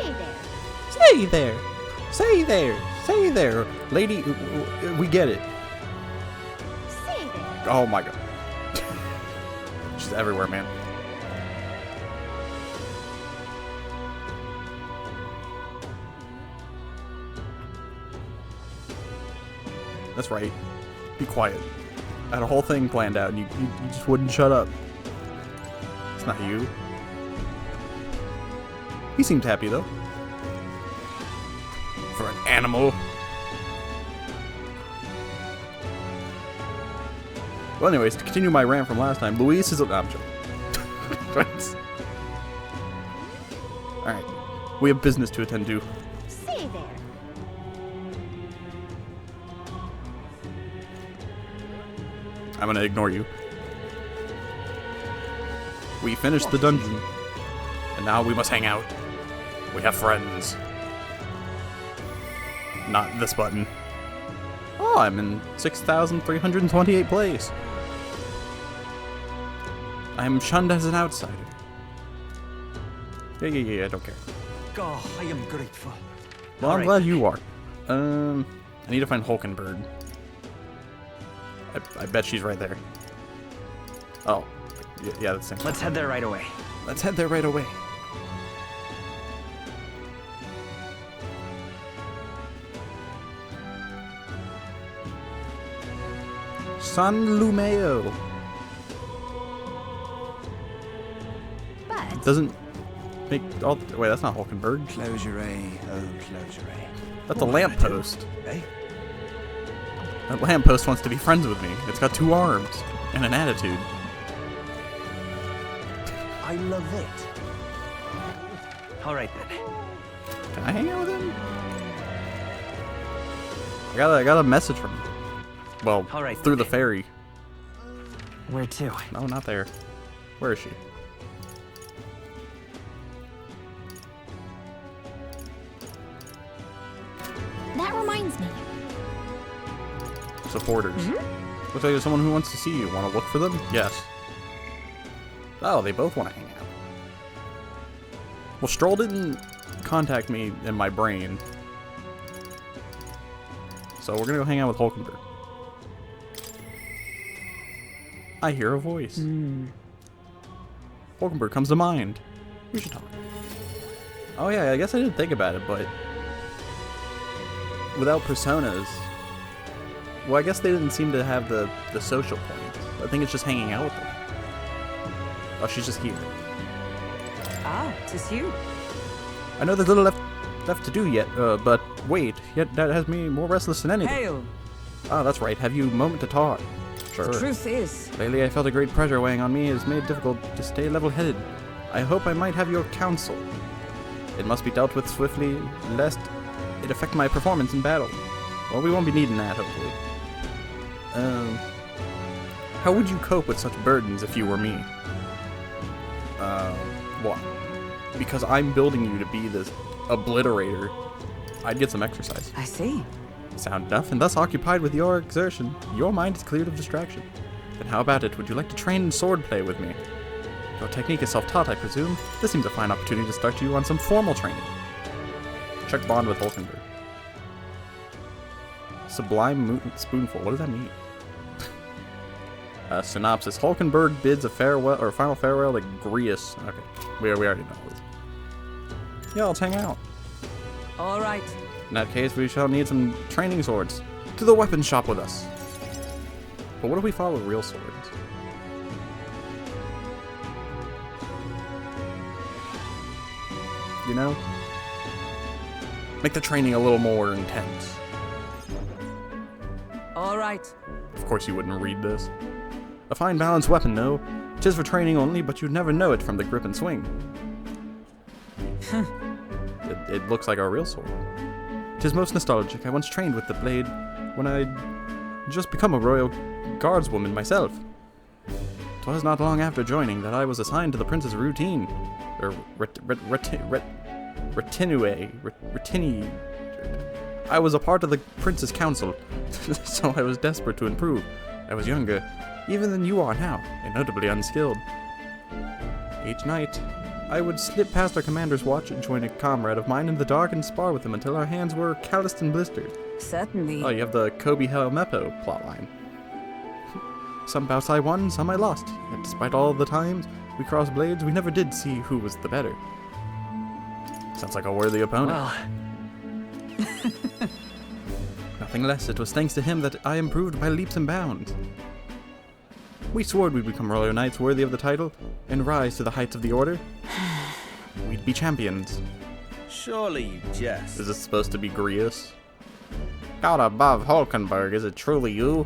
Say there. Say there. Say there. Say there. Lady, we get it. Say there. Oh my god. She's everywhere, man. That's right. Be quiet. I had a whole thing planned out and you just wouldn't shut up. It's not you. He seemed happy though. For an animal. Well, anyways, to continue my rant from last time, Luis is a... I'm joking. Alright. We have business to attend to. Say there. I'm gonna ignore you. We finished the dungeon. And now we must hang out. We have friends. Not this button. Oh, I'm in 6,328 place. I am shunned as an outsider. Yeah, I don't care. Oh, I am grateful. Well, I'm glad you are. I need to find Hulkenberg. I bet she's right there. Oh, yeah, that's the same. Let's head there right away. Let's head there right away. San Lumeo. But Doesn't make all. Wait, that's not Hulkenberg. Close your eye. Oh, close your eye. That's a lamppost. Eh? That lamppost wants to be friends with me. It's got 2 arms and an attitude. I love it. All right then. Can I hang out with him? I got a message from him. Well, All right, through the then. ferry. Where to? No, not there. Where is she? that reminds me. Supporters. Looks like there's someone who wants to see you. Want to look for them? Yes. Oh, they both want to hang out. Well, Stroll didn't contact me in my brain. So we're gonna go hang out with Hulkenberg. I hear a voice. Hulkenberg comes to mind. We should talk. Oh yeah, I guess I didn't think about it, but without personas, well, I guess they didn't seem to have the social points. I think it's just hanging out with them. Oh, she's just here. Ah, 'tis you. I know there's little left to do yet, but wait, yet that has me more restless than anything. Hail! Ah, that's right. Have you a moment to talk? Sure. Truth is, Lately, I felt a great pressure weighing on me. It has made it difficult to stay level-headed. I hope I might have your counsel. It must be dealt with swiftly, lest it affect my performance in battle. Well, we won't be needing that, hopefully. How would you cope with such burdens if you were me? What? Because I'm building you to be this obliterator. I'd get some exercise. I see. Sound enough, and thus occupied with your exertion, your mind is cleared of distraction. Then how about it? Would you like to train in swordplay with me? Your technique is self-taught, I presume. This seems a fine opportunity to start you on some formal training. Check bond with Hulkenberg. Sublime Mutant Spoonful. What does that mean? Synopsis. Hulkenberg bids a farewell or final farewell to Grius. Okay, we already know this. Yeah, let's hang out. All right. In that case, we shall need some training swords. To the weapon shop with us. But what if we follow real swords? You know? Make the training a little more intense. All right. Of course you wouldn't read this. A fine balanced weapon, no. 'Tis for training only, but you'd never know it from the grip and swing. It looks like our real sword. 'Tis most nostalgic. I once trained with the blade when I'd just become a royal guardswoman myself. 'Twas not long after joining that I was assigned to the prince's routine. Retinue. I was a part of the prince's council, so I was desperate to improve. I was younger, even than you are now, and notably unskilled. Each night, I would slip past our commander's watch and join a comrade of mine in the dark and spar with him until our hands were calloused and blistered. Certainly. Oh, you have the Kobe Helmeppo plotline. Some bouts I won, some I lost. Yet despite all the times we crossed blades, we never did see who was the better. Sounds like a worthy opponent. Well, Nothing less, it was thanks to him that I improved by leaps and bounds. We swore we'd become royal knights worthy of the title, and rise to the heights of the order. We'd be champions. Surely you jest. Is this supposed to be Grius? God above Hulkenberg, is it truly you?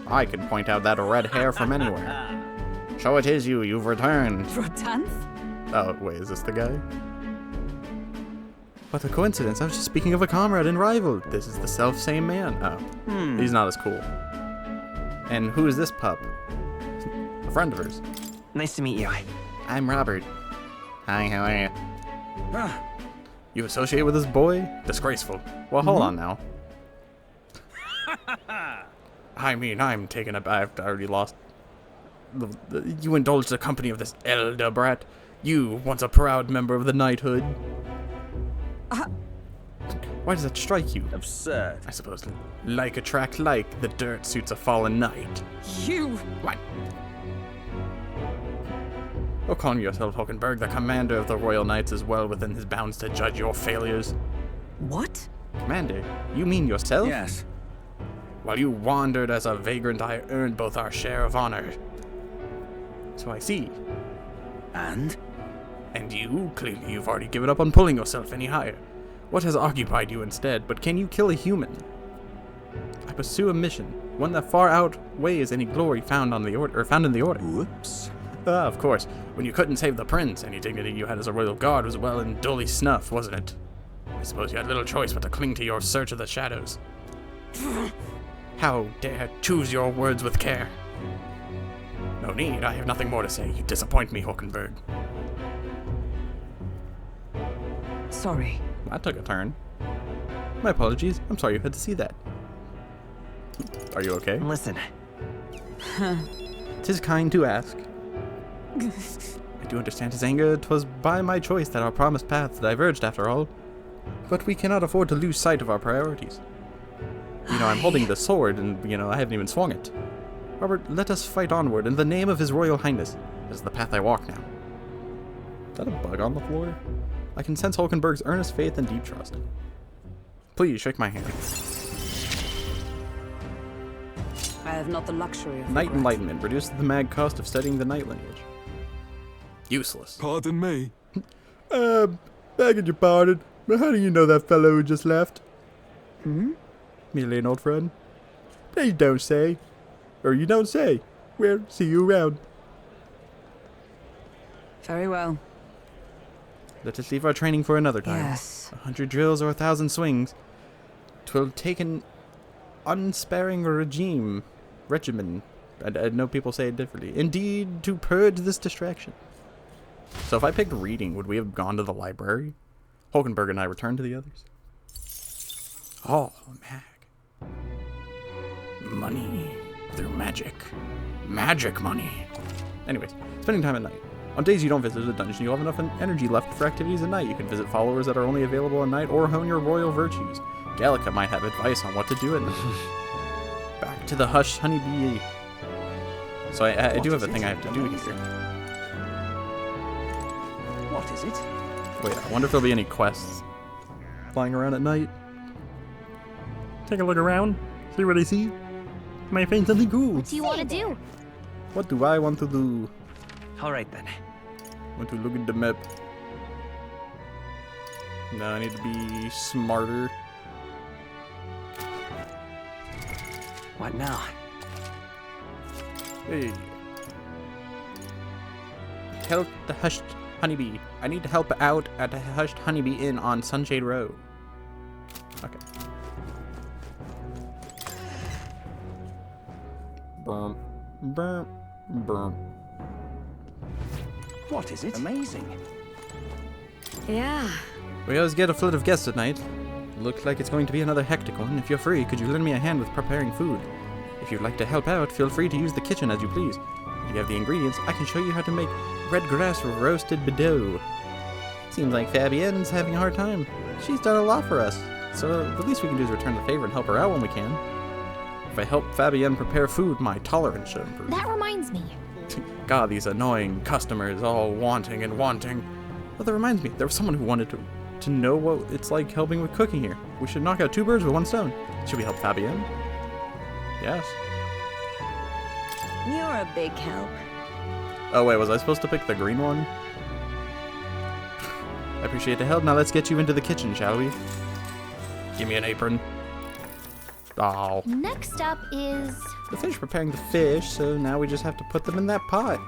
I can point out that red hair from anywhere. So it is you, you've returned. Rotanth? Oh, wait, is this the guy? What a coincidence, I was just speaking of a comrade and rival. This is the self-same man. Oh, he's not as cool. And who is this pup? A friend of hers. Nice to meet you. I'm Robert. Hi, how are you? Ah, You associate with this boy? Disgraceful. Well, hold on now. I mean, I'm taken aback. I already lost. You indulged the company of this elder brat. You, once a proud member of the knighthood. Why does that strike you? absurd. I suppose like attract like, the dirt suits a fallen knight. You! What? Oh, calling yourself Hulkenberg, the commander of the Royal Knights, is well within his bounds to judge your failures. What? Commander, you mean yourself? Yes. While you wandered as a vagrant, I earned both our share of honor. So I see. And? And you? Clearly you've already given up on pulling yourself any higher. What has occupied you instead? But can you kill a human? I pursue a mission, one that far outweighs any glory found in the order. Whoops. Ah, of course. When you couldn't save the prince, any dignity you had as a royal guard was well and dully snuffed, wasn't it? I suppose you had little choice but to cling to your search of the shadows. How dare choose your words with care? No need, I have nothing more to say. You disappoint me, Hulkenberg. Sorry. That took a turn. My apologies. I'm sorry you had to see that. Are you okay? Listen, 'Tis kind to ask. I do understand his anger. 'Twas by my choice that our promised paths diverged after all. But we cannot afford to lose sight of our priorities. You know, I'm holding the sword and, I haven't even swung it. Robert, let us fight onward in the name of His Royal Highness. This is the path I walk now. Is that a bug on the floor? I can sense Hulkenberg's earnest faith and deep trust. Please shake my hand. I have not the luxury of Night regret. Enlightenment reduces the mad cost of studying the night lineage. Useless. Pardon me. Begging your pardon, but how do you know that fellow who just left? Merely an old friend. Please don't say. Or you don't say. Well, see you around. Very well. Let us leave our training for another time. Yes. 100 drills or 1,000 swings. 'Twill take an unsparing regimen. I know people say it differently. Indeed, to purge this distraction. So if I picked reading, would we have gone to the library? Hulkenberg and I returned to the others. Oh, mag. Money through magic. Magic money. Anyways, spending time at night. On days you don't visit a dungeon, you'll have enough energy left for activities at night. You can visit followers that are only available at night or hone your royal virtues. Gallica might have advice on what to do at night. Back to the hush honeybee. So I do have a thing I have to do here. What is it? Wait, I wonder if there'll be any quests flying around at night. Take a look around, see what I see. Might find something cool. What do you want to do? What do I want to do? all right then. Want to look at the map. No, I need to be smarter. What now? Hey. Help the hushed honeybee. I need to help out at the hushed honeybee inn on Sunshade Row. Okay. Bum, bum, bum. What is it? Amazing. Yeah. We always get a flood of guests at night. Looks like it's going to be another hectic one. If you're free, could you lend me a hand with preparing food? If you'd like to help out, feel free to use the kitchen as you please. If you have the ingredients, I can show you how to make red grass roasted bedeau. Seems like Fabienne's having a hard time. She's done a lot for us, so the least we can do is return the favor and help her out when we can. If I help Fabienne prepare food, my tolerance should improve. That reminds me. God, these annoying customers all wanting and wanting. Well, that reminds me, there was someone who wanted to know what it's like helping with cooking here. We should knock out 2 birds with 1 stone. Should we help Fabienne? Yes. You're a big help. Oh wait, was I supposed to pick the green one? I appreciate the help. Now let's get you into the kitchen, shall we? Give me an apron. Oh. Next up is... The fish preparing the fish, so now we just have to put them in that pot.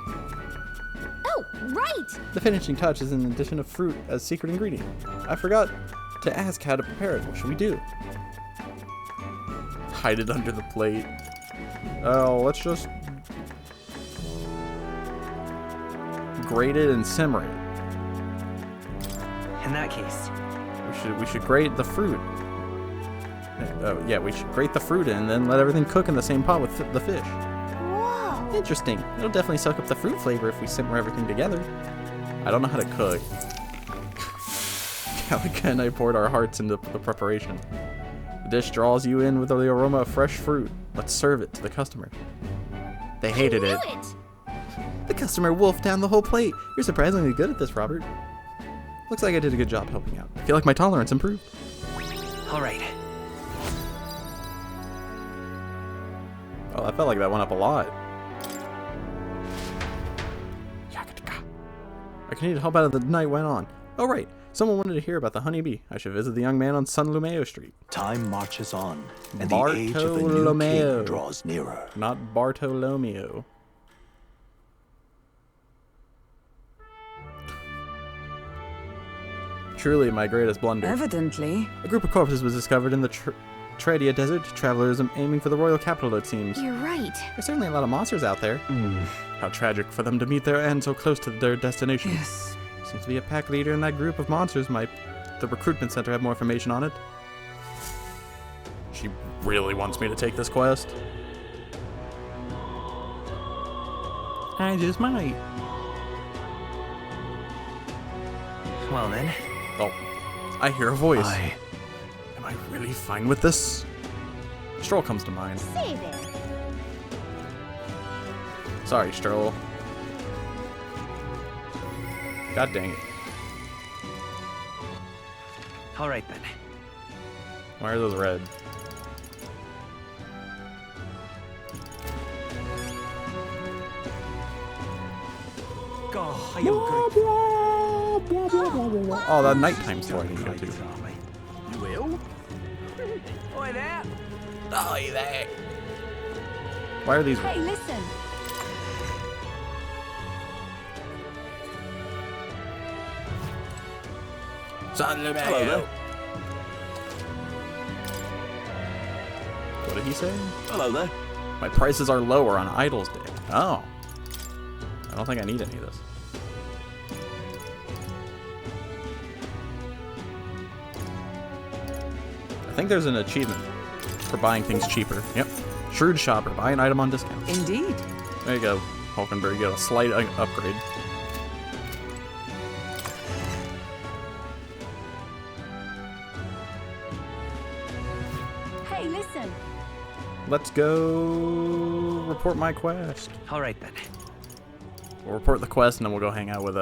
Oh, right! The finishing touch is an addition of fruit as secret ingredient. I forgot to ask how to prepare it. What should we do? Hide it under the plate. Oh, let's just grate it and simmer it. In that case, We should grate the fruit. Oh yeah, we should grate the fruit in and then let everything cook in the same pot with the fish. Whoa! Interesting. It'll definitely soak up the fruit flavor if we simmer everything together. I don't know how to cook. Calica and I poured our hearts into the preparation. The dish draws you in with the aroma of fresh fruit. Let's serve it to the customer. They hated it. I knew it! The customer wolfed down the whole plate. You're surprisingly good at this, Robert. Looks like I did a good job helping out. I feel like my tolerance improved. all right. Oh, I felt like that went up a lot. I continued to help out as the night went on. Oh right, someone wanted to hear about the honeybee. I should visit the young man on San Lumeo Street. Time marches on, and the age of the new Bartolomeo. king draws nearer. Not Bartolomeo. Truly my greatest blunder. Evidently. A group of corpses was discovered in the Tradia Desert. Travelers aiming for the royal capital, it seems. You're right. There's certainly a lot of monsters out there. How tragic for them to meet their end so close to their destination. Yes. Seems to be a pack leader in that group of monsters. Might the recruitment center have more information on it? She really wants me to take this quest. I just might. Well then, Oh, I hear a voice. I Am I really fine with this? Stroll comes to mind. Say there. Sorry, Stroll. God dang it. all right then. Why are those red? Oh, that nighttime store I need to go to. You will? Oi there! Oh, there. Why are these red? Hey, listen. Hello there. What did he say? Hello there. My prices are lower on Idol's Day. Oh. I don't think I need any of this. I think there's an achievement for buying things cheaper. Yep. Shrewd shopper. Buy an item on discount. Indeed. There you go, Hulkenberg. You got a slight upgrade. Hey, listen. Let's go report my quest. All right then. We'll report the quest and then we'll go hang out with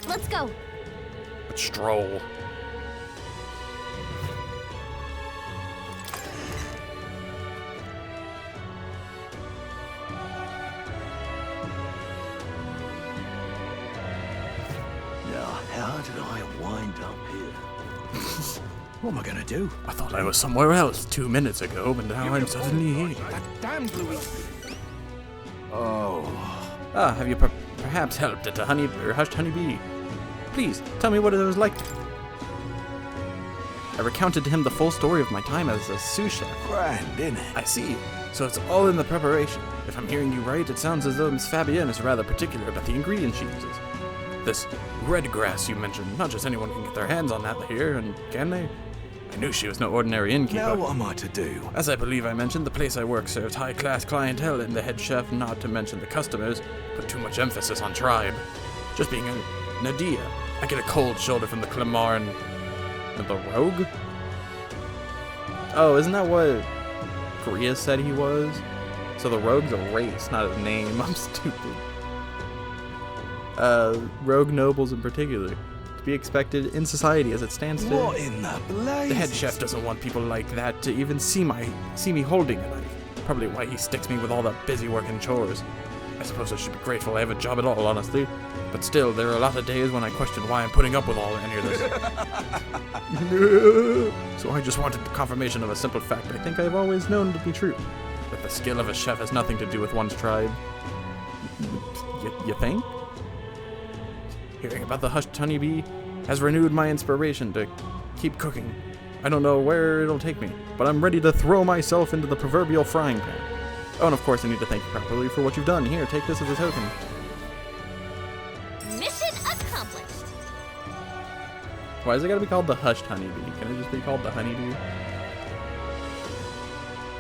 Let's go. Stroll. Now, how did I wind up here? What am I gonna do? I thought I was somewhere else 2 minutes ago, but now I'm suddenly here. Damned Louis. Oh. Ah, have you perhaps helped at a hushed honeybee? Please, tell me what it was like. I recounted to him the full story of my time as a sous chef. Grand, isn't it? I see. So it's all in the preparation. If I'm hearing you right, it sounds as though Miss Fabienne is rather particular about the ingredients she uses. This red grass you mentioned, not just anyone can get their hands on that here, and can they? I knew she was no ordinary innkeeper. Now what am I to do? As I believe I mentioned, the place I work serves high-class clientele, and the head chef, not to mention the customers, put too much emphasis on tribe. Just being a Nadia, I get a cold shoulder from the Clamar and the Rogue? Oh, isn't that what Korea said he was? So the Rogue's a race, not his name. I'm stupid. Rogue nobles in particular. To be expected in society as it stands today. What in the blaze? The head chef doesn't want people like that to even see me holding a knife. Probably why he sticks me with all that busy work and chores. I suppose I should be grateful I have a job at all, honestly. But still, there are a lot of days when I question why I'm putting up with any of this. So I just wanted confirmation of a simple fact I think I've always known to be true. That the skill of a chef has nothing to do with one's tribe. You think? Hearing about the hushed honeybee has renewed my inspiration to keep cooking. I don't know where it'll take me, but I'm ready to throw myself into the proverbial frying pan. Oh, and of course I need to thank you properly for what you've done. Here, take this as a token. Mission accomplished. Why is it gotta be called the hushed honeybee? Can it just be called the honeybee?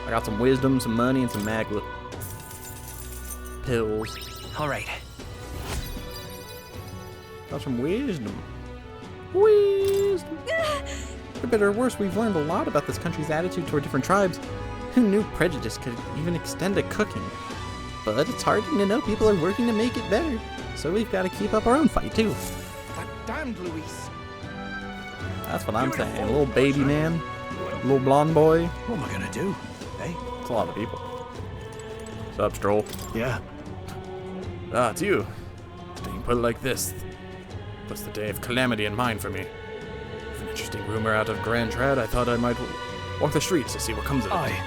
I got some wisdom, some money, and some maglet pills. All right. Got some wisdom. Wisdom. For better or worse, we've learned a lot about this country's attitude toward different tribes. Who knew prejudice could even extend to cooking? But it's heartening to know people are working to make it better. So we've got to keep up our own fight, too. That damned Luis. That's what I'm saying. A little baby man. A little blonde boy. What am I gonna do? Eh? It's a lot of people. What's up, Stroll? Yeah. Ah, it's you. Being put like this. What's the day of calamity in mind for me? With an interesting rumor out of Grand Trad, I thought I might walk the streets to see what comes of it. Aye.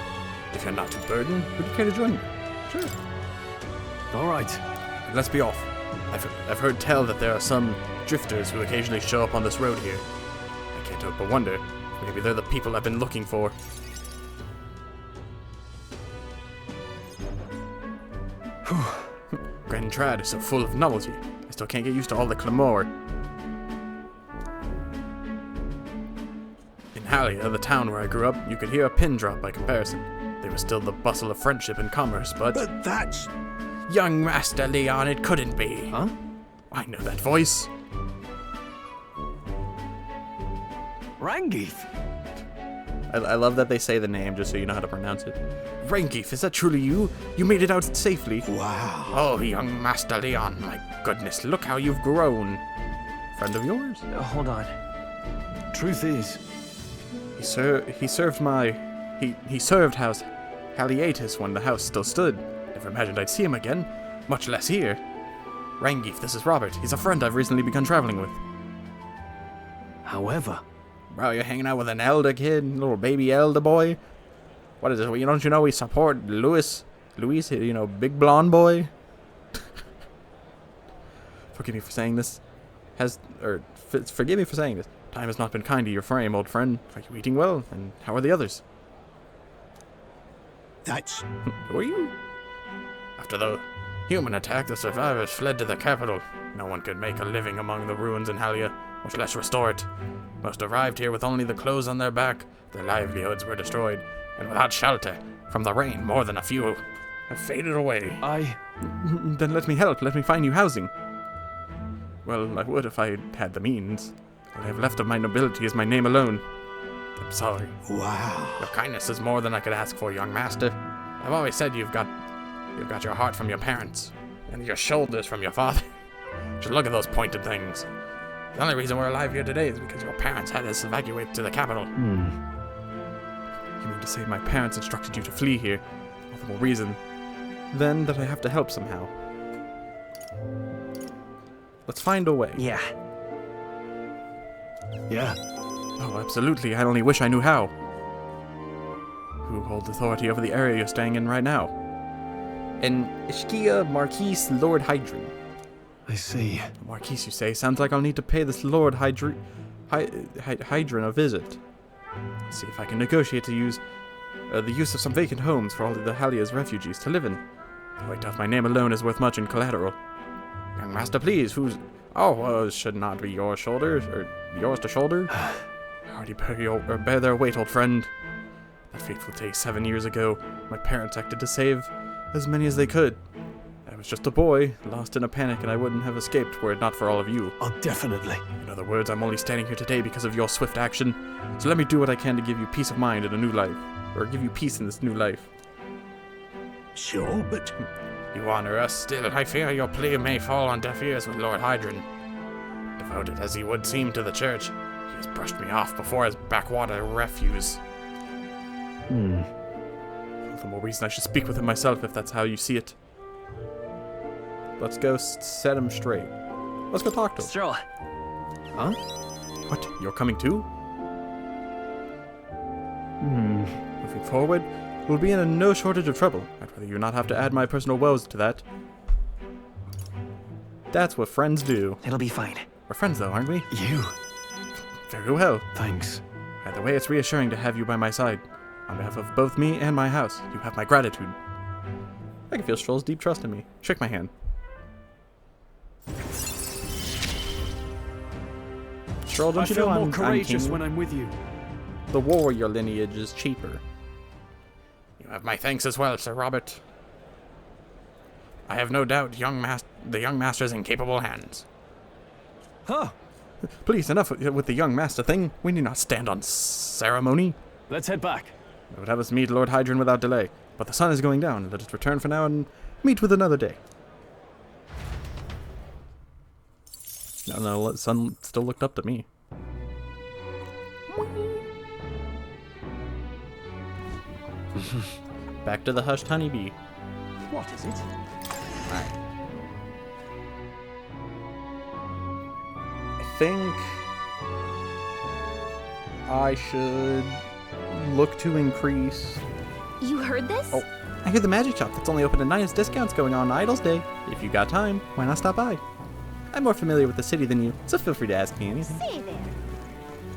If you're not too burdened, would you care to join me? Sure. All right. Let's be off. I've heard tell that there are some drifters who occasionally show up on this road here. I can't help but wonder if maybe they're the people I've been looking for. Grand Trad is so full of novelty. I still can't get used to all the clamour. In Halia, the town where I grew up, you could hear a pin drop by comparison. There was still the bustle of friendship and commerce, but that's... young Master Leon, it couldn't be. Huh? I know that voice. Rangif. I love that they say the name just so you know how to pronounce it. Rangif, is that truly you? You made it out safely. Wow. Oh, young Master Leon, my goodness, look how you've grown. Friend of yours? Hold on. Truth is, He served House Haliatus when the house still stood. Never imagined I'd see him again, much less here. Rangif, this is Robert. He's a friend I've recently begun traveling with. however, Bro, you're hanging out with an elder kid, little baby elder boy. What is it? Don't you know we support Luis, big blonde boy? Forgive me for saying this. Forgive me for saying this. Time has not been kind to your frame, old friend. Are you eating well? And how are the others? that's... Who are you? After the human attack, the survivors fled to the capital. No one could make a living among the ruins in Halia, much less restore it. Most arrived here with only the clothes on their back. Their livelihoods were destroyed, and without shelter from the rain, more than a few have faded away. Then let me help. Let me find you housing. Well, I would if I had the means. All I have left of my nobility is my name alone. I'm sorry. Wow. Your kindness is more than I could ask for, young master. I've always said you've got your heart from your parents, and your shoulders from your father. Just look at those pointed things. The only reason we're alive here today is because your parents had us evacuate to the capital. You mean to say my parents instructed you to flee here? All the more reason, then, that I have to help somehow. Let's find a way. Yeah. Yeah. Oh, absolutely. I only wish I knew how. Who holds authority over the area you're staying in right now? An Ishkia Marquise Lord Hydron. I see. Marquise, you say? Sounds like I'll need to pay this Lord Hydron a visit. See if I can negotiate to use the use of some vacant homes for all of the Halia's refugees to live in. The weight of my name alone is worth much in collateral. Young master, please, who's... Oh, should not be your shoulders, or yours to shoulder? already bear their weight, old friend. That fateful day 7 years ago, my parents acted to save as many as they could. I was just a boy, lost in a panic, and I wouldn't have escaped were it not for all of you. Oh, definitely. In other words, I'm only standing here today because of your swift action, so let me do what I can to give you peace of mind in a new life. Or give you peace in this new life. Sure, but You honor us still, and I fear your plea may fall on deaf ears with Lord Hydron. Devoted as he would seem to the church, he has brushed me off before his backwater refuse. The more reason I should speak with him myself, if that's how you see it. Let's go set him straight. Let's go talk to him. Stroll. huh? What? You're coming too? Moving forward, we'll be in no shortage of trouble. I'd rather you not have to add my personal woes to that. That's what friends do. It'll be fine. We're friends though, aren't we? You. Very well. Thanks. Either way, it's reassuring to have you by my side. On behalf of both me and my house, you have my gratitude. I can feel Stroll's deep trust in me. Shake my hand. Stroll, don't I you feel know more I'm courageous king? when I'm with you. The warrior lineage is cheaper. You have my thanks as well, Sir Robert. I have no doubt the young master's in capable hands. Huh? Please, enough with the young master thing. We need not stand on ceremony. Let's head back. It would have us meet Lord Hydron without delay. But the sun is going down. Let us return for now and meet with another day. No, the sun still looked up to me. Back to the hushed honeybee. What is it? I think I should look to increase. You heard this? Oh, I hear the magic shop that's only open at night has discounts going on Idol's Day. If you got time, why not stop by? I'm more familiar with the city than you, so feel free to ask me anything. Say there.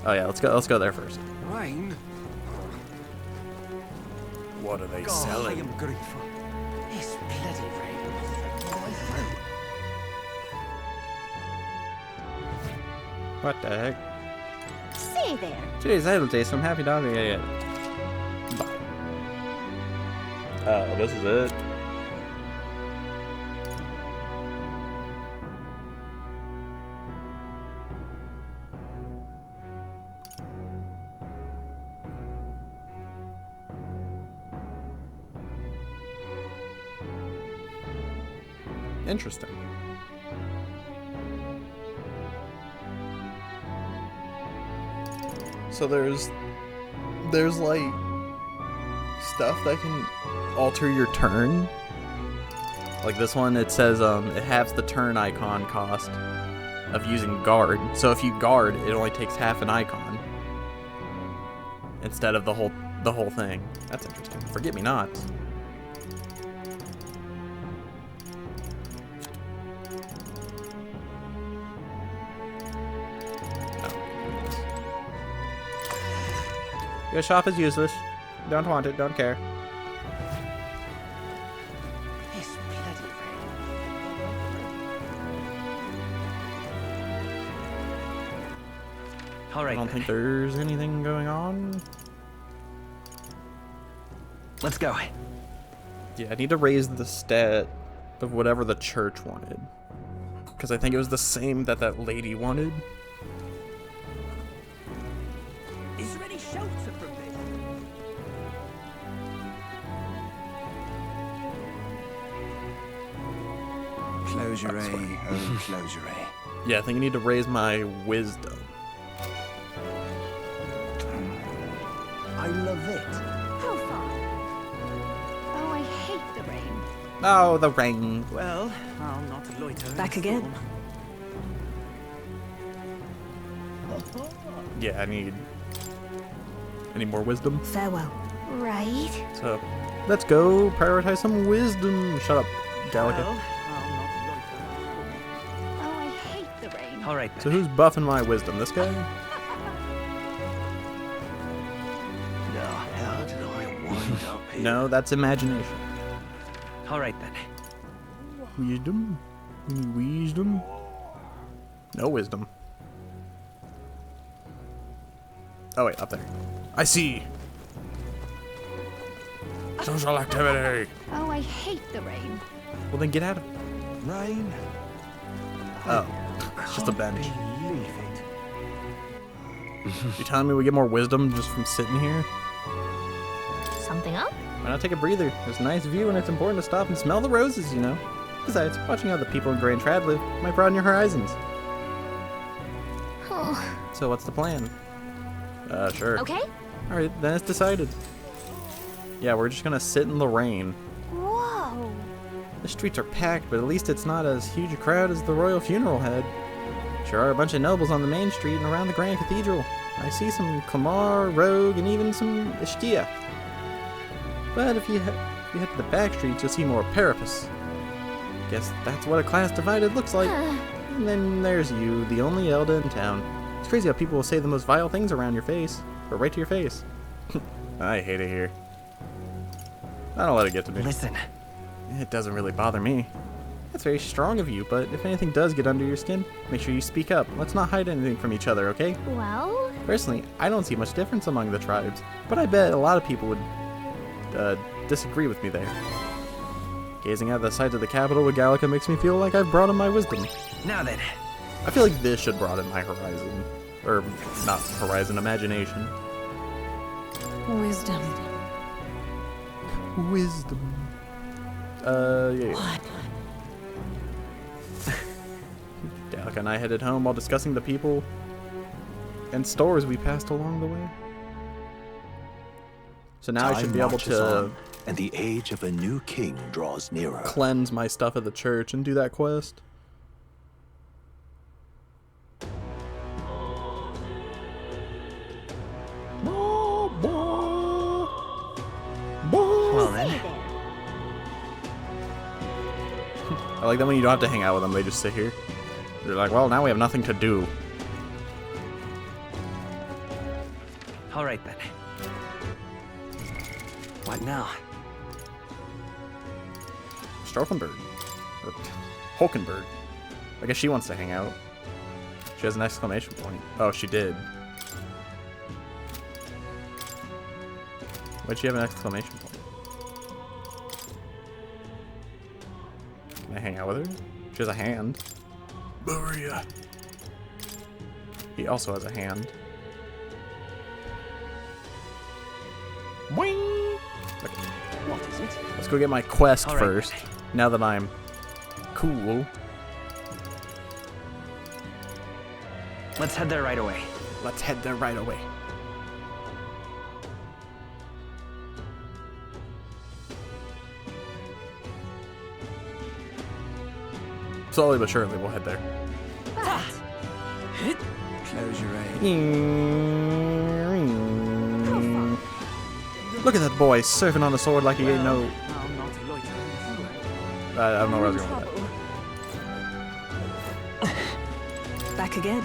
Oh yeah, let's go there first. Rain? What are they God, I am grateful. This bloody rain. What the heck? Say there. Today's Idol Day, so I'm happy to have you. Yeah. Bye. This is it. Interesting. So there's like stuff that can alter your turn. Like this one, it says it halves the turn icon cost of using guard. So if you guard, it only takes half an icon instead of the whole thing. That's interesting. Forget me nots. Your shop is useless. Don't want it, don't care. This bloody rain. All I right, don't then. think there's anything going on. Let's go. Yeah, I need to raise the stat of whatever the church wanted. Because I think it was the same that lady wanted. Is there any shelter from this? Closure, oh, closure. Yeah, I think I need to raise my wisdom. I love it. How far? Oh, I hate the rain. Oh, the rain. Well, I'll not loiter. Back again? Yeah, I need more wisdom. Farewell. Right. So, let's go prioritize some wisdom. Shut up, Gallica. Well, I'll not loiter. Oh, I hate the rain. All right, So then. who's buffing my wisdom? This guy? Now, how did I wind up here? No, that's imagination. All right, then. Wisdom? Wisdom? No wisdom. Oh wait, up there. I see. Social activity. Oh, I hate the rain. Well then get out of it. Rain? Oh, it's just a bench. Believe it. You telling me we get more wisdom just from sitting here? Something up? Why not take a breather? There's a nice view and it's important to stop and smell the roses, you know? Besides, watching how the people in Grand Trad live might broaden your horizons. Oh, So what's the plan? Sure. okay. Alright, then it's decided. Yeah, we're just gonna sit in the rain. Whoa. The streets are packed, but at least it's not as huge a crowd as the royal funeral had. Sure are a bunch of nobles on the main street and around the Grand Cathedral. I see some Kamar, Rogue, and even some Ishtia. But if you head to the back streets, you'll see more Parapus. Guess that's what a class divided looks like. And then there's you, the only Elda in town. It's crazy how people will say the most vile things around your face, or right to your face. I hate it here. I don't let it get to me. Listen, It doesn't really bother me. That's very strong of you, but if anything does get under your skin, make sure you speak up. Let's not hide anything from each other, okay? Well, Personally, I don't see much difference among the tribes, but I bet a lot of people would disagree with me there. Gazing at the sights of the capital with Gallica makes me feel like I've broadened my wisdom. now then. I feel like this should broaden my horizon. Or, not horizon, imagination. Wisdom. Wisdom. Yeah. What? Gallica and I headed home while discussing the people and stores we passed along the way. So now I should be able marches to on, and the age of a new king draws nearer. cleanse my stuff at the church and do that quest. Well then. I like that when you don't have to hang out with them, they just sit here. They're like, well, now we have nothing to do. All right then. What now? Strofenberg. Or Hulkenberg. I guess she wants to hang out. She has an exclamation point. Oh, she did. Why'd she have an exclamation point? Can I hang out with her? She has a hand. Maria. He also has a hand. Boing! Okay. What is it? Let's go get my quest All right. first. Now that I'm cool. Let's head there right away. Let's head there right away. Slowly but surely, we'll head there. Close your eyes. Look at that boy surfing on a sword like he ain't no. I'll not loiter. I don't know where I was going with that. Back again.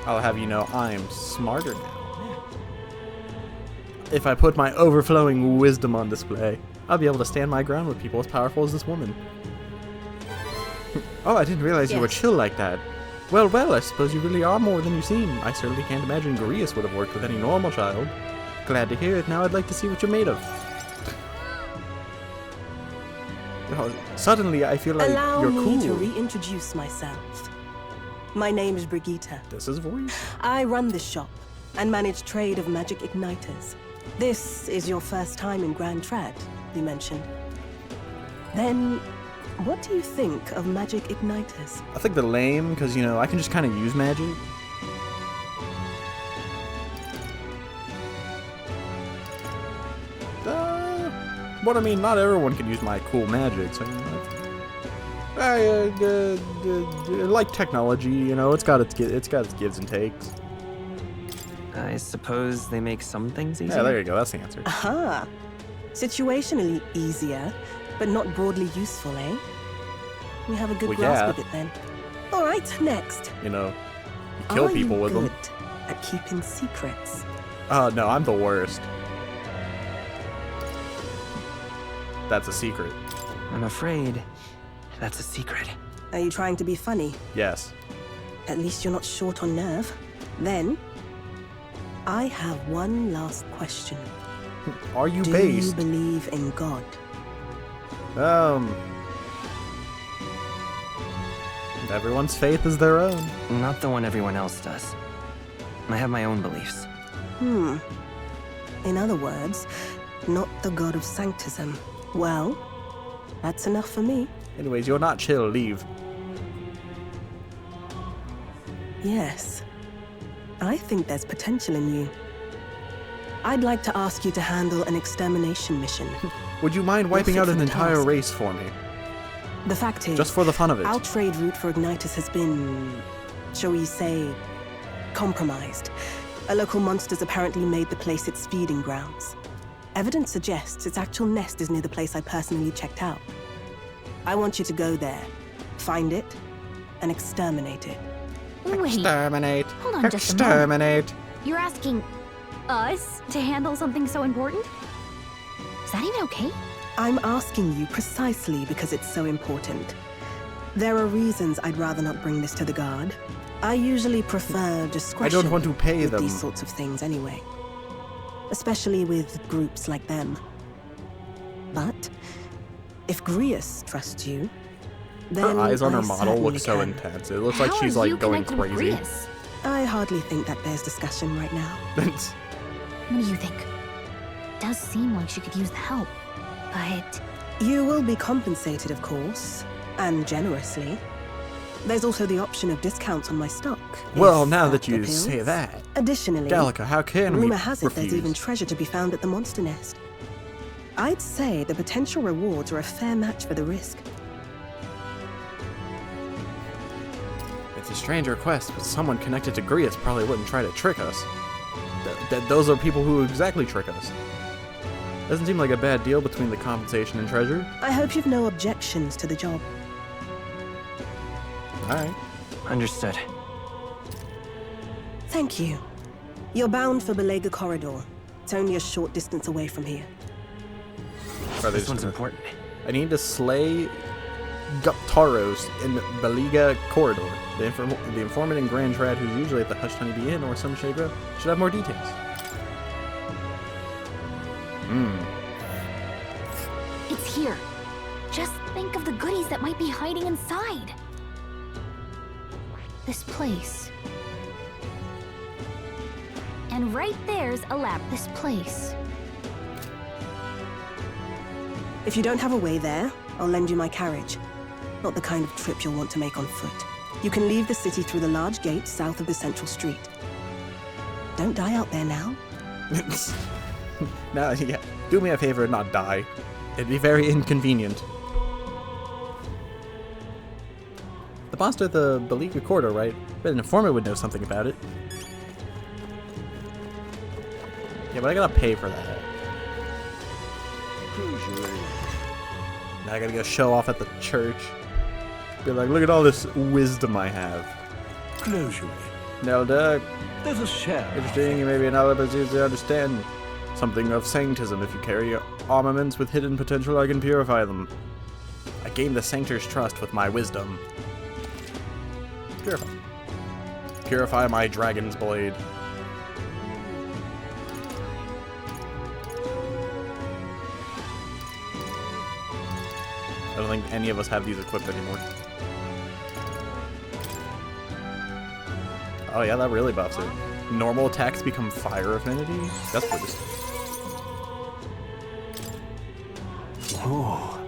I'll have you know I'm smarter now. If I put my overflowing wisdom on display, I'll be able to stand my ground with people as powerful as this woman. Oh, I didn't realize you were Yes. chill like that. Well, I suppose you really are more than you seem. I certainly can't imagine Grius would have worked with any normal child. Glad to hear it. Now I'd like to see what you're made of. Oh, suddenly, I feel like Allow you're me to cool. reintroduce myself. My name is Brigitte. This is voice. I run this shop and manage trade of magic igniters. This is your first time in Grand Trad, you mentioned. Then, what do you think of magic igniters? I think they're lame because, you know, I can just kind of use magic. But I mean, not everyone can use my cool magic, so, you know. Like technology, you know, it's got its gives and takes. I suppose they make some things easier. Yeah, there you go. That's the answer. Aha! Situationally easier, but not broadly useful, eh? You have a good Well, grasp yeah. of it then. All right, next. You know, you kill Are people you with good them. at keeping secrets? No, I'm the worst. That's a secret. I'm afraid that's a secret. Are you trying to be funny? Yes. At least you're not short on nerve. Then, I have one last question. Are you Do based? you believe in God? Everyone's faith is their own. Not the one everyone else does. I have my own beliefs. In other words, not the god of sanctism. Well, that's enough for me. Anyways, you're not chill. Leave. Yes. I think there's potential in you. I'd like to ask you to handle an extermination mission. Would you mind wiping fit out for an the entire task. race for me? The fact is, Just for the fun of it. our trade route for Ignitus has been, shall we say, compromised. A local monster's apparently made the place its feeding grounds. Evidence suggests its actual nest is near the place I personally checked out. I want you to go there, find it, and exterminate it. Wait, Exterminate. hold on just a moment. Exterminate. You're asking us to handle something so important? Is that even okay? I'm asking you precisely because it's so important. There are reasons I'd rather not bring this to the guard. I usually prefer discretion. I don't want to pay with them. these sorts of things anyway. Especially with groups like them. But if Grius trusts you, then Her eyes on I her model look certainly so can. intense. It looks like How she's are you like going connected with crazy. Grius? I hardly think that bears discussion right now. What do you think? Does seem like she could use the help, but You will be compensated, of course, and generously. There's also the option of discounts on my stock. Well, if now that you appeals. say that, Additionally, Gallica, how can we rumor has it refuse? there's even treasure to be found at the monster nest. I'd say the potential rewards are a fair match for the risk. It's a strange request, but someone connected to Grius probably wouldn't try to trick us. Those are people who exactly trick us. Doesn't seem like a bad deal between the compensation and treasure. I hope you've no objections to the job. Alright. Understood. Thank you. You're bound for Belega Corridor. It's only a short distance away from here. Are they This just one's gonna- important. I need to slay Guptaros in Beliga Corridor. The informant in Grand Trad, who's usually at the Hush Honeybee Inn or some shade row, should have more details. it's here. Just think of the goodies that might be hiding inside. This place. And right there's a lab. This place. If you don't have a way there, I'll lend you my carriage. Not the kind of trip you'll want to make on foot. You can leave the city through the large gate south of the central street. Don't die out there now. Now, yeah, do me a favor and not die. It'd be very inconvenient. The monster at the Beliga Corridor, right? But an informant would know something about it. Yeah, but I gotta pay for that. Now I gotta go show off at the church. Be like, look at all this wisdom I have. Closure. Nelda, There's a share. interesting, you may be not able to understand something of sanctism. If you carry armaments with hidden potential, I can purify them. I gain the Sanctor's trust with my wisdom. Purify. Purify my dragon's blade. I don't think any of us have these equipped anymore. Oh yeah, that really buffs it. Normal attacks become fire affinity? That's pretty. Oh,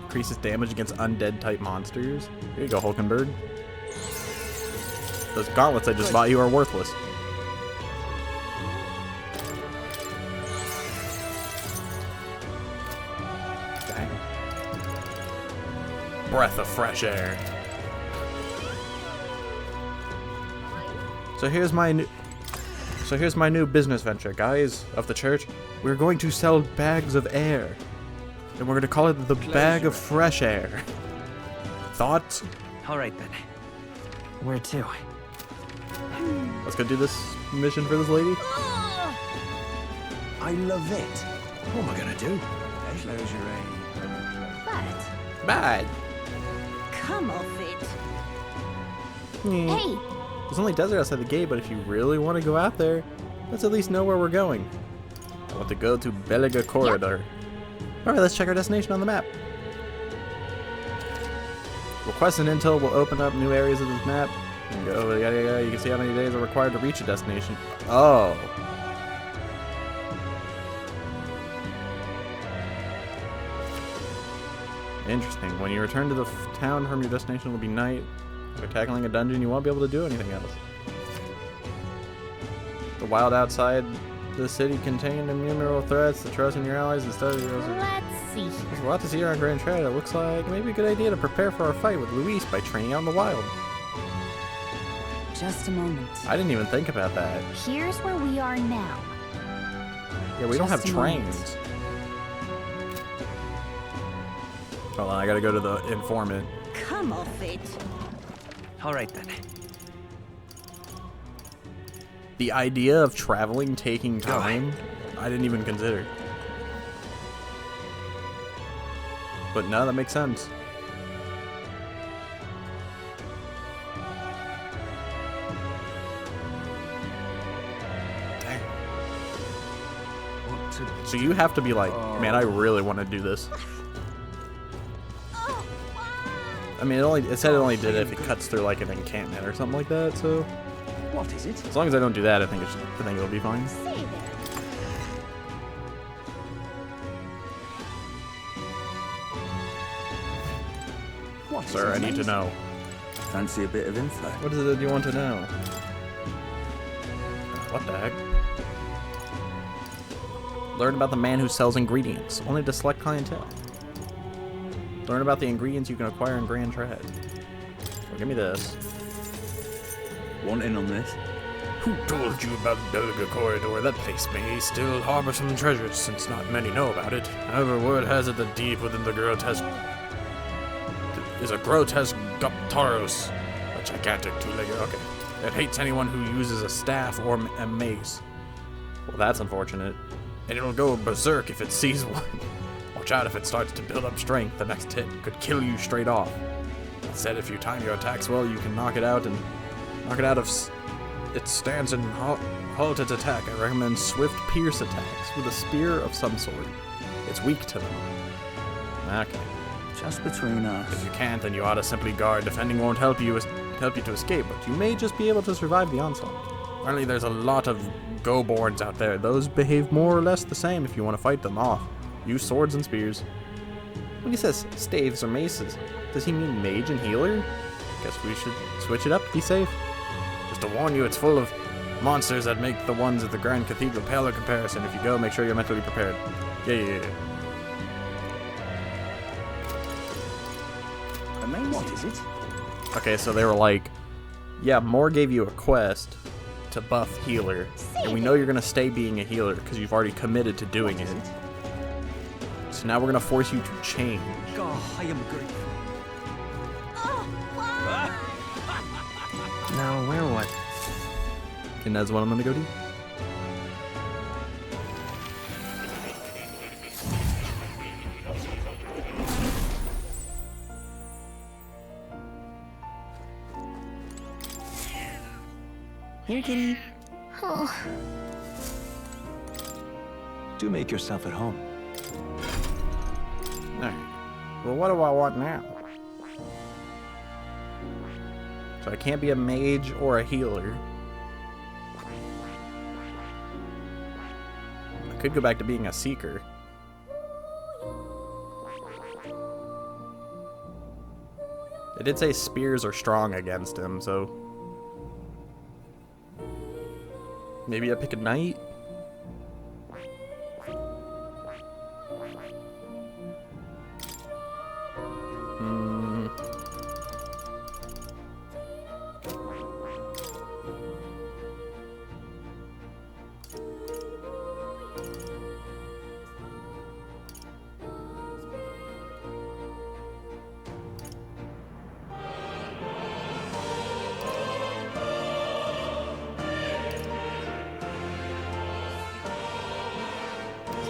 Increases damage against undead type monsters. Here you go, Hulkenberg. Those gauntlets I just bought you are worthless. Dang. Breath of fresh air. So here's my new business venture, guys of the church. We're going to sell bags of air. And we're going to call it the Bag of Fresh Air. Thoughts? All right then. Where to? Let's go do this mission for this lady. I love it. What am I gonna do? Closure, But Bad. come off it. Hmm. Hey, There's only desert outside the gate, but if you really want to go out there, let's at least know where we're going. I want to go to Beliga Corridor. Alright, let's check our destination on the map. Request and intel will open up new areas of this map. And go, yada, yada. You can see how many days are required to reach a destination. Oh. Interesting. When you return to the town from your destination, it will be night. If you're tackling a dungeon, you won't be able to do anything else. The wild outside the city contained innumerable threats. The trust in your allies and stuff. Let's see. There's a lot to see here on Grand Trad. It looks like maybe a good idea to prepare for our fight with Luis by training out in the wild. Just a moment. I didn't even think about that. Here's where we are now. Yeah, we don't have Just a moment. trains. Hold on, I gotta go to the informant. Come off it. All right then. The idea of traveling taking time, I didn't even consider. But no, that makes sense. Dang. What to So you have to be like, man, I really want to do this. I mean, it said it only did it if it cuts through like an encampment or something like that. So What is it? as long as I don't do that, I think it'll be fine. Say there. What is Sir, it, I need to mate? know. Fancy a bit of info? What is it that you want to know? What the heck? Learn about the man who sells ingredients, only to select clientele. Learn about the ingredients you can acquire in Grand Trad. So give me this. Want in on this? Who told you about the Beliga Corridor? That place may still harbor some treasures, since not many know about it. However, word has it that deep within the grotesque is a grotesque Guptaros, a gigantic two-legged. Okay, that hates anyone who uses a staff or a mace. Well, that's unfortunate. And it'll go berserk if it sees one. Watch out if it starts to build up strength. The next hit could kill you straight off. That said, if you time your attacks well, you can knock it out of its stance and halt its attack. I recommend swift pierce attacks with a spear of some sort. It's weak to them. Okay. Just between If us. you can't, then you ought to simply guard. Defending won't help you to escape, but you may just be able to survive the onslaught. Apparently, there's a lot of go-borns out there. Those behave more or less the same if you want to fight them off. Use swords and spears. When he says staves or maces, does he mean mage and healer? Guess we should switch it up to be safe. Just to warn you, it's full of monsters that make the ones at the Grand Cathedral pale in comparison. If you go, make sure you're mentally prepared. Yeah. What is it? Okay, so they were like, yeah, Moore gave you a quest to buff healer, and we know you're gonna stay being a healer because you've already committed to doing it. So now we're gonna force you to change. Oh, I am grateful. Now, where what? And that's what I'm gonna go do. Here, kitty. Oh, Do make yourself at home. Alright. Well, what do I want now? So I can't be a mage or a healer. I could go back to being a seeker. It did say spears are strong against him, so maybe I pick a knight?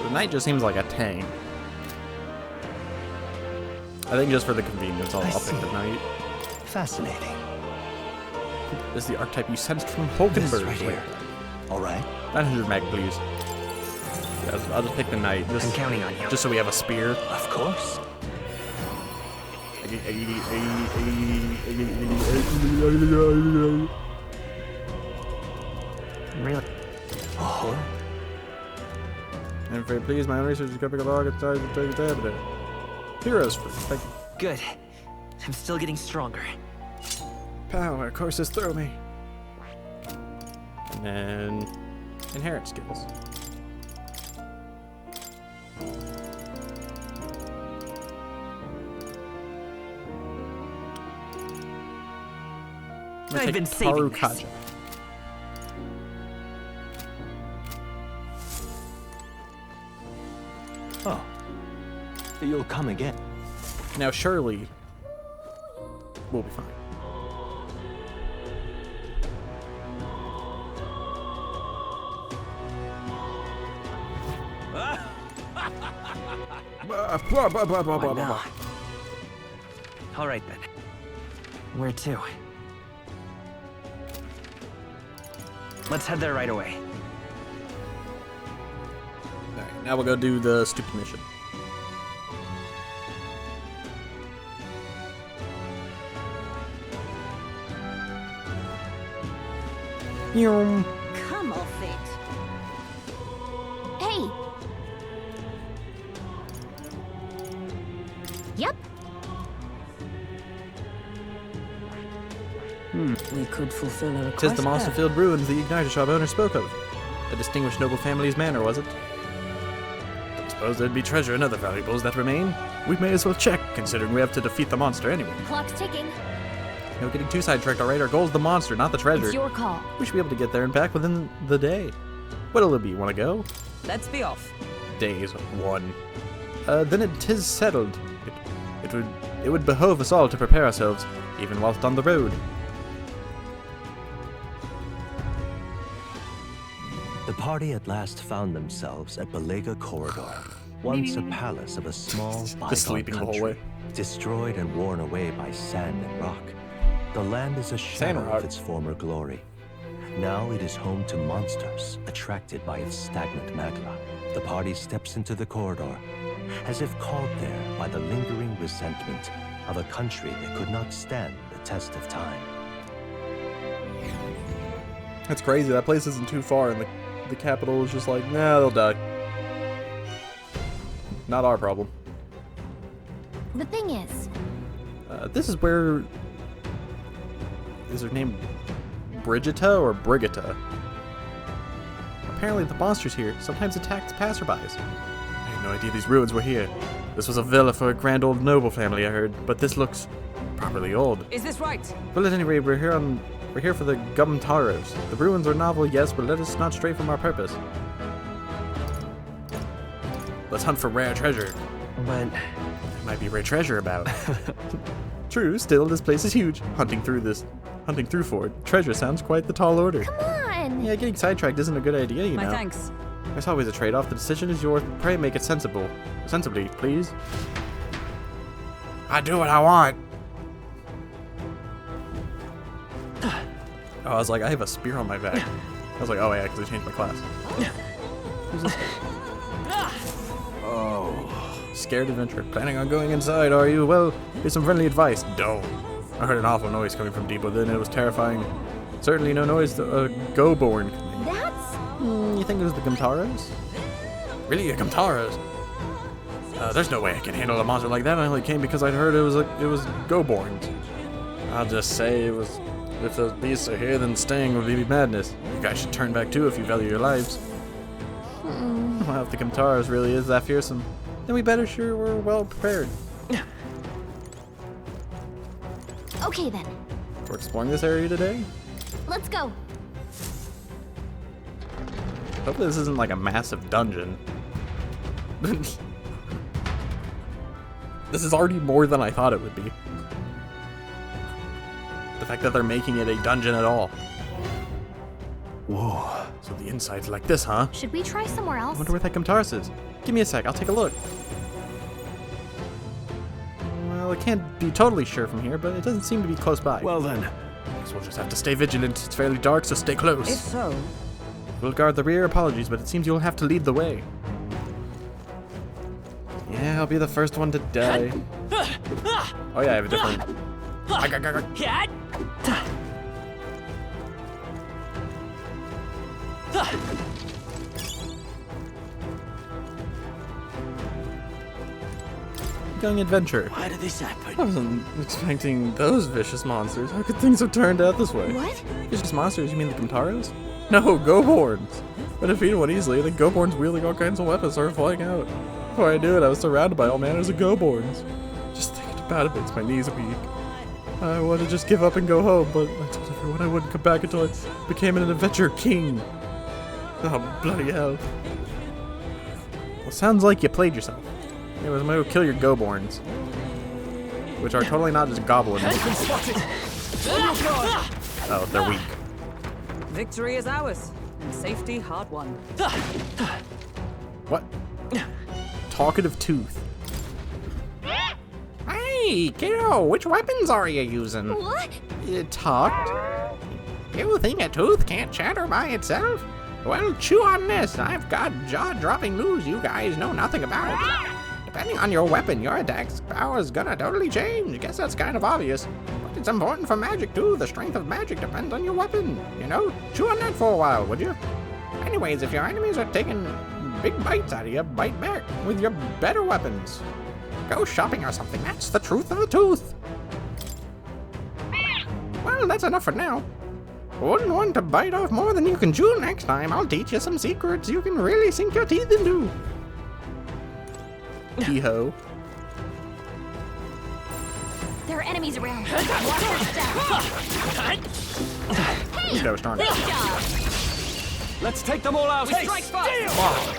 The knight just seems like a tank. I think just for the convenience, I'll pick the knight. Fascinating. This is the archetype you sensed from This Hulkenberg. right here. All right. 900 mag, please. Yeah, I'll just pick the knight. I'm Just, counting on you. just so we have a spear. Of course. Really? Oh. I'm very pleased. My own research is coming along. It's time to take a tab. Heroes for thank you. Good. I'm still getting stronger. Power courses throw me. And then inherent skills. I'm gonna I've take been saving this. Kaja. Oh. You'll come again. Now surely we'll be fine. What now? All right then. Where to? Let's head there right away. Alright, now we'll go do the stupid mission. Yum. Come off it. Hey! Yep. We could fulfill a request. Tis the there. monster-filled ruins the Igniter Shop owner spoke of. A distinguished noble family's manor, was it? I suppose there'd be treasure and other valuables that remain. We may as well check, considering we have to defeat the monster anyway. Clock's ticking. No getting too sidetracked, alright? Our goal's the monster, not the treasure. It's your call. We should be able to get there and back within the day. What'll it be? Wanna go? Let's be off. Days 1. Then it is settled. It would behove us all to prepare ourselves, even whilst on the road. The party at last found themselves at Belega Corridor, once a palace of a small bygone sleeping the whole country, way. destroyed and worn away by sand and rock. The land is a shadow rock. of its former glory. Now it is home to monsters attracted by its stagnant magma. The party steps into the corridor, as if called there by the lingering resentment of a country that could not stand the test of time. That's crazy. That place isn't too far, and the capital is just like, nah, they'll die. Not our problem. The thing is, This is where... Is her name Brigita or Brigita? Apparently the monsters here sometimes attacked passerbys. I had no idea these ruins were here. This was a villa for a grand old noble family, I heard, but this looks properly old. Is this right? Well, at any rate, we're here for the Gumtaros. The ruins are novel, yes, but let us not stray from our purpose. Let's hunt for rare treasure. But There might be rare treasure about. True, still, this place is huge. Hunting through for it. Treasure sounds quite the tall order. come on! Yeah, getting sidetracked isn't a good idea, you My know. thanks. There's always a trade-off. The decision is yours. Pray make it sensibly, please. I do what I want. Oh, I was like, I have a spear on my back. I was like, oh, I actually changed my class. Who's this guy? Oh. Scared adventurer. Planning on going inside, are you? Well, here's some friendly advice. Don't. I heard an awful noise coming from deep within. It was terrifying. Certainly no noise go-born. That's... You think it was the Gumtaros? Really, a Gumtaros? There's no way I can handle a monster like that. I only came because I'd heard it was go-borns. I'll just say it was. If those beasts are here, then staying would be madness. You guys should turn back too if you value your lives. Well, if the Gumtaros really is that fearsome, then we better sure we're well prepared. Okay then, We're exploring this area today. let's go. Hopefully this isn't like a massive dungeon. This is already more than I thought it would be. The fact that they're making it a dungeon at all. Whoa. So the inside's like this, huh? Should we try somewhere I else? wonder where that Gumtaros is. Give me a sec, I'll take a look. Well, I can't be totally sure from here, but it doesn't seem to be close by. Well then, Guess we'll just have to stay vigilant. It's fairly dark, so stay close. If so, We'll guard the rear. Apologies, but it seems you'll have to lead the way. Yeah, I'll be the first one to die. Oh yeah, I have a different... Going adventure. Why did this happen? I wasn't expecting those vicious monsters. How could things have turned out this way? What? Vicious monsters? You mean the Kimtaros? No, Goborns. I defeated one easily. The Goborns wielding all kinds of weapons started flying out. Before I knew it, I was surrounded by all manners of Goborns. Just thinking about it makes my knees weak. I wanted to just give up and go home, but I told everyone I wouldn't come back until I became an adventure king. Oh, bloody hell. Well, sounds like you played yourself. Anyways, I'm gonna go kill your Goborns. Which are totally not just goblins. Oh, they're weak. victory is ours, and safety hard won. What? Talkative tooth. Hey, kiddo, which weapons are you using? What? It talked? You think a tooth can't chatter by itself? Well, chew on this. I've got jaw-dropping news you guys know nothing about. Depending on your weapon, your attack's power is gonna totally change. Guess that's kind of obvious. But it's important for magic too. The strength of magic depends on your weapon. You know? Chew on that for a while, would you? Anyways, if your enemies are taking big bites out of you, bite back with your better weapons. Go shopping or something. That's the truth of the tooth. Well, that's enough for now. Wouldn't want to bite off more than you can chew next time. I'll teach you some secrets you can really sink your teeth into. Hee-ho. There are enemies around. Watch your step. Hey! That was strong. Good job! Let's take them all out. We strike fast!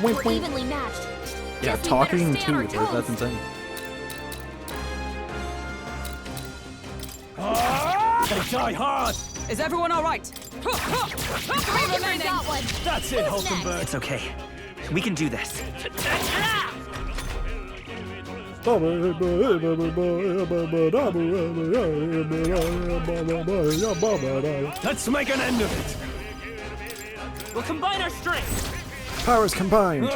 Wink, We're wink. evenly matched. Yeah, Guess we talking better stay on our tooth. That's toes. insane. They die hard. Is everyone all right? Three remaining. Got one. That's it, Who's Hulkenberg. It's okay. We can do this. Let's make an end of it. We'll combine our strength. Powers combined.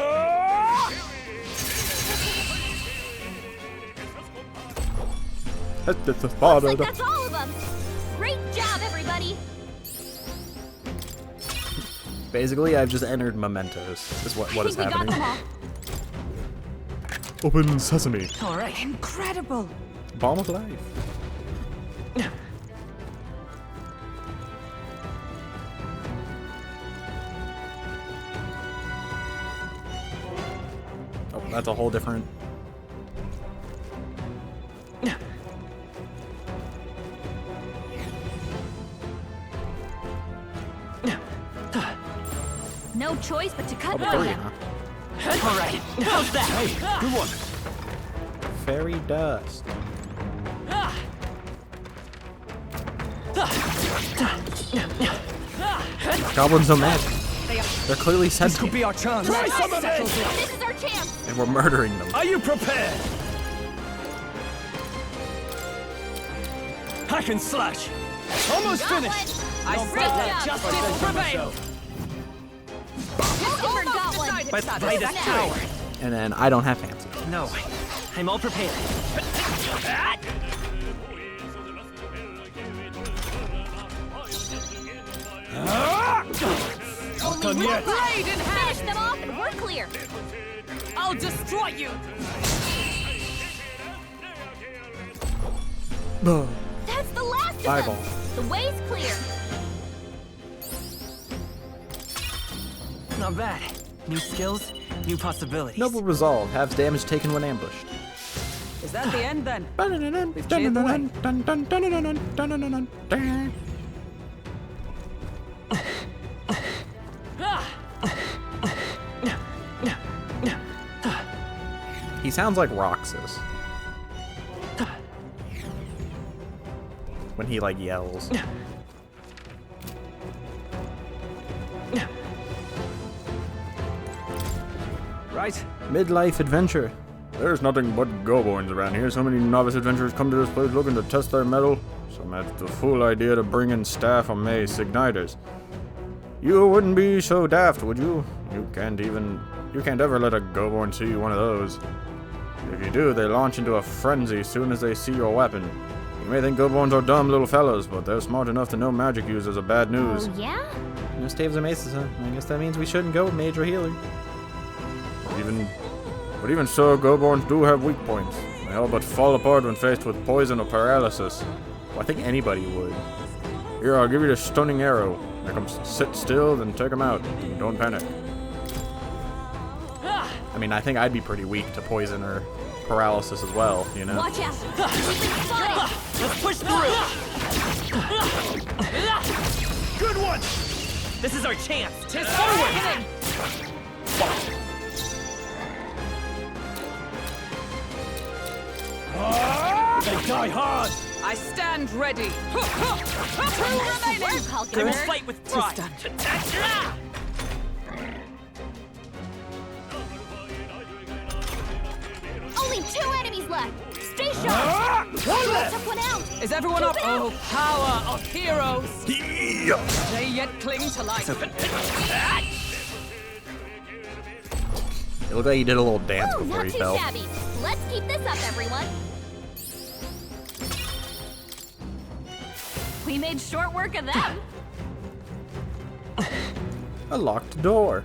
Looks like that's all of them. Great job, everybody. Basically, I've just entered mementos. Is what I is think we got them happening. all. Open sesame. All right. Incredible. Balm of life. Oh, that's a whole different. No choice but to cut Oh, through three, them. huh? All right. How's that? Hey, good one. Fairy dust. Goblins don't magic. They're clearly This could sentient, be our chance. Try some of it. This is our chance. and we're murdering them. Are you prepared? Hack and slash. Almost Got finished. one. I Great said that job. justice prevail. Christopher got one. But Who's by the next? power. And then I don't have fancy. No, I'm all prepared. Not done yet. Blade in hand. Finish them off and we're clear. I'll destroy you. Ugh. That's the last of Eyeball. them. The way's clear. Not bad. New skills, new possibilities. Noble resolve. Halves damage taken when ambushed. Is that the end then? We've cleared the way. He sounds like Roxas. When he like yells. Right? Midlife adventure. There's nothing but go-borns around here. So many novice adventurers come to this place looking to test their mettle. So it's a fool idea to bring in staff or mace igniters. You wouldn't be so daft, would you? You can't ever let a go-born see one of those. If you do, they launch into a frenzy as soon as they see your weapon. You may think go-borns are dumb little fellas, but they're smart enough to know magic users are bad news. Oh, yeah? No staves or maces, huh? I guess that means we shouldn't go with mage or healer. But even so, go-borns do have weak points. They all but fall apart when faced with poison or paralysis. Well, I think anybody would. Here, I'll give you the stunning arrow. Make them sit still, then take them out. And don't panic. I mean, I think I'd be pretty weak to poison or paralysis as well, you know? Watch out! Let's push through! Good one! This is our chance! Tis Forward! They die hard! I stand ready! Work, We will Hulk. fight with pride! Only 2 enemies left. Stay sharp. One left! Took one out. Is everyone up? Oh, power of heroes! Yeah. They yet cling to life. It looked like you did a little dance Ooh, before not you too fell. shabby. Let's keep this up, everyone. We made short work of them. A locked door.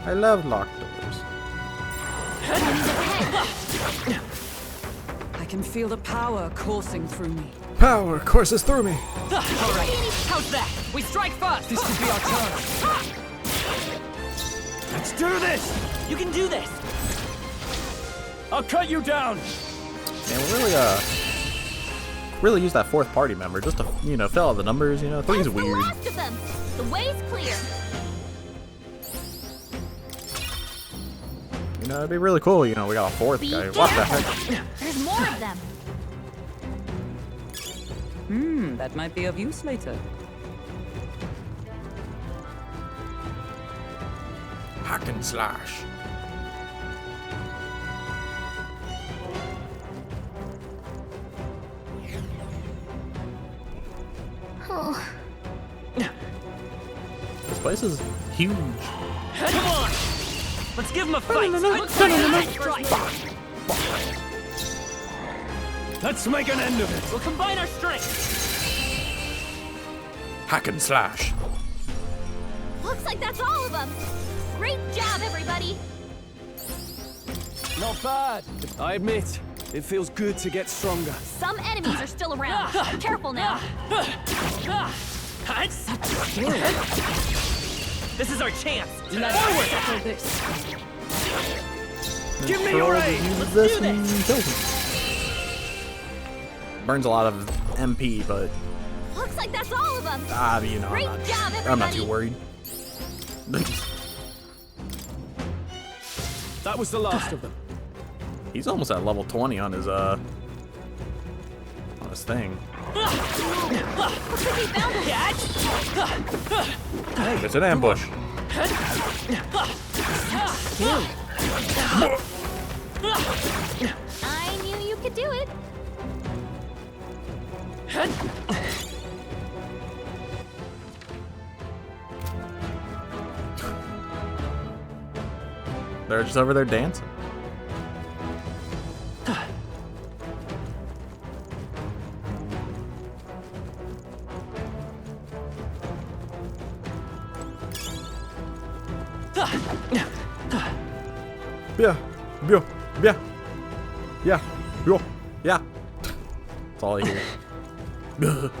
I love locked doors. I can feel the power coursing through me. Power courses through me. All right, how's that? We strike first! This could be our chance. Let's do this! You can do this! I'll cut you down! Man, we really use that fourth party member just to, fill out the numbers, Three's That's the weird. last of them. The way's clear. It'd be really cool, we got a fourth Be guy. What the heck? careful. There's more of them. That might be of use later. Hack and slash. Oh, This place is huge. Come on! Let's give him a fight! Let's make an end of it! We'll combine our strength! Hack and slash. Looks like that's all of them. Great job, everybody. Not bad. I admit, it feels good to get stronger. Some enemies are still around. Careful now. This is our chance! Forward! Settle this! Give me your aid! Use this and kill him. Burns a lot of MP, but Looks like that's all of them. Great job, everybody. I'm not too worried. That was the last of them. He's almost at level 20 on his thing. Looks like we found him. Hey, it's an ambush. I knew you could do it. They're just over there dancing. Yeah, yeah, yeah, yeah, yeah, yeah. That's all I hear. You've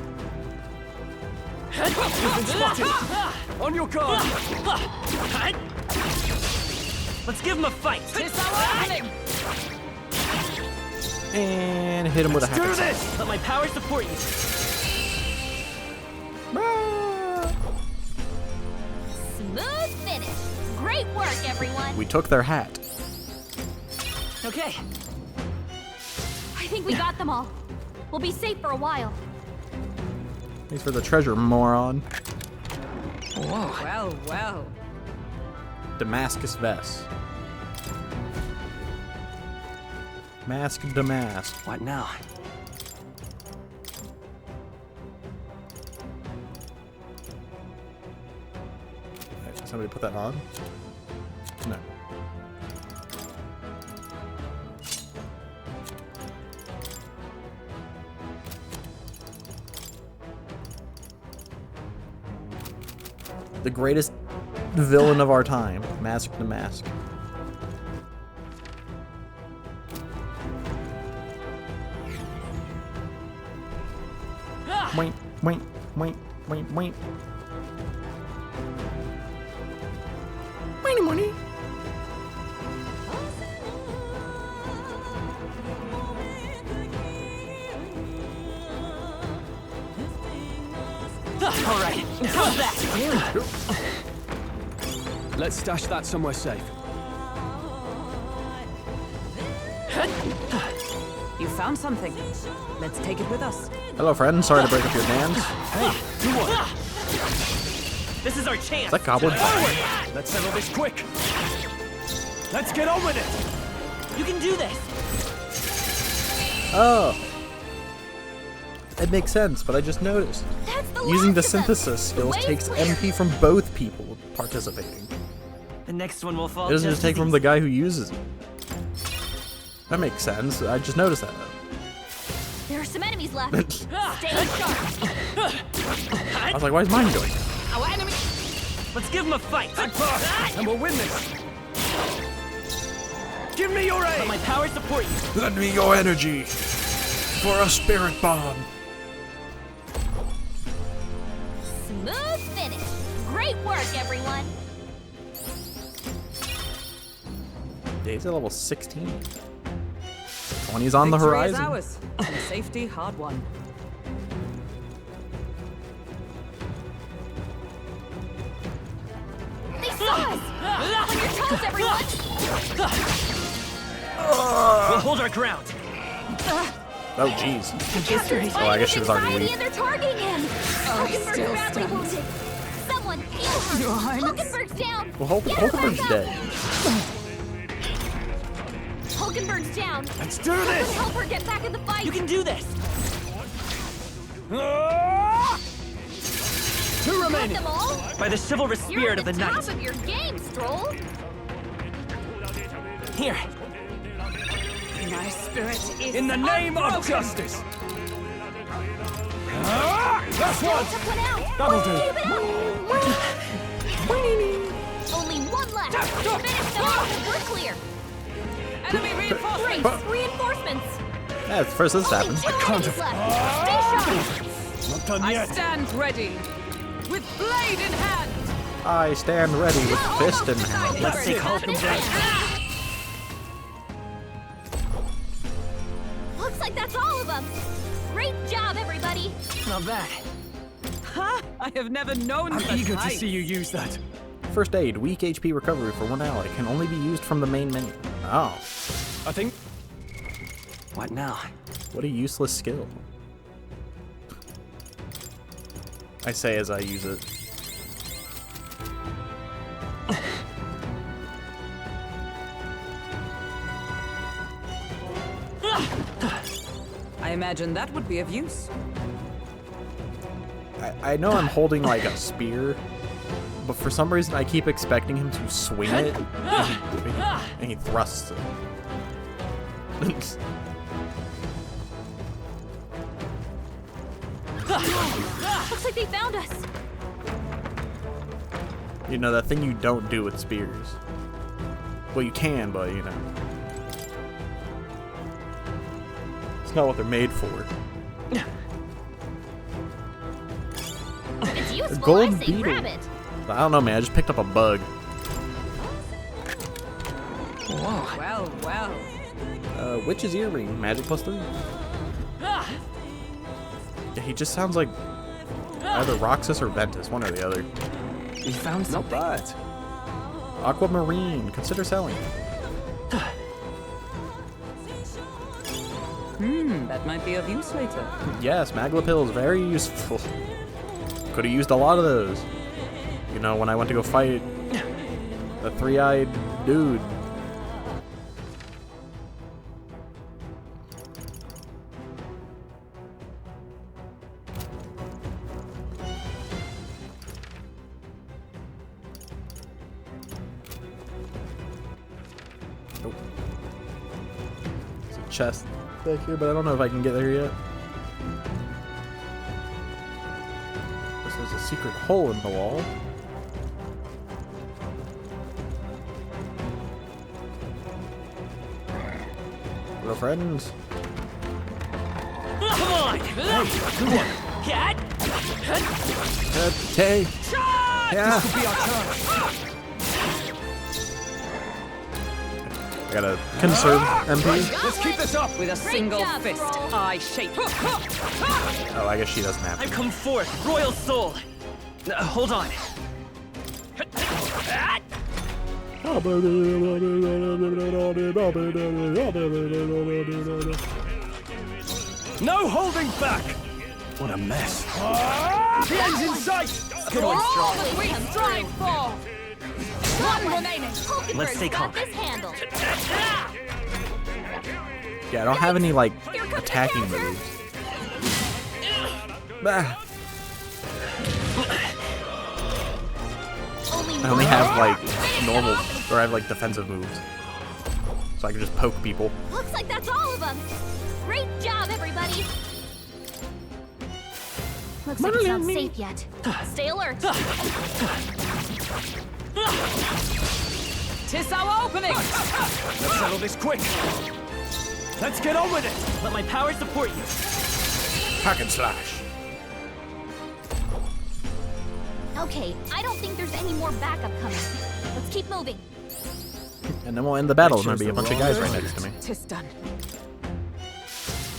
been spotted! On your guard! Let's give him a fight! And hit him with a hack. Do and slash. this! Let my power support you! Smooth finish. Great work, everyone. We took their hat. Okay, I think we got them all. We'll be safe for a while. Thanks for the treasure, moron. Whoa. Well, well. Damascus vest. Mask damask. What now? Right, somebody put that on? No. The greatest villain of our time, Mask the Mask. Wait, wait, wait, wait, wait. Money, money. All right. How's that? Let's stash that somewhere safe. You found something. Let's take it with us. Hello, friend. Sorry to break up your dance. Hey, you what? This is our chance. Is that Goblin? Let's settle this quick. Let's get on with it. You can do this. Oh. It makes sense, but I just noticed. That's the Using the last of them. synthesis skills Way takes clear. MP from both people participating. The next one will fall. It doesn't just take from the guy who uses it. That makes sense. I just noticed that. There are some enemies left. Stay sharp. I was like, why is mine going? Our enemy. Let's give him a fight. And we'll win this. Give me your aid. My power support you. Lend me your energy for a spirit bomb. Smooth finish. Great work, everyone. Dave's at level 16. 20's on the Victory is horizon. ours. And safety hard won. They saw us. On your toes, everyone. We'll hold our ground. Oh, jeez. Captain's Oh, I guess she was already anxiety weak. and they're targeting him. Hulkenberg's badly wounded. Someone heal her. Hulkenberg's down. Well, Get her Hulkenberg's back up. dead. Hulkenberg's down. Let's do Someone this. help her get back in the fight. You can do this. Two Got remaining. them all. By the chivalrous You're spirit at of the top night. of your game, Stroll. Here. My spirit is In the name of unbroken. justice. That's one. Took one out. That'll do. Keep it up. Only one left. Finish them off. We're clear. Enemy reinforcements. Great. Reinforcements. Yeah, it's first this Only happens. two enemies left. Stay sharp. Not done I yet. stand ready. With blade in hand. I stand ready with You're fist in almost hand. beside Let's Hulkenberg. take Hulkenberg. Looks like that's all of them. Great job, everybody. Not bad. Huh? I have never known I'm such eager to heights. see you use that. First aid, weak HP recovery for one ally can only be used from the main menu. Oh, I think What now? what a useless skill. I say as I use it. I imagine that would be of use. I know I'm holding like a spear, but for some reason I keep expecting him to swing it, and he thrusts it. Looks like they found us. You know, that thing you don't do with spears. Well, you can, but you know. It's not what they're made for. It's useful, gold I say beetle. grab it. I don't know, man. I just picked up a bug. Well, well. Witch's earring, magic +3. Yeah, he just sounds like either Roxas or Ventus, one or the other. We found something. not bad. Aquamarine, consider selling. That might be of use later. Yes, Magla pill is very useful. Could have used a lot of those. You You know, when I went to go fight the three-eyed dude. Nope. There's a chest back here, but I don't know if I can get there yet. There's a secret hole in the wall. Hello, friends. Come on! Hey, good one! Cat! Hey. Yeah. This could be our chance! I gotta conserve MP. Let's keep this up! With a single fist, I shape. Oh, I guess she doesn't have I've to. come forth, royal soul. Hold on. No holding back! What a mess. The end's in sight! Good one, All Strong. that we strive for. One remaining. Let's stay calm. This handle. Yeah, I don't have any, like, attacking moves. Bah. I only have, like, normal, or I have, like, defensive moves. So I can just poke people. Looks like that's all of them. Great job, everybody. Looks like it's not safe yet. Stay alert. Tis our opening. Let's settle this quick! Let's get on with it! Let my power support you. Hack and slash. Okay, I don't think there's any more backup coming. Let's keep moving. And then we'll end the battle, and there'll be a bunch of guys right next to me. Tis done.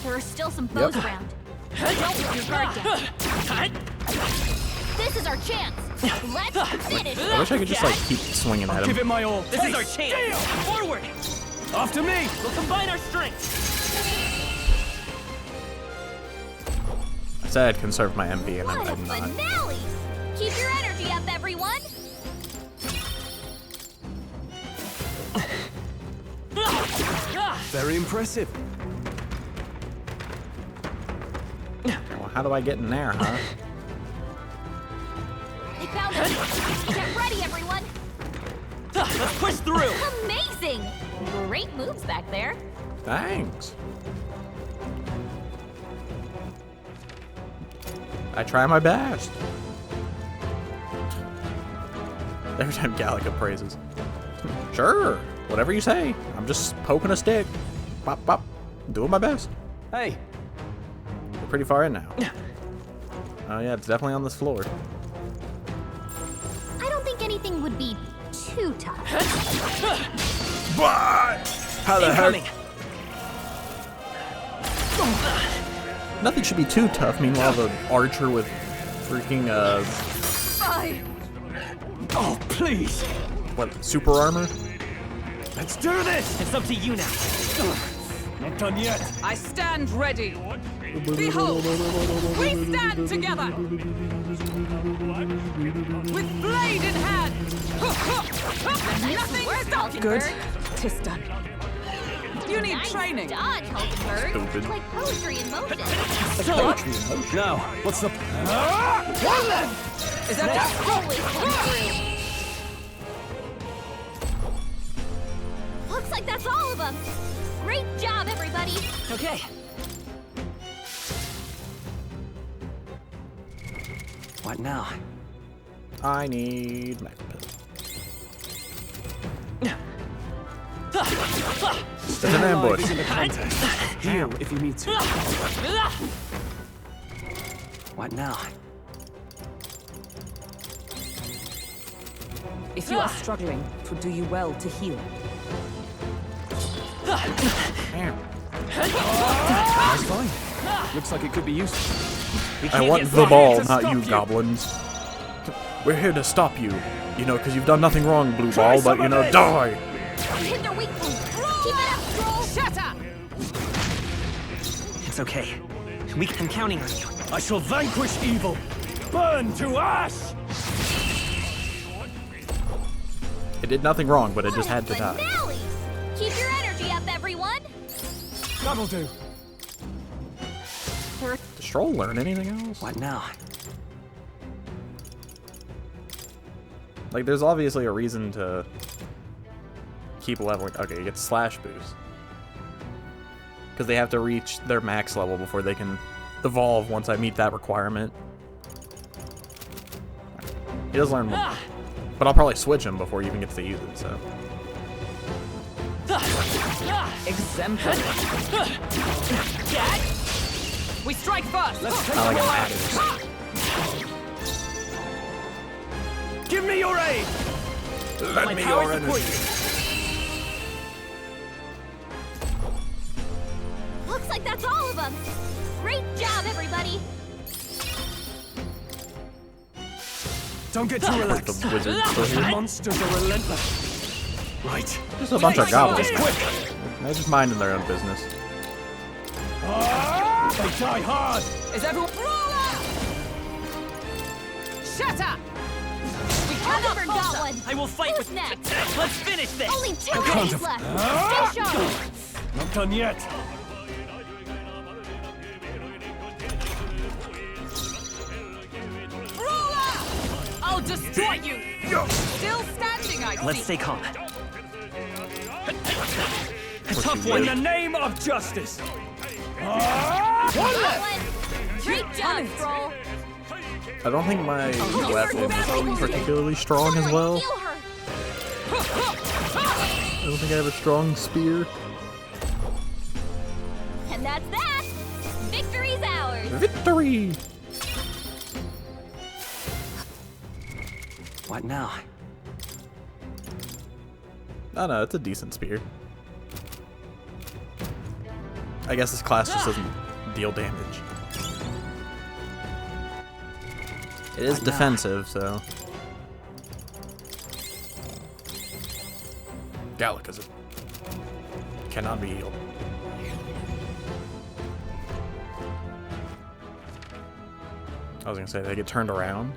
There are still some foes Yep. around. Don't let your guard down. This is our chance. Let's finish. I wish I could just, like, keep swinging at Give him. it my all. This is our chance. Forward. After me! We'll combine our strengths. I said I'd conserve my MP, and What a I'm not. finale! Keep your energy up, everyone. Very impressive. Well, how do I get in there, huh? They found us. Get ready, everyone. Let's push through. Amazing! Great moves back there. Thanks. I try my best. Every time Gallica praises. Sure, whatever you say. I'm just poking a stick. Pop, pop. Doing my best. Hey, We're pretty far in now. Oh yeah, it's definitely on this floor. I don't think anything would be too tough. How the Incoming. heck? Nothing should be too tough. Meanwhile, the archer with freaking oh please! what, super armor? Let's do this! It's up to you now. Not done yet. I stand ready. Behold, we stand together. With blade in hand. Nothing stopping. Good. Tis done. You need Nice training. dodge, Hulkenberg. Stupid. Like poetry in motion. Now, what's the... Is that just Always come through. Looks like that's all of them. Great job, everybody. Okay. What now? I need Macbeth. There's an ambush. in the contest. Heal if you need to. What now? If you are struggling, it would do you well to heal. Damn. That's fine. Looks like it could be useful. I want the ball, not you, goblins. We're here to stop you. You know, because you've done nothing wrong, blue ball, but, you know, die! Hit their weak point. Keep it up, Stroll. Shut up! It's okay. I'm counting on you. I shall vanquish evil. Burn to ash! It did nothing wrong, but it just had to die. Finale! Keep your energy up, everyone! That'll do. Did Stroll learn anything else? What now? Like, there's obviously a reason to keep leveling. Okay, you get slash boost. Because they have to reach their max level before they can evolve once I meet that requirement. He does learn more. But I'll probably switch him before he even gets to use it, so. Exemplary. We strike first. Let's take Not like them it all matters. out. Give me your aid. Let me your energy. Looks like that's all of them! Great job, everybody! Don't get too relaxed. The wizard still The here? monsters are relentless. Right. Just a bunch of goblins. Just quick. They're just minding their own business. They die hard. Is everyone... Shut up! We cannot Oliver got falter. one! I will fight Who's with... next? Let's finish this! Only 2 minutes left! Stay sharp! Not done yet. I'll destroy you! Still standing, I Let's see. stay calm. Tough one. In the name of justice. Got one! Great job, Stroll! I don't think my weapon is particularly strong as well. Heal her! I don't think I have a strong spear. And that's that! Victory's ours! Victory! What now? Oh no, it's a decent spear. I guess this class just doesn't deal damage. It is defensive, so. Gallica's cannot be healed. I was gonna say they get turned around.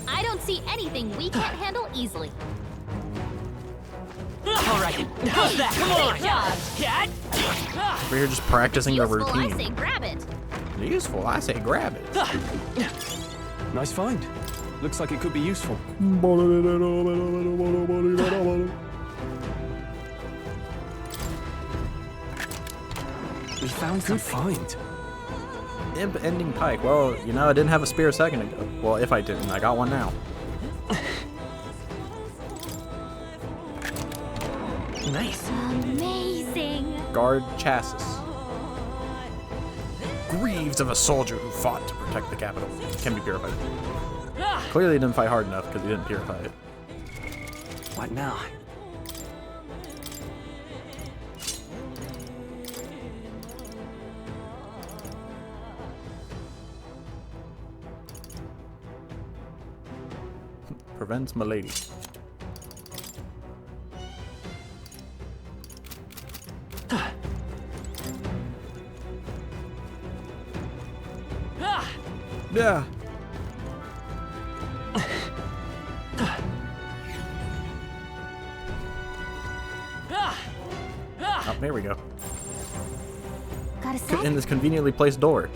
I don't see anything we can't handle easily. All right, how's that? Come on! We're here just practicing the Useful, I say routine. grab it. Useful, I say grab it. Nice find. Looks like it could be useful. We found Good something. find. Imp ending pike. Well, you know, I didn't have a spear a second ago. Well, if I didn't, I got one now. Nice. Amazing! Guard chassis. Greaves of a soldier who fought to protect the capital. Can be purified. Clearly he didn't fight hard enough because he didn't purify it. What now? Prevents malady. Yeah. Oh, there we go. Got a sec? In this conveniently placed door.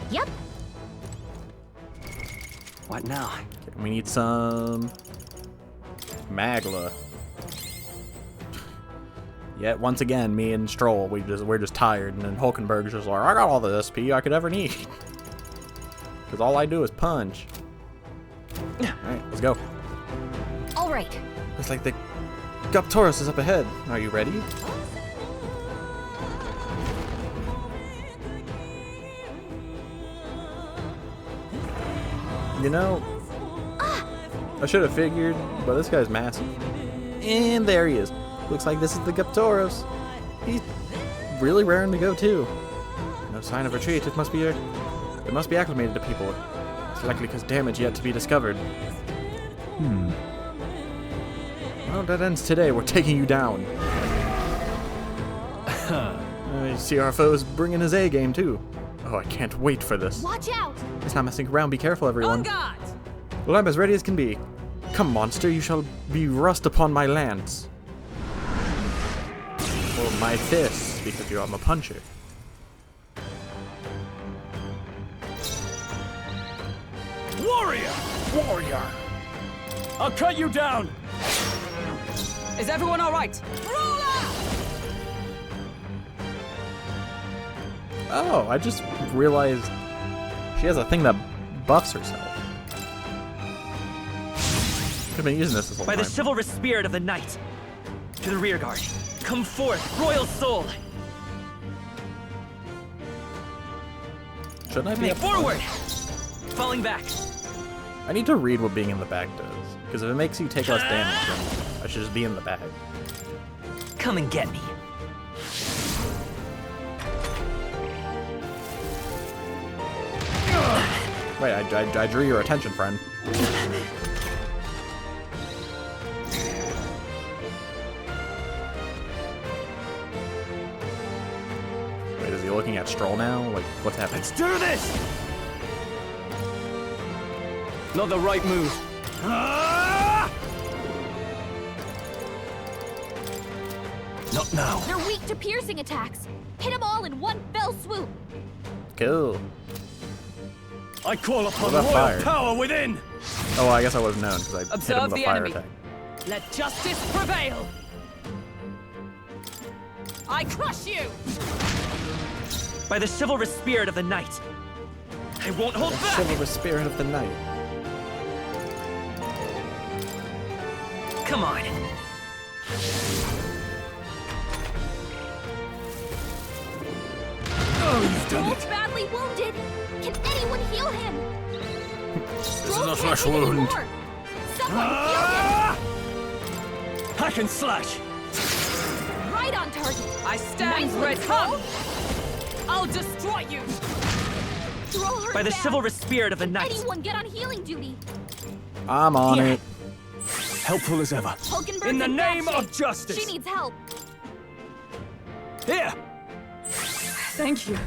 Yep. What now? We need some Magla. Yet once again, me and Stroll, we're just tired, and then Hulkenberg's just like, I got all the SP I could ever need. Because all I do is punch. Alright, let's go. All right. Looks like the Guptoros is up ahead. Are you ready? You know, I should have figured, but this guy's massive. And there he is. Looks like this is the Guptoros. He's really raring to go too. No sign of retreat. It must be acclimated to people. It's likely because damage yet to be discovered. Well, that ends today. We're taking you down. You see our foe's bringing his A game too. Oh, I can't wait for this. Watch out! It's not messing around. Be careful, everyone. On guard! Well, I'm as ready as can be. Come, monster, you shall be rust upon my lance. Or my fist, because I'm a puncher. Warrior! Warrior! I'll cut you down! Is everyone alright? Oh, I just realized she has a thing that buffs herself. Could've been using this whole By time. the chivalrous spirit of the night. To the rear guard. Come forth, royal soul! Shouldn't I be Make up forward! front? Falling back. I need to read what being in the back does. Because if it makes you take less damage, then I should just be in the back. Come and get me. Wait, I drew your attention, friend. Wait, is he looking at Stroll now? Like, what's happening? Let's do this! Not the right move. Not now. They're weak to piercing attacks. Hit them all in one fell swoop. Cool. I call upon What about royal fire? power within! Oh, well, I guess I would have known because I hit him Observe with a the fire enemy. attack. Let justice prevail! I crush you! By the chivalrous spirit of the night. I won't hold The back! chivalrous spirit of the night. Come on. Oh, you've done Stroll's it! badly wounded. Can anyone heal him? This is Stroll a can't flesh take wound. anymore. Someone Hack and slash! heal him. Right on target. I stand Nice one, ready. Stroll. I'll destroy you! Stroll hurt By the bad. chivalrous spirit of the night. Anyone get on healing duty? I'm on Here. it. Helpful as ever. Hulkenberg's In the in bad name shape. of justice! She needs help. Here! Thank you.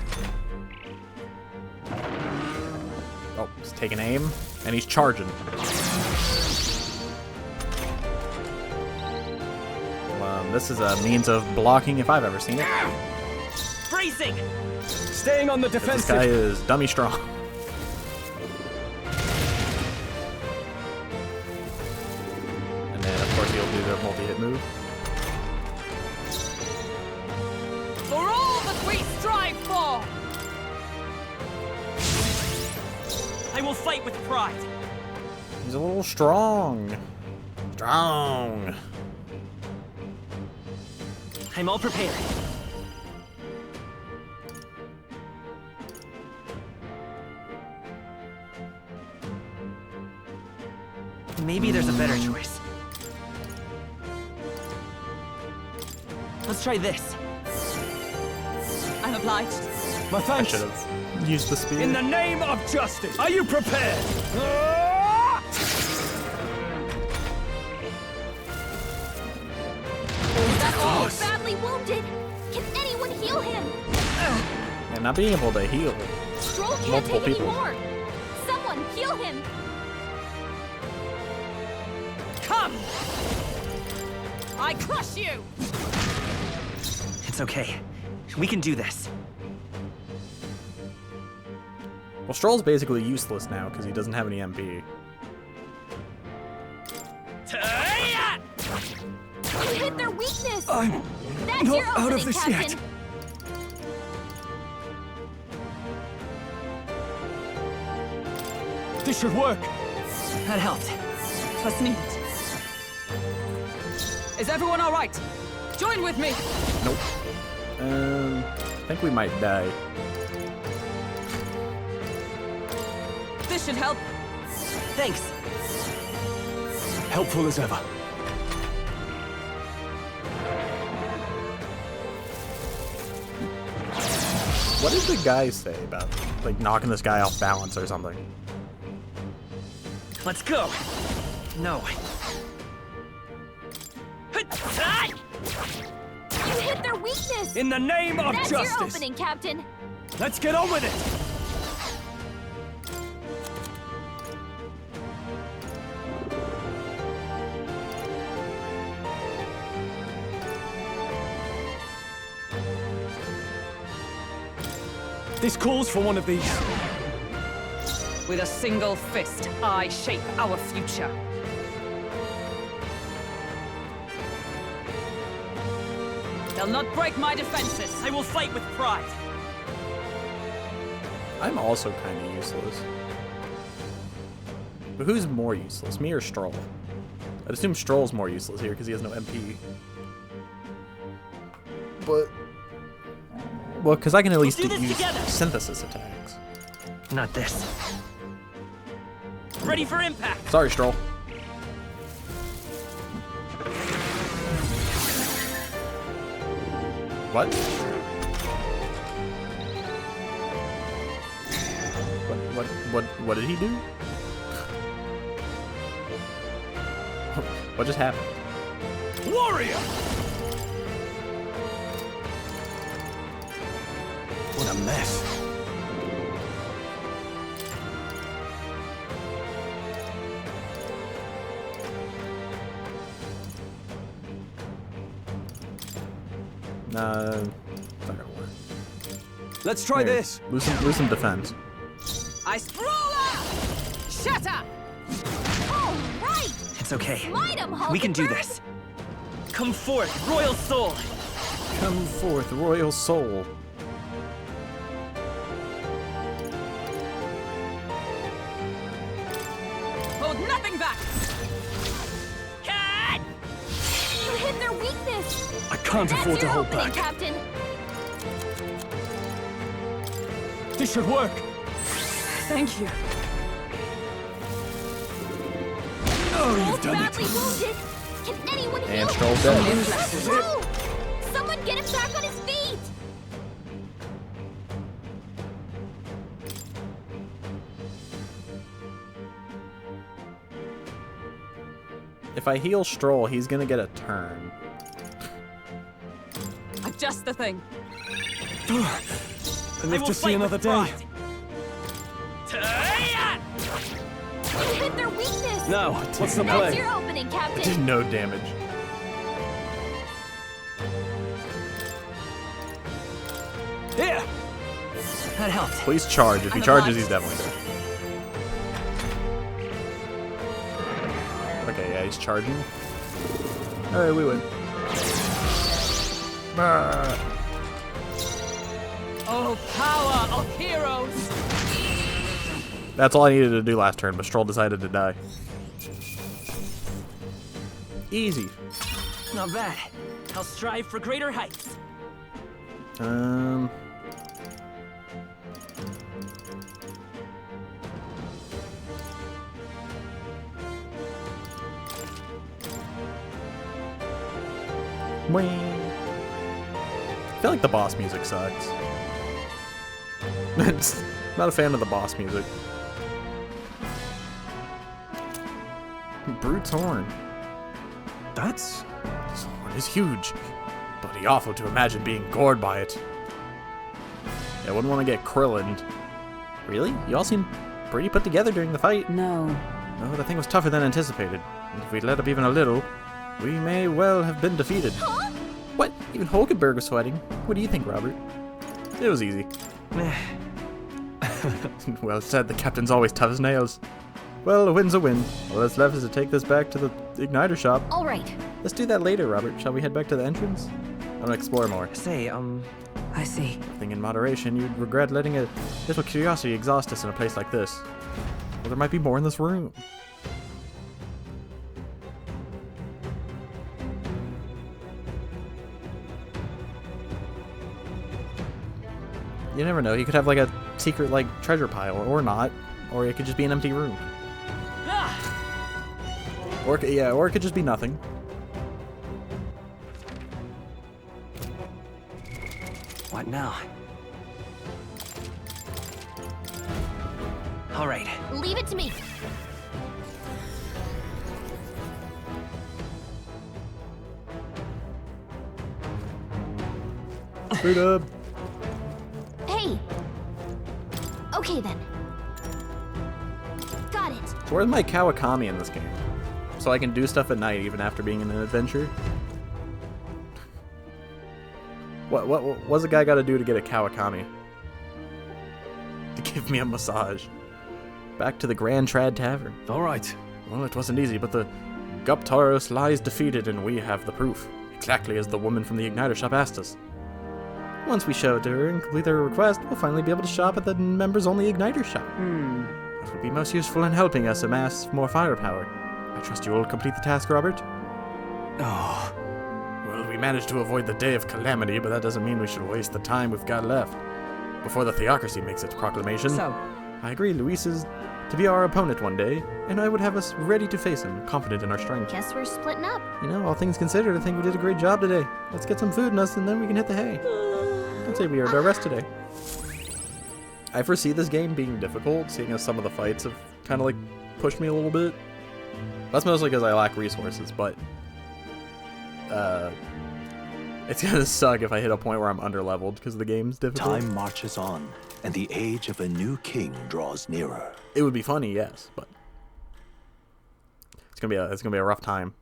Oh, he's taking aim, and he's charging. This is a means of blocking if I've ever seen it. Bracing! Staying on the This defensive. guy is dummy strong. And then, of course, he'll do the multi-hit move. For all that we strive for! I will fight with pride. He's a little strong. Strong. I'm all prepared. Maybe there's a better choice. Let's try this. I'm obliged. My I thanks. should have used the spear. In the name of justice, are you prepared? Stroll's badly wounded. Can anyone heal him? And not being able to heal. Stroll can't Multiple take people. anymore. Someone heal him. Come! I crush you! It's okay. We can do this. Well, Stroll's basically useless now because he doesn't have any MP. You hit their weakness. I'm That's not your out opening, of this Captain. yet. This should work. That helped. Trust me. Is everyone alright? Join with me! Nope. I think we might die. This should help. Thanks. Helpful as ever. What did the guy say about, like, knocking this guy off balance or something? Let's go. No. You hit their weakness. In the name of That's justice. your opening, Captain. Let's get on with it. This calls for one of these. With a single fist, I shape our future. They'll not break my defenses. I will fight with pride. I'm also kind of useless. But who's more useless, me or Stroll? I'd assume Stroll's more useless here because he has no MP. But... well, because I can at least use synthesis attacks. Not this. Ready for impact. Sorry, Stroll. What? What did he do? What just happened? Warrior! What a mess. Nah, it's not gonna work. Let's try Here, this. Lose some defense. I stroller! Shatter! All right. It's okay. Slide 'em, We can do Hulkenberg. this. Come forth, Royal Soul. Come forth, royal soul. Hold nothing back! Cat! You hit their weakness. I can't That's afford to your hold opening, back. Captain. This should work. Thank you. Oh, Stroll's you've done badly it. wounded. Can anyone heal And him? Stroll's dead. Move! Someone get him back on his feet. If I heal Stroll, he's gonna get a turn. I've just the thing. I live will to see fight another with day. pride. Ta-ya! You hit their weakness. Now, what's the That's play? your opening, Did Captain. no damage. Here! That helped. Please charge. If he I'm charges, alive. he's definitely dead. Okay, yeah, he's charging. Alright, we win. Ah. Oh, power of heroes! That's all I needed to do last turn, but Stroll decided to die. Easy. Not bad. I'll strive for greater heights. Wing. I feel like the boss music sucks. Not a fan of the boss music. Brute's horn. That's... This horn is huge. Bloody awful to imagine being gored by it. Yeah, I wouldn't want to get Krillined. Really? You all seem pretty put together during the fight. No. No, the thing was tougher than anticipated. And if we'd let up even a little, we may well have been defeated. Huh? What? Even Hulkenberg was sweating. What do you think, Robert? It was easy. Well said, the captain's always tough as nails. Well, a win's a win. All that's left is to take this back to the igniter shop. All right. Let's do that later, Robert. Shall we head back to the entrance? I want to explore more. Say, I see. Nothing in moderation. You'd regret letting a little curiosity exhaust us in a place like this. Well, there might be more in this room. You never know. He could have like a secret like treasure pile, or not, or it could just be an empty room. Or yeah, or it could just be nothing. what now? All right. Leave it to me. Spoodum. Hey! Okay then. Got it. So where's my Kawakami in this game? So I can do stuff at night even after being in an adventure? What's a guy got to do to get a Kawakami? To give me a massage. Back to the Grand Trad Tavern. All right. Well, it wasn't easy, but the Guptaurus lies defeated and we have the proof. Exactly as the woman from the Igniter shop asked us. Once we show it to her and complete her request, we'll finally be able to shop at the members-only Igniter shop. It would be most useful in helping us amass more firepower. I trust you will complete the task, Robert. Oh, Well, we managed to avoid the day of calamity, but that doesn't mean we should waste the time we've got left. Before the Theocracy makes its proclamation, So, I agree Luis is to be our opponent one day, and I would have us ready to face him, confident in our strength. Guess we're splitting up. You know, all things considered, I think we did a great job today. Let's get some food in us, and then we can hit the hay. I'd say we earned our rest today. I foresee this game being difficult, seeing as some of the fights have kind of like pushed me a little bit. That's mostly because I lack resources, but it's gonna suck if I hit a point where I'm underleveled because the game's difficult. Time marches on, and the age of a new king draws nearer. It would be funny, yes, but it's gonna be a rough time.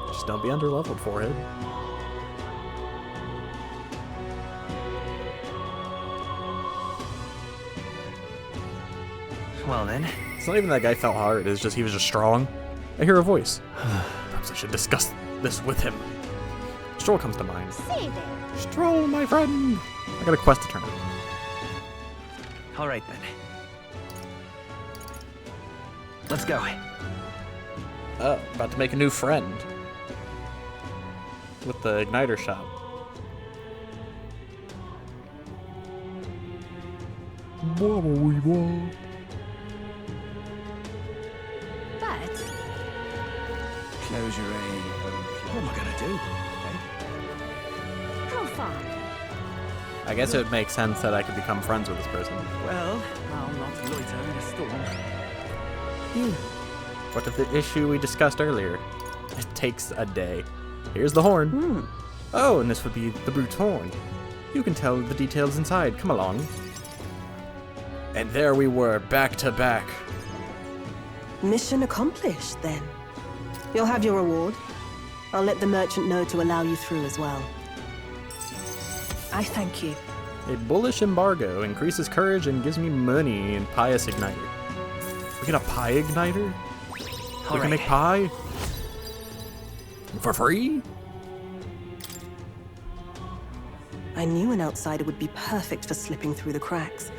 Just don't be underleveled, forehead. Well then. It's not even that guy felt hard, it's just he was just strong. I hear a voice. Perhaps I should discuss this with him. Stroll comes to mind. Say there. Stroll, my friend! I got a quest to turn in. All right then. Let's go. Oh, about to make a new friend. With the Igniter shop. But close your eye. What am I gonna do? how far? I guess it would make sense that I could become friends with this person. Well, I'll not loiter in a storm. What if the issue we discussed earlier? It takes a day. Here's the horn. Oh, and this would be the brute's horn. You can tell the details inside. Come along. And there we were, back to back. Mission accomplished, then. You'll have your reward. I'll let the merchant know to allow you through as well. I thank you. A bullish embargo increases courage and gives me money in pious igniter. We get a pie igniter? We can make pie? For free? I knew an outsider would be perfect for slipping through the cracks.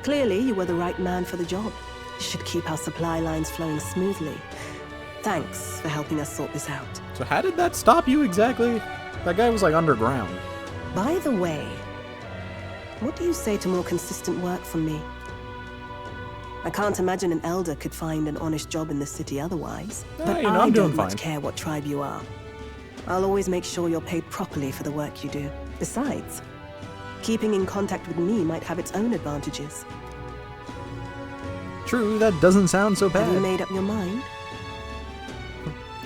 Clearly, you were the right man for the job. You should keep our supply lines flowing smoothly. Thanks for helping us sort this out. So how did that stop you exactly? That guy was like underground. By the way, what do you say to more consistent work from me? I can't imagine an elder could find an honest job in the city otherwise. But you know, I I'm doing don't much fine. care what tribe you are. I'll always make sure you're paid properly for the work you do. Besides, keeping in contact with me might have its own advantages. True, that doesn't sound so Have you bad. made up your mind?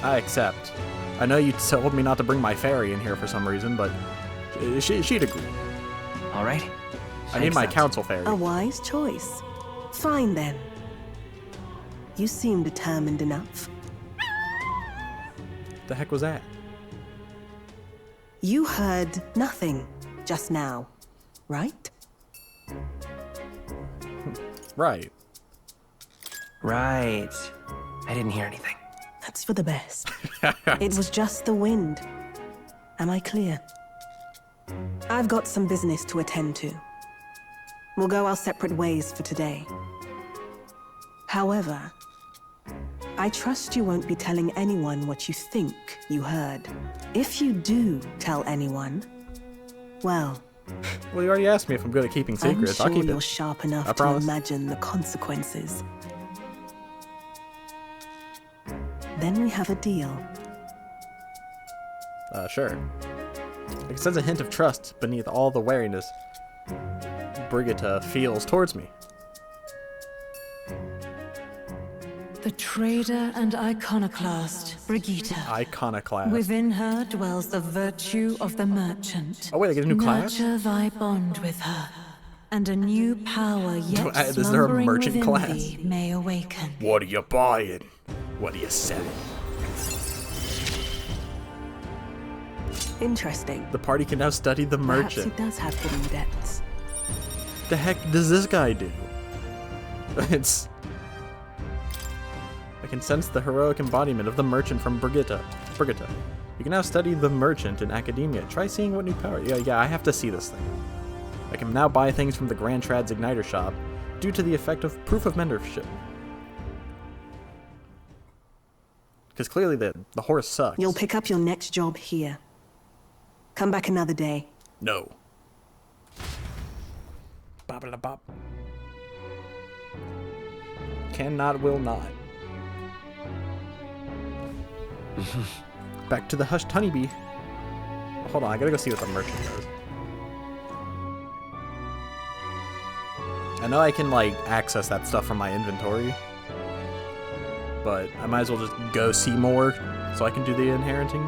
I accept. I know you told me not to bring my fairy in here for some reason, but she'd agree. All right. I need my council fairy. A wise choice. Fine then. You seem determined enough. The heck was that? You heard nothing just now, right? Right. Right. I didn't hear anything. That's for the best. It was just the wind. Am I clear? I've got some business to attend to. We'll go our separate ways for today. However, I trust you won't be telling anyone what you think you heard. If you do tell anyone, well, Well, you already asked me if I'm good at keeping secrets. I'm I'll sure keep you're it. sharp I enough to promise. imagine the consequences. Then we have a deal. Sure. I can sense a hint of trust beneath all the wariness Brigitta feels towards me. The trader and iconoclast, Brigitte. Iconoclast. Within her dwells the virtue of the merchant. Oh wait, I get a new class? Nurture thy bond with her, and a new power yet Is there a slumbering merchant within class? thee may awaken. What are you buying? What are you selling? Interesting. The party can now study the Perhaps merchant. he does have hidden depths. The heck does this guy do? It's... I can sense the heroic embodiment of the merchant from Brigitte. You can now study the merchant in academia. Try seeing what new power... Yeah, I have to see this thing. I can now buy things from the Grand Trad's Igniter shop due to the effect of proof of mentorship. Because clearly the horse sucks. You'll pick up your next job here. Come back another day. No. Bop-a-da-bop. Cannot, will not. Back to the hushed honeybee. Hold on, I gotta go see what the merchant does. I know I can, like, access that stuff from my inventory. But I might as well just go see more so I can do the inheriting.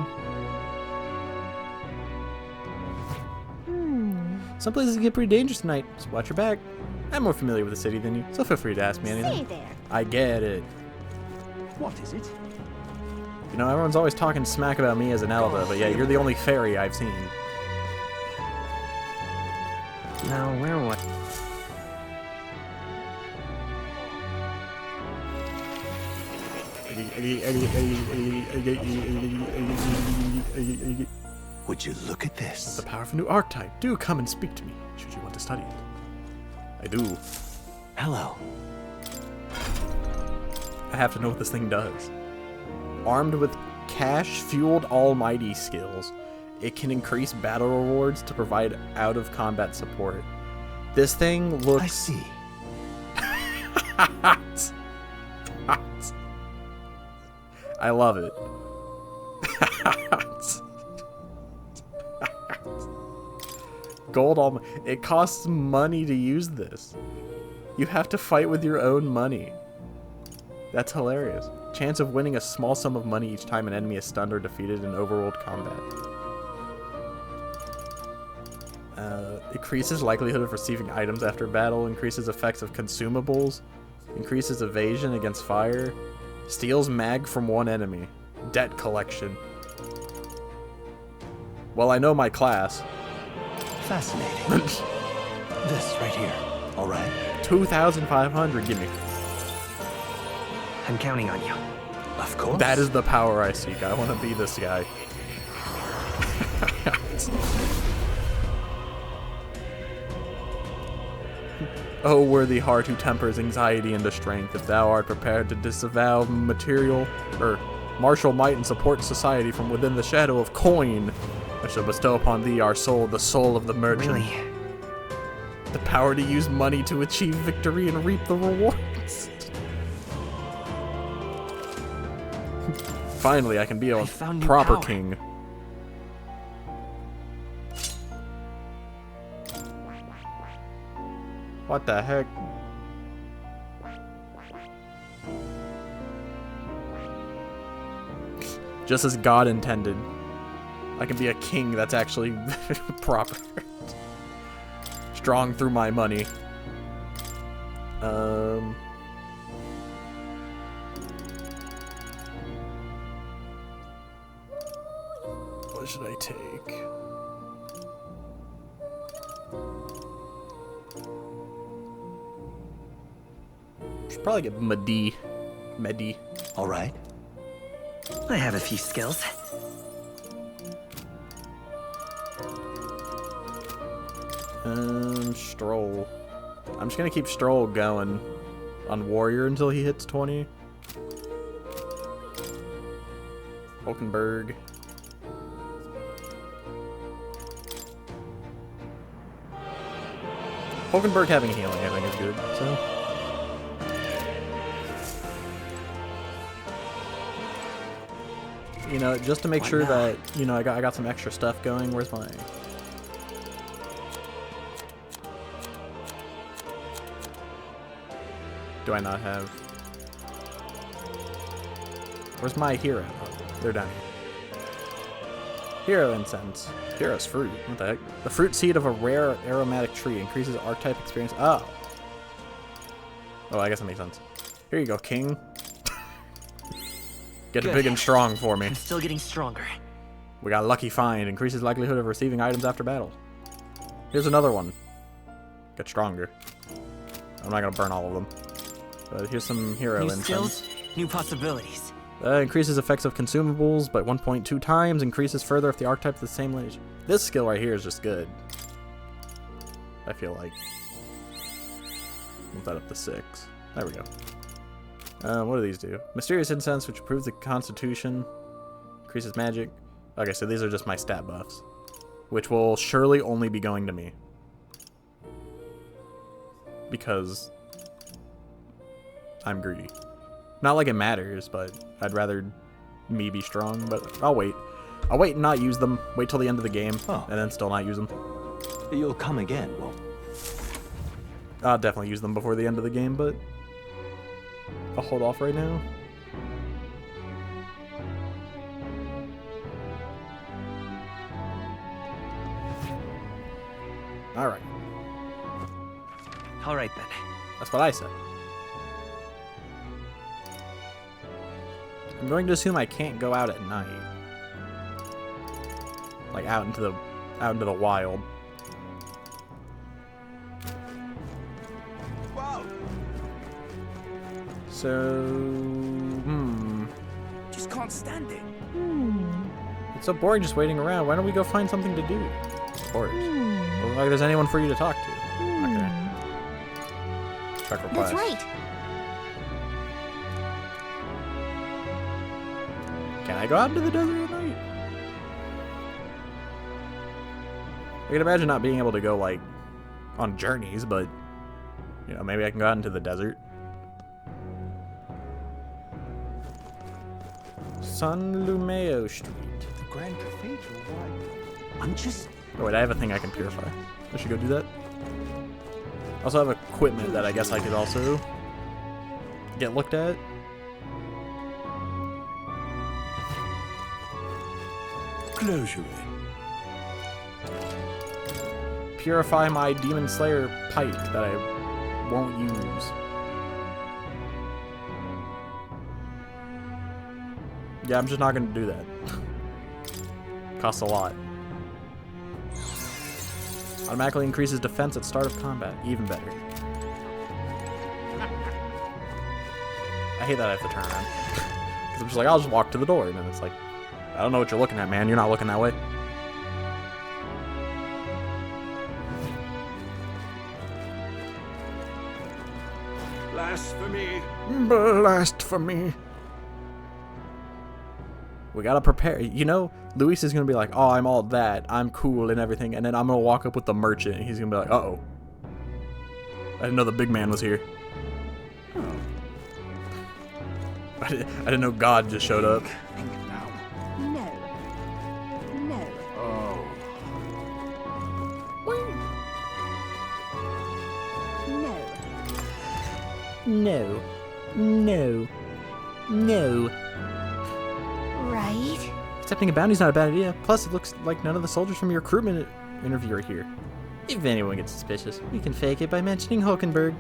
Some places get pretty dangerous tonight, so watch your back. I'm more familiar with the city than you, so feel free to ask me anything. Hey there. I get it. What is it? You know, everyone's always talking smack about me as an elder, but yeah, you're the only fairy I've seen. Now, where was... Would you look at this? The power of a new archetype. Do come and speak to me, should you want to study it. I do. Hello. I have to know what this thing does. Armed with cash-fueled almighty skills, it can increase battle rewards to provide out-of-combat support. This thing looks... I see. I love it. Gold almighty. It costs money to use this. You have to fight with your own money. That's hilarious. Chance of winning a small sum of money each time an enemy is stunned or defeated in overworld combat. Increases likelihood of receiving items after battle, increases effects of consumables, increases evasion against fire, steals mag from one enemy, debt collection. Well, I know my class. Fascinating. This right here, all right? 2,500, give me. I'm counting on you. Of course. That is the power I seek. I want to be this guy. O worthy heart who tempers anxiety into strength, if thou art prepared to disavow martial might and support society from within the shadow of coin, I shall bestow upon thee our soul, the soul of the merchant. Really? The power to use money to achieve victory and reap the rewards. Finally, I can be a proper king. What the heck? Just as God intended. I can be a king that's actually proper. Strong through my money. What should I take? Should probably get Medi. All right. I have a few skills. Stroll. I'm just gonna keep Stroll going on Warrior until he hits 20. Hulkenberg. Hulkenberg having healing, I think, is good, so. You know, just to make sure that, you know, I got some extra stuff going. Where's my... Do I not have... Where's my hero? Oh, they're down here. Hero incense. Hero's fruit. What the heck? The fruit seed of a rare aromatic tree increases archetype experience. Oh. Oh, I guess that makes sense. Here you go, king. Get Good. big and strong for me. I'm still getting stronger. We got lucky find. Increases likelihood of receiving items after battle. Here's another one. Get stronger. I'm not gonna burn all of them. But here's some hero New incense. skills, new possibilities. Increases effects of consumables by 1.2 times. Increases further if the archetype is the same lineage. This skill right here is just good. I feel like. Move that up to 6. There we go. What do these do? Mysterious incense, which improves the constitution. Increases magic. Okay, so these are just my stat buffs. Which will surely only be going to me. Because I'm greedy. Not like it matters, but I'd rather me be strong, but I'll wait. I'll wait and not use them. Wait till the end of the game, and then still not use them. You'll come again, won't you? I'll definitely use them before the end of the game, but I'll hold off right now. Alright. Alright then. That's what I said. I'm going to assume I can't go out at night. Like out into the wild. Wow. So, Just can't stand it. It's so boring just waiting around. Why don't we go find something to do? Of course. Well, like there's anyone for you to talk to. Okay. Check request. That's right. Can I go out into the desert at night? I can imagine not being able to go, like, on journeys, but, you know, maybe I can go out into the desert. San Lumeo Street. The Grand Cathedral, why? I'm just... Oh, wait, I have a thing I can purify. I should go do that. I also have equipment that I guess I could also get looked at. Closure. Purify my Demon Slayer pipe that I won't use. Yeah, I'm just not going to do that. Costs a lot. Automatically increases defense at start of combat. Even better. I hate that I have to turn around. Because I'm just like, I'll just walk to the door. And then it's like, I don't know what you're looking at, man. You're not looking that way. Blasphemy. Blasphemy. We gotta prepare. You know, Luis is gonna be like, oh, I'm all that. I'm cool and everything. And then I'm gonna walk up with the merchant and he's gonna be like, uh-oh. I didn't know the big man was here. I didn't know God just showed up. No. No. Oh. No. No. No. Right? Accepting a bounty's not a bad idea. Plus, it looks like none of the soldiers from your recruitment interview are here. If anyone gets suspicious, we can fake it by mentioning Hulkenberg.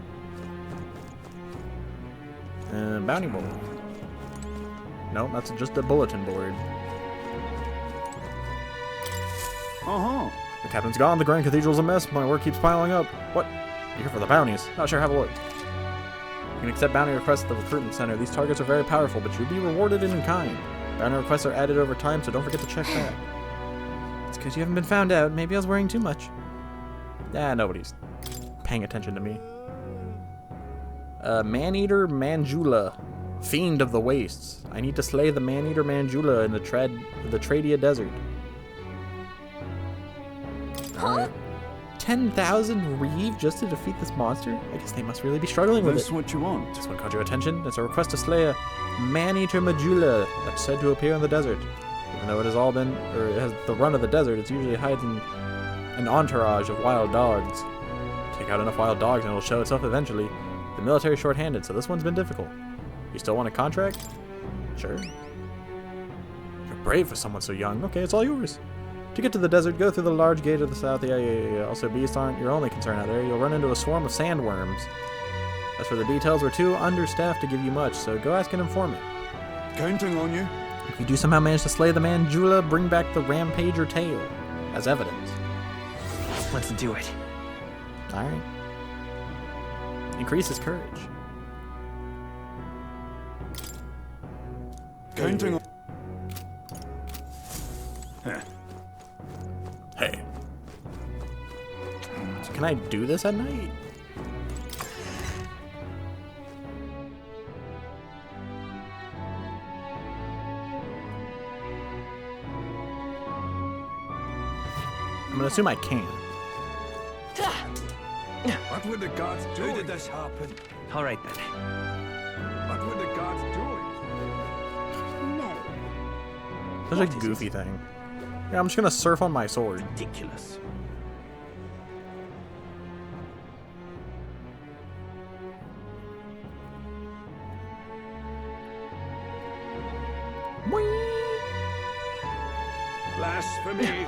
Bounty board. No, that's just a bulletin board. Uh-huh. The captain's gone. The Grand Cathedral's a mess. My work keeps piling up. What? You're here for the bounties. Not sure. Have a look. You can accept bounty requests at the recruitment center. These targets are very powerful, but you'll be rewarded in kind. Bounty requests are added over time, so don't forget to check that. It's because you haven't been found out. Maybe I was worrying too much. Nobody's paying attention to me. Man-Eater Manjula. Fiend of the Wastes. I need to slay the Man-Eater Manjula in the Tradia Desert. Huh? 10,000 Reeve just to defeat this monster? I guess they must really be struggling with That's it. what you want. This one caught your attention. It's a request to slay a Man-Eater Majula that's said to appear in the desert. Even though it has all been, or it has the run of the desert, it's usually hiding an entourage of wild dogs. Take out enough wild dogs and it'll show itself eventually. The military is short-handed, so this one's been difficult. You still want a contract? Sure. You're brave for someone so young. Okay, it's all yours. To get to the desert, go through the large gate of the south. Yeah. Also, beasts aren't your only concern out there. You'll run into a swarm of sandworms. As for the details, we're too understaffed to give you much, so go ask an informant. Counting on you. If you do somehow manage to slay the man Jula, bring back the Rampager tail as evidence. Let's do it. Alright. Increase his courage. Counting on. Hey. Can I do this at night? I'm gonna assume I can. What would the gods do? How did this happen? All right then. What would the gods do? Such a goofy thing. Yeah, I'm just gonna surf on my sword. Ridiculous. Blasphemy.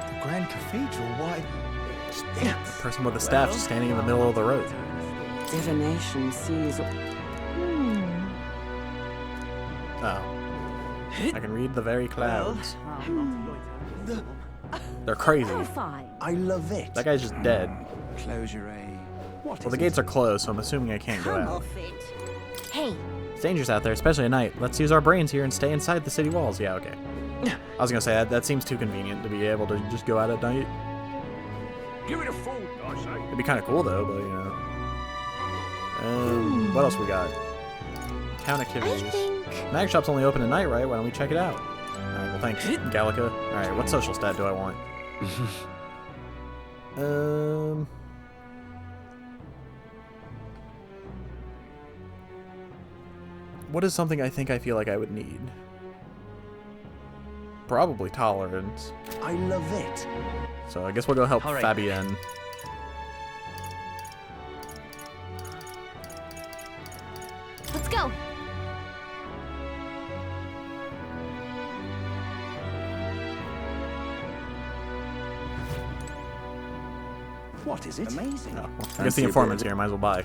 The Grand Cathedral, why? The person with the staff just standing in the middle of the road. Divination sees. Oh. I can read the very clouds. They're crazy. I love it. That guy's just dead. Close your eye. What Well, the gates are closed, so I'm assuming I can't go out. Hey, It's dangerous out there, especially at night. Let's use our brains here and stay inside the city walls. Yeah, okay. I was gonna say, that seems too convenient to be able to just go out at night. Give it a fool, I say. It'd be kind of cool, though, but, you know. What else we got? Town activities. Mag Shop's only open at night, right? Why don't we check it out? Alright, well, thanks, Gallica. Alright, what social stat do I want? What is something I think I feel like I would need? Probably tolerance. I love it. So I guess we'll go help All right. Fabienne. let's go. What is it? Amazing. Oh, well, I guess the informant's here. Might as well buy.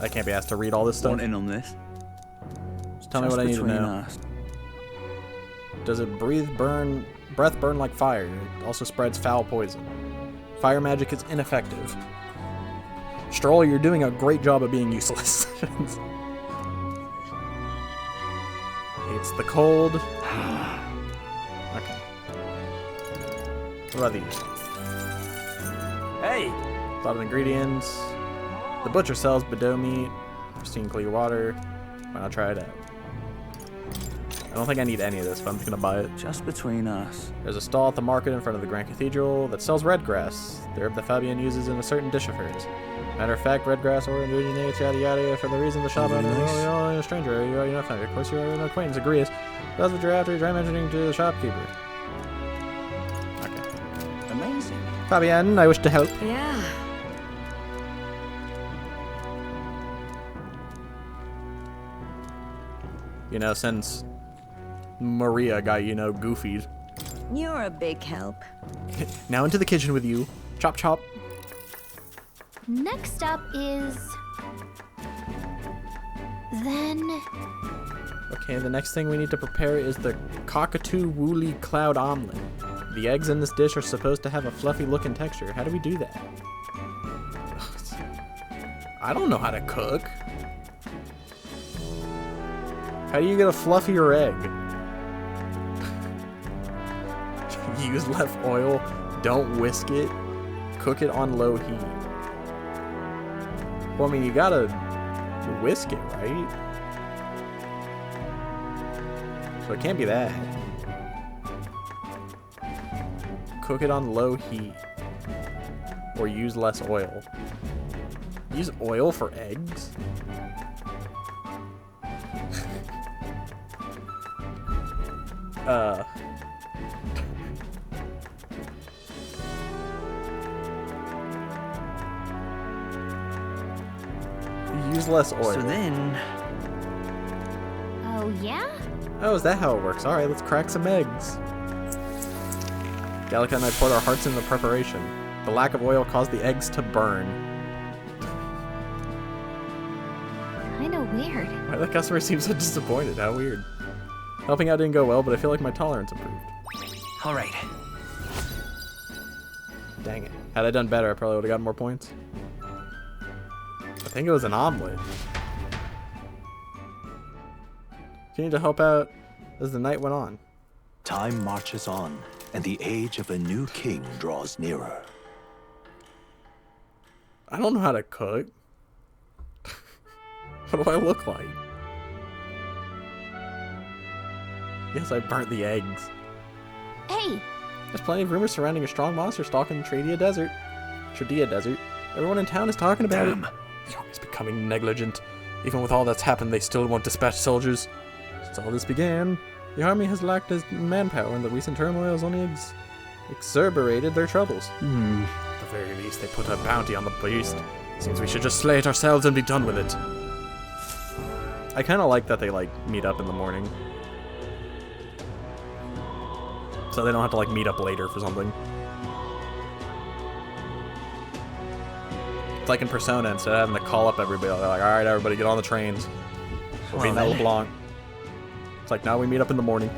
I can't be asked to read all this stuff. Want in on this? Just tell me what I need to know. Does it breath burn like fire? It also spreads foul poison. Fire magic is ineffective. Stroll, you're doing a great job of being useless. Hates the cold. Okay. What about these? Hey! A lot of ingredients. The butcher sells Bordeaux meat, pristine clear water. Why not try it out? I don't think I need any of this, but I'm just gonna buy it. Just between us. There's a stall at the market in front of the Grand Cathedral that sells red grass, the herb that Fabienne uses in a certain dish of hers. Matter of fact, red grass originates yada yada for the reason the shop owner is a stranger. You already know that. Of course, you are an acquaintance. Agrees. That's what you're after. Try mentioning to the shopkeeper. Okay. Amazing. Fabienne, I wish to help. Yeah. You know, since Maria got, you know, goofied. You're a big help. Now into the kitchen with you. Chop chop. Next up is... Then... Okay, the next thing we need to prepare is the cockatoo woolly cloud omelet. The eggs in this dish are supposed to have a fluffy look and texture. How do we do that? I don't know how to cook. How do you get a fluffier egg? Use less oil. Don't whisk it. Cook it on low heat. Well, I mean, you gotta whisk it, right? So it can't be that. Cook it on low heat. Or use less oil. Use oil for eggs? Use less oil. So then... Oh, yeah? Oh, is that how it works? Alright, let's crack some eggs. Gallica and I poured our hearts into the preparation. The lack of oil caused the eggs to burn. Kinda weird. Why that customer seems so disappointed? How weird. Helping out didn't go well, but I feel like my tolerance improved. Alright. Dang it. Had I done better, I probably would have gotten more points. I think it was an omelet. Continue to help out as the night went on. Time marches on, and the age of a new king draws nearer. I don't know how to cook. What do I look like? Yes, I burnt the eggs. Hey! There's plenty of rumors surrounding a strong monster stalking the Tradia Desert. Everyone in town is talking about it. The army's becoming negligent. Even with all that's happened, they still won't dispatch soldiers. Since all this began, the army has lacked manpower, and the recent turmoil has only exacerbated their troubles. At the very least, they put a bounty on the beast. Seems we should just slay it ourselves and be done with it. I kind of like that they, like, meet up in the morning. So they don't have to, like, meet up later for something. It's like in Persona, instead of having to call up everybody, they're like, alright, everybody get on the trains. We're being at LeBlanc. It's like, now we meet up in the morning.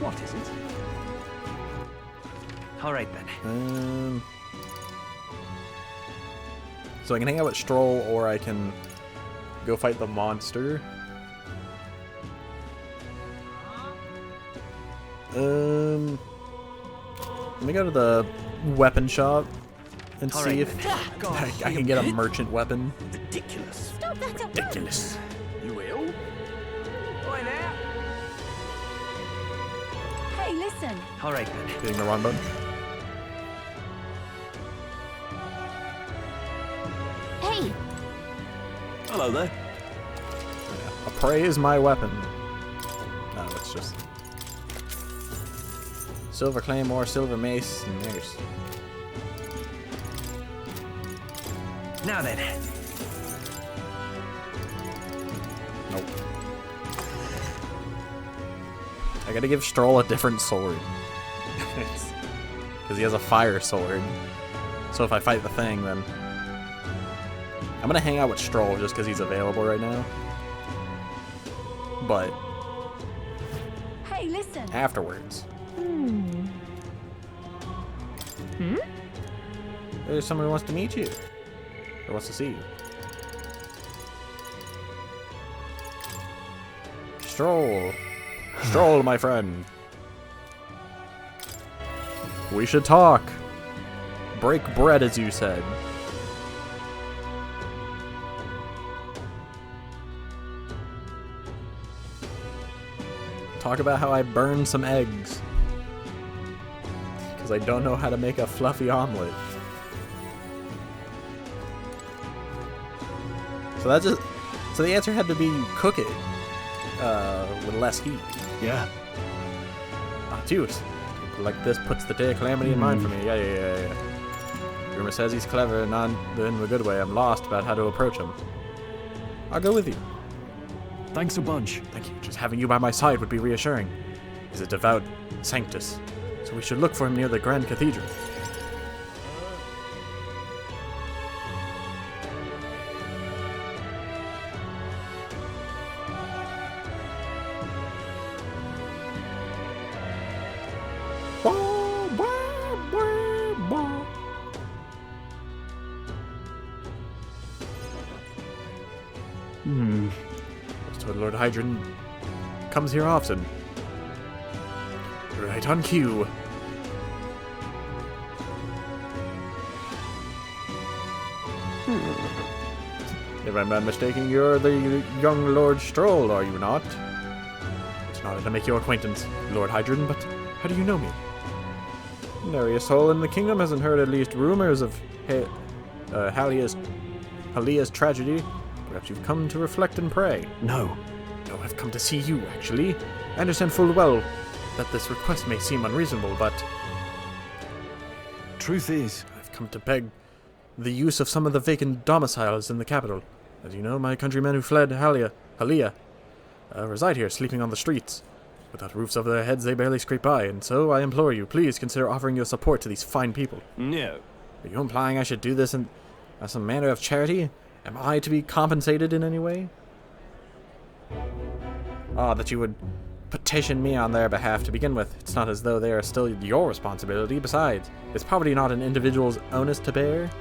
What is it? Alright then. So I can hang out with Stroll, or I can go fight the monster. Let me go to the weapon shop and see if I can get a merchant weapon. Ridiculous. Stop that! Ridiculous. You will? Hey, listen! Alright then. Hitting the wrong button. Hey! Hello there. A prey is my weapon. No, it's just silver claymore, silver mace, and there's. Now then. Nope. I gotta give Stroll a different sword. Because he has a fire sword. So if I fight the thing, then I'm gonna hang out with Stroll just because he's available right now. But Hey, listen! afterwards. Hmm? There's someone who wants to meet you. Or wants to see you. Stroll. Stroll, my friend. We should talk. Break bread, as you said. Talk about how I burned some eggs. Because I don't know how to make a fluffy omelet. So that's just. So the answer had to be cook it. With less heat. Yeah. Ah, dude. Like this puts the day of calamity in mind for me. Yeah. Rumor says he's clever, not in a good way. I'm lost about how to approach him. I'll go with you. Thanks a bunch. Thank you. Just having you by my side would be reassuring. He's a devout sanctus, so we should look for him near the Grand Cathedral. So Lord Hydron comes here often. Right on cue. If I'm not mistaken, you're the young Lord Stroll, are you not? It's an honor to make your acquaintance, Lord Hydron, but how do you know me? Nary a soul in the kingdom hasn't heard at least rumors of Halia's tragedy. Perhaps you've come to reflect and pray. No. No, I've come to see you, actually. I understand full well that this request may seem unreasonable, but Truth is, I've come to beg the use of some of the vacant domiciles in the capital. As you know, my countrymen who fled Halia reside here, sleeping on the streets. Without roofs over their heads, they barely scrape by, and so I implore you, please consider offering your support to these fine people. No. Are you implying I should do this as some manner of charity? Am I to be compensated in any way? Ah, that you would petition me on their behalf to begin with. It's not as though they are still your responsibility. Besides, is poverty not an individual's onus to bear?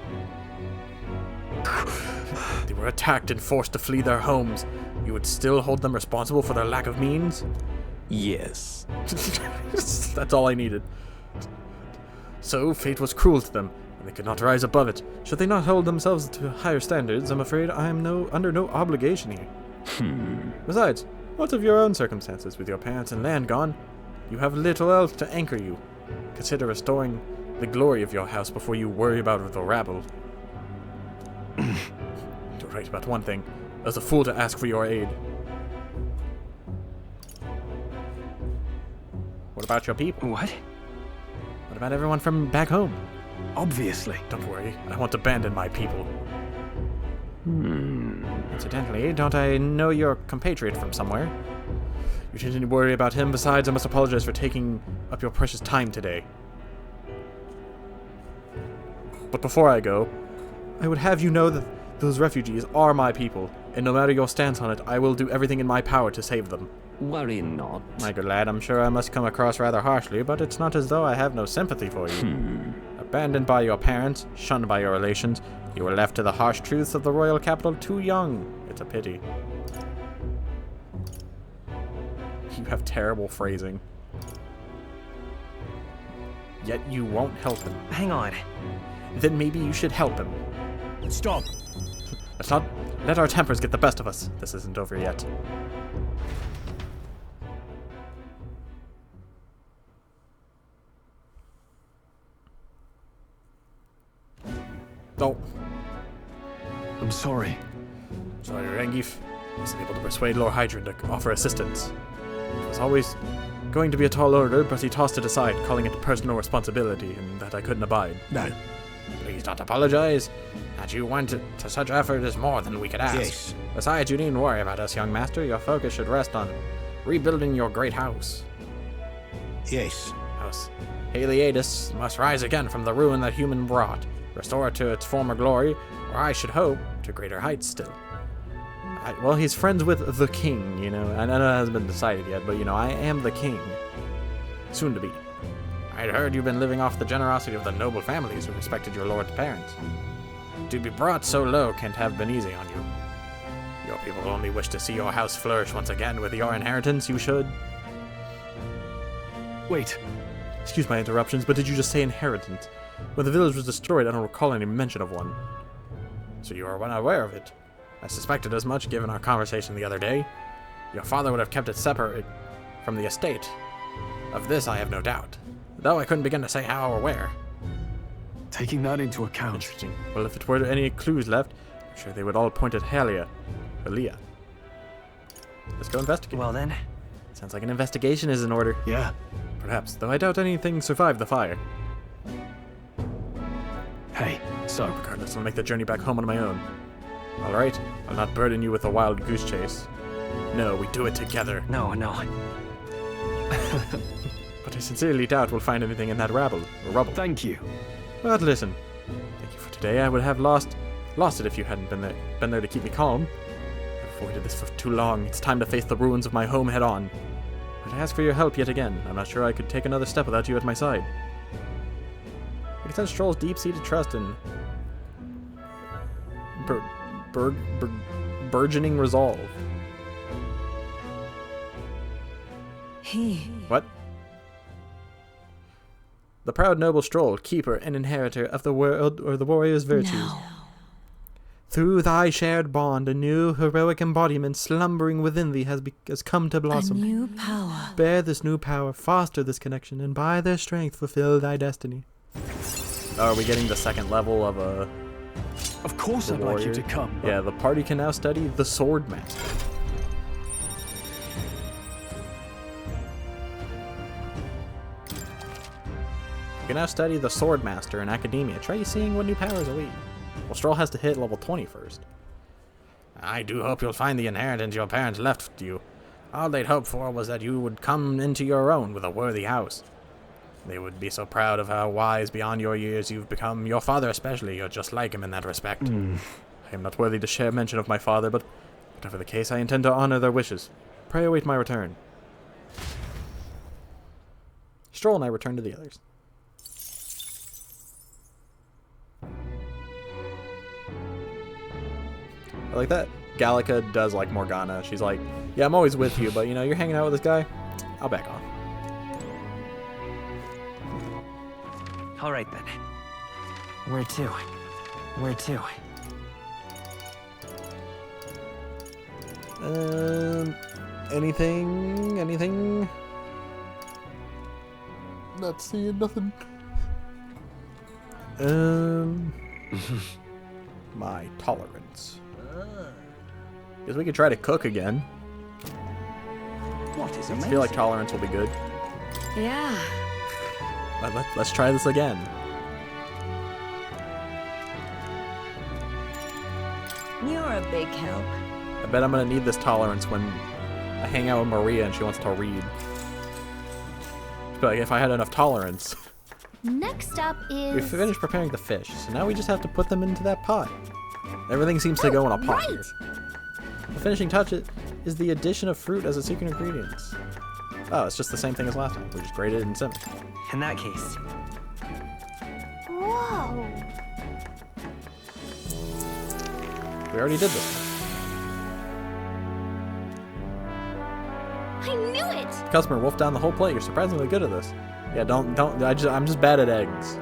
They were attacked and forced to flee their homes. You would still hold them responsible for their lack of means? Yes. That's all I needed. So, fate was cruel to them, and they could not rise above it. Should they not hold themselves to higher standards, I'm afraid I am under no obligation here. Besides, what of your own circumstances with your parents and land gone? You have little else to anchor you. Consider restoring the glory of your house before you worry about the rabble. You're right about one thing. I was a fool to ask for your aid. What about your people? What? What about everyone from back home? Obviously. Don't worry, I won't abandon my people. Incidentally, don't I know your compatriot from somewhere? You shouldn't worry about him. Besides, I must apologize for taking up your precious time today. But before I go, I would have you know that those refugees are my people, and no matter your stance on it, I will do everything in my power to save them. Worry not. My good lad, I'm sure I must come across rather harshly, but it's not as though I have no sympathy for you. Abandoned by your parents, shunned by your relations, you were left to the harsh truths of the royal capital too young. It's a pity. You have terrible phrasing. Yet you won't help him. Hang on. Then maybe you should help him. Stop. Let's not let our tempers get the best of us. This isn't over yet. Oh. I'm sorry. Sorry, Rengif. I wasn't able to persuade Lord Hydron to offer assistance. It was always going to be a tall order, but he tossed it aside, calling it personal responsibility, and that I couldn't abide. No. Please don't apologize. That you went to such effort is more than we could ask. Yes. Besides, you needn't worry about us, young master. Your focus should rest on rebuilding your great house. Yes. House Heliadus must rise again from the ruin that human brought, restore it to its former glory, or I should hope, to greater heights still. Well, he's friends with the king, you know. I know that hasn't been decided yet, but, you know, I am the king. Soon to be. I'd heard you've been living off the generosity of the noble families who respected your lord's parents. To be brought so low can't have been easy on you. Your people only wish to see your house flourish once again with your inheritance. You should. Wait. Excuse my interruptions, but did you just say inheritance? When the village was destroyed, I don't recall any mention of one. So you are unaware of it. I suspected as much given our conversation the other day. Your father would have kept it separate from the estate. Of this I have no doubt, though I couldn't begin to say how or where. Taking that into account. Interesting. Well, if it were any clues left, I'm sure they would all point at Halia. Let's go investigate. Well then. Sounds like an investigation is in order. Yeah. Perhaps, though I doubt anything survived the fire. Hey, so. Regardless, I'll make the journey back home on my own. Alright, I'll not burden you with a wild goose chase. No, we do it together. No. But I sincerely doubt we'll find anything in that rubble. Thank you. But listen, thank you for today. I would have lost it if you hadn't been there to keep me calm. I've avoided this for too long. It's time to face the ruins of my home head on. But I ask for your help yet again. I'm not sure I could take another step without you at my side. I can sense Stroll's deep-seated trust in burgeoning resolve. What? The proud noble Stroll, keeper and inheritor of the world or the warrior's virtues. No. Through thy shared bond, a new heroic embodiment slumbering within thee has come to blossom. A new power. Bear this new power, foster this connection, and by their strength fulfill thy destiny. Oh, are we getting the second level of a... Of course I'd like you to come. Yeah, the party can now study the Sword Master. You can now study the Sword Master in academia. Try seeing what new powers await. Well, Stroll has to hit level 20 first. I do hope you'll find the inheritance your parents left you. All they'd hoped for was that you would come into your own with a worthy house. They would be so proud of how wise beyond your years you've become. Your father especially, you're just like him in that respect. I am not worthy to share mention of my father, but whatever the case, I intend to honor their wishes. Pray await my return. Stroll and I return to the others. I like that Gallica does like Morgana. She's like, yeah, I'm always with you, but you know, you're hanging out with this guy, I'll back off. All right then. Where to? Where to? Anything? Not seeing nothing. My tolerance. Guess we could try to cook again. What is I amazing? feel like tolerance will be good. Yeah. Let's try this again. You're a big help. I bet I'm gonna need this tolerance when I hang out with Maria and she wants to read. But like, if I had enough tolerance. Next up is... We finished preparing the fish, so now we just have to put them into that pot. Everything seems to go in a pot here. The finishing touch is the addition of fruit as a secret ingredients. Oh, it's just the same thing as last time. We just grated it and simmered. In that case. Whoa. We already did this. I knew it! Customer wolfed down the whole plate. You're surprisingly good at this. Yeah, I'm just bad at eggs.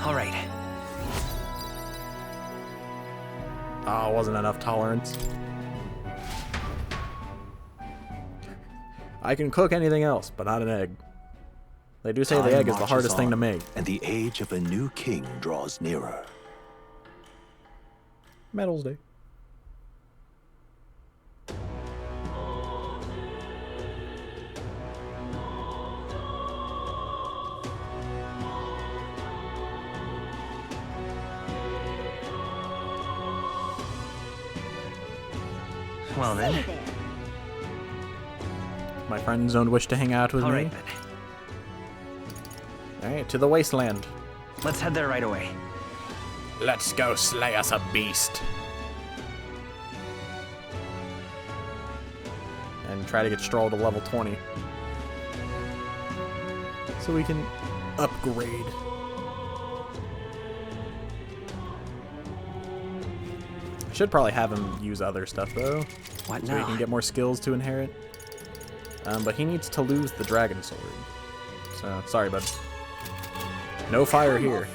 All right. Oh, wasn't enough tolerance. I can cook anything else, but not an egg. They do say the egg is the hardest thing to make. And the age of a new king draws nearer. Medals Day. Well then. My friends don't wish to hang out with me. Alright then. Alright, to the wasteland. Let's head there right away. Let's go slay us a beast. And try to get Stroll to level 20. So we can upgrade. I should probably have him use other stuff though. What so now? he can get more skills to inherit. But he needs to lose the dragon sword. So, sorry bud. No fire here.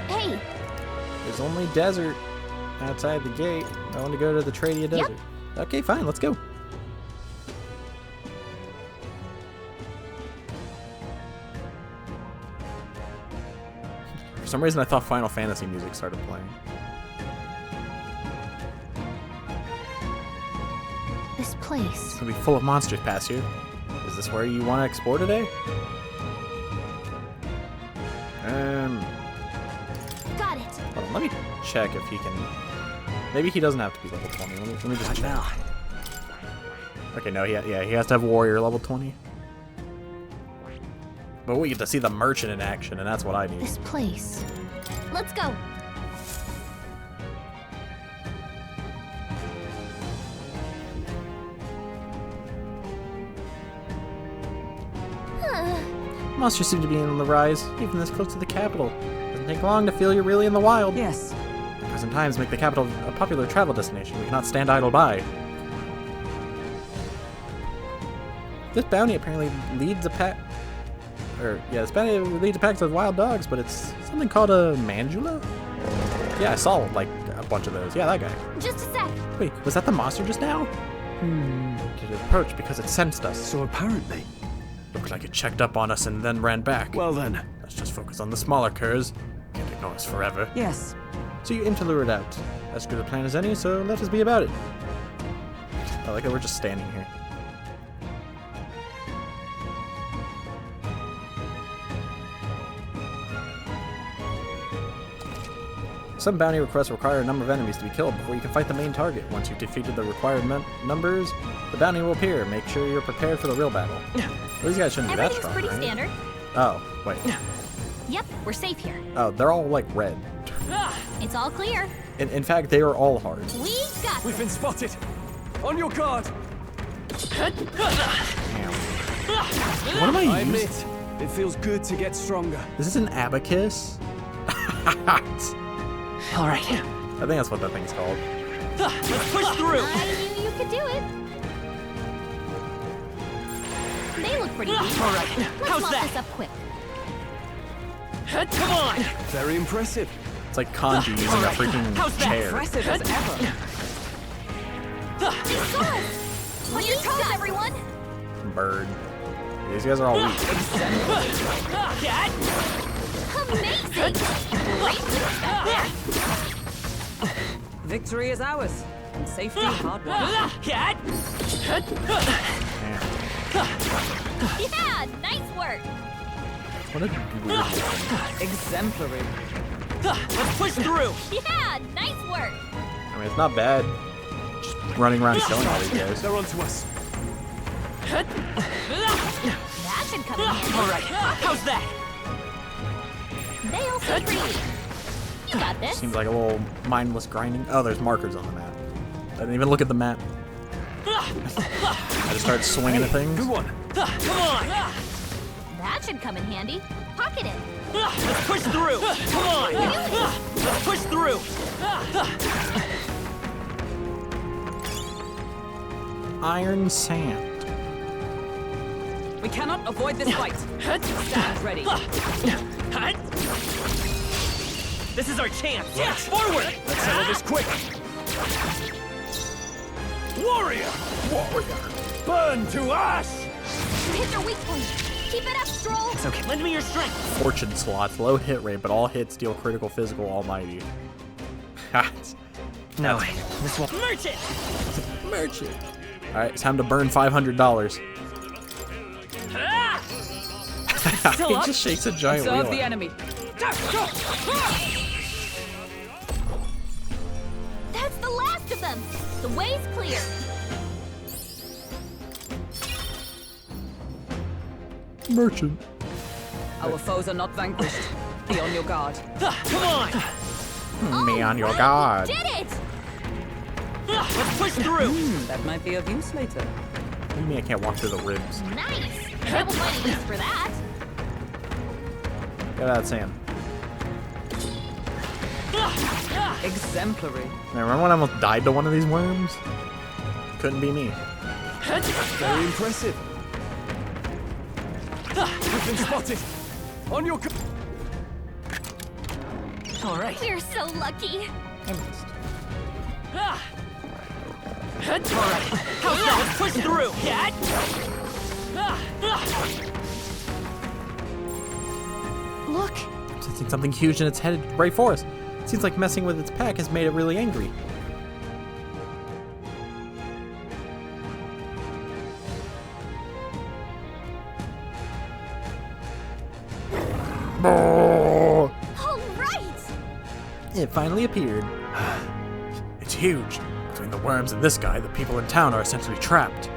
Hey! There's only desert outside the gate. I want to go to the Tradia Desert. Okay, fine, let's go. For some reason I thought Final Fantasy music started playing. This place. It's gonna be full of monsters past here. Is this where you want to explore today? Got it. Hold on, let me check if he can. Maybe he doesn't have to be level 20. Let me just check. Now. Okay, no, he has to have warrior level 20. But we get to see the merchant in action, and that's what I need. This place. Let's go. Monsters seem to be on the rise, even this close to the capital. Doesn't take long to feel you're really in the wild. Yes. Present times make the capital a popular travel destination. We cannot stand idle by. This bounty apparently leads a pack. This bounty leads a pack of wild dogs, but it's something called a mandula? Yeah, I saw like a bunch of those. Yeah, that guy. Just a sec. Wait, was that the monster just now? Did it approach because it sensed us? So apparently. Looked like it checked up on us and then ran back. Well then. Let's just focus on the smaller curs. Can't ignore us forever. Yes. So you aim to lure it out. As good a plan as any, so let us be about it. I like that we're just standing here. Some bounty requests require a number of enemies to be killed before you can fight the main target. Once you've defeated the required numbers, the bounty will appear. Make sure you're prepared for the real battle. Well, these guys shouldn't be that strong, Everything's pretty right? standard. Oh, wait. Yep, we're safe here. Oh, they're all like red. It's all clear. In fact, they are all hard. We got We've been spotted. On your guard. Damn. What am I I using? admit, it feels good to get stronger. Is this an abacus? All right. I think that's what that thing's called. Let's push through. I knew you could do it. They look pretty weak. All right. Let's How's mop that? this up quick. Come on. Very impressive. It's like Kanji using a freaking How's that? chair. Impressive as ever. They saw us. On your toes, everyone. Bird. These guys are all weak. Amazing. Great. Victory is ours, and safety hard won. Yeah, nice work. What a weird thing. Exemplary. Let's push through. Yeah, nice work. I mean, it's not bad. Just running around killing all these guys. They're onto us. That should come in handy. All right. How's that? They all seem pretty weak. You got this. Seems like a little mindless grinding. Oh, there's markers on the map. I didn't even look at the map. I just started swinging at things. Good one. Come on. That should come in handy. Pocket it. Let's push through. Come on. Let's push through. Iron sand. We cannot avoid this fight. Stand ready. This is our chance. Forward. Let's settle this quick. Warrior! Burn to ash! You hit their weak point. Keep it up, Stroll. It's okay. Lend me your strength. Fortune slots. Low hit rate, but all hits deal critical, physical, almighty. No, this won't. Merchant! Merchant. Alright, it's time to burn $500. He just shakes a giant Observe wheel. the enemy. That's the last of them. The way's clear. Merchant. Our foes are not vanquished. Be on your guard. Come on! Me on your guard. Did it! Let's push through. That might be of use later. What do you mean I can't walk through the ribs? Nice. I will find a use for that. Get out of that sand. Exemplary. Man, remember when I almost died to one of these worms? Couldn't be me. Very impressive. We've been spotted. On your... All right. We're so lucky. I missed. All right. How's that? Let's push through. Look. Sensing something huge and it's headed right for us. Seems like messing with its pack has made it really angry. All right. It finally appeared. It's huge. Between the worms and this guy, the people in town are essentially trapped.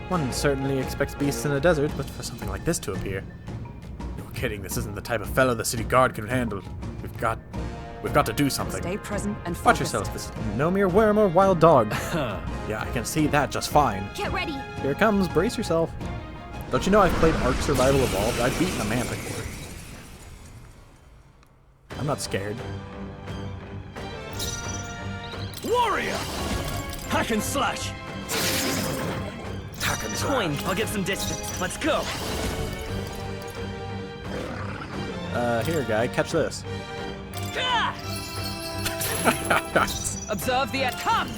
One certainly expects beasts in a desert, but for something like this to appear. You're kidding, this isn't the type of fellow the city guard can handle. We've got to do something. Stay present and focus. Watch yourselves, this is no mere worm or wild dog. Yeah, I can see that just fine. Get ready. Here it comes, brace yourself. Don't you know I've played Ark Survival Evolved? I've beaten a manticore. I'm not scared. Warrior! Hack and slash! Hack and Coin. I'll get some distance. Let's go. Here, guy, catch this. Observe the come.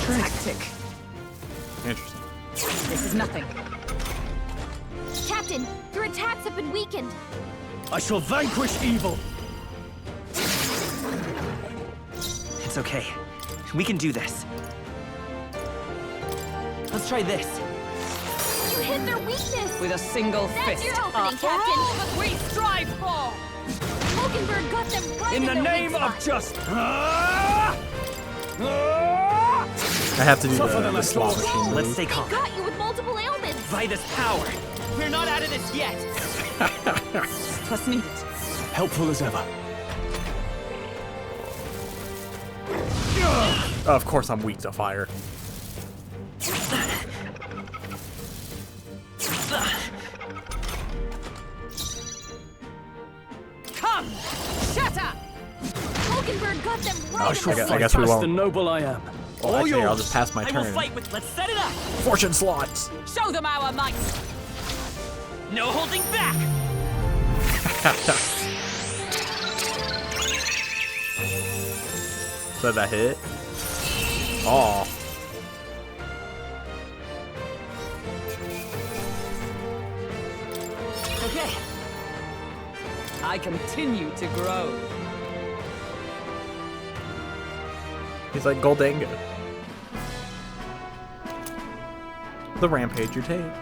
Tactic. Interesting. This is nothing. Captain, your attacks have been weakened. I shall vanquish evil! It's okay. We can do this. Let's try this. hit their weakness. With a single That's fist. your opening, For Captain. all that we strive for. Hulkenberg got them right In the their name weak of spot. just... I have to do Tougher than the I slot thought. machine Let's move. stay They calm. got you with multiple ailments. By this power. We're not out of this yet. Trust me. Helpful as ever. Of course I'm weak to fire. Come, shatter. Hulkenberg got them right I guess we As the won't. noble I am. Well, All actually, I'll yours. just pass my I will turn. fight with. Let's set it up. Fortune slots! Show them our might. No holding back. So that hit? Oh. Okay. I continue to grow. He's like Goldango. The Rampager tape.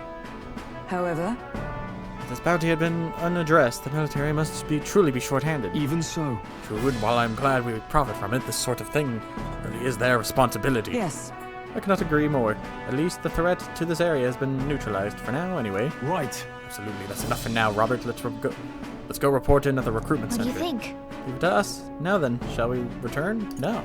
However, If this bounty had been unaddressed, the military must truly be short-handed. Even so. True, and while I'm glad we would profit from it, this sort of thing really is their responsibility. yes. I cannot agree more. At least the threat to this area has been neutralized for now, anyway. Right. Absolutely, that's enough for now, Robert. Let's go report in at the recruitment What do center. you think? Leave it to us. Now then, shall we return? No.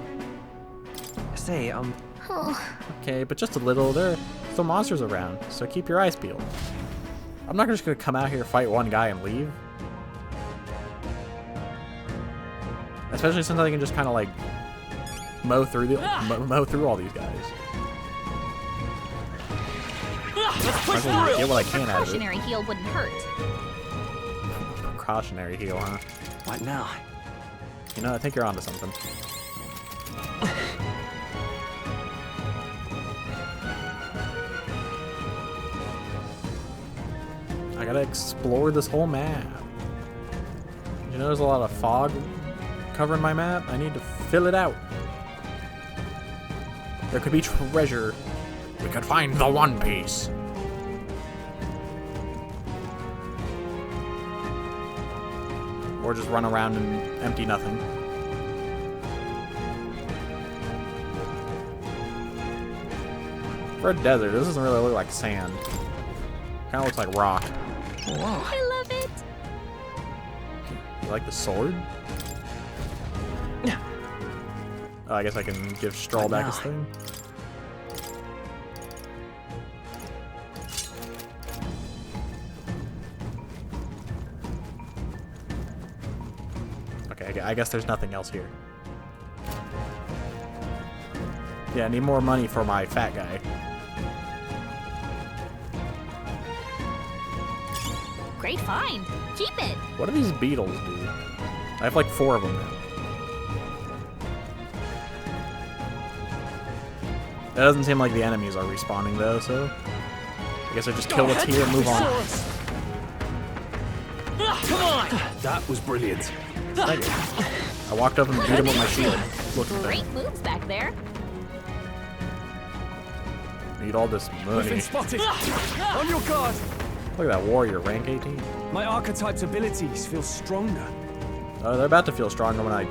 Say, Oh, Okay, but just a little. There are still monsters around, so keep your eyes peeled. I'm not just gonna come out here, fight one guy, and leave. Especially since I can just kind of like mow through all these guys. Let's push I through. get what I can out of it. Precautionary heal wouldn't hurt. Precautionary heal, huh? what now? You know, I think you're onto something. I gotta explore this whole map. You know, there's a lot of fog covering my map. I need to fill it out. There could be treasure. We could find the One Piece. Or just run around and empty nothing. For a desert, this doesn't really look like sand. Kind of looks like rock. I love it. You like the sword? Oh, I guess I can give Stroll back his thing. Okay, I guess there's nothing else here. Yeah, I need more money for my fat guy. Great find. Keep it. What do these beetles do? I have like 4 of them now. That doesn't seem like the enemies are respawning though, so I guess I just kill what's here and move on. Come on. That was brilliant. Thank you. I walked up and beat him with my shield. Looking Great thing. moves back there. Need all this We've money. been spotted. On your guard. Look at that warrior, rank 18. My archetype's abilities feel stronger. Oh, they're about to feel stronger when I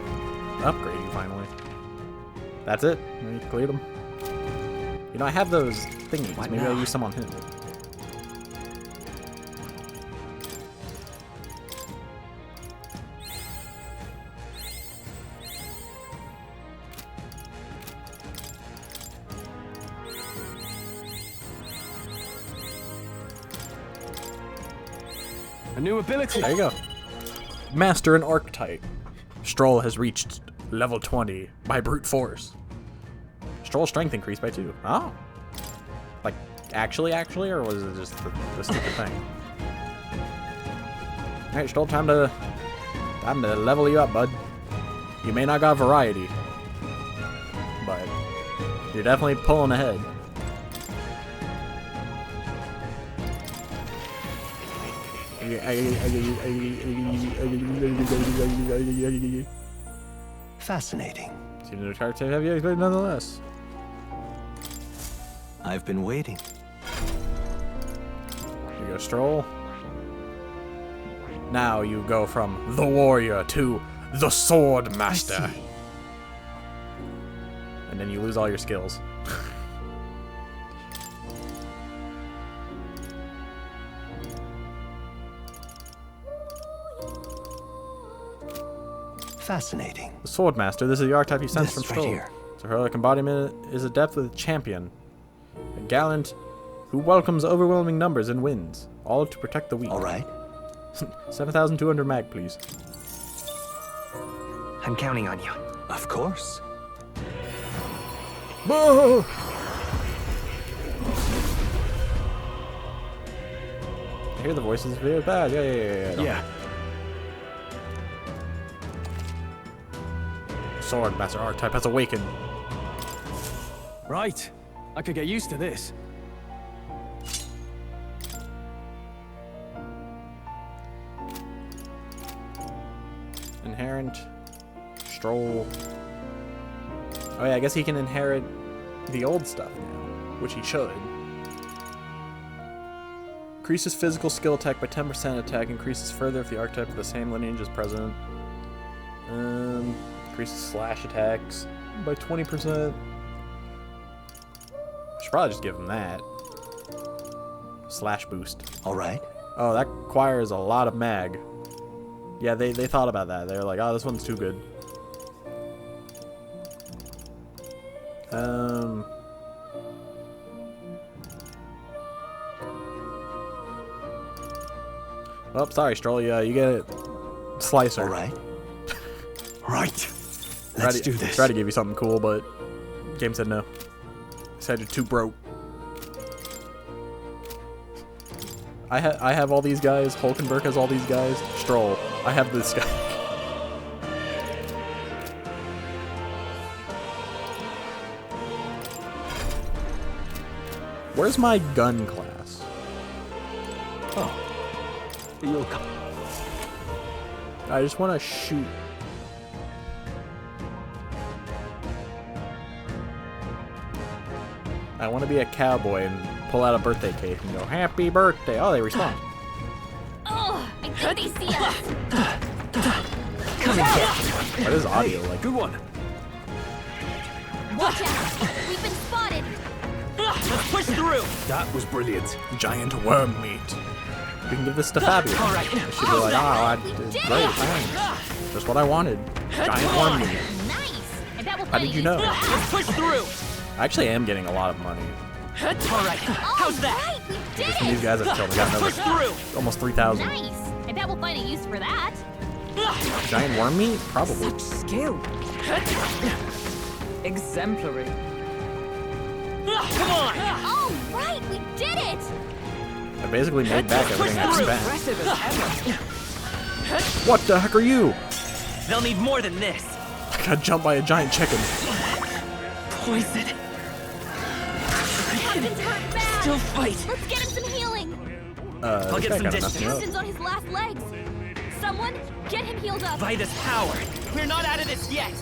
upgrade you finally. That's it. We cleared them. You know, I have those thingies. What Maybe now? I'll use some on him. A new ability. There you go. Master an archetype. Stroll has reached level 20 by brute force. Stroll strength increased by 2. Oh. Like, actually, or was it just the stupid thing? Alright, Stroll, time to level you up, bud. You may not got variety, but you're definitely pulling ahead. Fascinating. See the character have you but nonetheless. I've been waiting. You go Stroll. Now you go from the warrior to the sword master. And then you lose all your skills. Fascinating. The sword master. This is the archetype you sense from This right Stroll. here. So heroic embodiment is adept with champion. A gallant who welcomes overwhelming numbers and wins. All to protect the weak. All right. 7,200 mag, please. I'm counting on you. Of course. Whoa! I hear the voices very bad. Yeah. Sword master archetype has awakened. Right. I could get used to this. Inherent. Stroll. Oh yeah, I guess he can inherit the old stuff now, which he should. Increases physical skill attack by 10%. Attack increases further if the archetype of the same lineage is present. Increases slash attacks by 20%. Should probably just give him that. Slash boost. All right. Oh, that requires a lot of mag. Yeah, they thought about that. They were like, oh, this one's too good. Oh, sorry, Stroll. Yeah, you get it. Slicer. All right. Right. Let's do this. Try to give you something cool, but game said no. Said you're too broke. I have all these guys. Hulkenberg has all these guys. Stroll. I have this guy. Where's my gun class? Oh. You'll come. I just want to shoot. I want to be a cowboy and pull out a birthday cake and go, happy birthday. Oh, they respond. Oh, I think they see us. Come and get. What is audio like? Good one. Watch out. We've been spotted. Let's push through. That was brilliant. Giant worm meat. We can give this to Fabio. All right. She should be like, oh, I did great, thanks. Just what I wanted. Giant worm meat. Nice. I bet we'll How find did you know? Let's push through. I actually am getting a lot of money. All right. How's that? Right, we did Just from these guys I've killed. I got Push another through. almost 3,000. Nice. I bet we'll find a use for that. Giant worm meat? Probably. Skill. Exemplary. Come on. Oh, right, we did it. I basically made back everything I spent. Impressive as ever. What the heck are you? They'll need more than this. I got jumped by a giant chicken. Poison. Captain's hurt bad. Still fight. Let's get him some healing. I'll This get guy some kinda messed me up. Captain's on his last legs. Someone, get him healed up. By this power. We're not out of this yet.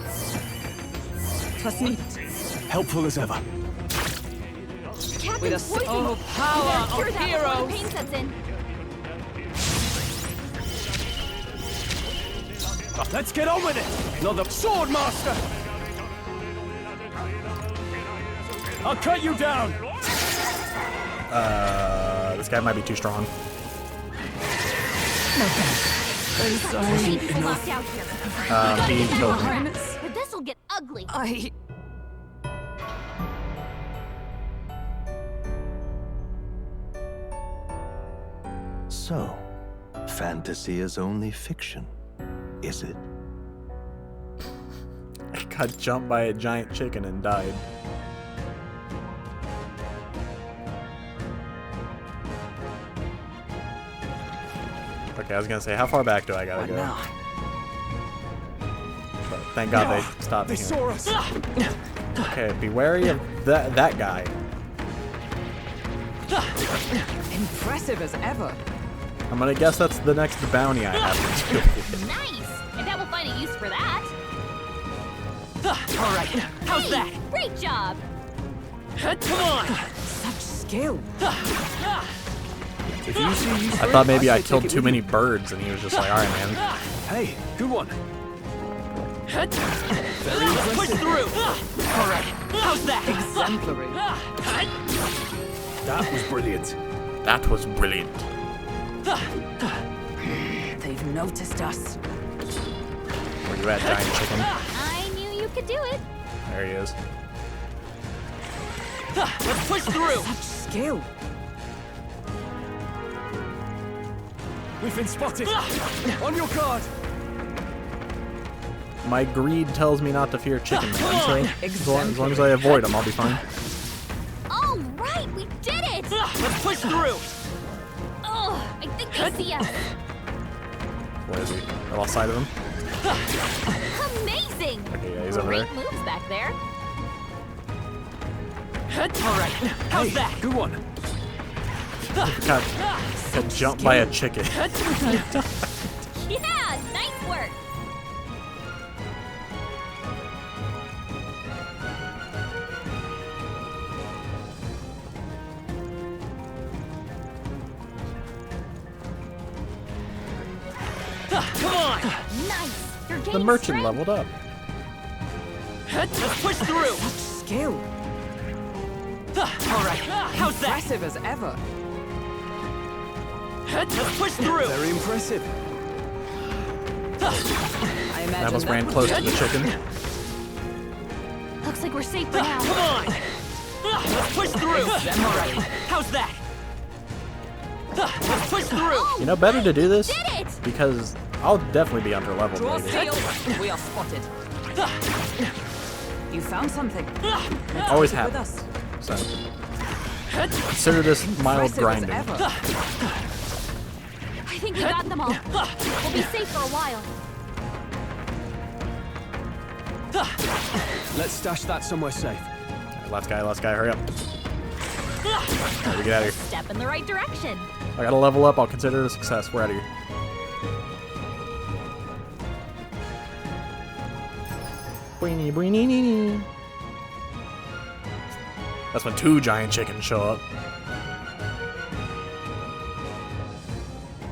Helpful as ever. Captain's poison. Oh, We power better cure of that before the heroes. pain sets in. Let's get on with it. Not the sword master. I'll cut you down. This guy might be too strong. I'm sorry. He's locked out here. He killed me. Highness. But this'll get ugly. So, fantasy is only fiction, is it? I got jumped by a giant chicken and died. Okay, I was gonna say, how far back do I gotta go? But thank God they stopped me They here. saw us. Okay, be wary of that guy. Impressive as ever. I'm gonna guess that's the next bounty I have to do. Nice. I bet we'll find a use for that. All right. How's that? Great job. Come on. Such skill. If you see use for I thought it, maybe say I take killed it too with many you. birds, and he was just like, alright, man. Hey, good one. Very impressive. Push through. All right. How's that? Exemplary. That was brilliant. That was brilliant. They've noticed us. Where you at, giant chicken? I knew you could do it. There he is. Let's push through. Such skill. We've been spotted. On your guard. My greed tells me not to fear chicken man, so as long as I avoid them, I'll be fine. All right, we did it. Let's push through. Oh, I think they see us. Where is he? I lost sight of him. Amazing. Okay, yeah, he's over there. Great moves back there. All right. How's Hey, that? good one. Got jumped by a chicken. Yeah, nice work. Come on. Nice. You're The gaining merchant strength. leveled up. Let's push through. Skill. All right. How's that? Impressive as ever. Let's push through. Very impressive. I I imagine almost that ran would close be- to the chicken. Looks like we're safe for now. Come on. Let's push through. All right. How's that? Let's push through. You know, better to do this Did it. because I'll definitely be under level. Draw Maybe. steel. We are spotted. You found something. Let's Always keep it with happens. us. So consider this mild Impressive as grinding. ever. I think we got them all. We'll be safe for a while. Let's stash that somewhere safe. Last guy, hurry up. Alright, we get out of here. Step in the right direction. I gotta level up, I'll consider it a success. We're out of here. Weenie, weenie, nee, nee. That's when 2 giant chickens show up.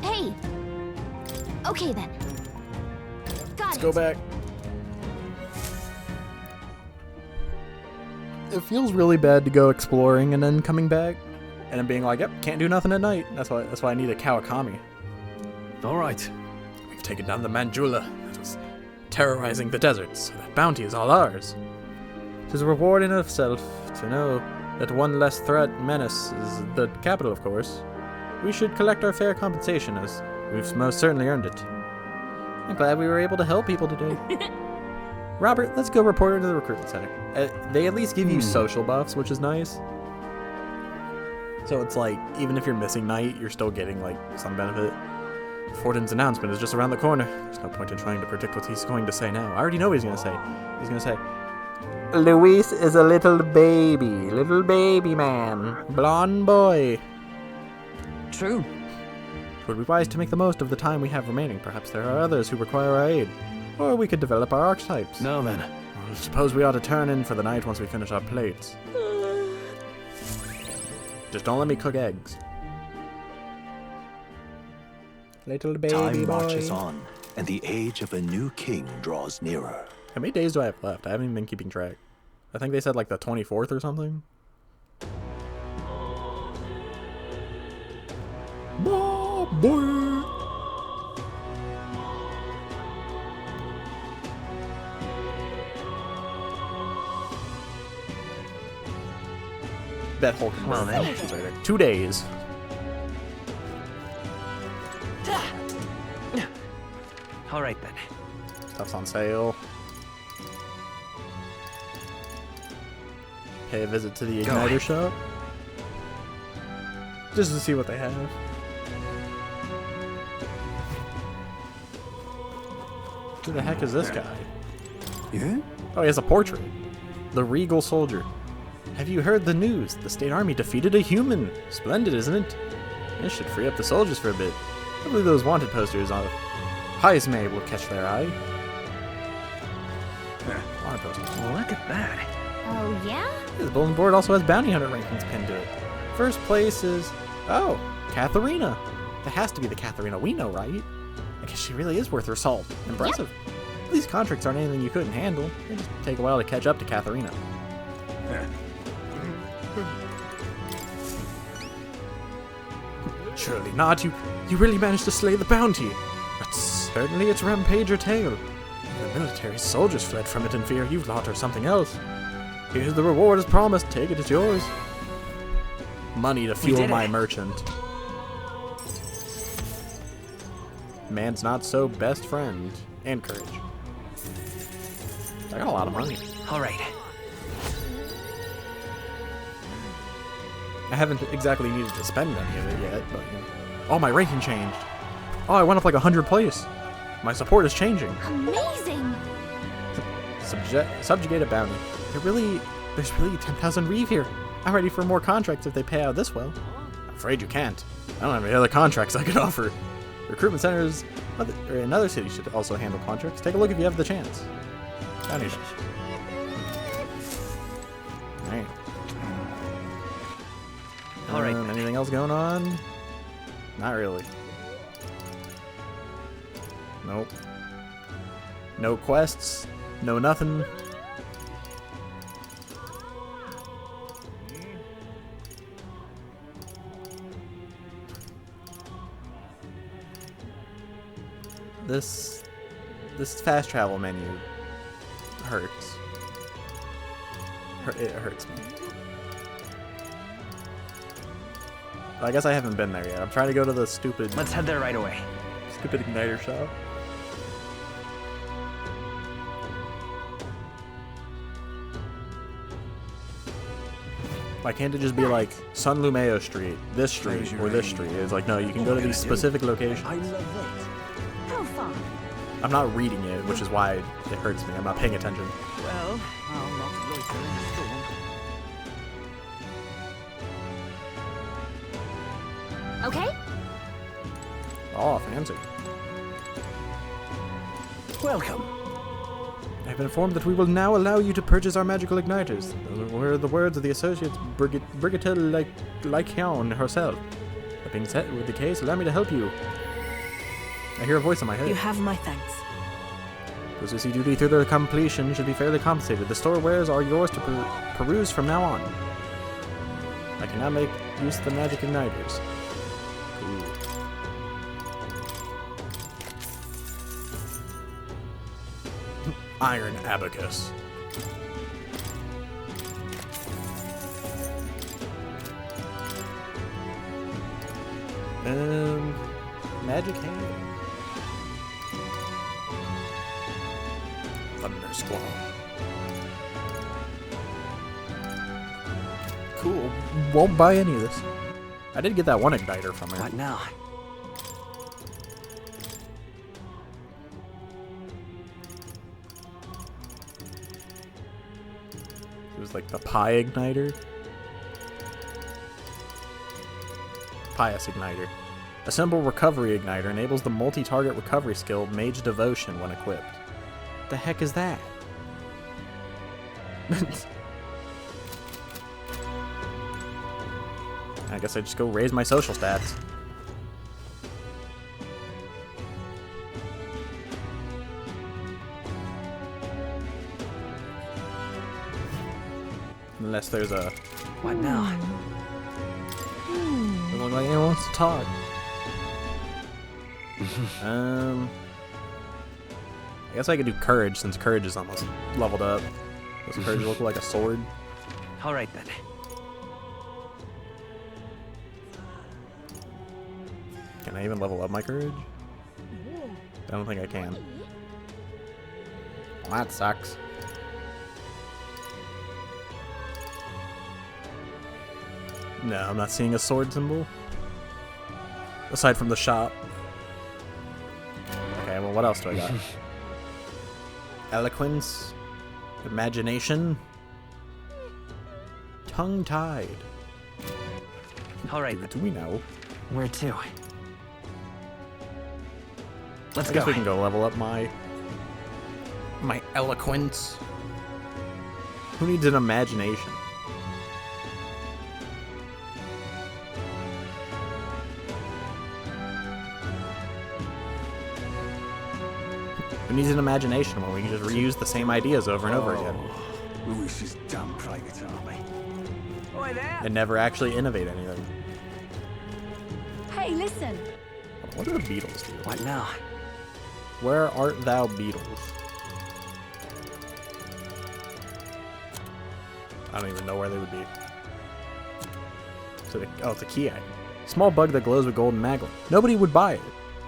Hey. Okay then. Got Let's it. go back. It feels really bad to go exploring and then coming back and then being like, yep, can't do nothing at night. That's why I need a Kawakami. All right. We've taken down the Manjula that was terrorizing the deserts, so that bounty is all ours. 'Tis a reward in itself to know that one less threat menace is the capital, of course. We should collect our fair compensation, as we've most certainly earned it. I'm glad we were able to help people today. Robert, let's go report her to the recruitment center. They at least give you social buffs, which is nice. So it's like, even if you're missing night, you're still getting like some benefit. Fortin's announcement is just around the corner. There's no point in trying to predict what he's going to say now. I already know what he's going to say. He's going to say, Luis is a little baby man, blonde boy. True. It would be wise to make the most of the time we have remaining. Perhaps there are others who require our aid. Or we could develop our archetypes. Now then. I suppose we ought to turn in for the night once we finish our plates. Just don't let me cook eggs. Little baby Time boy. marches on, and the age of a new king draws nearer. How many days do I have left? I haven't even been keeping track. I think they said like the 24th or something. Boy. That whole Well, then. she's right there. 2 days. All right then. Stuff's on sale. Pay a visit to the Go. Igniter shop. Just to see what they have. Who the heck is this guy? Yeah? Oh, he has a portrait. The Regal Soldier. Have you heard the news? The State Army defeated a human. Splendid, isn't it? This should free up the soldiers for a bit. I believe those wanted posters on Heismay will catch their eye. Wanted posters. Look at that. Oh, yeah? The bulletin board also has bounty hunter rankings pinned to it. First place is... Oh, Katharina! That has to be the Katharina we know, right? I guess she really is worth her salt. Impressive. Yep. These contracts aren't anything you couldn't handle. They just take a while to catch up to Katharina. Surely not. You really managed to slay the bounty. But certainly its rampager tail. The military soldiers fled from it in fear. You've lost her something else. Here's the reward as promised. Take it, it's yours. Money to fuel my merchant. Man's not so best friend. And courage. I got a lot of money. Alright. I haven't exactly needed to spend any of it yet, but you know. Oh, my ranking changed. Oh, I went up like 100 place. My support is changing. Amazing! Subjugate a bounty. There's really 10,000 reeve here. I'm ready for more contracts if they pay out this well. I'm afraid you can't. I don't have any other contracts I could offer. Recruitment centers in other cities should also handle contracts. Take a look if you have the chance. Bounty. Alright. Alright. Anything else going on? Not really. Nope. No quests. No nothing. This fast travel menu hurts. It hurts me. I guess I haven't been there yet. I'm trying to go to the stupid... Let's head there right away. Stupid igniter shop. Why can't it just be like San Lumeo Street, this street, or this street? It's like, no, you can go to these specific locations. How far? I'm not reading it, which is why it hurts me. I'm not paying attention. Well, I'll not loiter in the storm. Okay? Oh, fancy. Welcome. I've been informed that we will now allow you to purchase our magical igniters. Those were the words of the associate Brigitte Lycaon herself. That being said, with the case, allow me to help you. I hear a voice in my head. You have my thanks. Those who see duty through their completion should be fairly compensated. The store wares are yours to peruse from now on. I can now make use of the magic igniters. Cool. Iron abacus. Magic hand. Thunder Squall. Cool. Won't buy any of this. I did get that one igniter from her. What now? It was like the pie igniter. Pious igniter. Assemble recovery igniter enables the multi-target recovery skill Mage Devotion when equipped. The heck is that? I guess I just go raise my social stats. Unless there's a... What now? Doesn't look like anyone wants to talk. I guess I could do courage since courage is almost leveled up. Does courage look like a sword? Alright then. Can I even level up my courage? I don't think I can. Well, that sucks. No, I'm not seeing a sword symbol. Aside from the shop. Okay, well, what else do I got? Eloquence. Imagination. Tongue-tied. Alright. Do we know? Where to? Let's I go. guess we can go level up my eloquence. Who needs an imagination? Who needs an imagination when we can just reuse the same ideas over and over again? Lewis's damn private army. Oi there! And never actually innovate anything. Hey, listen. What do the Beatles do? What now? Where art thou, Beatles? I don't even know where they would be. So oh, it's a key item. Small bug that glows with golden magma. Nobody would buy it,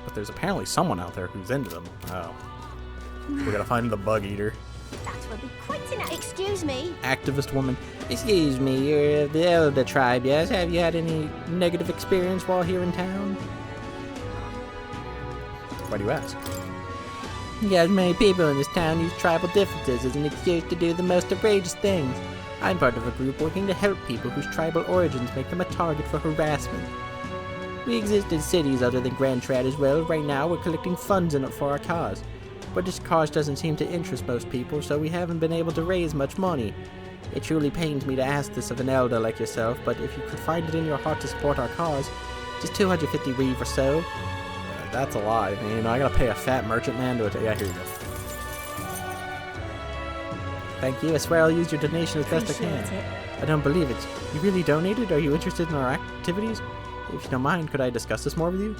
but there's apparently someone out there who's into them. Oh. We gotta find the bug eater. That would be quite an... Excuse me. Activist woman. Excuse me, you're of the Elder tribe, yes? Have you had any negative experience while here in town? Why do you ask? Yes, many people in this town use tribal differences as an excuse to do the most outrageous things. I'm part of a group working to help people whose tribal origins make them a target for harassment. We exist in cities other than Grand Trad as well. Right now, we're collecting funds in it for our cause. But this cause doesn't seem to interest most people, so we haven't been able to raise much money. It truly pains me to ask this of an elder like yourself, but if you could find it in your heart to support our cause, just 250 reeve or so. That's a lot. I mean, I gotta pay a fat merchant man to yeah, here you go. Thank you. I swear I'll use your donation as best I can. I don't believe it. You really donated? Are you interested in our activities? If you don't mind, could I discuss this more with you?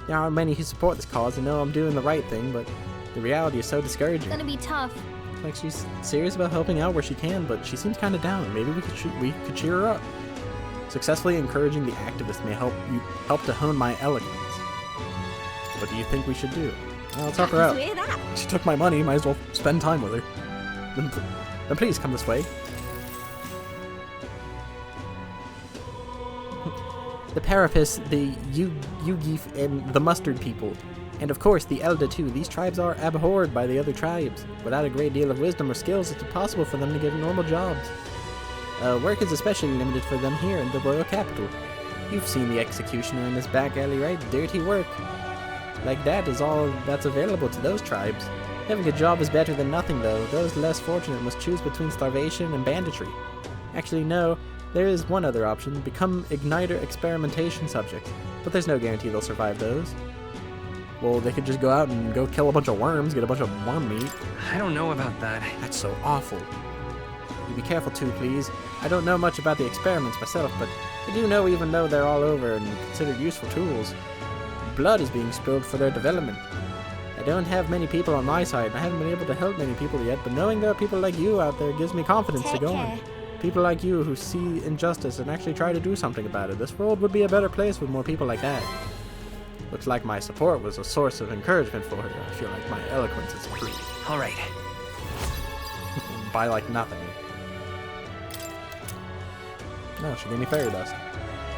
There are many who support this cause and know I'm doing the right thing, but the reality is so discouraging. It's gonna be tough. Like, she's serious about helping out where she can, but she seems kind of down. Maybe we could cheer her up. Successfully encouraging the activist may help to hone my eloquence. What do you think we should do? Well, let's help her out. She took my money, might as well spend time with her. Then please come this way. The Parapis, the Yugif, and the Mustard people. And of course, the Elder too. These tribes are abhorred by the other tribes. Without a great deal of wisdom or skills, it's impossible for them to get normal jobs. Work is especially limited for them here in the royal capital. You've seen the executioner in this back alley, right? Dirty work. Like that is all that's available to those tribes. Having a job is better than nothing, though. Those less fortunate must choose between starvation and banditry. Actually, no. There is one other option. Become igniter experimentation subjects. But there's no guarantee they'll survive those. Well, they could just go out and go kill a bunch of worms, get a bunch of worm meat. I don't know about that. That's so awful. You be careful too, please. I don't know much about the experiments myself, but I do know even though they're all over and considered useful tools, blood is being spilled for their development. I don't have many people on my side, and I haven't been able to help many people yet, but knowing there are people like you out there gives me confidence to go on. People like you who see injustice and actually try to do something about it. This world would be a better place with more people like that. Looks like my support was a source of encouragement for her. I feel like my eloquence is improved. All right. By like nothing. No, she gave me fairy dust.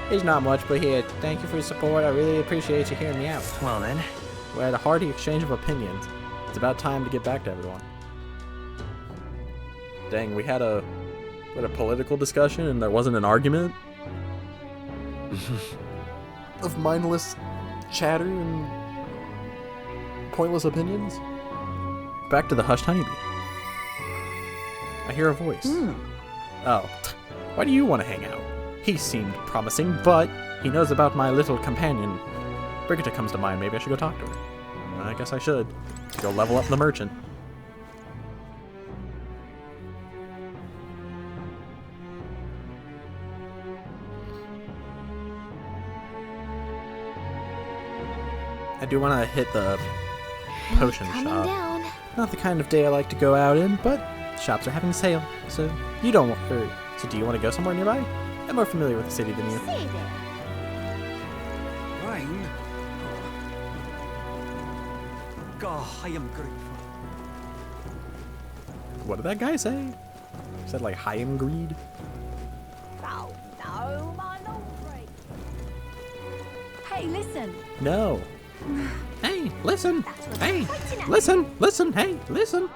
It's not much, but here, thank you for your support. I really appreciate you hearing me out. Well then. We had a hearty exchange of opinions. It's about time to get back to everyone. Dang, we had a political discussion and there wasn't an argument? Of mindless chatter and pointless opinions? Back to the hushed honeybee. I hear a voice. Oh, why do you want to hang out? He seemed promising, but he knows about my little companion. Brigitte comes to mind. Maybe I should go talk to her. I guess I should. Go level up the merchant. I do want to hit the potion shop. Down. Not the kind of day I like to go out in, but shops are having a sale. So you don't want, so do you want to go somewhere nearby? I'm more familiar with the city than you. Rain? God, I am grateful. What did that guy say? He said like, I am greed. Oh, no, my lord. Hey, listen. No. Hey, listen. Hey, listen. Listen. Hey, listen.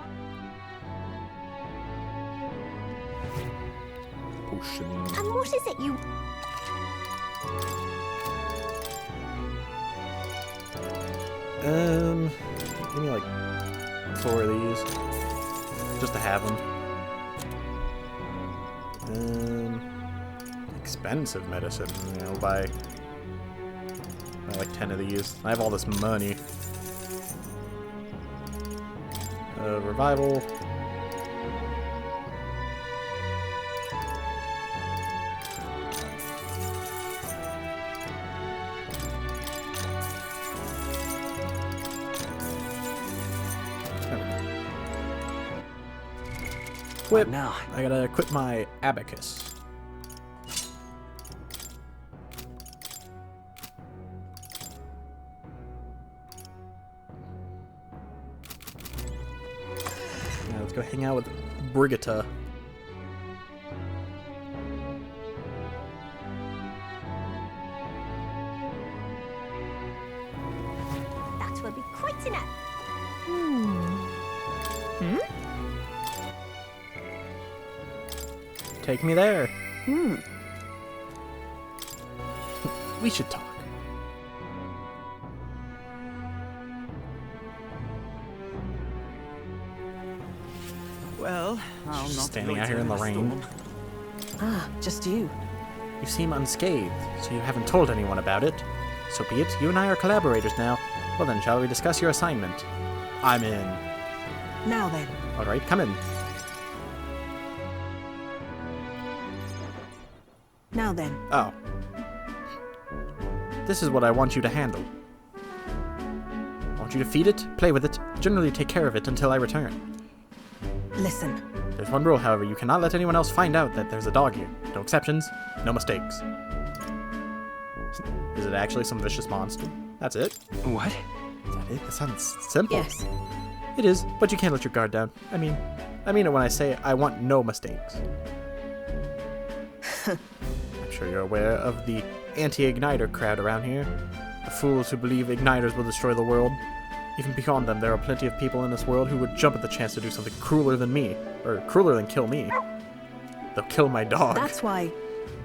Potion. And what is it you... Give me like 4 of these. Just to have them. Expensive medicine. You know, buy like 10 of these. I have all this money. Revival. Equip. Now. I gotta equip my abacus. Now let's go hang out with Brigitta. That will be quite enough. Take me there. We should talk. Well, I'll not Standing out loiter here in the a rain. storm. Ah, just you. You seem unscathed, so you haven't told anyone about it. So be it, you and I are collaborators now. Well then, shall we discuss your assignment? I'm in. Now then. Alright, come in. Now then. Oh. This is what I want you to handle. I want you to feed it, play with it, generally take care of it until I return. Listen. There's one rule, however, you cannot let anyone else find out that there's a dog here. No exceptions, no mistakes. Is it actually some vicious monster? That's it? What? Is that it? That sounds simple. Yes. It is, but you can't let your guard down. I mean it when I say I want no mistakes. I'm sure you're aware of the anti-igniter crowd around here. The fools who believe igniters will destroy the world. Even beyond them, there are plenty of people in this world who would jump at the chance to do something crueler than me. Or crueler than kill me. They'll kill my dog. That's why.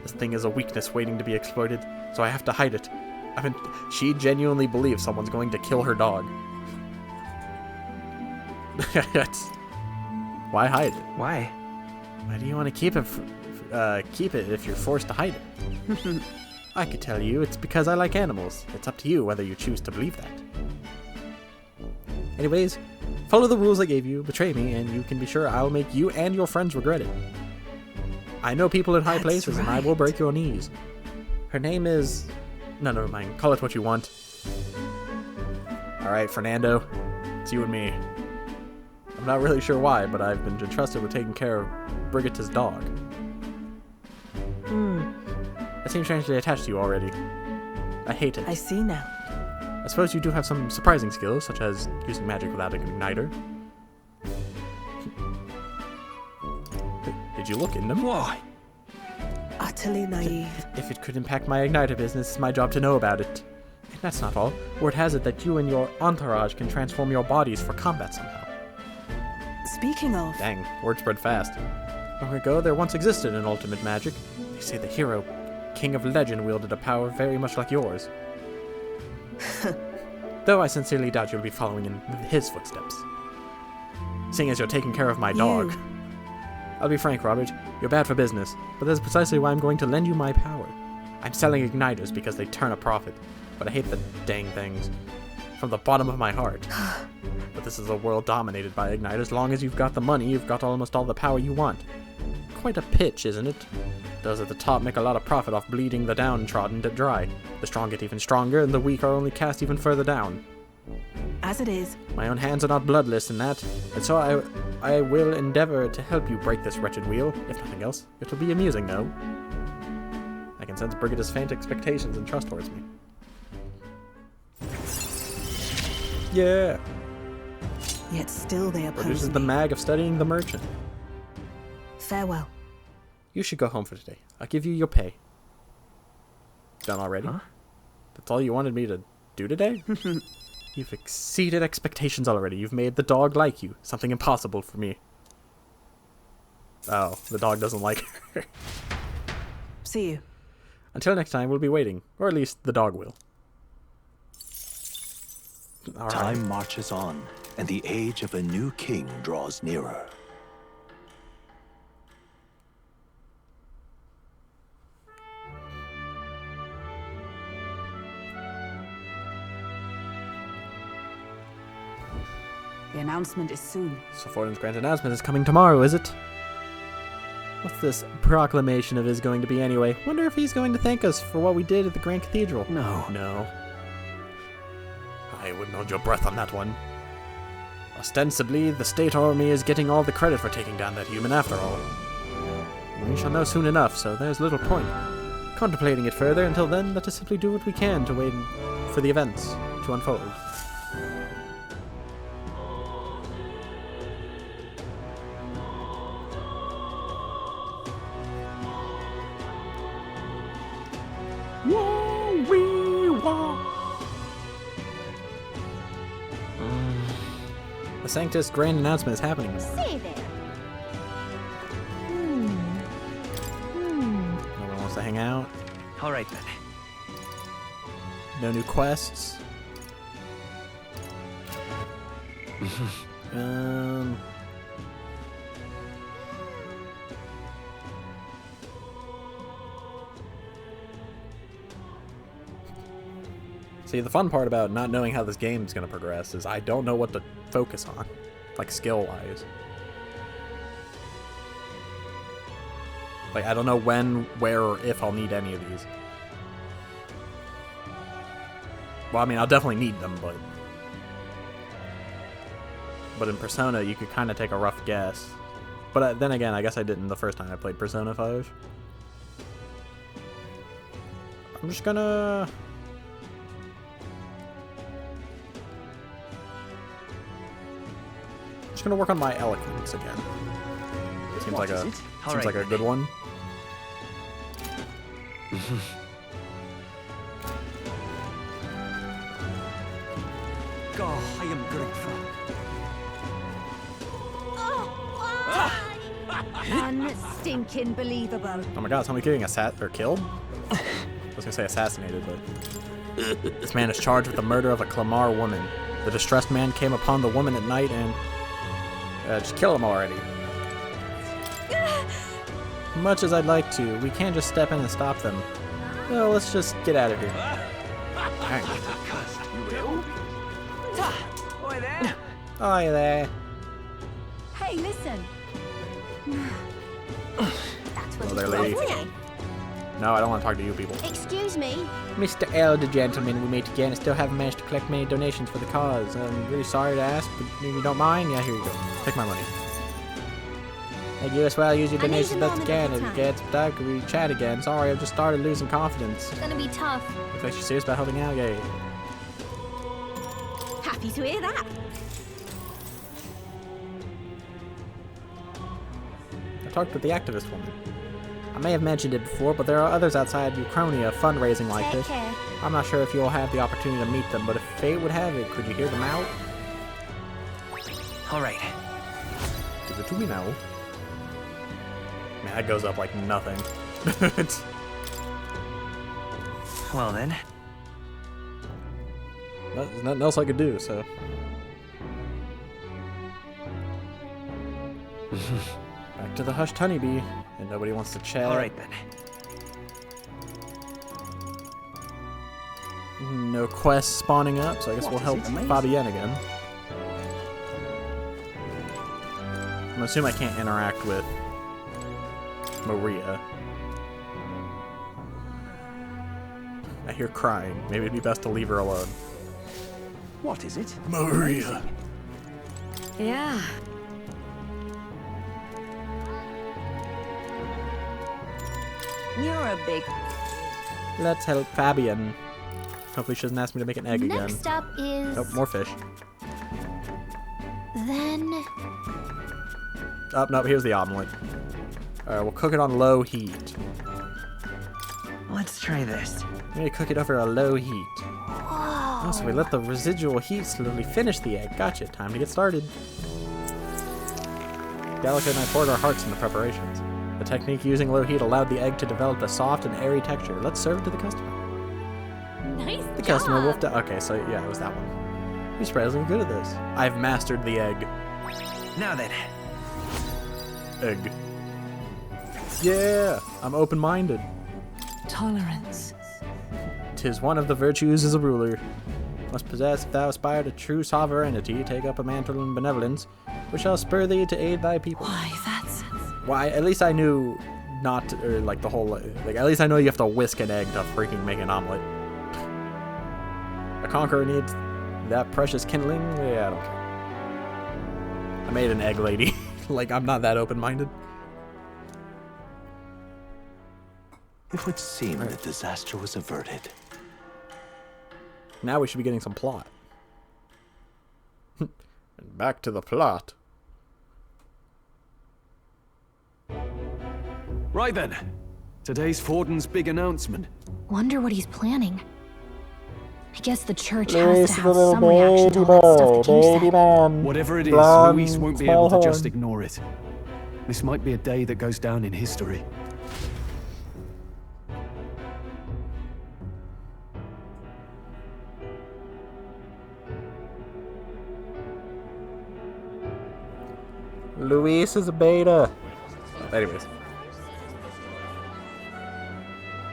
This thing is a weakness waiting to be exploited, so I have to hide it. I mean, she genuinely believes someone's going to kill her dog. That's... Why hide it? Why? Why do you want to keep it if you're forced to hide it? I could tell you, it's because I like animals. It's up to you whether you choose to believe that. Anyways, follow the rules I gave you, betray me, and you can be sure I'll make you and your friends regret it. I know people in high places, and I will break your knees. Her name is... No, never mind. Call it what you want. Alright, Fernando. It's you and me. I'm not really sure why, but I've been entrusted with taking care of Brigitta's dog. I seem strangely attached to you already. I hate it. I see now. I suppose you do have some surprising skills, such as using magic without an igniter. Did you look in them? Why? Utterly naive. If it could impact my igniter business, it's my job to know about it. And that's not all. Word has it that you and your entourage can transform your bodies for combat somehow. Speaking of... Dang, word spread fast. Long ago, there once existed an ultimate magic. They say the hero, King of Legend, wielded a power very much like yours. Though I sincerely doubt you'll be following in his footsteps. Seeing as you're taking care of my dog. I'll be frank, Robert, you're bad for business, but that's precisely why I'm going to lend you my power. I'm selling igniters because they turn a profit, but I hate the dang things. From the bottom of my heart. But this is a world dominated by igniters. As long as you've got the money, you've got almost all the power you want. Quite a pitch, isn't it? Those at the top make a lot of profit off bleeding the downtrodden to dry. The strong get even stronger, and the weak are only cast even further down. As it is. My own hands are not bloodless in that, and so I will endeavor to help you break this wretched wheel. If nothing else, it will be amusing, though. I can sense Brigitta's faint expectations and trust towards me. Yeah. Yet still they oppose Produces me. the mag of studying the merchant. Farewell. You should go home for today. I'll give you your pay. Done already? Huh? That's all you wanted me to do today? You've exceeded expectations already. You've made the dog like you. Something impossible for me. Oh, the dog doesn't like her. See you. Until next time, we'll be waiting. Or at least the dog will. All Time right. marches on, and the age of a new king draws nearer. The announcement is soon. So Fordham's grand announcement is coming tomorrow, is it? What's this proclamation of his going to be anyway? Wonder if he's going to thank us for what we did at the Grand Cathedral. No. I wouldn't hold your breath on that one. Ostensibly, the state army is getting all the credit for taking down that human after all. We shall know soon enough, so there's little point contemplating it further. Until then, let us simply do what we can to wait for the events to unfold. The Sanctus grand announcement is happening tomorrow. Say there. No one wants to hang out. All right then. No new quests. See, the fun part about not knowing how this game is going to progress is I don't know what to focus on, like skill-wise. Like, I don't know when, where, or if I'll need any of these. Well, I mean, I'll definitely need them, but in Persona, you could kind of take a rough guess. But then again, I guess I didn't the first time I played Persona 5. I'm just gonna... gonna work on my eloquence again. Seems like a good one. God, I am grateful. Unstinking believable. Oh my god, somebody getting killed? I was gonna say assassinated, but this man is charged with the murder of a Clamar woman. The distressed man came upon the woman at night and just kill him already. Much as I'd like to, we can't just step in and stop them. Well, let's just get out of here. Dang. Oi there. Oi there. Hey, listen. That's what Hello there, lady. No, I don't want to talk to you people. Excuse me. Mr. Elder gentleman, we meet again. I still haven't managed to collect many donations for the cause. I'm really sorry to ask, but if you don't mind, yeah, here you go. Take my money. Thank you as well. Use your donations best you can. If you get stuck, we chat again. Sorry, I've just started losing confidence. It's gonna be tough. Looks like you're serious about helping out, yeah. Happy to hear that. I talked with the activist woman. I may have mentioned it before, but there are others outside Uchronia fundraising like this. Care. I'm not sure if you'll have the opportunity to meet them, but if fate would have it, could you hear them out? All right. Give it to me now. Man, that goes up like nothing. Well then. There's nothing else I could do, so. Back to the hushed honeybee, and nobody wants to chat. All right then. No quests spawning up, so I guess we'll help Fabienne again. I'm assuming I can't interact with Maria. I hear crying. Maybe it'd be best to leave her alone. What is it? Maria. Yeah. You're a big... Let's help Fabienne. Hopefully she doesn't ask me to make an egg again. Next up is... Nope, more fish. Then... Oh, no, here's the omelet. Alright, we'll cook it on low heat. Let's try this. We need to cook it over a low heat. Whoa. Oh, so we let the residual heat slowly finish the egg. Gotcha, time to get started. Gallica and I poured our hearts into preparations. The technique using low heat allowed the egg to develop a soft and airy texture. Let's serve it to the customer. Nice The customer wolfed out. Okay, so yeah, it was that one. You're surprisingly good at this. I've mastered the egg. Now then. Egg. Yeah, I'm open-minded. Tolerance. 'Tis one of the virtues as a ruler. must possess, if thou aspire to true sovereignty, take up a mantle in benevolence, which shall spur thee to aid thy people. Why, at least I knew not, or like the whole, like, at least I know you have to whisk an egg to freaking make an omelet. A conqueror needs that precious kindling? Yeah, I don't care. I made an egg lady. Like, I'm not that open-minded. It would seem that disaster was averted. Now we should be getting some plot. And back to the plot. Right then. Today's Forden's big announcement. Wonder what he's planning. I guess the church has to have some reaction to all that stuff the king said. Whatever it is, Luis won't be able to just ignore it. This might be a day that goes down in history. Luis is a beta. Anyways.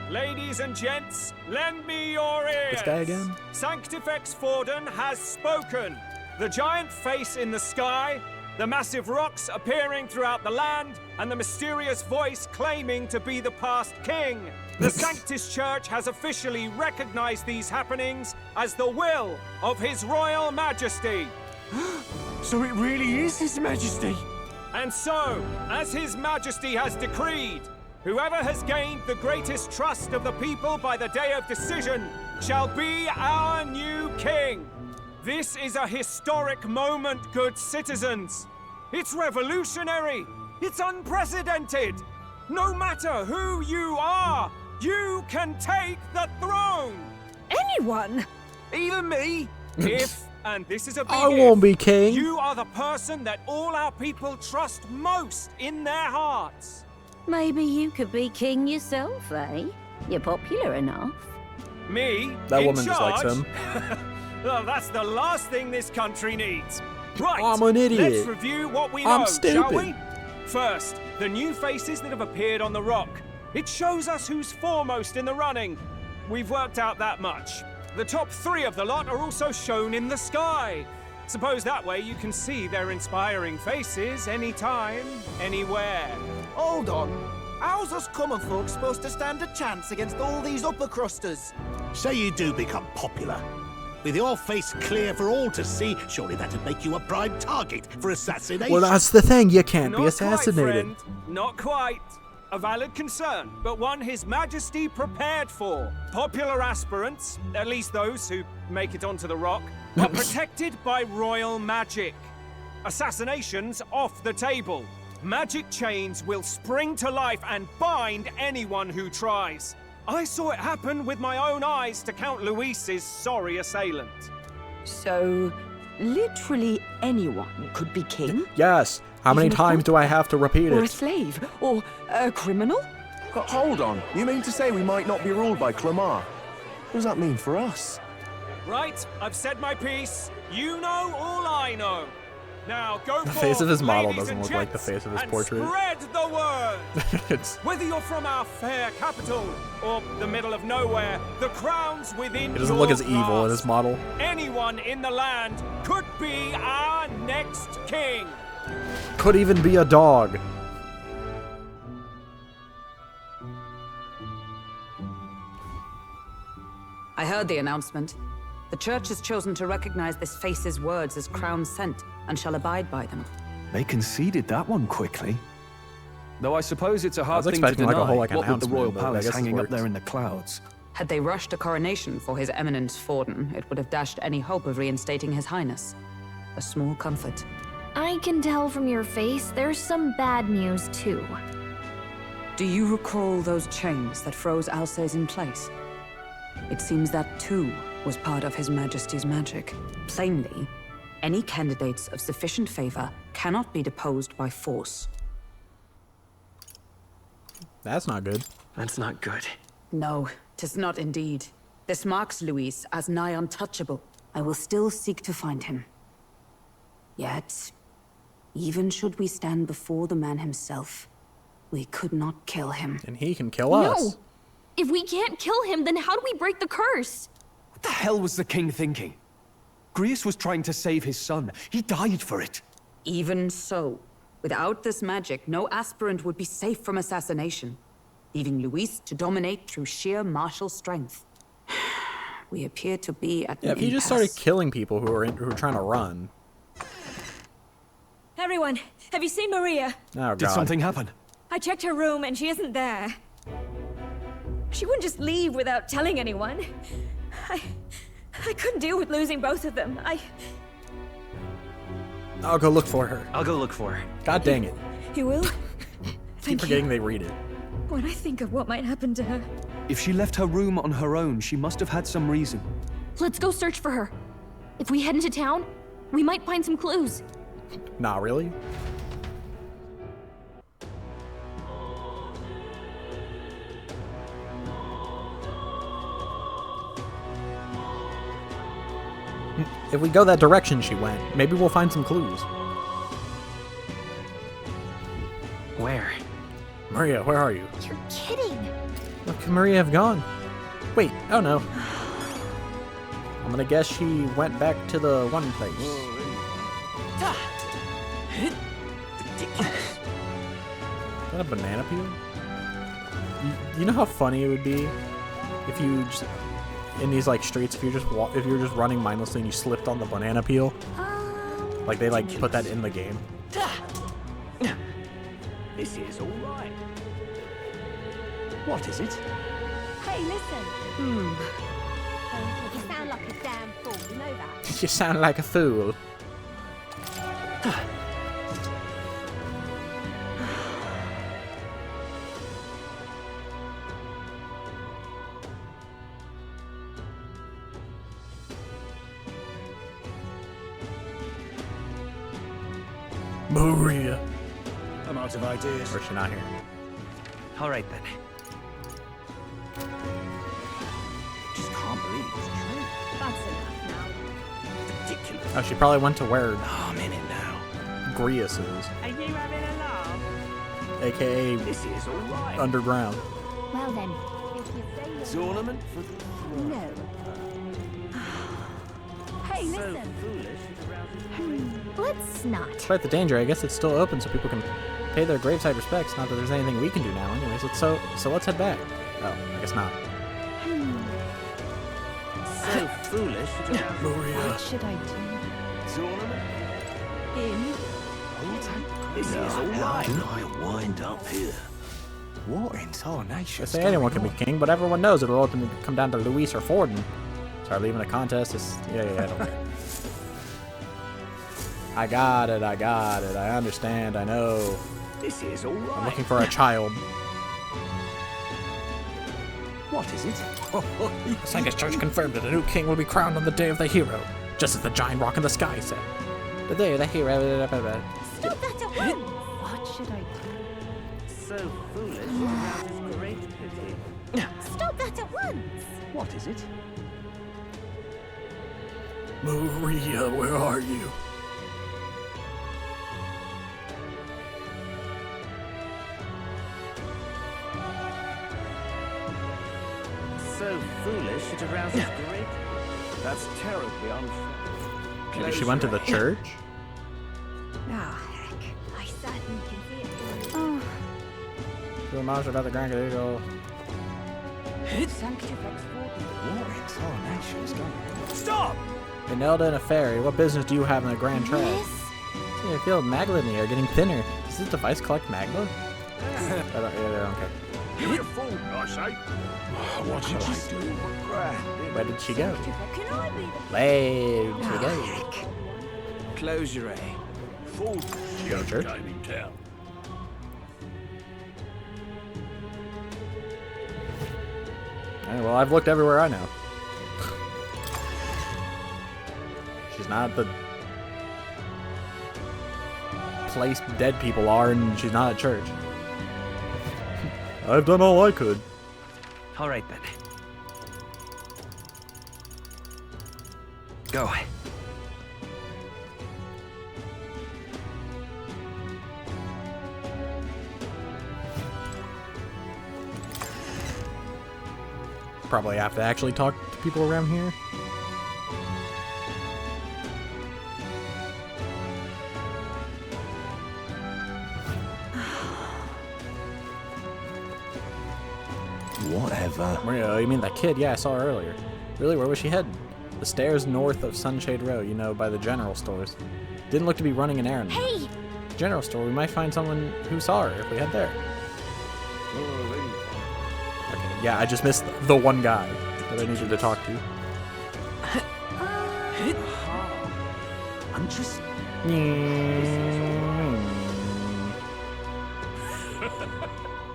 Ladies and gents, lend me your ears. This guy again? Sanctifex Forden has spoken. The giant face in the sky, the massive rocks appearing throughout the land, and the mysterious voice claiming to be the past king. The Sanctus Church has officially recognized these happenings as the will of His Royal Majesty. So it really is His Majesty? And so, as His Majesty has decreed, whoever has gained the greatest trust of the people by the day of decision shall be our new king. This is a historic moment, good citizens. It's revolutionary. It's unprecedented. No matter who you are, you can take the throne. Anyone? Even me. If, and this is a big I won't be king. You are the person that all our people trust most in their hearts. Maybe you could be king yourself, eh? You're popular enough. Me? That in woman just likes charge? him. Well, that's the last thing this country needs. Right, I'm an idiot. let's review what we know, I'm stupid. shall we? First, the new faces that have appeared on the rock. It shows us who's foremost in the running. We've worked out that much. The top 3 of the lot are also shown in the sky. Suppose that way you can see their inspiring faces anytime, anywhere. Hold on. How's us common folk supposed to stand a chance against all these upper crusters? Say you do become popular. With your face clear for all to see, surely that'd make you a prime target for assassination. Well, that's the thing. You can't be Not assassinated. quite, friend. Not quite. A valid concern, but one His Majesty prepared for. Popular aspirants, at least those who make it onto the rock, are protected by royal magic. Assassinations off the table. Magic chains will spring to life and bind anyone who tries. I saw it happen with my own eyes to Count Luis's sorry assailant. So, literally anyone could be king? Yes. How many Even a times do I have to repeat Or a it? slave? Or a criminal? Hold on. You mean to say we might not be ruled by Clamar? What does that mean for us? Right, I've said my piece. You know all I know. Now go The forth, face of his model ladies doesn't and look like the gents, face of his and portrait. Spread the word. It's, Whether you're from our fair capital or the middle of nowhere, the crown's within he doesn't your look as evil in his grasp. model. Anyone in the land could be our next king. Could even be a dog. I heard the announcement. The church has chosen to recognize this face's words as crown sent and shall abide by them. They conceded that one quickly. Though I suppose it's a hard thing to expecting, like, deny. a whole, like, What with the announcement, royal but I palace guess it hanging up works. there in the clouds. Had they rushed a coronation for His Eminence Forden, it would have dashed any hope of reinstating His Highness. A small comfort. I can tell from your face there's some bad news, too. Do you recall those chains that froze Alces in place? It seems that, too, was part of His Majesty's magic. Plainly, any candidates of sufficient favor cannot be deposed by force. That's not good. That's not good. No, 'tis not indeed. This marks Luis as nigh untouchable. I will still seek to find him. Yet, even should we stand before the man himself, we could not kill him. And he can kill us. No! If we can't kill him, then how do we break the curse? What the hell was the king thinking? Grius was trying to save his son. He died for it. Even so, without this magic, no aspirant would be safe from assassination, leaving Luis to dominate through sheer martial strength. We appear to be at an if he just started killing people who are trying to run. Everyone, have you seen Maria? Oh, God. Did something happen? I checked her room and she isn't there. She wouldn't just leave without telling anyone. I couldn't deal with losing both of them. I'll go look for her. I'll go look for her. God dang it. You will? Keep forgetting they read it. When I think of what might happen to her. If she left her room on her own, she must have had some reason. Let's go search for her. If we head into town, we might find some clues. Nah, really? If we go that direction she went, maybe we'll find some clues. Where? Maria, where are you? You're kidding. Where could Maria have gone? Wait, oh no. I'm gonna guess she went back to the one place. Is that a banana peel? You know how funny it would be if you just, in these like streets, if you're just running mindlessly and you slipped on the banana peel? Like they like put that in the game. This is all right. What is it? Hey, listen. You sound like a damn fool, you know that? You sound like a fool. Maria. I'm out of ideas. Or is she not here? All right then. Just can't believe it's true. That's enough now. Ridiculous. Oh, she probably went to where Oh, I'm in it now. Grius is, Are you having a laugh? aka This is all right. underground. Well then, if you say you're... Tournament for the throne. No. Hey, listen. Let's not. Despite the danger, I guess it's still open so people can pay their graveside respects. Not that there's anything we can do now. Anyways, so let's head back. Oh, I guess not. So foolish. Maria. What should I do? Tournament. This is all right. I wind up here. What in tarnation? I say anyone can be king, but everyone knows it'll ultimately come down to Luis or Forden. Sorry, leaving the contest is... Yeah, I don't care. I got it, I understand, I know. This is all right. I'm looking for a child. What is it? The Sanctus Church confirmed that a new king will be crowned on the day of the hero, just as the giant rock in the sky said. The day of the hero... Stop that at once! What should I do? So foolish. That is great pity. Stop that at once! What is it? Maria, where are you? So foolish it arouses great. That's terribly unfair. Maybe she went to the church? Ah, heck. I certainly can see it. To a monster about the Grand Cathedral. What in tarnation is going on? Stop! Benelda and a fairy, what business do you have in the Grand Trade? I feel magma in the air getting thinner. Does this device collect magma? I don't care. You're a fool, I say. What did you do? Where did she go? Can I be the... Where did she go? Close your A. Fool. Go to church? Game in town. Alright, well, I've looked everywhere I know. She's not at the place dead people are, and she's not at church. I've done all I could. All right then. Go. Probably have to actually talk to people around here. Maria, you mean that kid? Yeah, I saw her earlier. Really, where was she headed? The stairs north of Sunshade Row, you know, by the general stores. Didn't look to be running an errand. Hey! General store, we might find someone who saw her if we head there. Okay, yeah, I just missed the one guy that I needed to talk to. I'm just...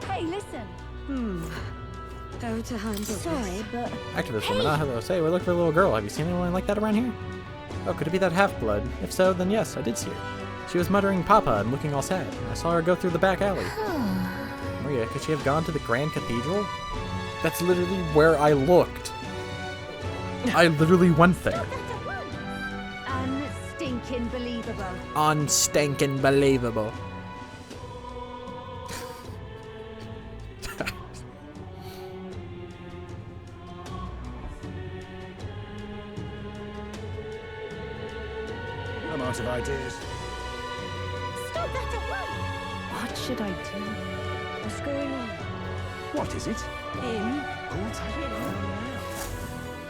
Hey, listen. How to handle Sorry, but... Activist woman, hello. Say, we're looking for a little girl. Have you seen anyone like that around here? Oh, could it be that half-blood? If so, then yes, I did see her. She was muttering Papa and looking all sad. I saw her go through the back alley. Maria, could she have gone to the Grand Cathedral? That's literally where I looked. I literally went there. Unstinking believable. Unstinking believable. I'm out of ideas. Stop that at once! What should I do? What's going on? What is it? In. Hold tight.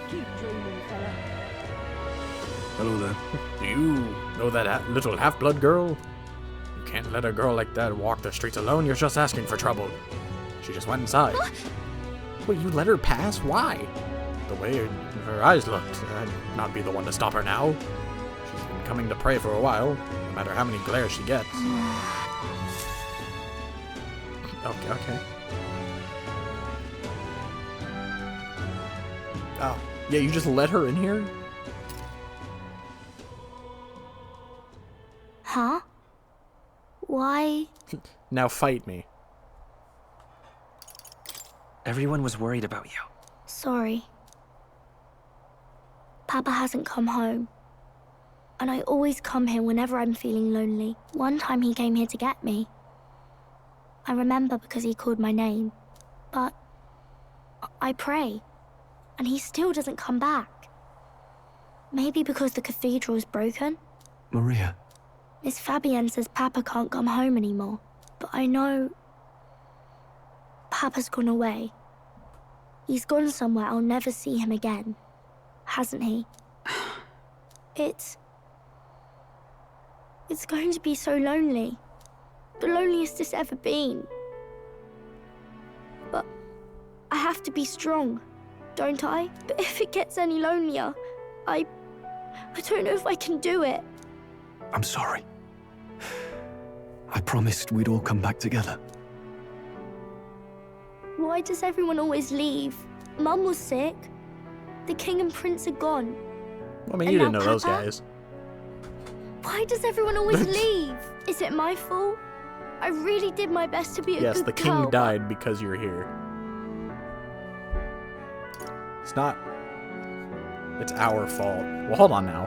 Keep dreaming, fella. Hello there. Do you know that little half-blood girl? You can't let a girl like that walk the streets alone. You're just asking for trouble. She just went inside. Wait, you let her pass? Why? The way her eyes looked. I'd not be the one to stop her now. She's been coming to pray for a while, no matter how many glares she gets. Okay. Oh, yeah, you just let her in here? Huh? Why? Now fight me. Everyone was worried about you. Sorry. Papa hasn't come home. And I always come here whenever I'm feeling lonely. One time he came here to get me. I remember because he called my name. But I pray. And he still doesn't come back. Maybe because the cathedral is broken? Maria. Miss Fabienne says Papa can't come home anymore. But I know... Papa's gone away. He's gone somewhere I'll never see him again. Hasn't he? It's going to be so lonely. The loneliest it's ever been. But I have to be strong, don't I? But if it gets any lonelier, I don't know if I can do it. I'm sorry. I promised we'd all come back together. Why does everyone always leave? Mum was sick. The king and prince are gone. I mean, you didn't know those guys. Why does everyone always leave? Is it my fault? I really did my best to be a good girl. Yes, the king died because you're here. It's not... It's our fault. Well, hold on now.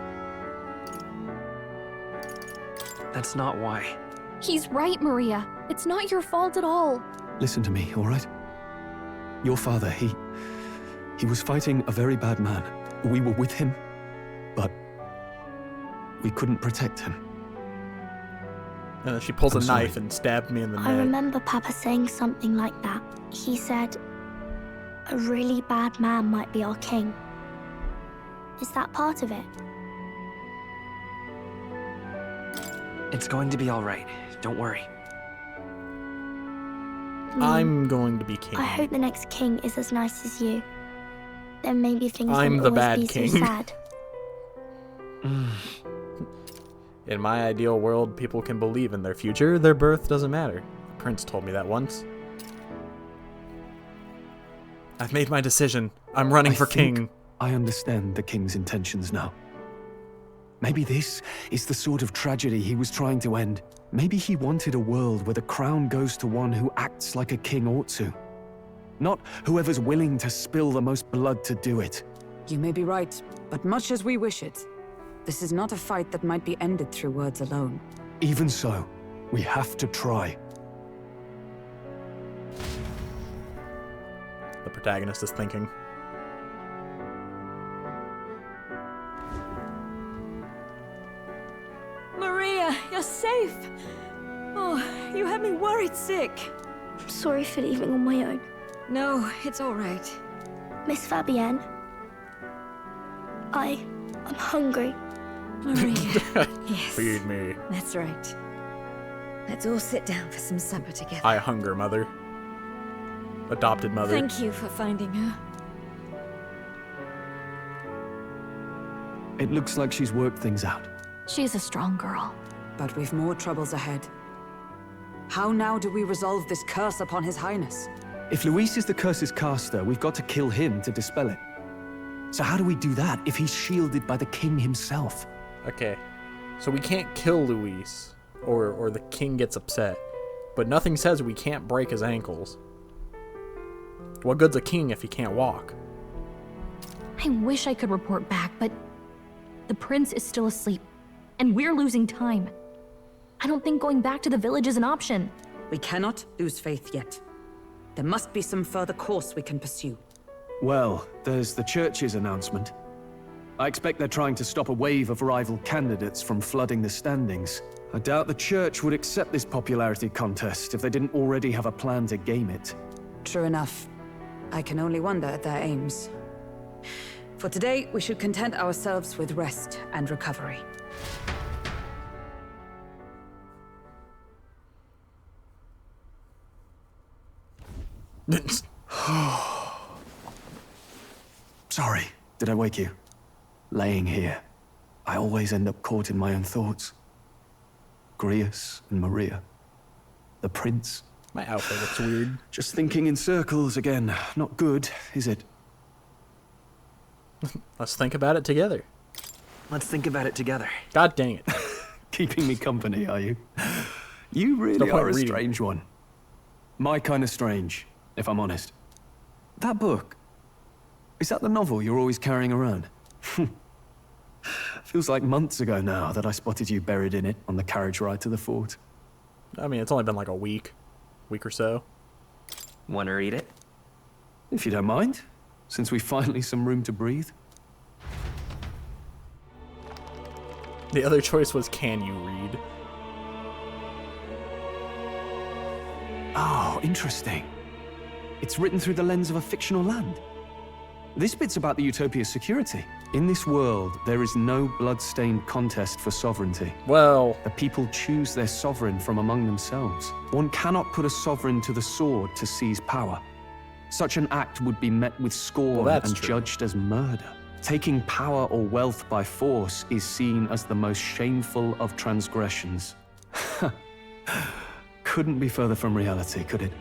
That's not why. He's right, Maria. It's not your fault at all. Listen to me, all right? Your father, he was fighting a very bad man. We were with him, but we couldn't protect him. And then she pulls a knife and stabbed me in the neck. I remember Papa saying something like that. He said, a really bad man might be our king. Is that part of it? It's going to be all right. Don't worry. I'm going to be king. I hope the next king is as nice as you. Then maybe things I'm won't the always bad be king. so sad. In my ideal world, people can believe in their future. Their birth doesn't matter. The prince told me that once. I've made my decision. I'm running for king. I understand the king's intentions now. Maybe this is the sort of tragedy he was trying to end. Maybe he wanted a world where the crown goes to one who acts like a king ought to. Not whoever's willing to spill the most blood to do it. You may be right, but much as we wish it, this is not a fight that might be ended through words alone. Even so, we have to try. The protagonist is thinking. Maria, you're safe. Oh, you had me worried sick. I'm sorry for leaving on my own. No, it's all right. Miss Fabienne, I'm hungry. Maria. Yes. Feed me. That's right. Let's all sit down for some supper together. I hunger, mother. Adopted mother. Thank you for finding her. It looks like she's worked things out. She's a strong girl. But we've more troubles ahead. How now do we resolve this curse upon His Highness? If Luis is the curse's caster, we've got to kill him to dispel it. So how do we do that if he's shielded by the king himself? Okay, so we can't kill Luis, or the king gets upset. But nothing says we can't break his ankles. What good's a king if he can't walk? I wish I could report back, but the prince is still asleep, and we're losing time. I don't think going back to the village is an option. We cannot lose faith yet. There must be some further course we can pursue. Well, there's the church's announcement. I expect they're trying to stop a wave of rival candidates from flooding the standings. I doubt the church would accept this popularity contest if they didn't already have a plan to game it. True enough. I can only wonder at their aims. For today, we should content ourselves with rest and recovery. Sorry, did I wake you? Laying here, I always end up caught in my own thoughts. Grius and Maria. The prince. My outfit looks weird. Just thinking in circles again. Not good, is it? Let's think about it together. Let's think about it together. God dang it. Keeping me company, are you? You really No point are a reading. strange one. My kind of strange, if I'm honest. That book, is that the novel you're always carrying around? Feels like months ago now that I spotted you buried in it on the carriage ride to the fort. I mean, it's only been like a week or so. Want to read it? If you don't mind, since we finally some room to breathe. The other choice was, can you read? Oh, interesting. It's written through the lens of a fictional land. This bit's about the Utopia's security. In this world, there is no blood-stained contest for sovereignty. Well, the people choose their sovereign from among themselves. One cannot put a sovereign to the sword to seize power. Such an act would be met with scorn and judged as murder. Taking power or wealth by force is seen as the most shameful of transgressions. Couldn't be further from reality, could it?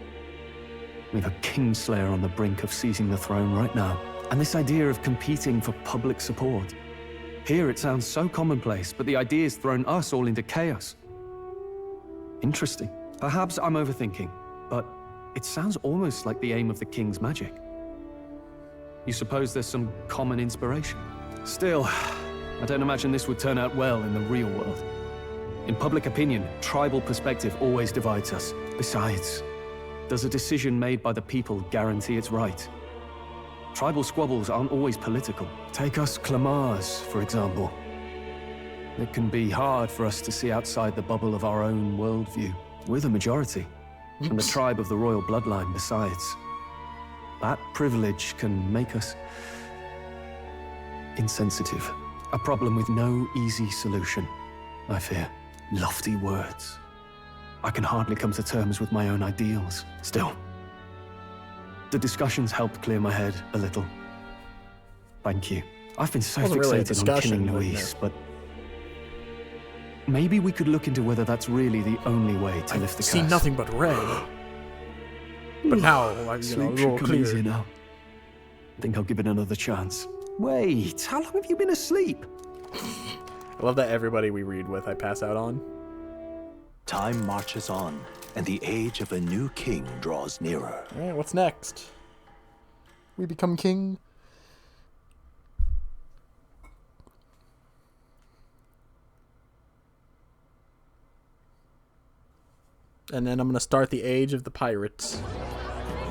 We've a kingslayer on the brink of seizing the throne right now. And this idea of competing for public support. Here it sounds so commonplace, but the idea's thrown us all into chaos. Interesting. Perhaps I'm overthinking, but it sounds almost like the aim of the king's magic. You suppose there's some common inspiration? Still, I don't imagine this would turn out well in the real world. In public opinion, tribal perspective always divides us. Besides, does a decision made by the people guarantee it's right? Tribal squabbles aren't always political. Take us Clamars, for example. It can be hard for us to see outside the bubble of our own worldview. We're the majority, and the tribe of the royal bloodline besides. That privilege can make us insensitive. A problem with no easy solution, I fear. Lofty words. I can hardly come to terms with my own ideals. Still, the discussions helped clear my head a little. Thank you. I've been so fixated on killing Luis, but maybe we could look into whether that's really the only way to lift the curse. See nothing but red. But now, like, you know, a little clear. Now. I think I'll give it another chance. Wait, how long have you been asleep? I love that everybody we read with I pass out on. Time marches on, and the age of a new king draws nearer. Alright, what's next? We become king. And then I'm gonna start the age of the pirates.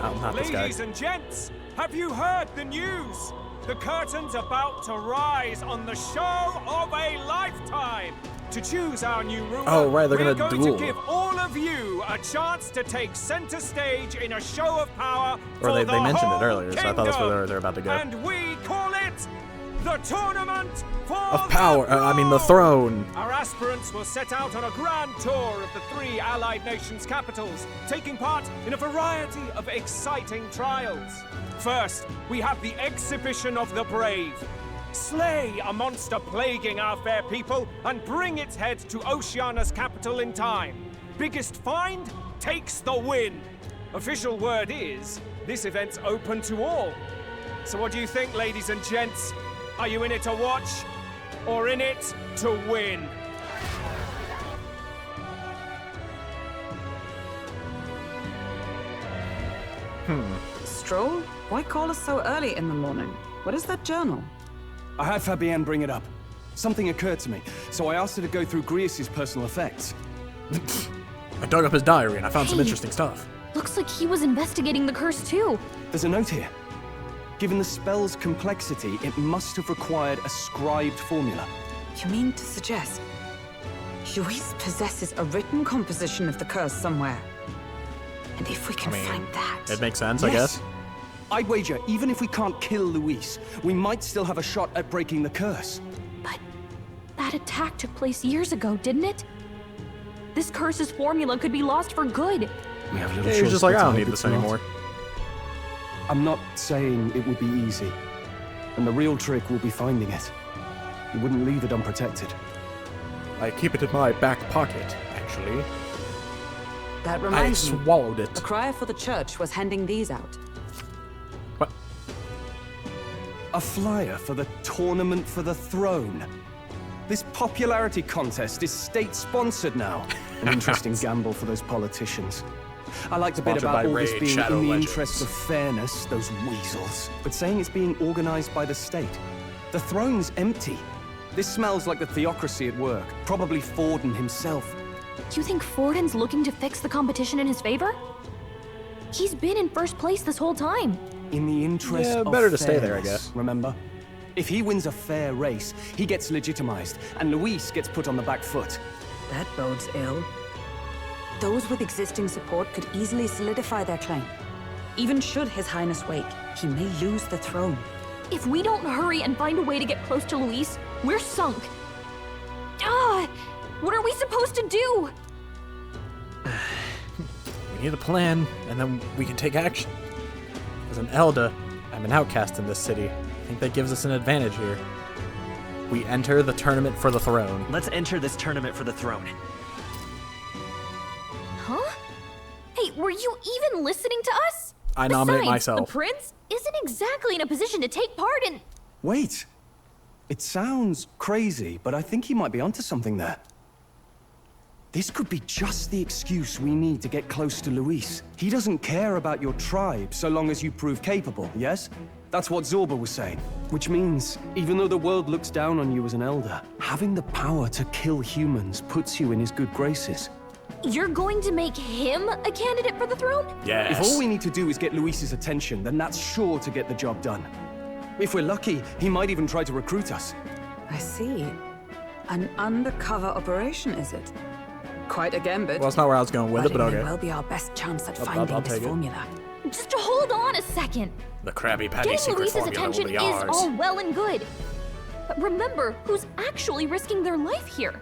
Oh, not this guy. Ladies and gents, have you heard the news? The curtain's about to rise on the show of a lifetime. To choose our new ruler, Oh, right, they're we're gonna going duel. to give all of you a chance to take center stage in a show of power Or for they the mentioned it whole earlier, so I thought that's where they're about to go. And we call it the Tournament for Of power, the throne. Our aspirants will set out on a grand tour of the 3 allied nations' capitals, taking part in a variety of exciting trials. First, we have the Exhibition of the Brave. Slay a monster plaguing our fair people and bring its head to Oceania's capital in time. Biggest find takes the win. Official word is, this event's open to all. So what do you think, ladies and gents? Are you in it to watch, or in it to win? Stroll? Why call us so early in the morning? What is that journal? I had Fabienne bring it up. Something occurred to me, so I asked her to go through Grius' personal effects. I dug up his diary and I found some interesting stuff. Looks like he was investigating the curse too. There's a note here. Given the spell's complexity, it must have required a scribed formula. You mean to suggest Luis possesses a written composition of the curse somewhere? And if we can find that... It makes sense, I guess. I'd wager, even if we can't kill Luis, we might still have a shot at breaking the curse. That attack took place years ago, didn't it? This curse's formula could be lost for good. We have Yeah, he was just like, I don't need this anymore. I'm not saying it would be easy. And the real trick will be finding it. You wouldn't leave it unprotected. I keep it in my back pocket, actually. That reminds I me. swallowed it. The crier for the church was handing these out. What? A flyer for the Tournament for the Throne. This popularity contest is state-sponsored now. An interesting gamble for those politicians. I like the bit Sponsored by about all this Raid being Shadow in the Legends. interest of fairness, those weasels. But saying it's being organized by the state. The throne's empty. This smells like the theocracy at work. Probably Forden himself. You think Forden's looking to fix the competition in his favor? He's been in first place this whole time. In the interest of better to stay there, I fairness, guess. Remember? If he wins a fair race, he gets legitimized, and Luis gets put on the back foot. That bodes ill. Those with existing support could easily solidify their claim. Even should His Highness wake, he may lose the throne. If we don't hurry and find a way to get close to Luis, we're sunk. What are we supposed to do? We need a plan, and then we can take action. As an Elda, I'm an outcast in this city. I think that gives us an advantage here. We enter the tournament for the throne. Let's enter this tournament for the throne. Huh? Hey, were you even listening to us? I nominate Besides, myself. The prince isn't exactly in a position to take part in... Wait. It sounds crazy, but I think he might be onto something there. This could be just the excuse we need to get close to Luis. He doesn't care about your tribe so long as you prove capable, yes? That's what Zorba was saying. Which means, even though the world looks down on you as an elder, having the power to kill humans puts you in his good graces. You're going to make him a candidate for the throne? Yes. If all we need to do is get Luis's attention, then that's sure to get the job done. If we're lucky, he might even try to recruit us. I see. An undercover operation, is it? Quite a gambit. Well, that's not where I was going with it, but it may okay. well be our best chance at I'll finding this take it. formula. Just hold on a second. The Krabby Patty Getting secret Luis's formula will attention be is ours. all well and good. But remember who's actually risking their life here.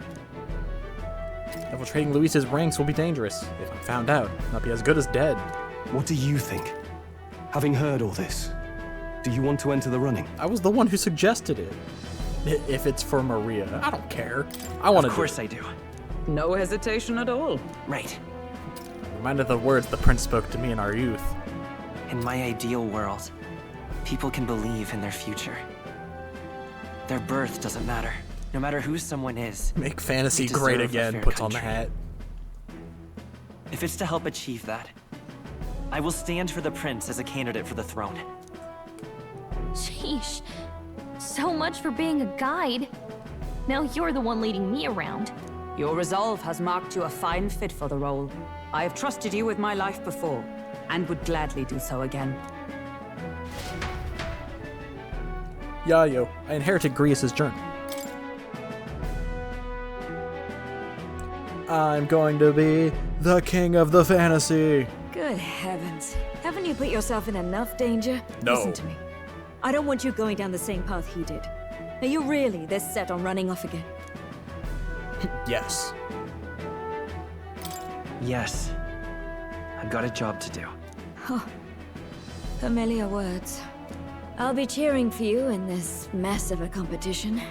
Infiltrating Luis's ranks will be dangerous. If I'm found out, not be as good as dead. What do you think? Having heard all this, do you want to enter the running? I was the one who suggested it. If it's for Maria, I don't care. I want to. Of course I do. No hesitation at all. Right. Reminded of the words the prince spoke to me in our youth. In my ideal world, people can believe in their future. Their birth doesn't matter. No matter who someone is. Make fantasy they great deserve a again, fair puts on the country. hat. If it's to help achieve that, I will stand for the prince as a candidate for the throne. Sheesh. So much for being a guide. Now you're the one leading me around. Your resolve has marked you a fine fit for the role. I have trusted you with my life before, and would gladly do so again. Yayo, I inherited Grius' journal. I'm going to be the king of the fantasy. Good heavens. Haven't you put yourself in enough danger? No. Listen to me. I don't want you going down the same path he did. Are you really this set on running off again? Yes. Yes. I've got a job to do. Oh, familiar words. I'll be cheering for you in this mess of a competition.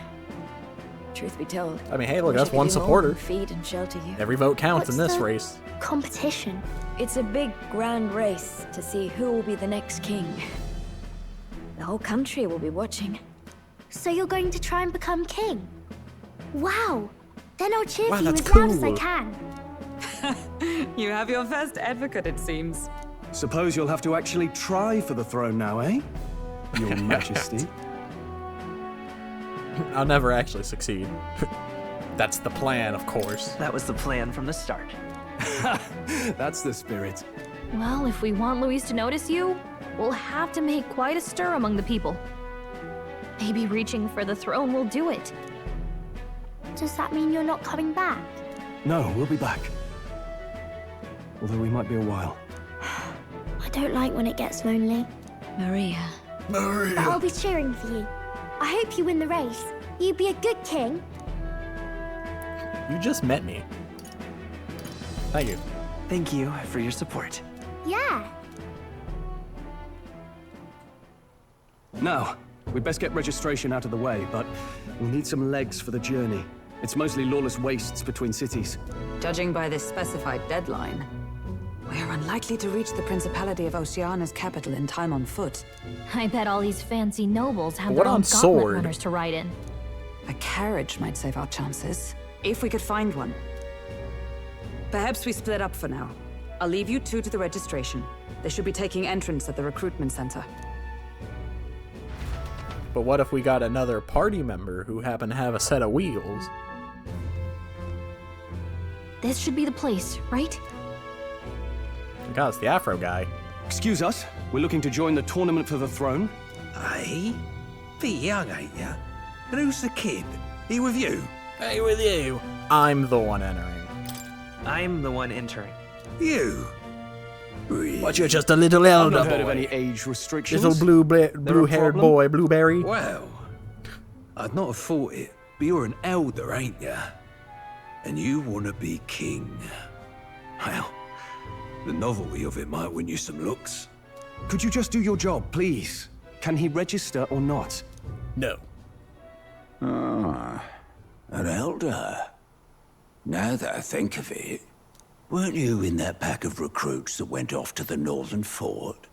Truth be told. I mean, hey, look, wish I that's could one do more supporter. than feed and shelter you. Every vote counts in What's this the race. Competition. It's a big, grand race to see who will be the next king. The whole country will be watching. So you're going to try and become king? Wow. Then I'll cheer Wow, for you that's as loud as I cool. can. You have your first advocate, it seems. Suppose you'll have to actually try for the throne now, eh? Your Majesty. I'll never actually succeed. That's the plan, of course. That was the plan from the start. That's the spirit. Well, if we want Luis to notice you, we'll have to make quite a stir among the people. Maybe reaching for the throne will do it. Does that mean you're not coming back? No, we'll be back. Although we might be a while. I don't like when it gets lonely. Maria. But I'll be cheering for you. I hope you win the race. You be a good king. You just met me. Thank you. Thank you for your support. Yeah. Now, we'd best get registration out of the way, but we'll need some legs for the journey. It's mostly lawless wastes between cities. Judging by this specified deadline, we're unlikely to reach the Principality of Oceana's capital in time on foot. I bet all these fancy nobles have What their own on gauntlet sword? runners to ride in. A carriage might save our chances, if we could find one. Perhaps we split up for now. I'll leave you two to the registration. They should be taking entrance at the recruitment center. But what if we got another party member who happened to have a set of wheels? This should be the place, right? God, it's the Afro guy. Excuse us, we're looking to join the tournament for the throne. Aye? Bit young, ain't ya? But who's the kid? He with you? Hey, with you. I'm the one entering. I'm the one entering. You? Really? But you're just a little I've elder not heard of boy. any age restrictions. Little blue-haired problem? boy, Blueberry. Well, I'd not have thought it, but you're an elder, ain't ya? And you want to be king. Well, the novelty of it might win you some looks. Could you just do your job, please? Can he register or not? No. Ah, an elder. Now that I think of it, weren't you in that pack of recruits that went off to the northern fort?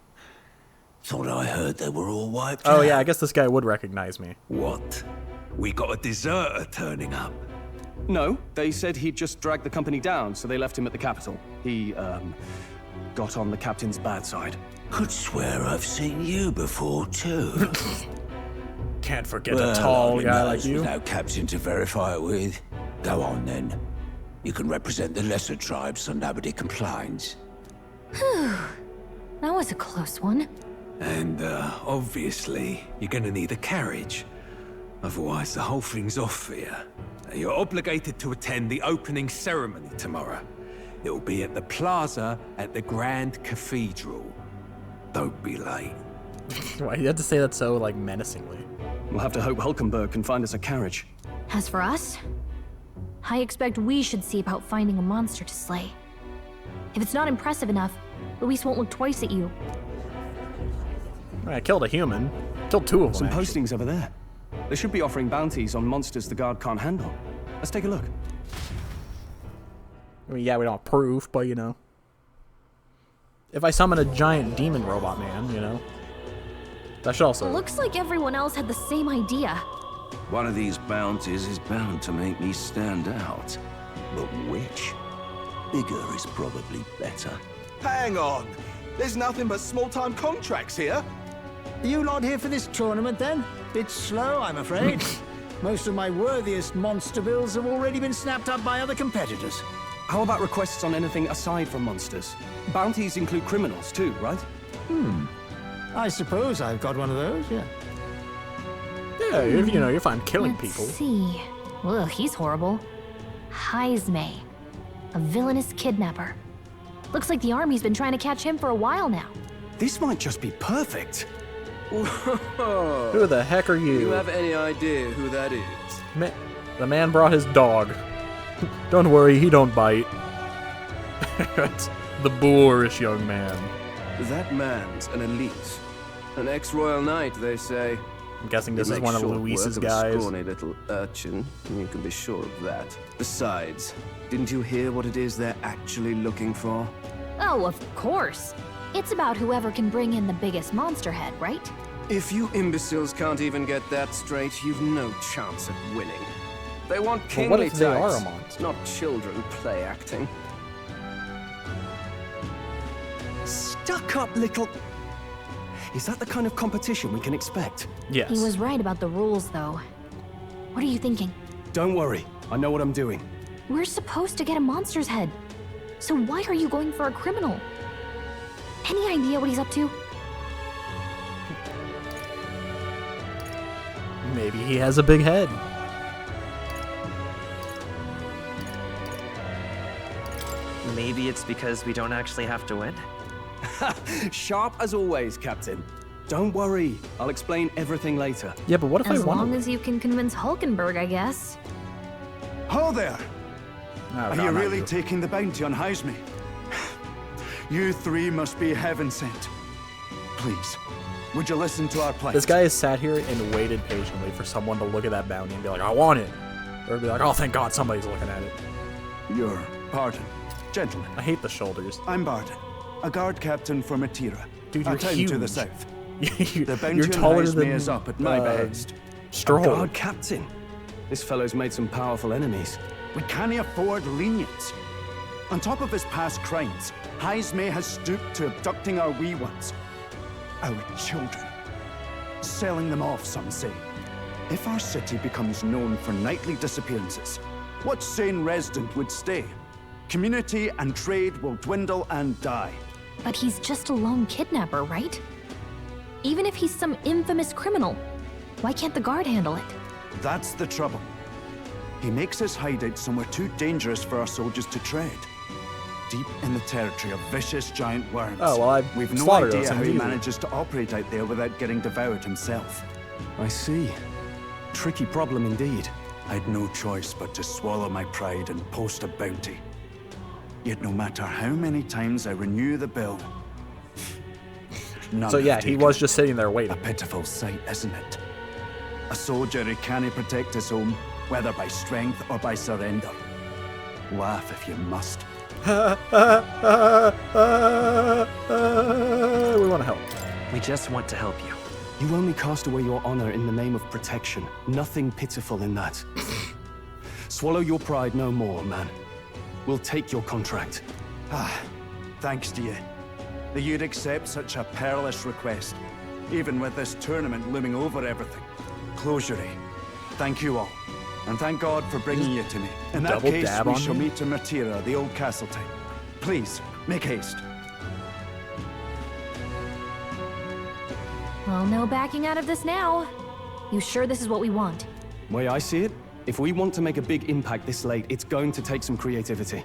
Thought I heard they were all wiped out. Oh yeah, I guess this guy would recognize me. What? We got a deserter turning up. No, they said he'd just dragged the company down, so they left him at the capital. He, got on the captain's bad side. Could swear I've seen you before, too. Can't forget a tall guy like you. No captain to verify it with. Go on, then. You can represent the lesser tribes so nobody complains. Whew. That was a close one. And, obviously, you're gonna need a carriage. Otherwise, the whole thing's off for you. You're obligated to attend the opening ceremony tomorrow. It'll be at the plaza at the Grand Cathedral. Don't be late. Why you had to say that so, like, menacingly? We'll have to hope Hulkenberg can find us a carriage. As for us, I expect we should see about finding a monster to slay. If it's not impressive enough, Luis won't look twice at you. I killed a human. Killed two of them, Some actually. postings over there. They should be offering bounties on monsters the guard can't handle. Let's take a look. I mean, yeah, we don't have proof, but, you know. If I summon a giant demon robot man, you know. That should also... Looks like everyone else had the same idea. One of these bounties is bound to make me stand out. But which? Bigger is probably better. Hang on. There's nothing but small-time contracts here. Are you lot here for this tournament, then? Bit slow, I'm afraid. Most of my worthiest monster bills have already been snapped up by other competitors. How about requests on anything aside from monsters? Bounties include criminals too, right? I suppose I've got one of those, yeah. Yeah, you know, you're fine killing Let's people. see. Ugh, he's horrible. Heisme. A villainous kidnapper. Looks like the army's been trying to catch him for a while now. This might just be perfect. Who the heck are you? Do you have any idea who that is? The man brought his dog. Don't worry, he don't bite. That's the boorish young man. That man's an elite. An ex-royal knight, they say. I'm guessing this is one of Luis's guys. A scrawny little urchin, you can be sure of that. Besides, didn't you hear what it is they're actually looking for? Oh, of course. It's about whoever can bring in the biggest monster head, right? If you imbeciles can't even get that straight, you've no chance at winning. They want kingly what if they are types, a monster? not children play acting. Stuck-up little... Is that the kind of competition we can expect? Yes. He was right about the rules, though. What are you thinking? Don't worry. I know what I'm doing. We're supposed to get a monster's head. So why are you going for a criminal? Any idea what he's up to? Maybe he has a big head. Maybe it's because we don't actually have to win? Sharp as always, Captain. Don't worry. I'll explain everything later. Yeah, but what if as I want long as you can convince Hulkenberg, I guess. Ho there! No, Are you really taking the bounty on Heisme? You three must be heaven sent. Please, would you listen to our plight? This guy has sat here and waited patiently for someone to look at that bounty and be like, I want it. Or be like, oh, thank God somebody's looking at it. Your pardon, gentlemen. I hate the shoulders. I'm Barton, a guard captain from Atira, Dude, a you're town huge. to the south. You're The bounty on taller Heisme than is up at my behest. Stroll. Guard captain. This fellow's made some powerful enemies. We can't afford lenience. On top of his past crimes, Heisme has stooped to abducting our wee ones. Our children. Selling them off, some say. If our city becomes known for nightly disappearances, what sane resident would stay? Community and trade will dwindle and die. But he's just a lone kidnapper, right? Even if he's some infamous criminal, why can't the guard handle it? That's the trouble. He makes his hideout somewhere too dangerous for our soldiers to tread. Deep in the territory of vicious giant worms. Oh, well, We've no idea how he manages to operate out there without getting devoured himself. I see. Tricky problem indeed. I'd no choice but to swallow my pride and post a bounty. Yet no matter how many times I renew the bill, none So yeah, have he taken was it. just sitting there waiting. A pitiful sight, isn't it? A soldier who can't protect his home, whether by strength or by surrender. Laugh if you must. We want to help. We just want to help you. You only cast away your honor in the name of protection. Nothing pitiful in that. Swallow your pride no more, man. We'll take your contract. Thanks to you. That you'd accept such a perilous request, even with this tournament looming over everything. Closure. Thank you all. And thank God for bringing you to me. In that Double case, dab we on shall me? meet in Matira, the old castle type. Please, make haste. Well, no backing out of this now. You sure this is what we want? Way I see it, if we want to make a big impact this late, it's going to take some creativity.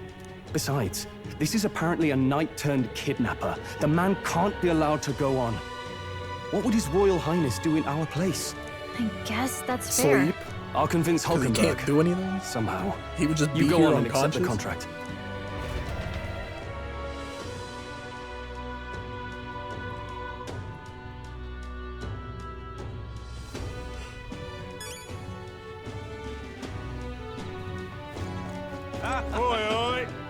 Besides, this is apparently a knight-turned-kidnapper. The man can't be allowed to go on. What would His Royal Highness do in our place? I guess that's fair. Sleep? I'll convince Because he Hulkenberg. can't do anything? Somehow. He would just be You go here on and accept the unconscious? contract.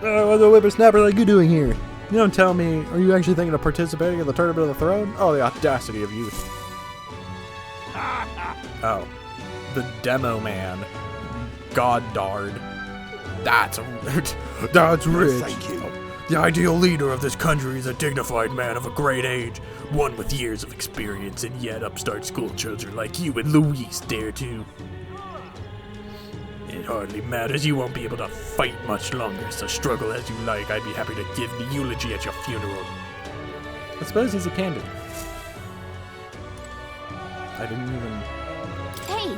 What the whippersnapper like you doing here? You don't tell me, are you actually thinking of participating in the Tournament of the Throne? Oh, the audacity of youth. Oh. The Demo Man. Goddard. That's rich. Thank you. The ideal leader of this country is a dignified man of a great age, one with years of experience, and yet upstart school children like you and Luis dare to. It hardly matters, you won't be able to fight much longer, so struggle as you like. I'd be happy to give the eulogy at your funeral. I suppose he's a candidate. I didn't even... Hey!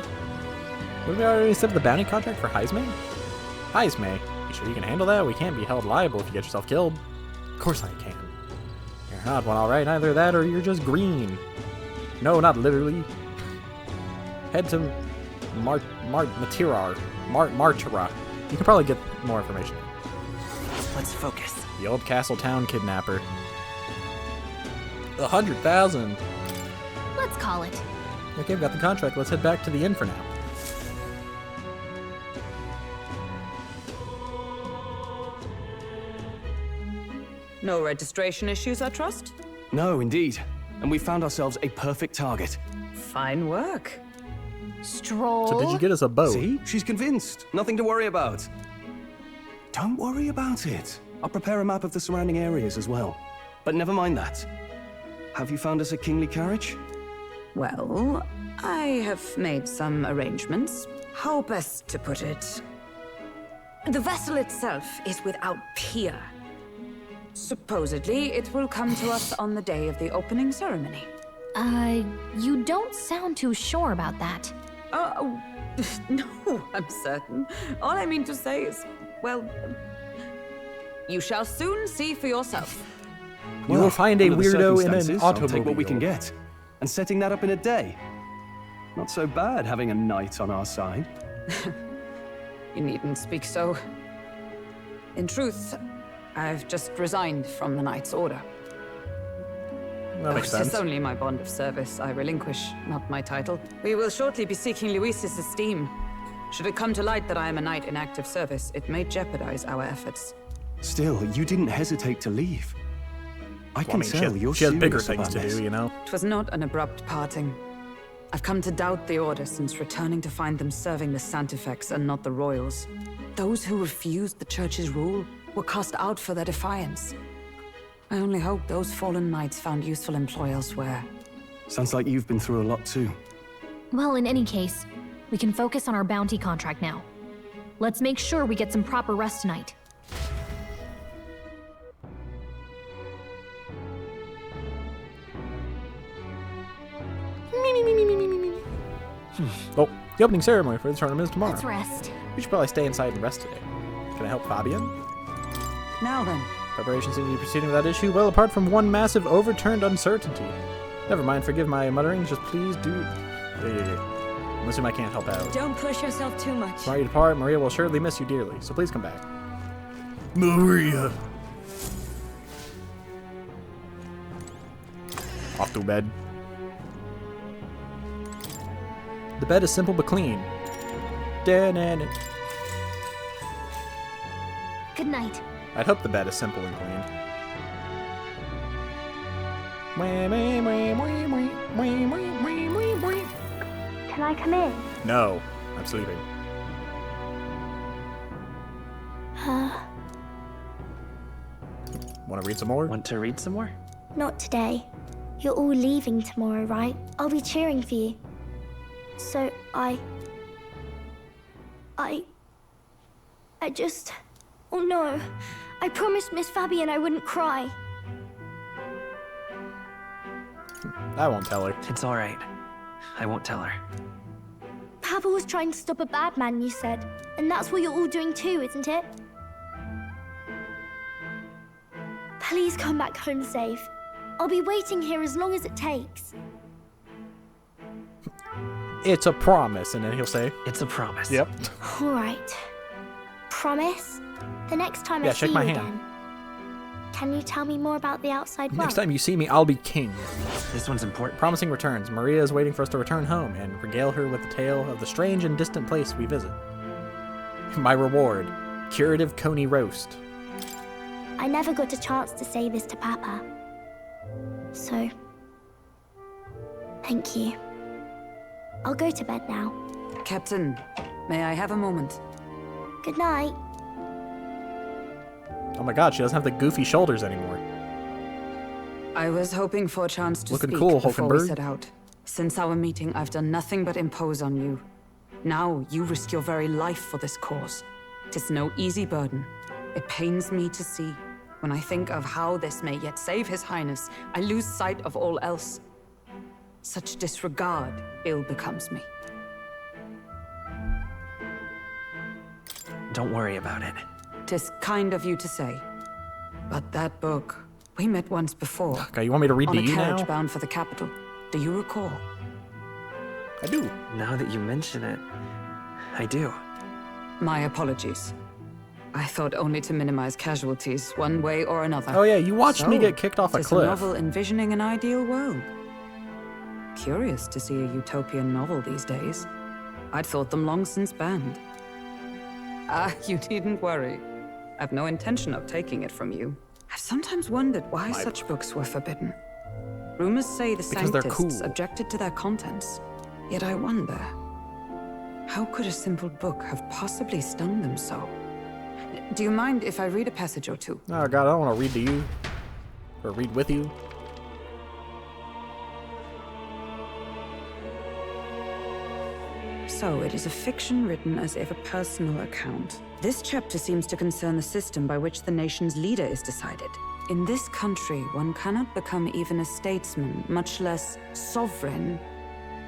What did we already accept the bounty contract for Heisme? Heisme, You sure you can handle that? We can't be held liable if you get yourself killed. Of course I can. You're an odd one, alright. Either that or you're just green. No, not literally. Head to Martira. You can probably get more information. Let's focus. The old castle town kidnapper. 100,000. Let's call it. Okay, I've got the contract. Let's head back to the inn for now. No registration issues, I trust? No, indeed. And we found ourselves a perfect target. Fine work. Stroll. So did you get us a boat? See? She's convinced. Nothing to worry about. Don't worry about it. I'll prepare a map of the surrounding areas as well. But never mind that. Have you found us a kingly carriage? Well, I have made some arrangements. How best to put it? The vessel itself is without peer. Supposedly, it will come to us on the day of the opening ceremony. You don't sound too sure about that. Oh, no, I'm certain. All I mean to say is, well, you shall soon see for yourself. You will find a under the weirdo in an circumstances, I'll automobile. take what we can get. And setting that up in a day. Not so bad having a knight on our side. You needn't speak so. In truth, I've just resigned from the Knight's Order. That makes sense. It's only my bond of service I relinquish, not my title. We will shortly be seeking Luis's esteem. Should it come to light that I am a knight in active service, it may jeopardize our efforts. Still, you didn't hesitate to leave. I can she tell has, you're she has bigger serious things about to this. do, you know? It was not an abrupt parting. I've come to doubt the Order since returning to find them serving the Santifex and not the Royals. Those who refused the Church's rule were cast out for their defiance. I only hope those fallen knights found useful employ elsewhere. Sounds like you've been through a lot too. Well, in any case, we can focus on our bounty contract now. Let's make sure we get some proper rest tonight. Oh, the opening ceremony for the tournament is tomorrow. Let's rest. We should probably stay inside and rest today. Can I help Fabian? Now then. Preparations seem to be proceeding without issue, well apart from one massive overturned uncertainty. Never mind, forgive my mutterings, just please do... I assume I can't help out. Don't push yourself too much. Tomorrow you depart, Maria will surely miss you dearly, so please come back. Maria! Off to bed. The bed is simple but clean. Good night. I'd hope the bed is simple and clean. Can I come in? No, I'm sleeping. Want to read some more? Want to read some more? Not today. You're all leaving tomorrow, right? I'll be cheering for you. So I just... Oh no. I promised Miss Fabian I wouldn't cry. I won't tell her. It's all right. I won't tell her. Papa was trying to stop a bad man, you said. And that's what you're all doing too, isn't it? Please come back home safe. I'll be waiting here as long as it takes. It's a promise, and then he'll say, It's a promise. Yep. All right. Promise? The next time I Yeah, see shake you my hand. again. Can you tell me more about the outside world? Next time you see me, I'll be king. This one's important. Promising returns. Maria is waiting for us to return home and regale her with the tale of the strange and distant place we visit. My reward, curative coney roast. I never got a chance to say this to Papa. So, thank you. I'll go to bed now. Captain, may I have a moment? Good night. Oh my god, she doesn't have the goofy shoulders anymore. I was hoping for a chance to Looking speak cool, before we Hulkenberg. set out. Since our meeting, I've done nothing but impose on you. Now you risk your very life for this cause. 'Tis no easy burden. It pains me to see. When I think of how this may yet save His Highness, I lose sight of all else. Such disregard ill becomes me. Don't worry about it. 'Tis kind of you to say. But that book, we met once before. Okay, you want me to read on to a you carriage now? bound for the capital. Do you recall? I do. Now that you mention it, I do. My apologies. I thought only to minimize casualties, one way or another. Oh yeah, you watched me get kicked off a 'tis cliff. A novel envisioning an ideal world. Curious to see a utopian novel these days. I'd thought them long since banned. Ah, you needn't worry. I've no intention of taking it from you. I've sometimes wondered why such books were forbidden. Rumors say the Because they're scientists cool. objected to their contents. Yet I wonder, how could a simple book have possibly stung them so? Do you mind if I read a passage or two? Oh god, I don't want to read to you. Or read with you. So, it is a fiction written as if a personal account. This chapter seems to concern the system by which the nation's leader is decided. In this country, one cannot become even a statesman, much less sovereign,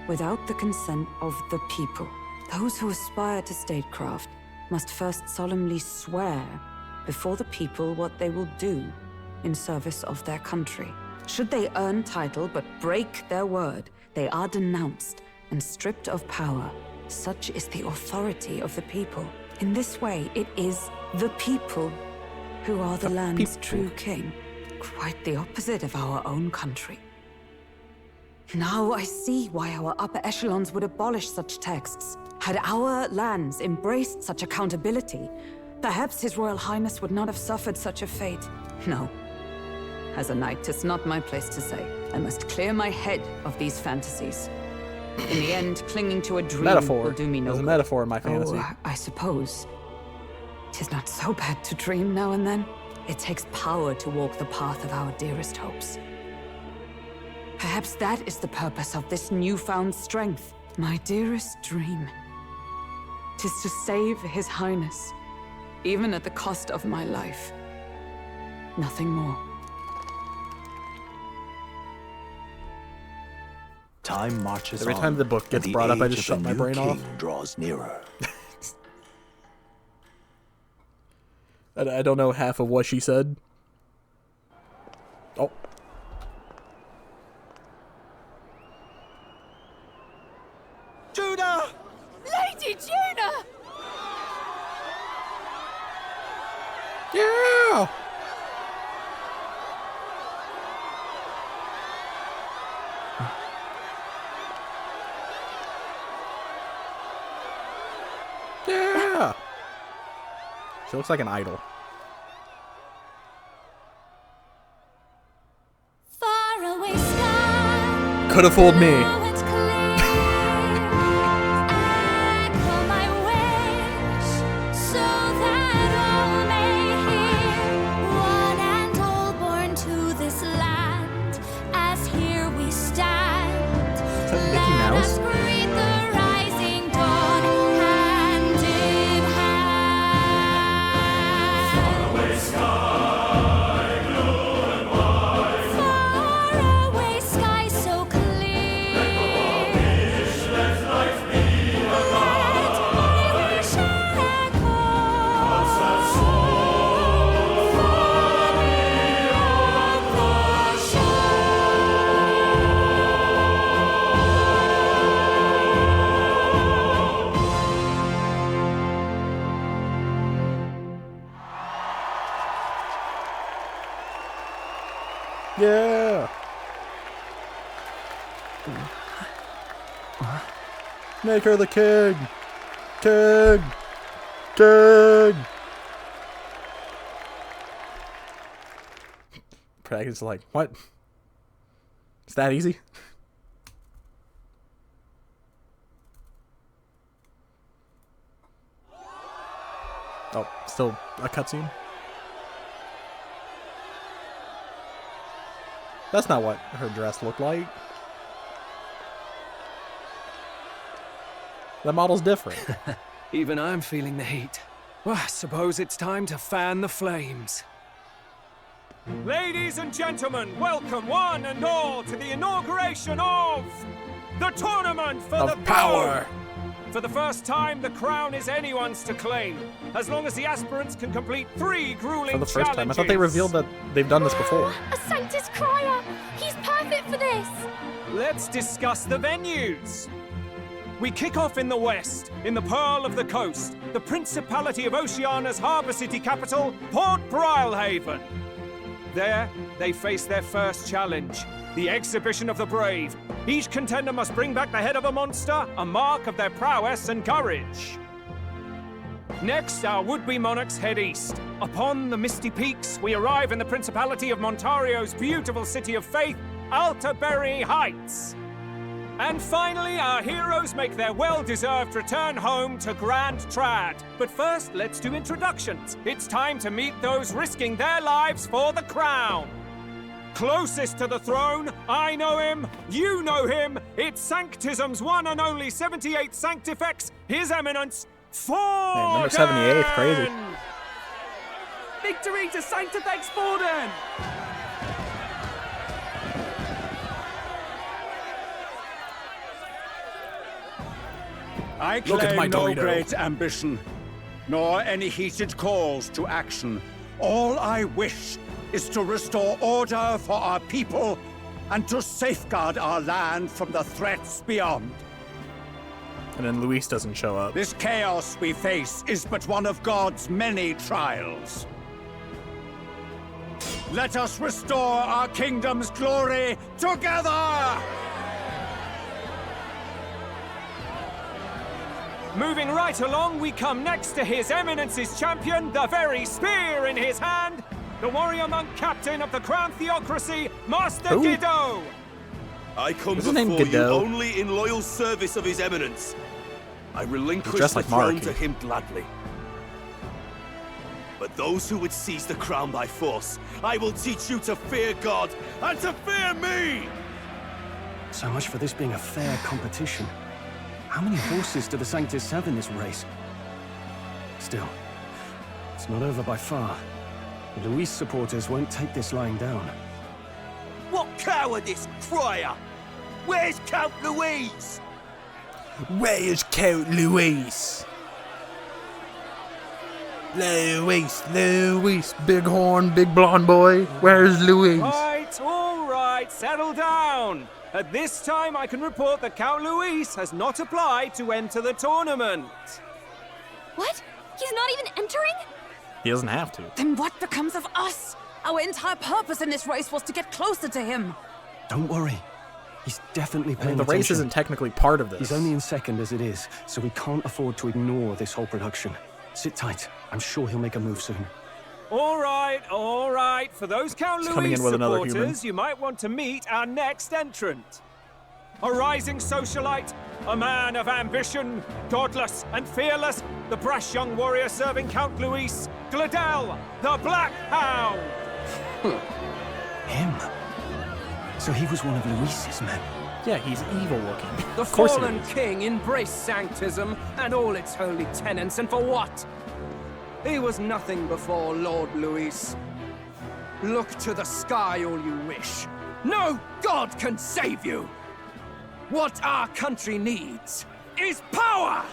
without the consent of the people. Those who aspire to statecraft must first solemnly swear before the people what they will do in service of their country. Should they earn title but break their word, they are denounced and stripped of power. Such is the authority of the people. In this way, it is the people who are the land's true king. Quite the opposite of our own country. Now I see why our upper echelons would abolish such texts. Had our lands embraced such accountability, perhaps His Royal Highness would not have suffered such a fate. No. As a knight, 'tis not my place to say. I must clear my head of these fantasies. In the end, clinging to a dream will do me no There's a good. metaphor in my fantasy. Oh, I suppose. 'Tis not so bad to dream now and then. It takes power to walk the path of our dearest hopes. Perhaps that is the purpose of this newfound strength. My dearest dream. 'Tis to save His Highness, even at the cost of my life. Nothing more. Time marches Every on, time the book and gets the brought up, I age just of shut the my new brain off. king draws nearer. I don't know half of what she said. Oh. Judah! Lady Juna! Yeah! Yeah! She looks like an idol. Faraway sky. Could have fooled me. Yeah! Make her the king! King! King! Prague's like, what? Is that easy? Oh, still a cutscene? That's not what her dress looked like. That model's different. Even I'm feeling the heat. Well, I suppose it's time to fan the flames. Ladies and gentlemen, welcome one and all to the inauguration of the Tournament for the Power! For the first time, the crown is anyone's to claim, as long as the aspirants can complete 3 grueling For the first challenges. time. I thought they revealed that they've done this before. A Sanctus Crier! He's perfect for this! Let's discuss the venues. We kick off in the west, in the Pearl of the Coast, the Principality of Oceania's harbour city capital, Port Brilehaven. There, they face their first challenge, the Exhibition of the Brave. Each contender must bring back the head of a monster, a mark of their prowess and courage. Next, our would-be monarchs head east. Upon the misty peaks, we arrive in the Principality of Montario's beautiful city of faith, Altaberry Heights. And finally, our heroes make their well-deserved return home to Grand Trad. But first, let's do introductions. It's time to meet those risking their lives for the crown. Closest to the throne, I know him, you know him. It's Sanctism's one and only 78th Sanctifex, His Eminence, Spoodum! Man, number 78, crazy. Victory to Sanctifex Spoodum! I Look at my claim no Dorito. great ambition, nor any heated calls to action. All I wish is to restore order for our people and to safeguard our land from the threats beyond. And then Luis doesn't show up. This chaos we face is but one of God's many trials. Let us restore our kingdom's glory together! Moving right along, we come next to His Eminence's champion, the very spear in his hand, the warrior monk captain of the Crown Theocracy, Master Who? Godot. I come What's his name, before you Godot? only in loyal service of His Eminence. I relinquish dressed the like throne monarchy. to him gladly. But those who would seize the crown by force, I will teach you to fear God and to fear me! So much for this being a fair competition. How many horses do the Sanctus have in this race? Still, it's not over by far. The Luis supporters won't take this lying down. What cowardice, Crier! Where's Count Louise? Where's Count Luis? Luis, bighorn, big blonde boy. Where's Luis? All right, settle down. At this time, I can report that Count Luis has not applied to enter the tournament. What? He's not even entering? He doesn't have to. Then what becomes of us? Our entire purpose in this race was to get closer to him. Don't worry. He's definitely I paying mean, the race attention. isn't technically part of this. He's only in second as it is, so we can't afford to ignore this whole production. Sit tight. I'm sure he'll make a move soon. All right. For those Count He's coming Louis in with another supporters, human. you might want to meet our next entrant. A rising socialite, a man of ambition, godless and fearless, the brash young warrior serving Count Luis, Gladel, the Black Hound. Him? So he was one of Luis's men. Yeah, he's evil looking. The Of course he fallen is. king embraced Sanctism and all its holy tenets, and for what? He was nothing before Lord Luis. Look to the sky all you wish. No god can save you! What our country needs is power!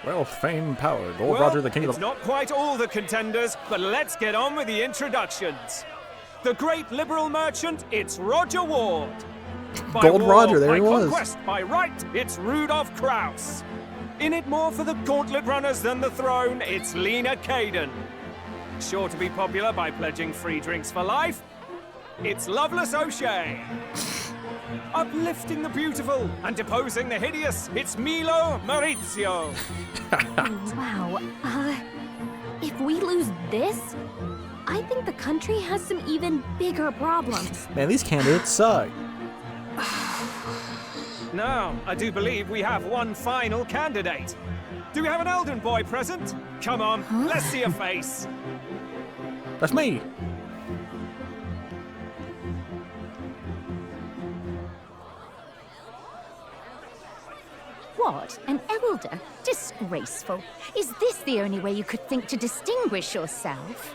Wealth, fame, power. Gold Well, Roger the King of it's the... not quite all the contenders, but let's get on with the introductions. The great liberal merchant, it's Roger Ward. By Gold war, Roger, there by he was. conquest, by right, it's Rudolph Kraus. In it more for the gauntlet runners than the throne, it's Lena Caden. Sure to be popular by pledging free drinks for life, it's Loveless O'Shea. Uplifting the beautiful and deposing the hideous, it's Milo Maurizio. Wow. If we lose this, I think the country has some even bigger problems. Man, these candidates suck. Now, I do believe we have one final candidate. Do we have an Elden boy present? Come on, let's see a face. That's me. What? An elder? Disgraceful. Is this the only way you could think to distinguish yourself?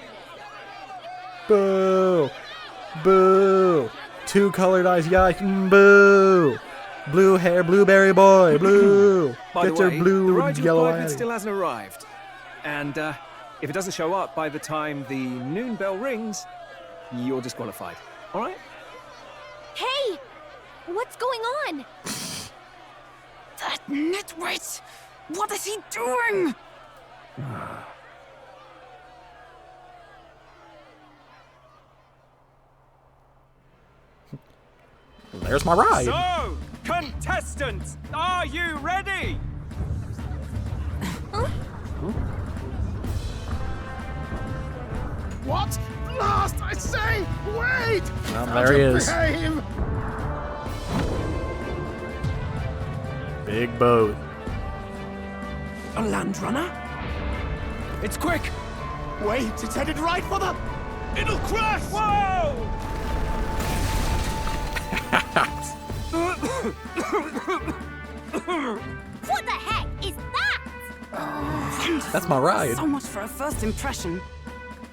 Boo. Boo. Two colored eyes, yeah. Boo. Blue hair, blueberry boy, blue. By Get the way, your blue the and Rigel yellow Private eye. still hasn't arrived. And if it doesn't show up by the time the noon bell rings, you're disqualified. All right? Hey! What's going on? That nitwit! What is he doing? There's my ride. So, contestants, are you ready? What? Last, I say! Wait! Well, there he is. Behave. Big boat. A land runner? It's quick! Wait, it's headed right for the... It'll crash! Whoa! What the heck is that? That's my ride. So much for a first impression.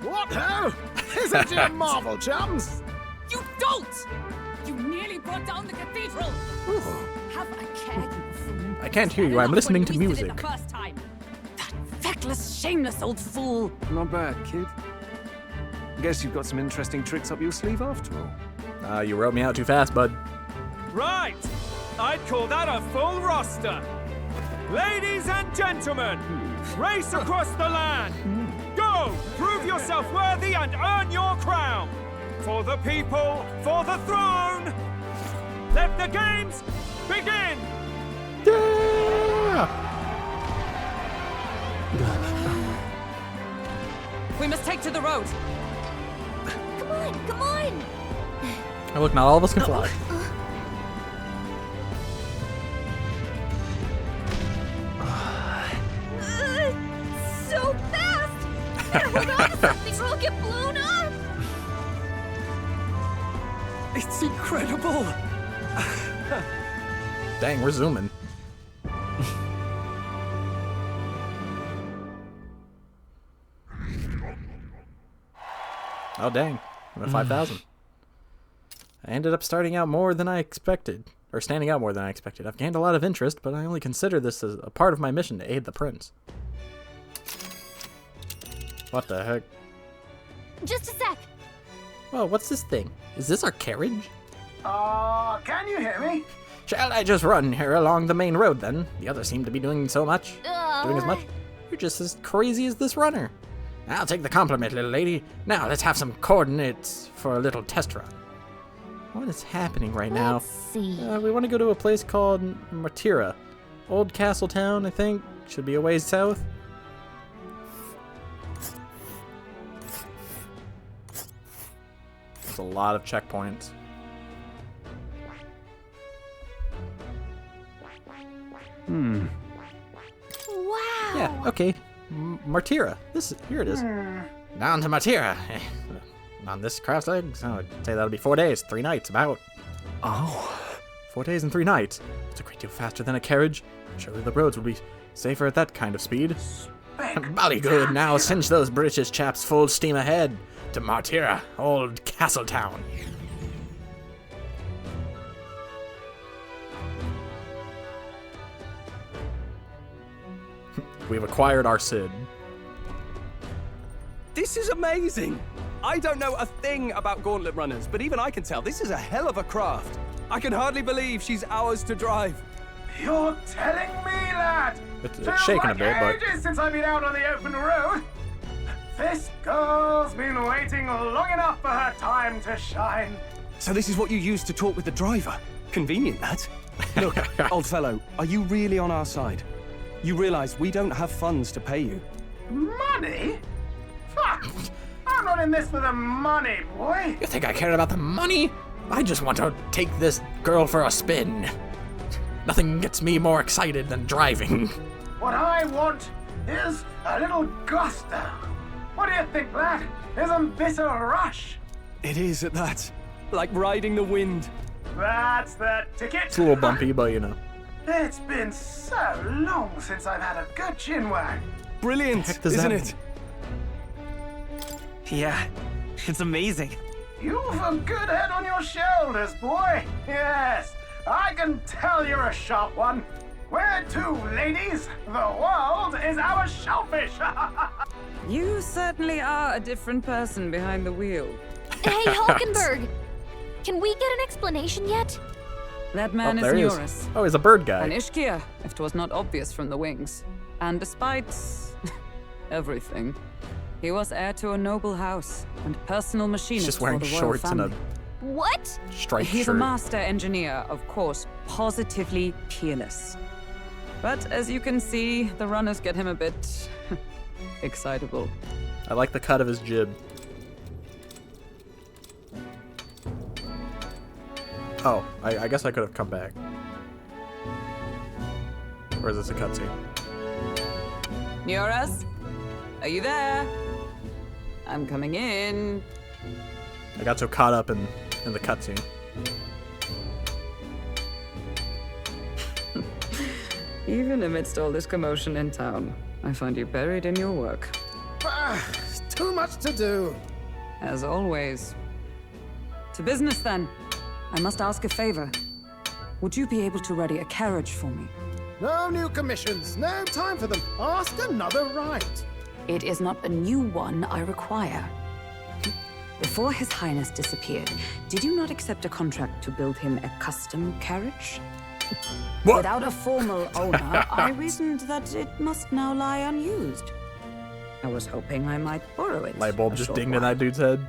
What ho? Isn't it a marvel, chums? You don't! You nearly brought down the cathedral! Have a care, you fool. I can't hear you. I'm listening to music. The first time. That feckless, shameless old fool. Not bad, kid. Guess you've got some interesting tricks up your sleeve after all. You wrote me out too fast, bud. Right! I'd call that a full roster. Ladies and gentlemen, race across the land. Go! Prove yourself worthy and earn your crown. For the people, for the throne. Let the games begin! Yeah! We must take to the road. Come on, come on! Oh, look, not all of us can fly. So fast! Better hold on to something or I'll get blown up! It's incredible! Dang, we're zooming. Oh, dang. I'm at 5,000. I ended up starting out more than I expected. Or standing out more than I expected. I've gained a lot of interest, but I only consider this as a part of my mission to aid the prince. What the heck? Just a sec. Oh, what's this thing? Is this our carriage? Can you hear me? Shall I just run here along the main road then? The others seem to be doing so much. Doing as much? You're just as crazy as this runner. I'll take the compliment, little lady. Now let's have some coordinates for a little test run. What is happening right now? Let's see. We want to go to a place called Martira. Old Castle Town, I think. Should be a ways south. There's a lot of checkpoints. Wow. Yeah, okay. Martira. Here it is. Down to Martira. On this cross leg, so I'd say that'll be 4 days, 3 nights, about. Oh. 4 days and 3 nights. It's a great deal faster than a carriage. Surely the roads will be safer at that kind of speed. Bally good, now cinch those British chaps full steam ahead to Martira, old castle town. We've acquired our Cid. This is amazing! I don't know a thing about gauntlet runners, but even I can tell this is a hell of a craft. I can hardly believe she's ours to drive. You're telling me, lad? It's shaking a bit, but... ages since I've been out on the open road. This girl's been waiting long enough for her time to shine. So this is what you used to talk with the driver? Convenient, that. Look, old fellow, are you really on our side? You realize we don't have funds to pay you. Money? Fuck! I'm not in this for the money, boy. You think I care about the money? I just want to take this girl for a spin. Nothing gets me more excited than driving. What I want is a little gusto. What do you think, lad? Isn't this a rush? It is at that. Like riding the wind. That's the ticket. It's a little bumpy, but you know. It's been so long since I've had a good chin wag. Brilliant, isn't it? Yeah, it's amazing. You've a good head on your shoulders, boy. Yes, I can tell you're a sharp one. Where to, ladies? The world is our shellfish. You certainly are a different person behind the wheel. Hey, Hulkenberg! Can we get an explanation yet? That man there he is is. Eurus. Oh, he's a bird guy. An Ishkia, if 'twas not obvious from the wings. And despite everything, he was heir to a noble house and personal machinist Just wearing for the royal shorts family. and What? a striped He's shirt. a master engineer, of course, positively peerless. But as you can see, the runners get him a bit excitable. I like the cut of his jib. Oh, I guess I could have come back. Or is this a cutscene? Eurus, are you there? I'm coming in. I got so caught up in the cutscene. Even amidst all this commotion in town, I find you buried in your work. Too much to do. As always. To business then. I must ask a favor. Would you be able to ready a carriage for me? No new commissions. No time for them. Ask another right. It is not a new one I require. Before His Highness disappeared, did you not accept a contract to build him a custom carriage? What? Without a formal owner, I reasoned that it must now lie unused. I was hoping I might borrow it. Light bulb a just short dinged in while. that dude's head.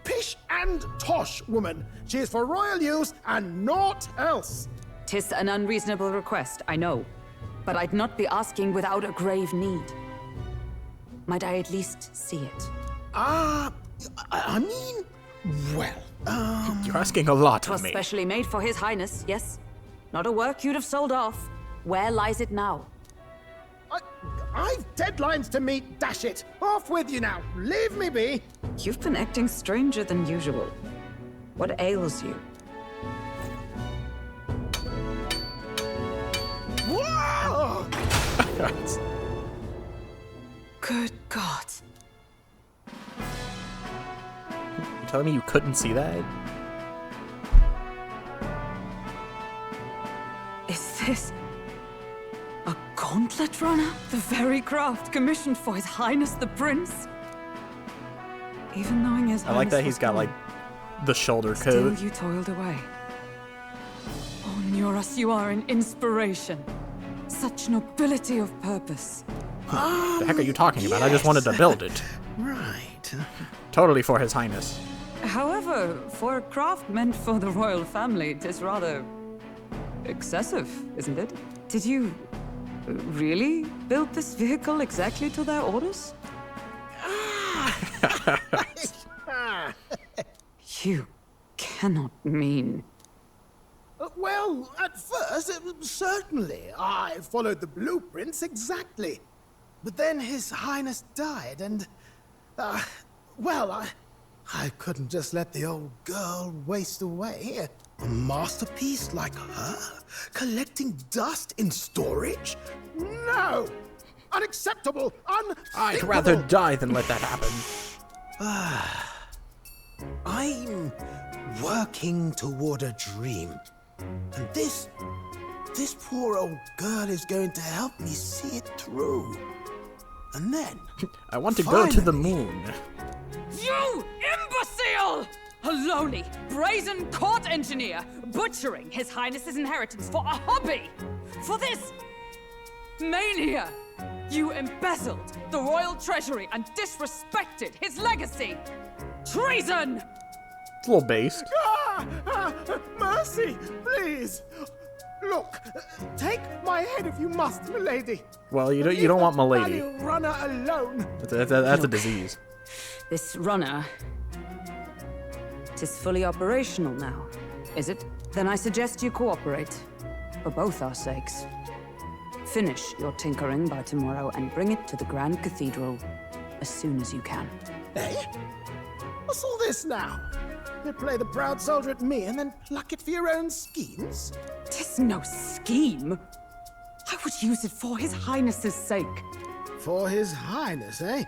Pish and tosh, woman. She is for royal use and naught else. 'Tis an unreasonable request, I know. But I'd not be asking without a grave need. Might I at least see it? I mean, well, You're asking a lot of Twas me. specially made for His Highness, yes? Not a work you'd have sold off. Where lies it now? I've deadlines to meet, dash it. Off with you now. Leave me be. You've been acting stranger than usual. What ails you? Whoa! Good God. You telling me you couldn't see that? Is this a gauntlet runner? The very craft commissioned for His Highness the Prince? Even knowing His I like Highness that was he's got gone, like the shoulder still coat. you toiled away. Oh, Eurus, you are an inspiration. Such nobility of purpose. The heck are you talking about? I just wanted to build it. Right. Totally for His Highness. However, for a craft meant for the royal family, it is rather excessive, isn't it? Did you really build this vehicle exactly to their orders? You cannot mean... Well, at first, certainly. I followed the blueprints exactly. But then His Highness died, and... I couldn't just let the old girl waste away. A masterpiece like her? Collecting dust in storage? No! Unacceptable! I'd rather die than let that happen. I'm working toward a dream. And this poor old girl is going to help me see it through. And then... I want to go to the moon. You imbecile! A lowly, brazen court engineer butchering His Highness's inheritance for a hobby! For this mania! You embezzled the royal treasury and disrespected his legacy! Treason! It's a little based. Mercy, please! Look, take my head if you must, milady. Well, you don't want Milady. Leave the runner alone. That's a disease. This runner... It is fully operational now, is it? Then I suggest you cooperate. For both our sakes. Finish your tinkering by tomorrow and bring it to the Grand Cathedral as soon as you can. Eh? What's all this now? You play the proud soldier at me and then pluck it for your own schemes? 'Tis no scheme. I would use it for His Highness's sake. For His Highness, eh?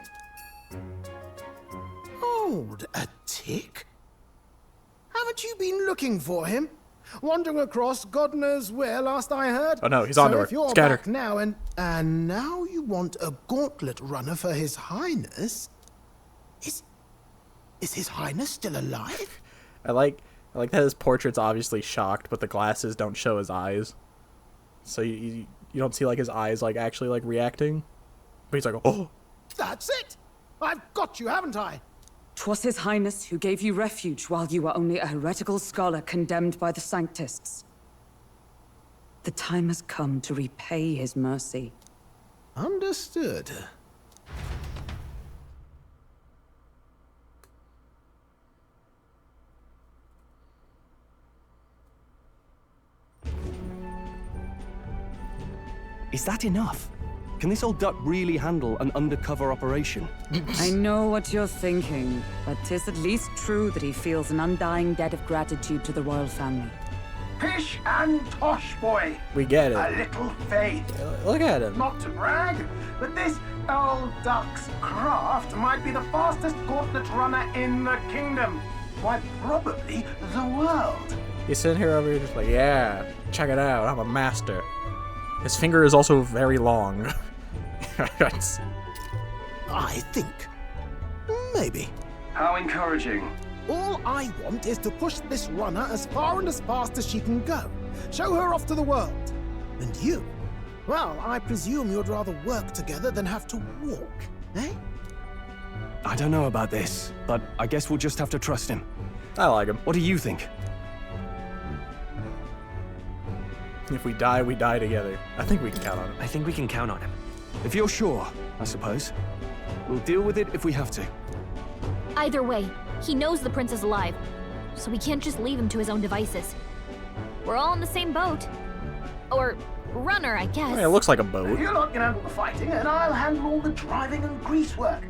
Hold a tick. Haven't you been looking for him? wandering across God knows where last I heard. Oh no, he's onto so her. if you're Scatter. back now and now you want a gauntlet runner for His Highness, is His Highness still alive? I like that his portrait's obviously shocked, but the glasses don't show his eyes. So you don't see like his eyes like actually like reacting. But he's like, oh. That's it! I've got you, haven't I? 'Twas His Highness who gave you refuge while you were only a heretical scholar condemned by the Sanctists. The time has come to repay His mercy. Understood. Is that enough? Can this old duck really handle an undercover operation? I know what you're thinking, but 'tis at least true that he feels an undying debt of gratitude to the royal family. Pish and tosh, boy. We get it. A little faith. Look at him. Not to brag, but this old duck's craft might be the fastest gauntlet runner in the kingdom. Why, probably the world. He's sitting here over here just like, yeah, check it out, I'm a master. His finger is also very long. I think. Maybe. How encouraging. All I want is to push this runner as far and as fast as she can go. Show her off to the world. And you? Well, I presume you'd rather work together than have to walk, eh? I don't know about this, but I guess we'll just have to trust him. I like him. What do you think? If we die, we die together. I think we can count on him. I think we can count on him. If you're sure, I suppose. We'll deal with it if we have to. Either way, he knows the prince is alive, so we can't just leave him to his own devices. We're all in the same boat. Or runner, I guess. Yeah, it looks like a boat. You lot can handle the fighting, and I'll handle all the driving and greasework.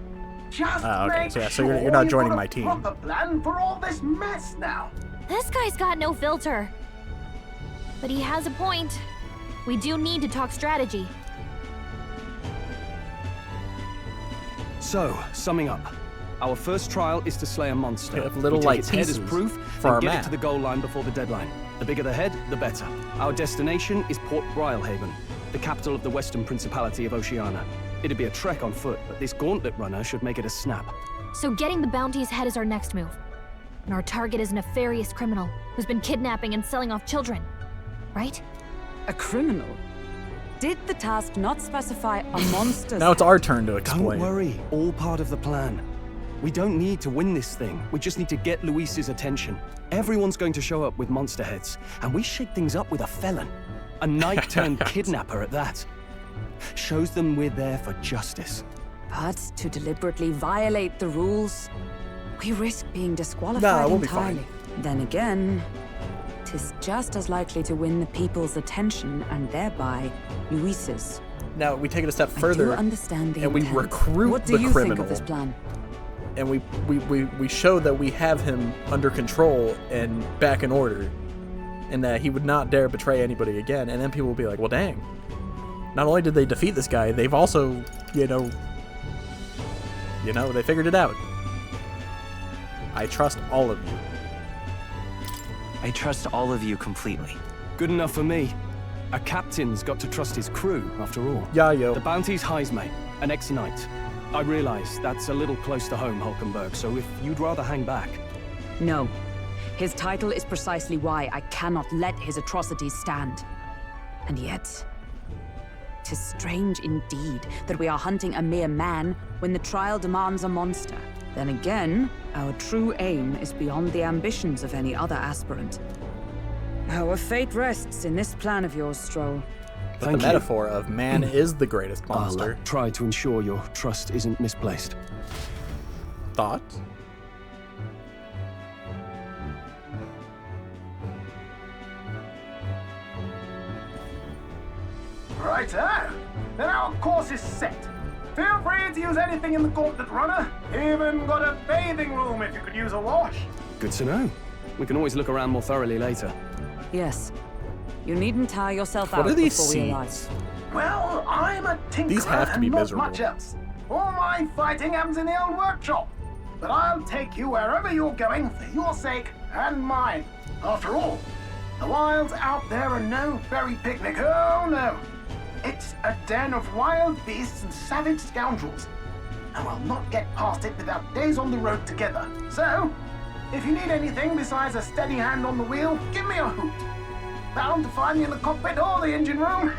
Just okay, make so yeah, so sure you're not you've joining got my a team. proper plan for all this mess now. This guy's got no filter. But he has a point. We do need to talk strategy. So, summing up. Our first trial is to slay a monster. Have little we take light its head as pieces proof for our and get map. it to the goal line before the deadline. The bigger the head, the better. Our destination is Port Brylehaven, the capital of the Western Principality of Oceania. It'd be a trek on foot, but this gauntlet runner should make it a snap. So getting the bounty's head is our next move. And our target is a nefarious criminal who's been kidnapping and selling off children. Right? A criminal? Did the task not specify a monster's Now it's our turn to explain. Don't worry, all part of the plan. We don't need to win this thing. We just need to get Luis's attention. Everyone's going to show up with monster heads, and we shake things up with a felon. A knight-turned-kidnapper at that. Shows them we're there for justice. But to deliberately violate the rules, we risk being disqualified Nah, we'll be entirely. fine. Then again, 'tis just as likely to win the people's attention and thereby Luis's. Now we take it a step I further do understand the and we intent. recruit What do the you criminal. think of this plan? And we show that we have him under control and back in order, and that he would not dare betray anybody again. And then people will be like, well, dang. Not only did they defeat this guy, they've also, you know, they figured it out. I trust all of you. I trust all of you completely. Good enough for me. A captain's got to trust his crew, after all. Yeah, yo. The bounty's Heismay, an ex-knight. I realize that's a little close to home, Hulkenberg, so if you'd rather hang back... No. His title is precisely why I cannot let his atrocities stand. And yet, 'tis strange indeed that we are hunting a mere man when the trial demands a monster. Then again, our true aim is beyond the ambitions of any other aspirant. Our fate rests in this plan of yours, Stroll. But the metaphor of man is the greatest monster. I'll try to ensure your trust isn't misplaced. Thoughts? Righto. Then our course is set. Feel free to use anything in the gauntlet runner. Even got a bathing room if you could use a wash. Good to know. We can always look around more thoroughly later. Yes. You needn't tire yourself What out are these before we seeds? arrive. Well, I'm a tinkerer These have to be and not miserable. much else. All my fighting happens in the old workshop. But I'll take you wherever you're going for your sake and mine. After all, The wilds out there are no fairy picnic, oh no! It's a den of wild beasts and savage scoundrels. And we'll not get past it without days on the road together. So, if you need anything besides a steady hand on the wheel, give me a hoot. Bound to find me in the cockpit or the engine room.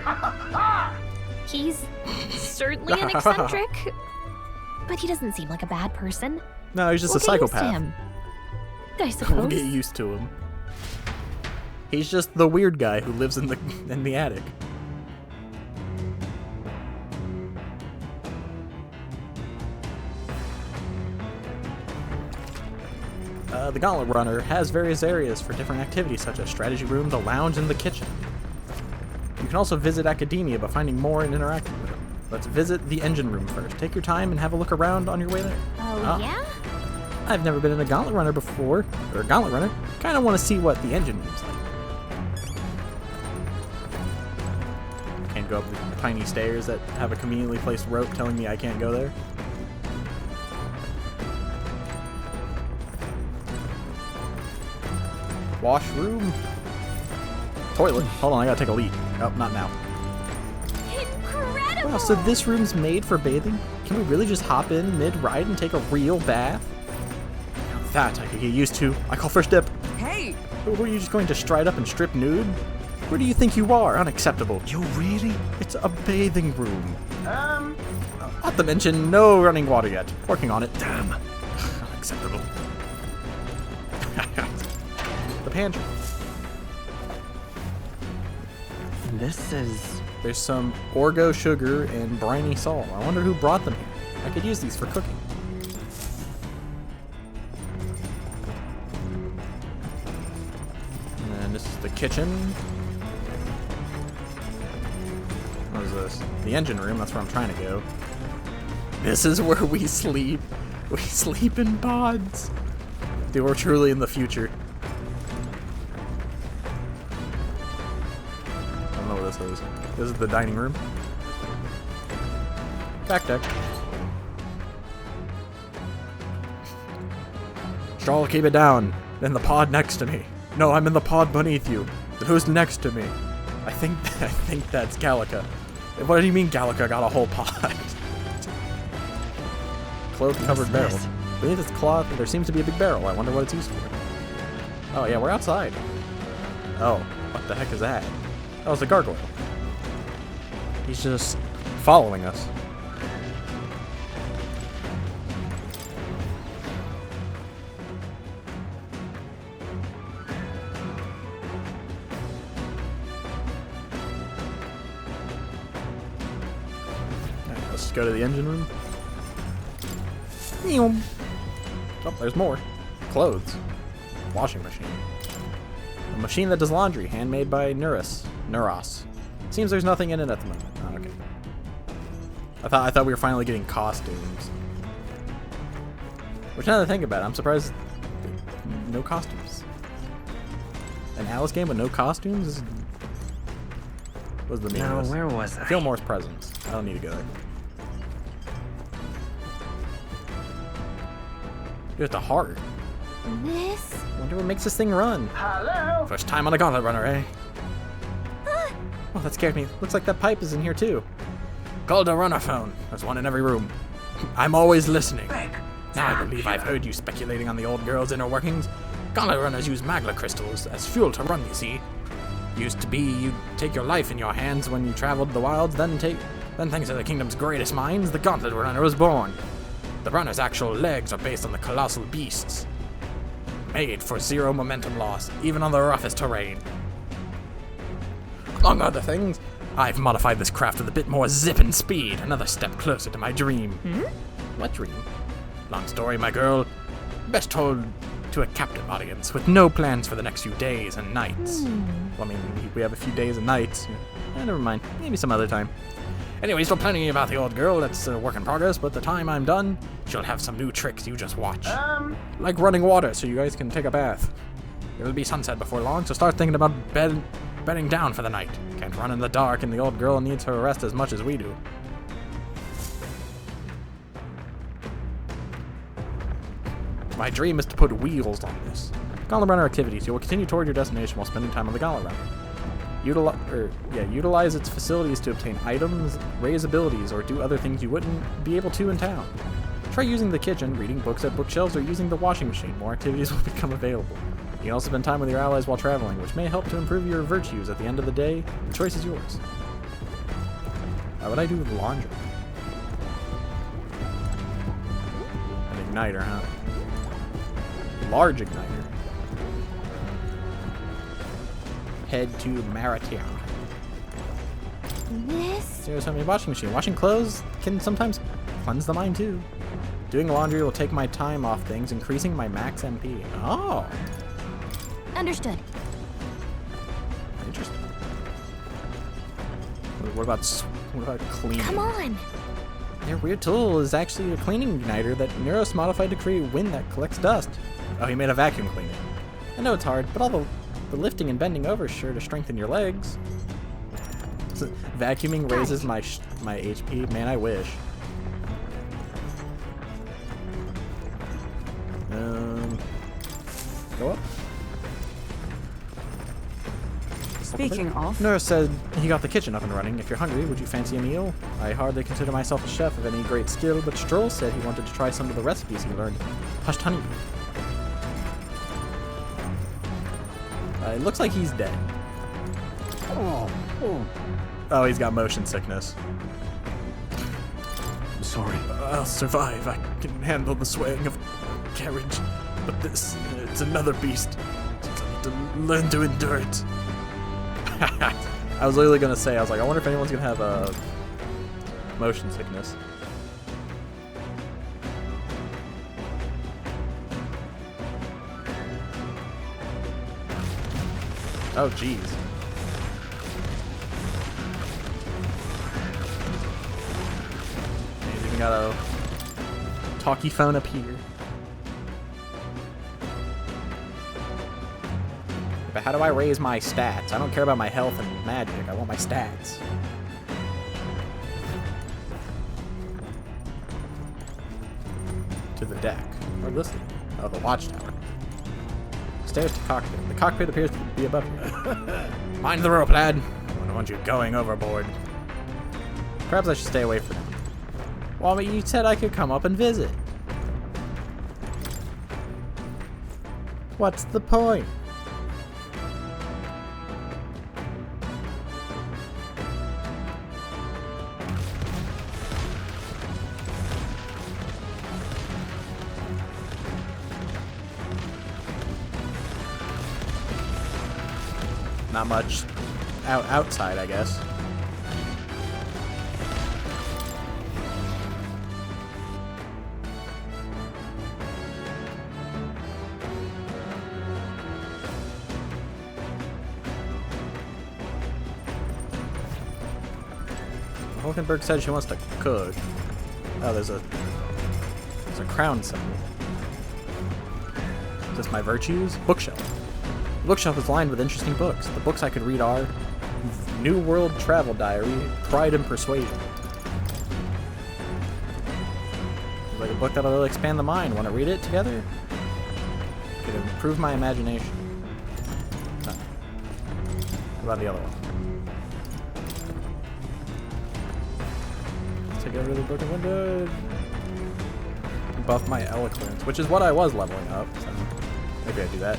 He's certainly an eccentric, but he doesn't seem like a bad person. No, he's just We'll a get used to psychopath. him, I suppose. We'll get used to him. He's just the weird guy who lives in the attic. The Gauntlet Runner has various areas for different activities such as strategy room, the lounge, and the kitchen. You can also visit Academia by finding more and interacting with them. Let's visit the engine room first. Take your time and have a look around on your way there. Oh, yeah? I've never been in a Gauntlet Runner before, or a Gauntlet Runner. Kind of want to see what the engine room's like. Can't go up the tiny stairs that have a conveniently placed rope telling me I can't go there. Washroom. Toilet. Hold on, I gotta take a leak. Oh, not now. Incredible! Wow, so this room's made for bathing? Can we really just hop in mid-ride and take a real bath? Now that I could get used to. I call first dip. Hey! Were you just going to stride up and strip nude? Where do you think you are? Unacceptable. You're really? It's a bathing room. Not to mention, no running water yet. Working on it. Damn. Unacceptable. The pantry. This is... There's some Orgo sugar and briny salt. I wonder who brought them here. I could use these for cooking. And then this is the kitchen. What is this? The engine room, that's where I'm trying to go. This is where we sleep. We sleep in pods. Dude, we're truly in the future. I don't know what this is. This is the dining room. Back deck. Straw, keep it down. In the pod next to me. No, I'm in the pod beneath you. Then who's next to me? I think that's Gallica. What do you mean Gallica got a whole pod? Cloth-covered barrel. Beneath this cloth, there seems to be a big barrel. I wonder what it's used for. Oh yeah, we're outside. Oh, what the heck is that? Oh, it's a gargoyle. He's just following us. Alright, let's go to the engine room. Oh, there's more. Clothes. Washing machine. A machine that does laundry, handmade by Neuros. Seems there's nothing in it at the moment. Oh, okay. I thought we were finally getting costumes. Which, now that I think about it, I'm surprised no costumes. An Alice game with no costumes? What's the meaning of this? where was I? Fillmore's presents. I don't need to go there. Dude, the heart. This? Wonder what makes this thing run. Hello? First time on a Gauntlet Runner, eh? Oh, that scared me. Looks like that pipe is in here too. Call the runner phone. There's one in every room. I'm always listening. Now I believe I've heard you speculating on the old girl's inner workings. Gauntlet runners use magla crystals as fuel to run, you see. Used to be you'd take your life in your hands when you traveled the wilds, then thanks to the kingdom's greatest minds, the Gauntlet Runner was born. The runner's actual legs are based on the colossal beasts. Made for zero momentum loss, even on the roughest terrain. Among other things, I've modified this craft with a bit more zip and speed, another step closer to my dream. What dream? Long story, my girl. Best told to a captive audience with no plans for the next few days and nights. Well, I mean, we have a few days and nights. Never mind. Maybe some other time. Anyway, still plenty about the old girl. That's a work in progress, but the time I'm done, she'll have some new tricks. You just watch. Like running water so you guys can take a bath. It'll be sunset before long, so start thinking about bedding down for the night. Can't run in the dark, and the old girl needs her rest as much as we do. My dream is to put wheels on this. Gauntlet Runner activities. You will continue toward your destination while spending time on the Gauntlet Runner. Utilize its facilities to obtain items, raise abilities, or do other things you wouldn't be able to in town. Try using the kitchen, reading books at bookshelves, or using the washing machine. More activities will become available. You can also spend time with your allies while traveling, which may help to improve your virtues. At the end of the day, the choice is yours. Why would I do laundry? An igniter, huh? Large igniter. Head to Maritia. This? Here's a washing machine. Washing clothes can sometimes cleanse the mind too. Doing laundry will take my time off things, increasing my max MP. Oh. Understood. Interesting. What about cleaning? Come on. Their weird tool is actually a cleaning igniter that Neros modified to create wind that collects dust. Oh, he made a vacuum cleaner. I know it's hard, but all the lifting and bending over is sure to strengthen your legs. So, vacuuming raises my HP. Man, I wish. Go up. Speaking of... Nurse said he got the kitchen up and running. If you're hungry, would you fancy a meal? I hardly consider myself a chef of any great skill, but Stroll said he wanted to try some of the recipes he learned. Hushed honey. It looks like he's dead. Oh, he's got motion sickness. I'm sorry. I'll survive. I can handle the swaying of a carriage. But this, it's another beast. I need to learn to endure it. I was literally gonna say, I was like, I wonder if anyone's gonna have motion sickness. Oh, jeez. He's even got a talkie phone up here. But how do I raise my stats? I don't care about my health and magic. I want my stats. To the deck. Or listed. Oh, the watchtower. Stairs to cockpit. The cockpit appears to be above you. Mind the rope, lad. I don't want you going overboard. Perhaps I should stay away from him. Well, but you said I could come up and visit. What's the point? Not much outside, I guess. Hulkenberg said she wants to cook. Oh, there's a crown symbol. Is this my virtues? Bookshelf. The bookshelf is lined with interesting books. The books I could read are New World Travel Diary, Pride and Persuasion. Like a book that'll really expand the mind. Want to read it together? Could improve my imagination. No. What about the other one? Take over the broken window. Buff my eloquence, which is what I was leveling up. So maybe I do that.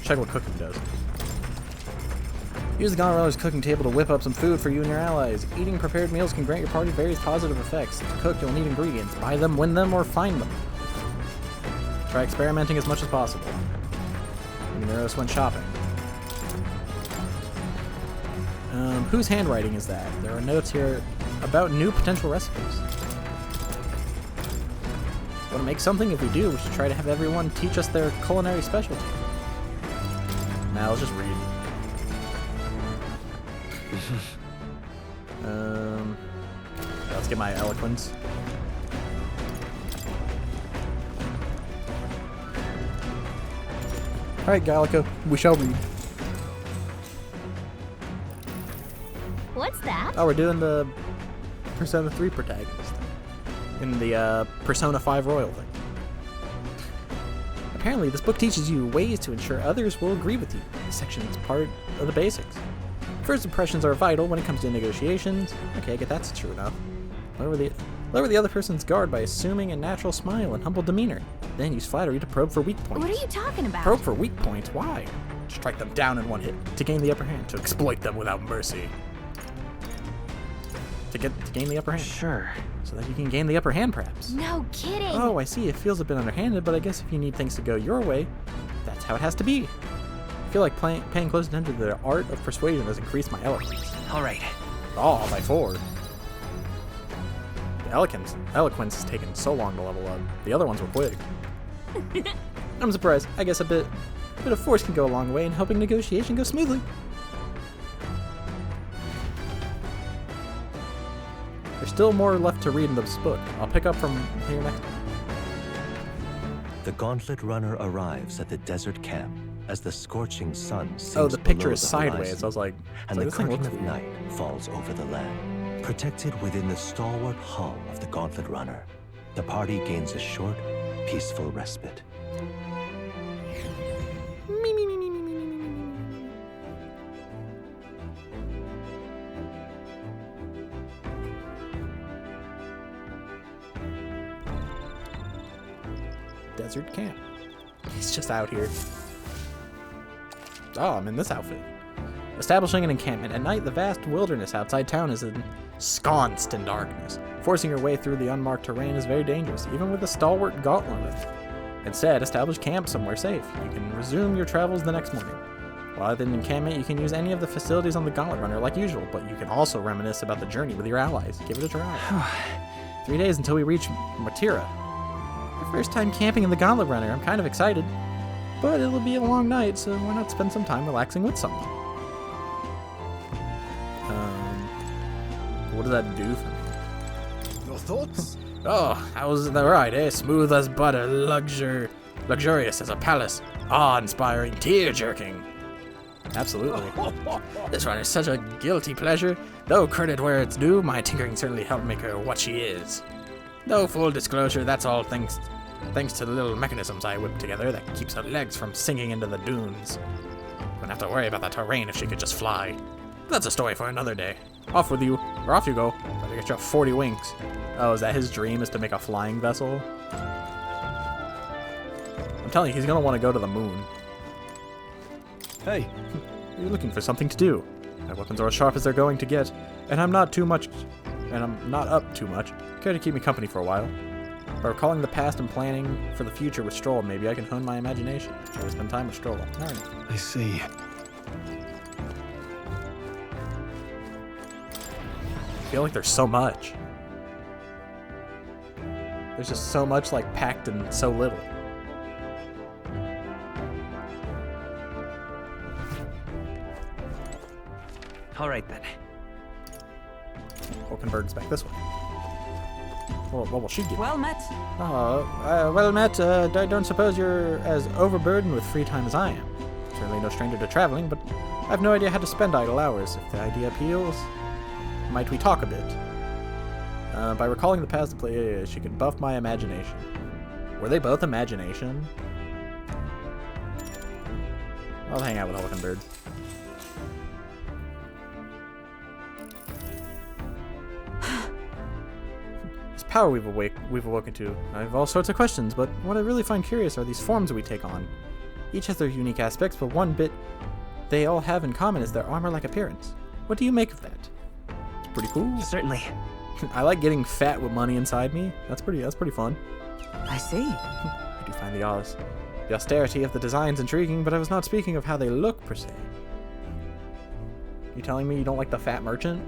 Check what cooking does. Use the Gauntlet Runner's cooking table to whip up some food for you and your allies. Eating prepared meals can grant your party various positive effects. To cook, you'll need ingredients. Buy them, win them, or find them. Try experimenting as much as possible. Neros went shopping. Whose handwriting is that? There are notes here about new potential recipes. Want to make something? If we do, we should try to have everyone teach us their culinary specialty. Nah, let's just read. Let's get my eloquence. Alright, Gallico, we shall read. What's that? Oh, we're doing the Persona 3 protagonist in the Persona 5 Royal thing. Apparently, this book teaches you ways to ensure others will agree with you. This section is part of the basics. First impressions are vital when it comes to negotiations. Okay, I get that's true enough. Lower the other person's guard by assuming a natural smile and humble demeanor. Then use flattery to probe for weak points. What are you talking about? Probe for weak points? Why? Strike them down in one hit. To gain the upper hand. To exploit them without mercy. To gain the upper hand. Sure. So that you can gain the upper hand, perhaps. No kidding. Oh, I see. It feels a bit underhanded, but I guess if you need things to go your way, that's how it has to be. I feel like paying close attention to the art of persuasion has increased my eloquence. All right. Oh, by 4. The eloquence has taken so long to level up. The other ones were quick. I'm surprised. I guess a bit of force can go a long way in helping negotiation go smoothly. There's still more left to read in this book. I'll pick up from here next time. The Gauntlet Runner arrives at the desert camp as the scorching sun sinks the picture below is the sideways. horizon, I was like, and the this thing curtain looks of night falls over the land. Protected within the stalwart hull of the Gauntlet Runner, the party gains a short, peaceful respite. Desert camp. He's just out here. Oh, I'm in this outfit. Establishing an encampment. At night, the vast wilderness outside town is ensconced in darkness. Forcing your way through the unmarked terrain is very dangerous, even with a stalwart gauntlet. Instead, establish camp somewhere safe. You can resume your travels the next morning. While at an encampment, you can use any of the facilities on the Gauntlet Runner like usual, but you can also reminisce about the journey with your allies. Give it a try. 3 days until we reach Matira. My first time camping in the Gauntlet Runner. I'm kind of excited, but it'll be a long night, so why not spend some time relaxing with someone? What does that do for me? Your thoughts? Oh, how was the ride, eh? Smooth as butter, luxurious as a palace, awe-inspiring, tear-jerking. Absolutely. This run is such a guilty pleasure. Though credit where it's due, my tinkering certainly helped make her what she is. Though full disclosure, that's all thanks to the little mechanisms I whipped together that keeps her legs from sinking into the dunes. Wouldn't have to worry about the terrain if she could just fly. But that's a story for another day. Off with you, or off you go. Better get your 40 wings. Oh, is that his dream, is to make a flying vessel? I'm telling you, he's gonna want to go to the moon. Hey, you're looking for something to do. My weapons are as sharp as they're going to get, and I'm not up too much. Care to keep me company for a while? By recalling the past and planning for the future with Stroll, maybe I can hone my imagination. Shall we spend time with Stroll? Alright. I see. I feel like there's so much. There's just so much like packed in so little. All right then. Hulkenberg's back this way. What will she get? Well met. Well met. I don't suppose you're as overburdened with free time as I am. Certainly no stranger to traveling, but I have no idea how to spend idle hours. If the idea appeals, might we talk a bit? By recalling the past play, she could buff my imagination. Were they both imagination? I'll hang out with Hulkenberg. This power we've awoken to. I have all sorts of questions, but what I really find curious are these forms we take on. Each has their unique aspects, but one bit they all have in common is their armor-like appearance. What do you make of that? It's pretty cool. Certainly. I like getting fat with money inside me. That's pretty fun. I see. I do find the austerity of the designs intriguing, but I was not speaking of how they look per se. You telling me you don't like the fat merchant?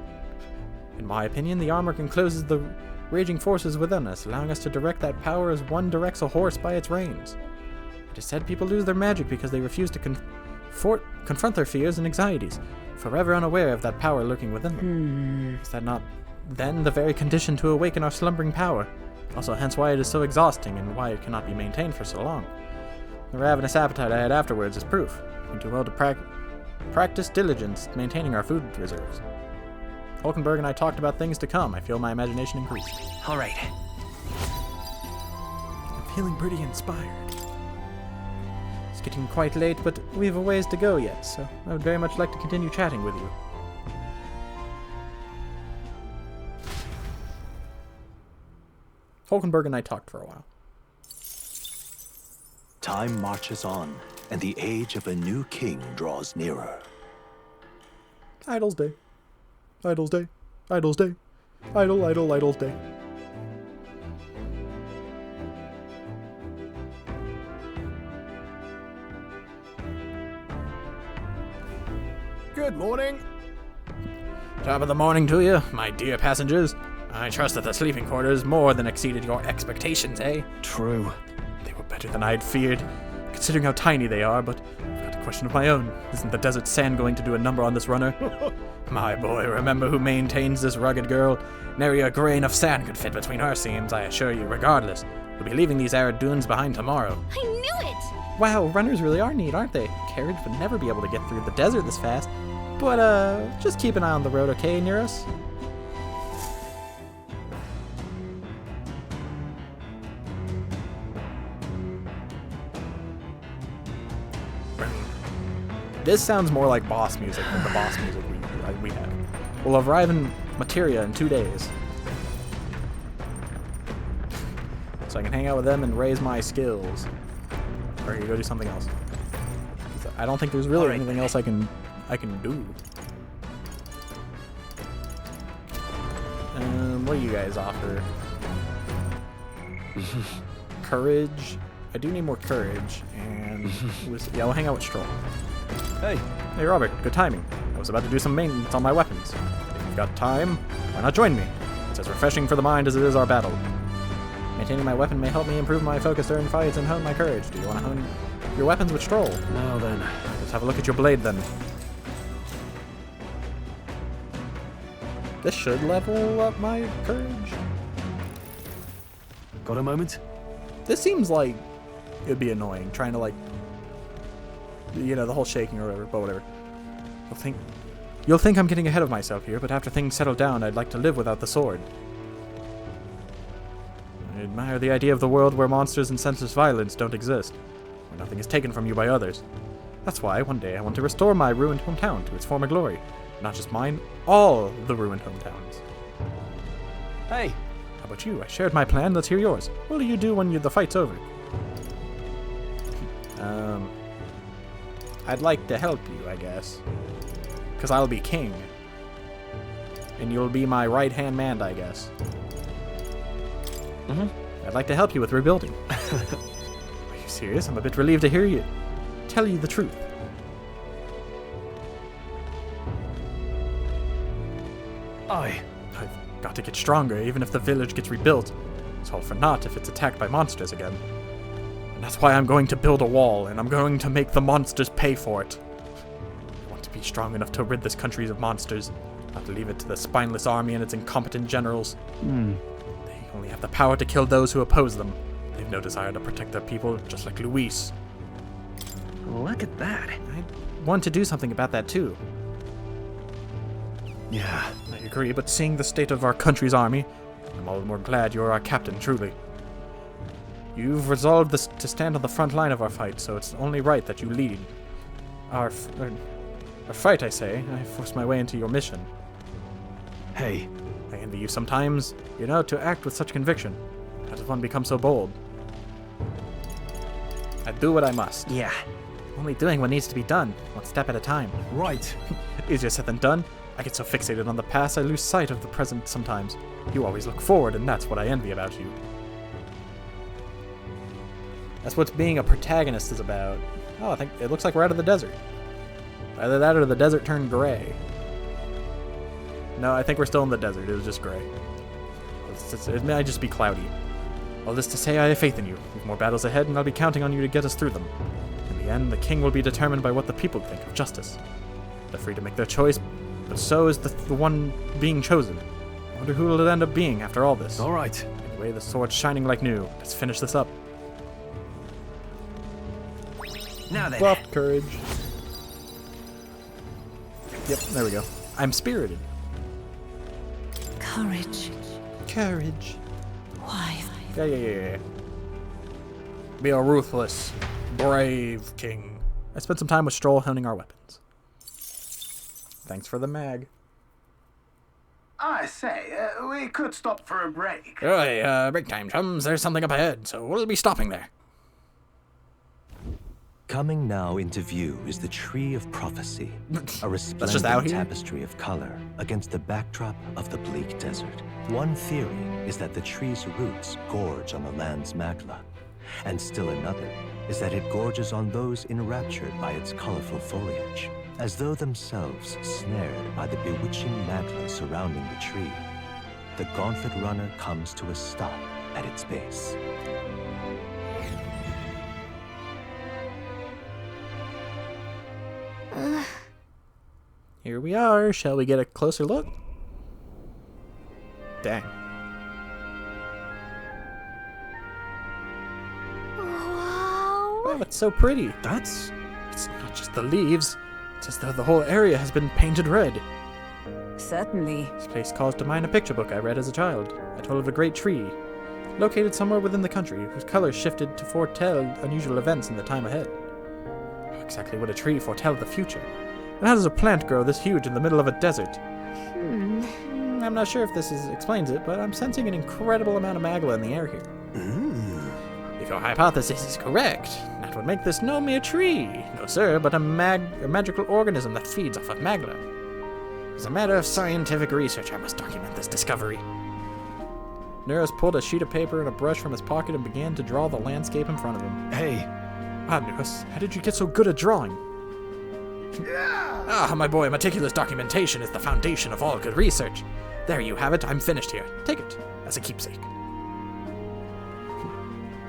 In my opinion, the armor encloses the raging forces within us, allowing us to direct that power as one directs a horse by its reins. It is said people lose their magic because they refuse to confront their fears and anxieties, forever unaware of that power lurking within them. Is that not then the very condition to awaken our slumbering power? Also, hence why it is so exhausting and why it cannot be maintained for so long. The ravenous appetite I had afterwards is proof. We do well to practice diligence maintaining our food reserves. Hulkenberg and I talked about things to come. I feel my imagination increased. All right. I'm feeling pretty inspired. getting quite late, but we've a ways to go yet, so I would very much like to continue chatting with you. Hulkenberg and I talked for a while. Time marches on, and the age of a new king draws nearer. Idle's Day. Idle's Day. Idle's Day. Idle's Day. Good morning. Top of the morning to you, my dear passengers. I trust that the sleeping quarters more than exceeded your expectations, eh? True. They were better than I'd feared, considering how tiny they are, but I've got a question of my own. Isn't the desert sand going to do a number on this runner? My boy, remember who maintains this rugged girl? Nary a grain of sand could fit between her seams, I assure you. Regardless, we'll be leaving these arid dunes behind tomorrow. I knew it! Wow, runners really are neat, aren't they? Carriage would never be able to get through the desert this fast. But, just keep an eye on the road, okay, near us? This sounds more like boss music than the boss music we have. We'll arrive in Materia in 2 days. So I can hang out with them and raise my skills. Or I can go do something else. I don't think there's really anything else I can do. What do you guys offer? Courage. I do need more courage. And yeah, we'll hang out with Stroll. Hey, Robert, good timing. I was about to do some maintenance on my weapons. If you've got time, why not join me? It's as refreshing for the mind as it is our battle. Maintaining my weapon may help me improve my focus during fights and hone my courage. Do you want to hone your weapons with Stroll? Now then. Let's have a look at your blade then. This should level up my courage. Got a moment? This seems like it'd be annoying, trying to, like, you know, the whole shaking or whatever, but whatever. You'll think I'm getting ahead of myself here, but after things settle down, I'd like to live without the sword. I admire the idea of the world where monsters and senseless violence don't exist, where nothing is taken from you by others. That's why, one day, I want to restore my ruined hometown to its former glory. Not just mine, all the ruined hometowns. Hey! How about you? I shared my plan, let's hear yours. What do you do when the fight's over? I'd like to help you, I guess. Because I'll be king. And you'll be my right-hand man, I guess. I'd like to help you with rebuilding. Are you serious? I'm a bit relieved to hear you tell you the truth. I've got to get stronger, even if the village gets rebuilt. It's all for naught if it's attacked by monsters again. And that's why I'm going to build a wall, and I'm going to make the monsters pay for it. I want to be strong enough to rid this country of monsters, not to leave it to the spineless army and its incompetent generals. They only have the power to kill those who oppose them. They've no desire to protect their people, just like Luis. Look at that. I want to do something about that too. Yeah, I agree, but seeing the state of our country's army, I'm all the more glad you're our captain, truly. You've resolved to stand on the front line of our fight, so it's only right that you lead. Our fight, I say. I forced my way into your mission. Hey, I envy you sometimes, you know, to act with such conviction. How does one become so bold? I do what I must. Yeah. Only doing what needs to be done, one step at a time. Right. Easier said than done. I get so fixated on the past, I lose sight of the present sometimes. You always look forward, and that's what I envy about you. That's what being a protagonist is about. Oh, I think it looks like we're out of the desert. Either that or the desert turned gray. No, I think we're still in the desert. It was just gray. It may just be cloudy. All this to say, I have faith in you. We've more battles ahead, and I'll be counting on you to get us through them. In the end, the king will be determined by what the people think of justice. They're free to make their choice, but so is the one being chosen. I wonder who it'll end up being after all this. All right. Anyway, the sword's shining like new. Let's finish this up. Now then. Buffed courage. Yep, there we go. I'm spirited. Courage. Courage. Why? Yeah. Be a ruthless Brave king. I spent some time with Stroll honing our weapons. Thanks for the mag. I say, we could stop for a break. Oi, break time, chums. There's something up ahead, so we'll be stopping there. Coming now into view is the Tree of Prophecy, a resplendent tapestry of color against the backdrop of the bleak desert. One theory is that the tree's roots gorge on the land's magla, and still another is that it gorges on those enraptured by its colorful foliage, as though themselves snared by the bewitching magla surrounding the tree. The Gauntlet Runner comes to a stop at its base. Here we are. Shall we get a closer look? Dang. Wow, it's so pretty. It's not just the leaves. It's as though the whole area has been painted red. Certainly. This place calls to mind a picture book I read as a child. I told of a great tree, located somewhere within the country, whose colors shifted to foretell unusual events in the time ahead. How exactly would a tree foretell the future? And how does a plant grow this huge in the middle of a desert? I'm not sure if this explains it, but I'm sensing an incredible amount of magla in the air here. If your hypothesis is correct, that would make this no mere tree. No, sir, but a magical organism that feeds off of magla. As a matter of scientific research, I must document this discovery. Neros pulled a sheet of paper and a brush from his pocket and began to draw the landscape in front of him. Hey, Neros, how did you get so good at drawing? My boy, meticulous documentation is the foundation of all good research. There you have it, I'm finished here. Take it, as a keepsake.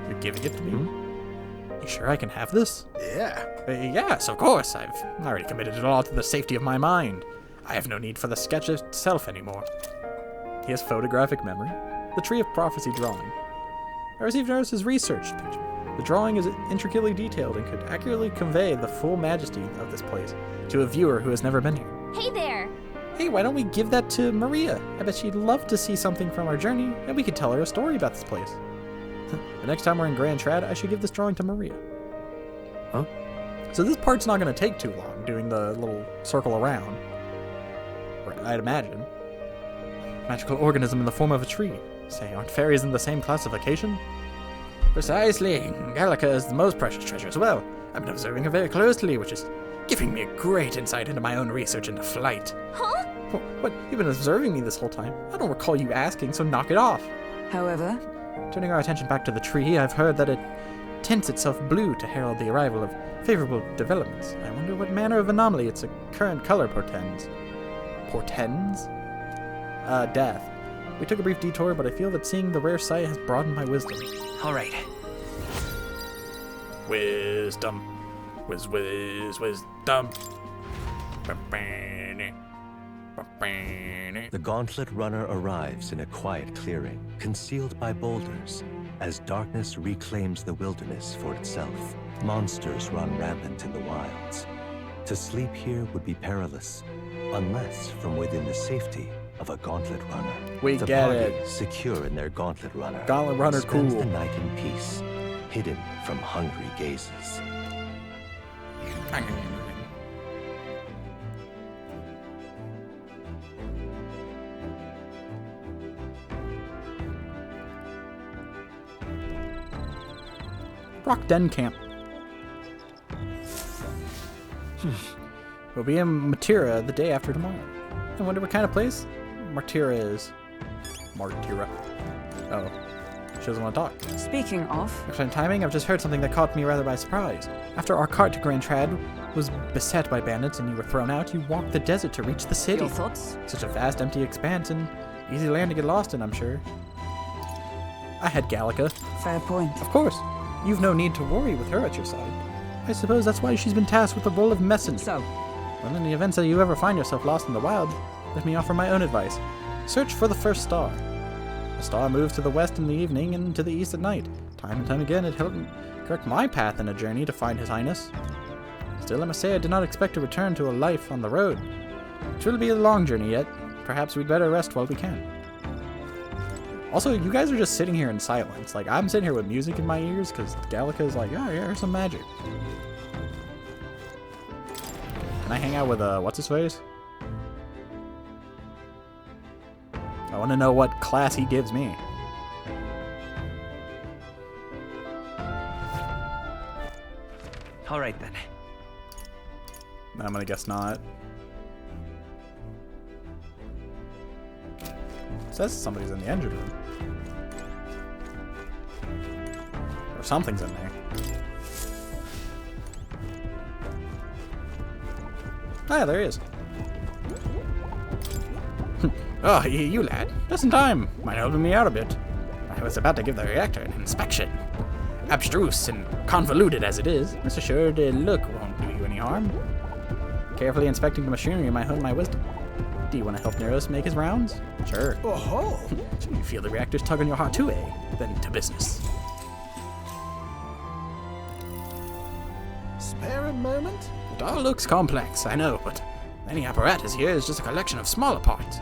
You're giving it to me? You sure I can have this? Yeah. Yes, of course. I've already committed it all to the safety of my mind. I have no need for the sketch itself anymore. He has photographic memory. The Tree of Prophecy drawing. I received Neros' research picture. The drawing is intricately detailed and could accurately convey the full majesty of this place to a viewer who has never been here. Hey there! Hey, why don't we give that to Maria? I bet she'd love to see something from our journey, and we could tell her a story about this place. The next time we're in Grand Trad, I should give this drawing to Maria. Huh? So this part's not going to take too long, doing the little circle around. I'd imagine. Magical organism in the form of a tree. Say, aren't fairies in the same classification? Precisely. Gallica is the most precious treasure as well. I've been observing her very closely, which is giving me a great insight into my own research into flight. Huh? What? You've been observing me this whole time. I don't recall you asking, so knock it off. However, turning our attention back to the tree, I've heard that it tints itself blue to herald the arrival of favorable developments. I wonder what manner of anomaly its current color portends. Portends? Death. We took a brief detour, but I feel that seeing the rare sight has broadened my wisdom. All right. Wisdom. Wisdom. The Gauntlet Runner arrives in a quiet clearing, concealed by boulders, as darkness reclaims the wilderness for itself. Monsters run rampant in the wilds. To sleep here would be perilous, unless from within the safety of a Gauntlet Runner. We the get party, it. secure in their Gauntlet Runner. Gauntlet Runner spends cool. the night in peace, hidden from hungry gazes. Rock Den Camp. We'll be in Matira the day after tomorrow. I wonder what kind of place Matira is. Matira. Oh. She doesn't want to talk. Speaking of... Excellent timing, I've just heard something that caught me rather by surprise. After our cart to Grand Trad was beset by bandits and you were thrown out, you walked the desert to reach the city. Your thoughts? Such a vast, empty expanse and easy land to get lost in, I'm sure. I had Gallica. Fair point. Of course. You've no need to worry with her at your side. I suppose that's why she's been tasked with the role of messenger. So? Well, in the event that you ever find yourself lost in the wild, let me offer my own advice. Search for the first star. The star moves to the west in the evening and to the east at night. Time and time again, it helped correct my path in a journey to find His Highness. Still, I must say I did not expect to return to a life on the road. It will be a long journey yet. Perhaps we'd better rest while we can. Also, you guys are just sitting here in silence. Like, I'm sitting here with music in my ears because Gallica's like, oh, yeah, here's some magic. Can I hang out with, what's-his-face? I want to know what class he gives me. All right, then. I'm gonna guess not. It says somebody's in the engine room. Or something's in there. Ah, there he is. Oh, you lad. Just in time. Might help me out a bit. I was about to give the reactor an inspection. Abstruse and convoluted as it is, rest assured a look won't do you any harm. Carefully inspecting the machinery might hone my wisdom. Do you want to help Neros make his rounds? Sure. Oh-ho! So you feel the reactor's tug on your heart too, eh? Then to business. Spare a moment? It all looks complex, I know, but any apparatus here is just a collection of smaller parts.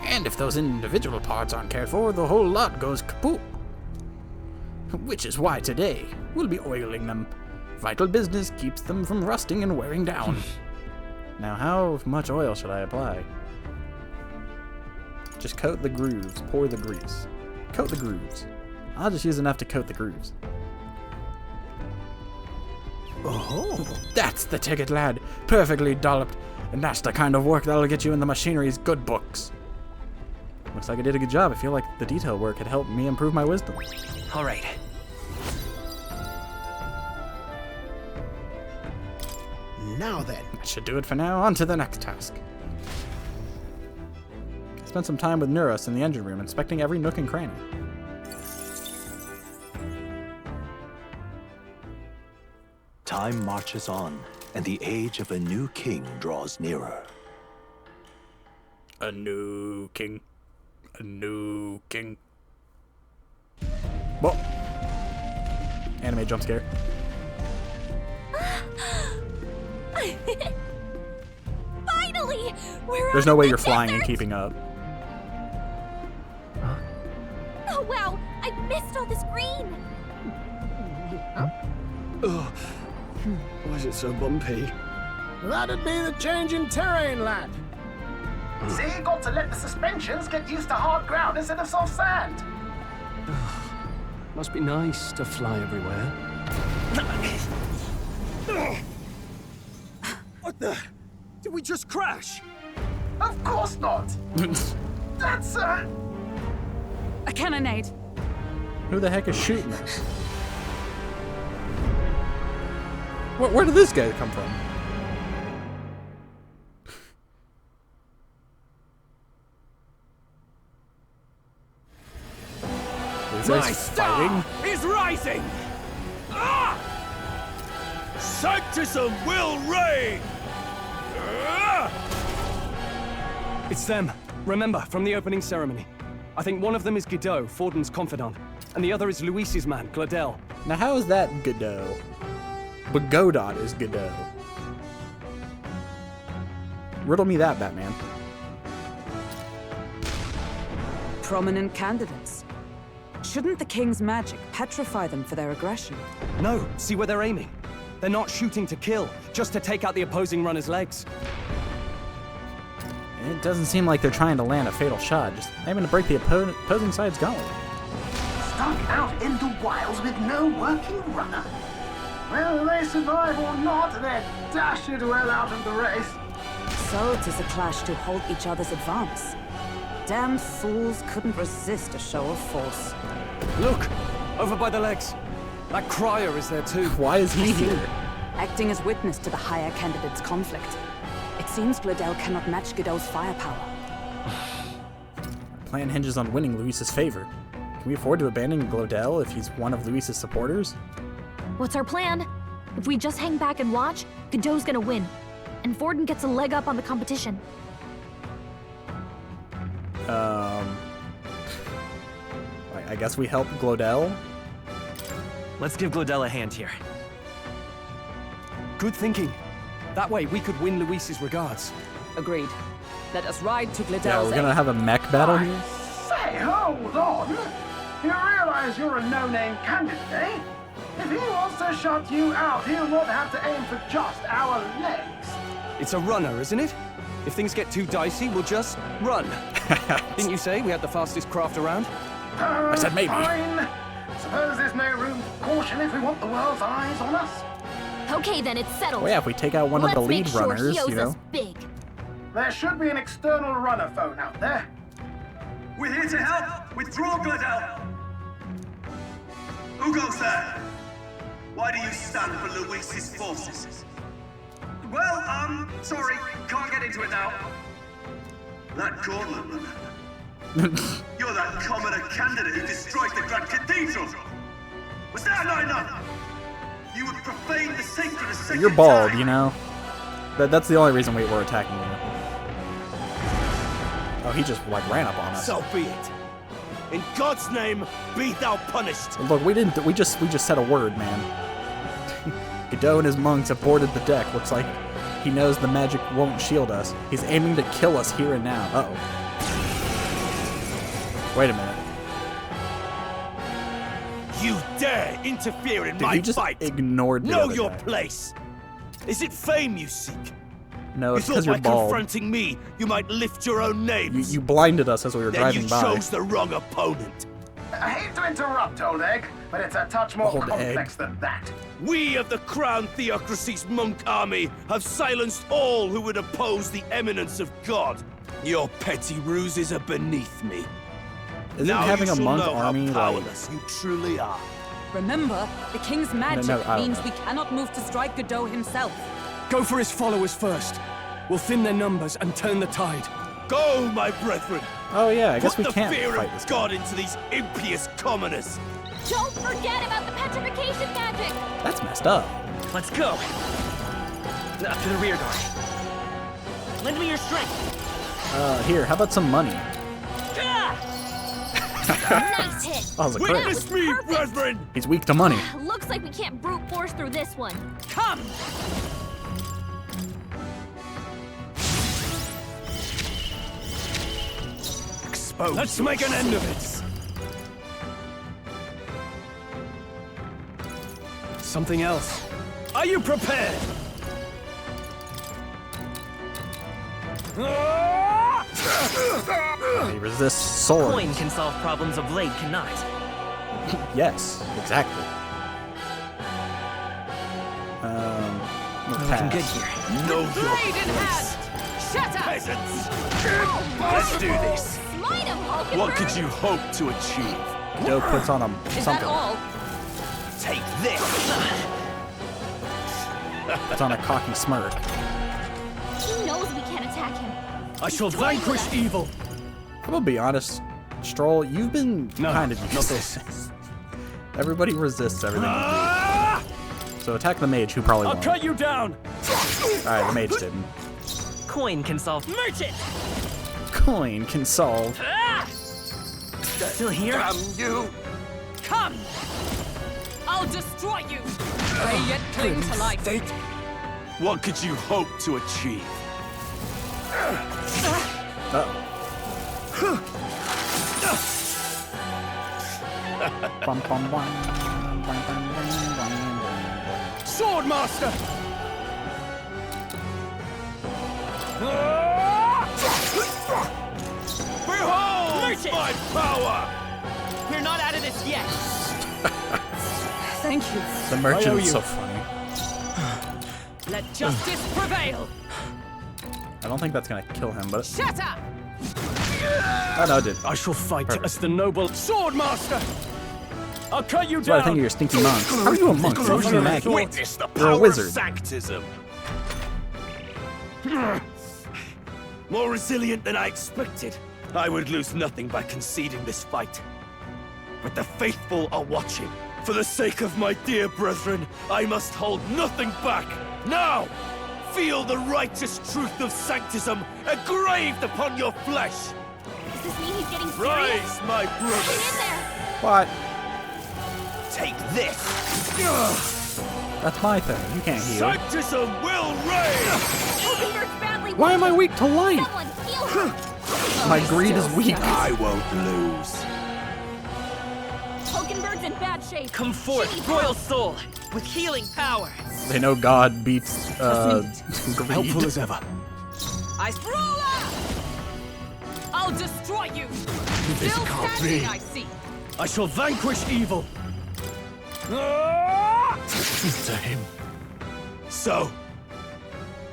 And if those individual parts aren't cared for, the whole lot goes kaput. Which is why today, we'll be oiling them. Vital business keeps them from rusting and wearing down. Now, how much oil should I apply? Just coat the grooves, pour the grease. Coat the grooves. I'll just use enough to coat the grooves. Oh, that's the ticket, lad. Perfectly dolloped. And that's the kind of work that'll get you in the machinery's good books. Looks like I did a good job. I feel like the detail work had helped me improve my wisdom. All right. Now then. That should do it for now. On to the next task. I spent some time with Neros in the engine room, inspecting every nook and cranny. Time marches on, and the age of a new king draws nearer. A new king. A new king. Whoa. Anime jump scare. Finally! We're There's no way you're flying and keeping up. Oh wow! I missed all this green! Ugh. Why is it so bumpy? That'd be the change in terrain, lad. See, you got to let the suspensions get used to hard ground instead of soft sand. Must be nice to fly everywhere. What the? Did we just crash? Of course not. That's a cannonade. Who the heck is shooting us? Where did this guy come from? My star is rising! Ah! Sanctism will reign! It's them. Remember, from the opening ceremony. I think one of them is Godot, Forden's confidant, and the other is Luis's man, Gladel. Now how is that Godot? But Godot is Godot. Riddle me that, Batman. Prominent candidates. Shouldn't the king's magic petrify them for their aggression? No, see where they're aiming. They're not shooting to kill, just to take out the opposing runner's legs. It doesn't seem like they're trying to land a fatal shot, just aiming to break the opposing side's gauntlet. Stuck out in the wilds with no working runner. Whether they survive or not, they're dashed well out of the race. So 'tis a clash to halt each other's advance. Damned fools couldn't resist a show of force. Look! Over by the legs. That crier is there too. Why is he here? Acting as witness to the higher candidate's conflict. It seems Gladel cannot match Godot's firepower. Plan hinges on winning Luis's favor. Can we afford to abandon Gladel if he's one of Luis's supporters? What's our plan? If we just hang back and watch, Godot's gonna win. And Forden gets a leg up on the competition. I guess we help Gladel? Let's give Gladel a hand here. Good thinking. That way we could win Luis's regards. Agreed. Let us ride to Gladel's Yeah, we're gonna have a mech battle here? Say, ho, hold on. You realize you're a no-name candidate, eh? If he wants to shut you out, he'll not have to aim for just our legs. It's a runner, isn't it? If things get too dicey, we'll just run. Didn't you say we had the fastest craft around? I said maybe. Fine. Suppose there's no room for caution if we want the world's eyes on us. Okay, then it's settled. Well, yeah, if we take out one of the lead runners, he owes you know. us big. There should be an external runner phone out there. We're here to help. Withdraw, Gladel. Who goes there? Why do you stand for Luis's forces? Well, sorry, can't get into it now. That gauntlet runner. You're that commoner candidate who destroyed the Grand Cathedral. Was that not enough? You would profane the sacred a second You're bald, time. you know. That's the only reason we were attacking you. Oh, he just like ran up on us. So be it. In God's name, be thou punished. Look, we didn't. We just said a word, man. Godot and his monks have boarded the deck. Looks like he knows the magic won't shield us. He's aiming to kill us here and now. Uh-oh. Wait a minute. You dare interfere in Dude, my you just fight? ignored the Know other your guy. place. Is it fame you seek? No, You it's thought because by you're bald. confronting me, you might lift your own names. You blinded us as we were Then driving you by. chose the wrong opponent. I hate to interrupt, Old Egg, but it's a touch more Old complex than that. We of the Crown Theocracy's monk army have silenced all who would oppose the eminence of God. Your petty ruses are beneath me. Isn't now having you a shall monk know army how like? powerless you truly are. Remember, the king's magic I don't means know. we cannot move to strike Godot himself. Go for his followers first. We'll thin their numbers and turn the tide. Go, my brethren! Oh yeah, I guess we Put can't the fear fight of this guy. God into these impious commoners. Don't forget about the petrification magic. That's messed up. Let's go. Up to the rear guard. Lend me your strength. Here, how about some money? Nice hit. That was a crit. Witness me, brethren! He's weak to money. Looks like we can't brute force through this one. Come! Exposed. Let's make an end of it. Something else. Are you prepared? He resists sword. Coin can solve problems a blade cannot. Yes, exactly. We're looking good here. Know your Blade in place. hand! Shut up! Peasants! Let's do this. Smite him, Hulkenberg! What could you hope to achieve? Godot puts on him Is that something. all? Take this! Puts on a cocky smirk. He knows we can't attack him. I shall vanquish evil. I'm gonna be honest, Stroll, you've been kind of not this. Everybody resists everything you do. So attack the mage, who probably I'll won't. cut you down. Alright, the mage didn't. Coin can solve. Merchant! Coin can solve. Still here? Damn you! Come! I'll destroy you! Pray yet cling to life. What could you hope to achieve? Uh-oh. Bum, bum, bum. Bum, bum, bum, bum, bum. Swordmaster! Behold Merchant! my power! We're not out of this yet. Thank you. The merchant is so funny. Let justice prevail. I don't think that's gonna kill him, but Shut up! oh no, it did. I shall fight Perfect. as the noble Swordmaster! I'll cut you That's what I down! think of your stinky monks. How are you a monk? You're a maggot. Witness the You're a power wizard. of sanctism. More resilient than I expected. I would lose nothing by conceding this fight. But the faithful are watching. For the sake of my dear brethren, I must hold nothing back. Now, feel the righteous truth of sanctism engraved upon your flesh. Does this mean he's getting serious? Rise, my Hang brothers. in there! What? Take this. That's my thing. You can't heal. Sanctism will reign. Hulkenberg's badly Why am I weak to light? Someone heal him! My greed is weak. I won't lose. Hulkenberg's in bad shape. Come forth, royal soul, with healing power. They know God beats greed. Helpful as ever. I I'll destroy you. This Still can't standing, be. I see. I shall vanquish evil. To him. So,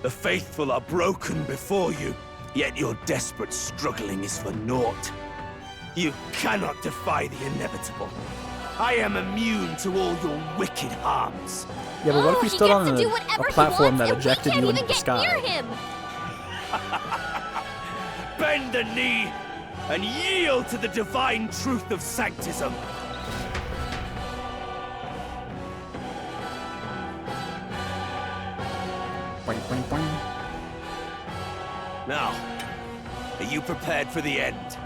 the faithful are broken before you, yet your desperate struggling is for naught. You cannot defy the inevitable. I am immune to all your wicked harms. Yeah, but what if we stood on to do a whatever he platform wants that and we ejected can't you even into the get sky? near him? Bend the knee and yield to the divine truth of sanctism. Boing, boing, boing. Now, are you prepared for the end?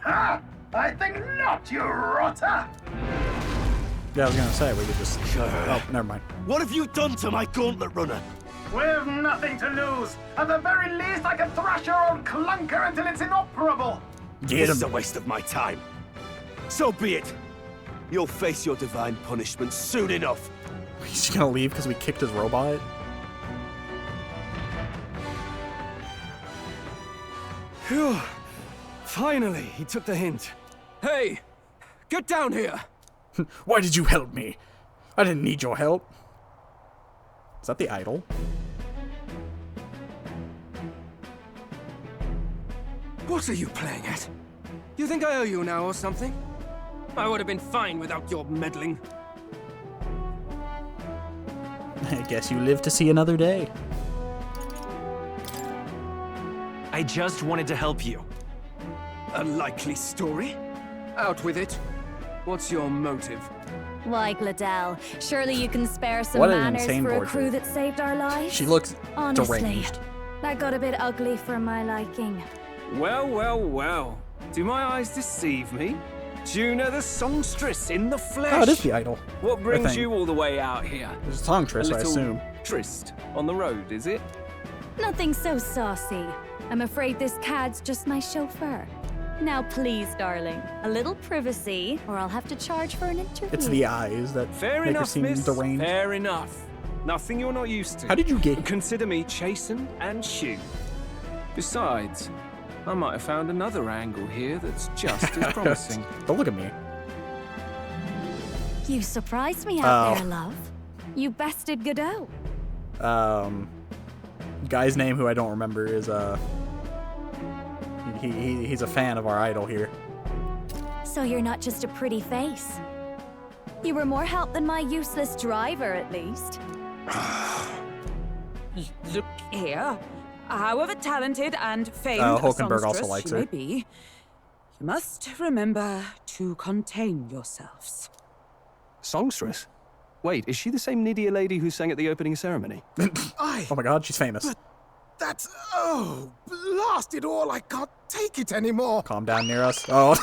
Ha! I think not, you rotter! Yeah, I was gonna say, we could just... Oh, never mind. What have you done to my gauntlet runner? We've nothing to lose. At the very least, I can thrash your old clunker until it's inoperable. This is a waste of my time. So be it. You'll face your divine punishment soon enough. He's gonna leave because we kicked his robot? Phew. Finally, he took the hint. Hey, get down here. Why did you help me? I didn't need your help. Is that the idol? What are you playing at? You think I owe you now or something? I would have been fine without your meddling. I guess you live to see another day. I just wanted to help you. A likely story? Out with it. What's your motive? Why, Gladell, surely you can spare some What an manners insane for a portrait. crew that saved our lives? She looks Honestly, deranged. that got a bit ugly for my liking. Well, well, well. Do my eyes deceive me? Juna the songstress in the flesh. Oh, it is the idol. What I brings think. you all the way out here? It's a songstress, A I little assume. tryst on the road, is it? Nothing so saucy. I'm afraid this cad's just my chauffeur. Now please, darling, a little privacy, or I'll have to charge for an interview. It's the eyes that Fair make her enough, seem miss. deranged. Fair enough. Nothing you're not used to. How did you get... Consider me chastened and shoe. Besides, I might have found another angle here that's just as promising. Don't look at me. You surprised me out Oh. there, love. You bested Godot. Guy's name, who I don't remember, is he's a fan of our idol here. So you're not just a pretty face. You were more help than my useless driver, at least. Look here. However talented and famed a Hulkenberg also songstress likes she may her. be, you must remember to contain yourselves. Songstress? Wait, is she the same Nidia lady who sang at the opening ceremony? Oh my god, she's famous. That's... oh, blast it all, I can't take it anymore. Calm down near us. Oh.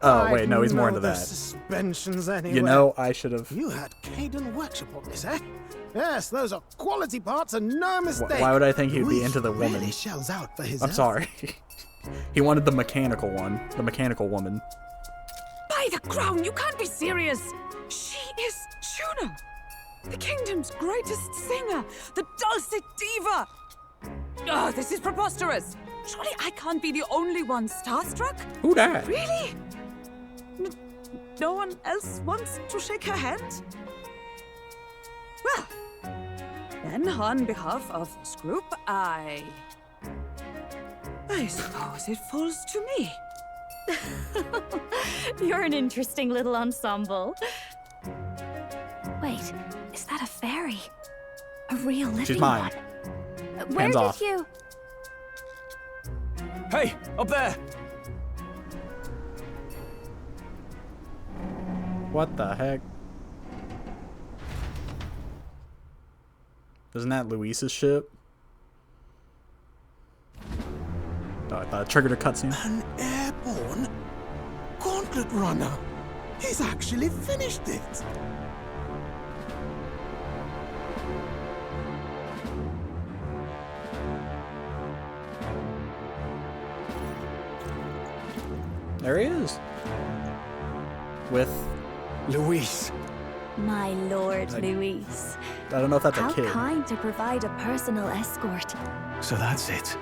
Oh, wait, no, he's more into I'd know that. those suspensions anyway. You know, I should have... You had Caden workshop on this, eh? Yes, those are quality parts and no mistake. Why would I think he'd be Luis into the woman? really shells out for his I'm help. sorry. He wanted the mechanical one. The mechanical woman. By the crown, you can't be serious! She is Juna, the kingdom's greatest singer, the dulcet diva! Oh, this is preposterous! Surely I can't be the only one starstruck? Who that? Really? No one else wants to shake her hand? Well, then on behalf of this group, I suppose it falls to me. You're an interesting little ensemble. Wait, is that a fairy? A real living She's mine. one? Where Hands did off. you... Hey, up there! What the heck? Isn't that Luis's ship? Oh, I thought it triggered a cutscene. An airborne gauntlet runner. He's actually finished it. There he is. with Luis. My lord, Luis. I don't know if that's How a kid. kind to provide a personal escort. So that's it.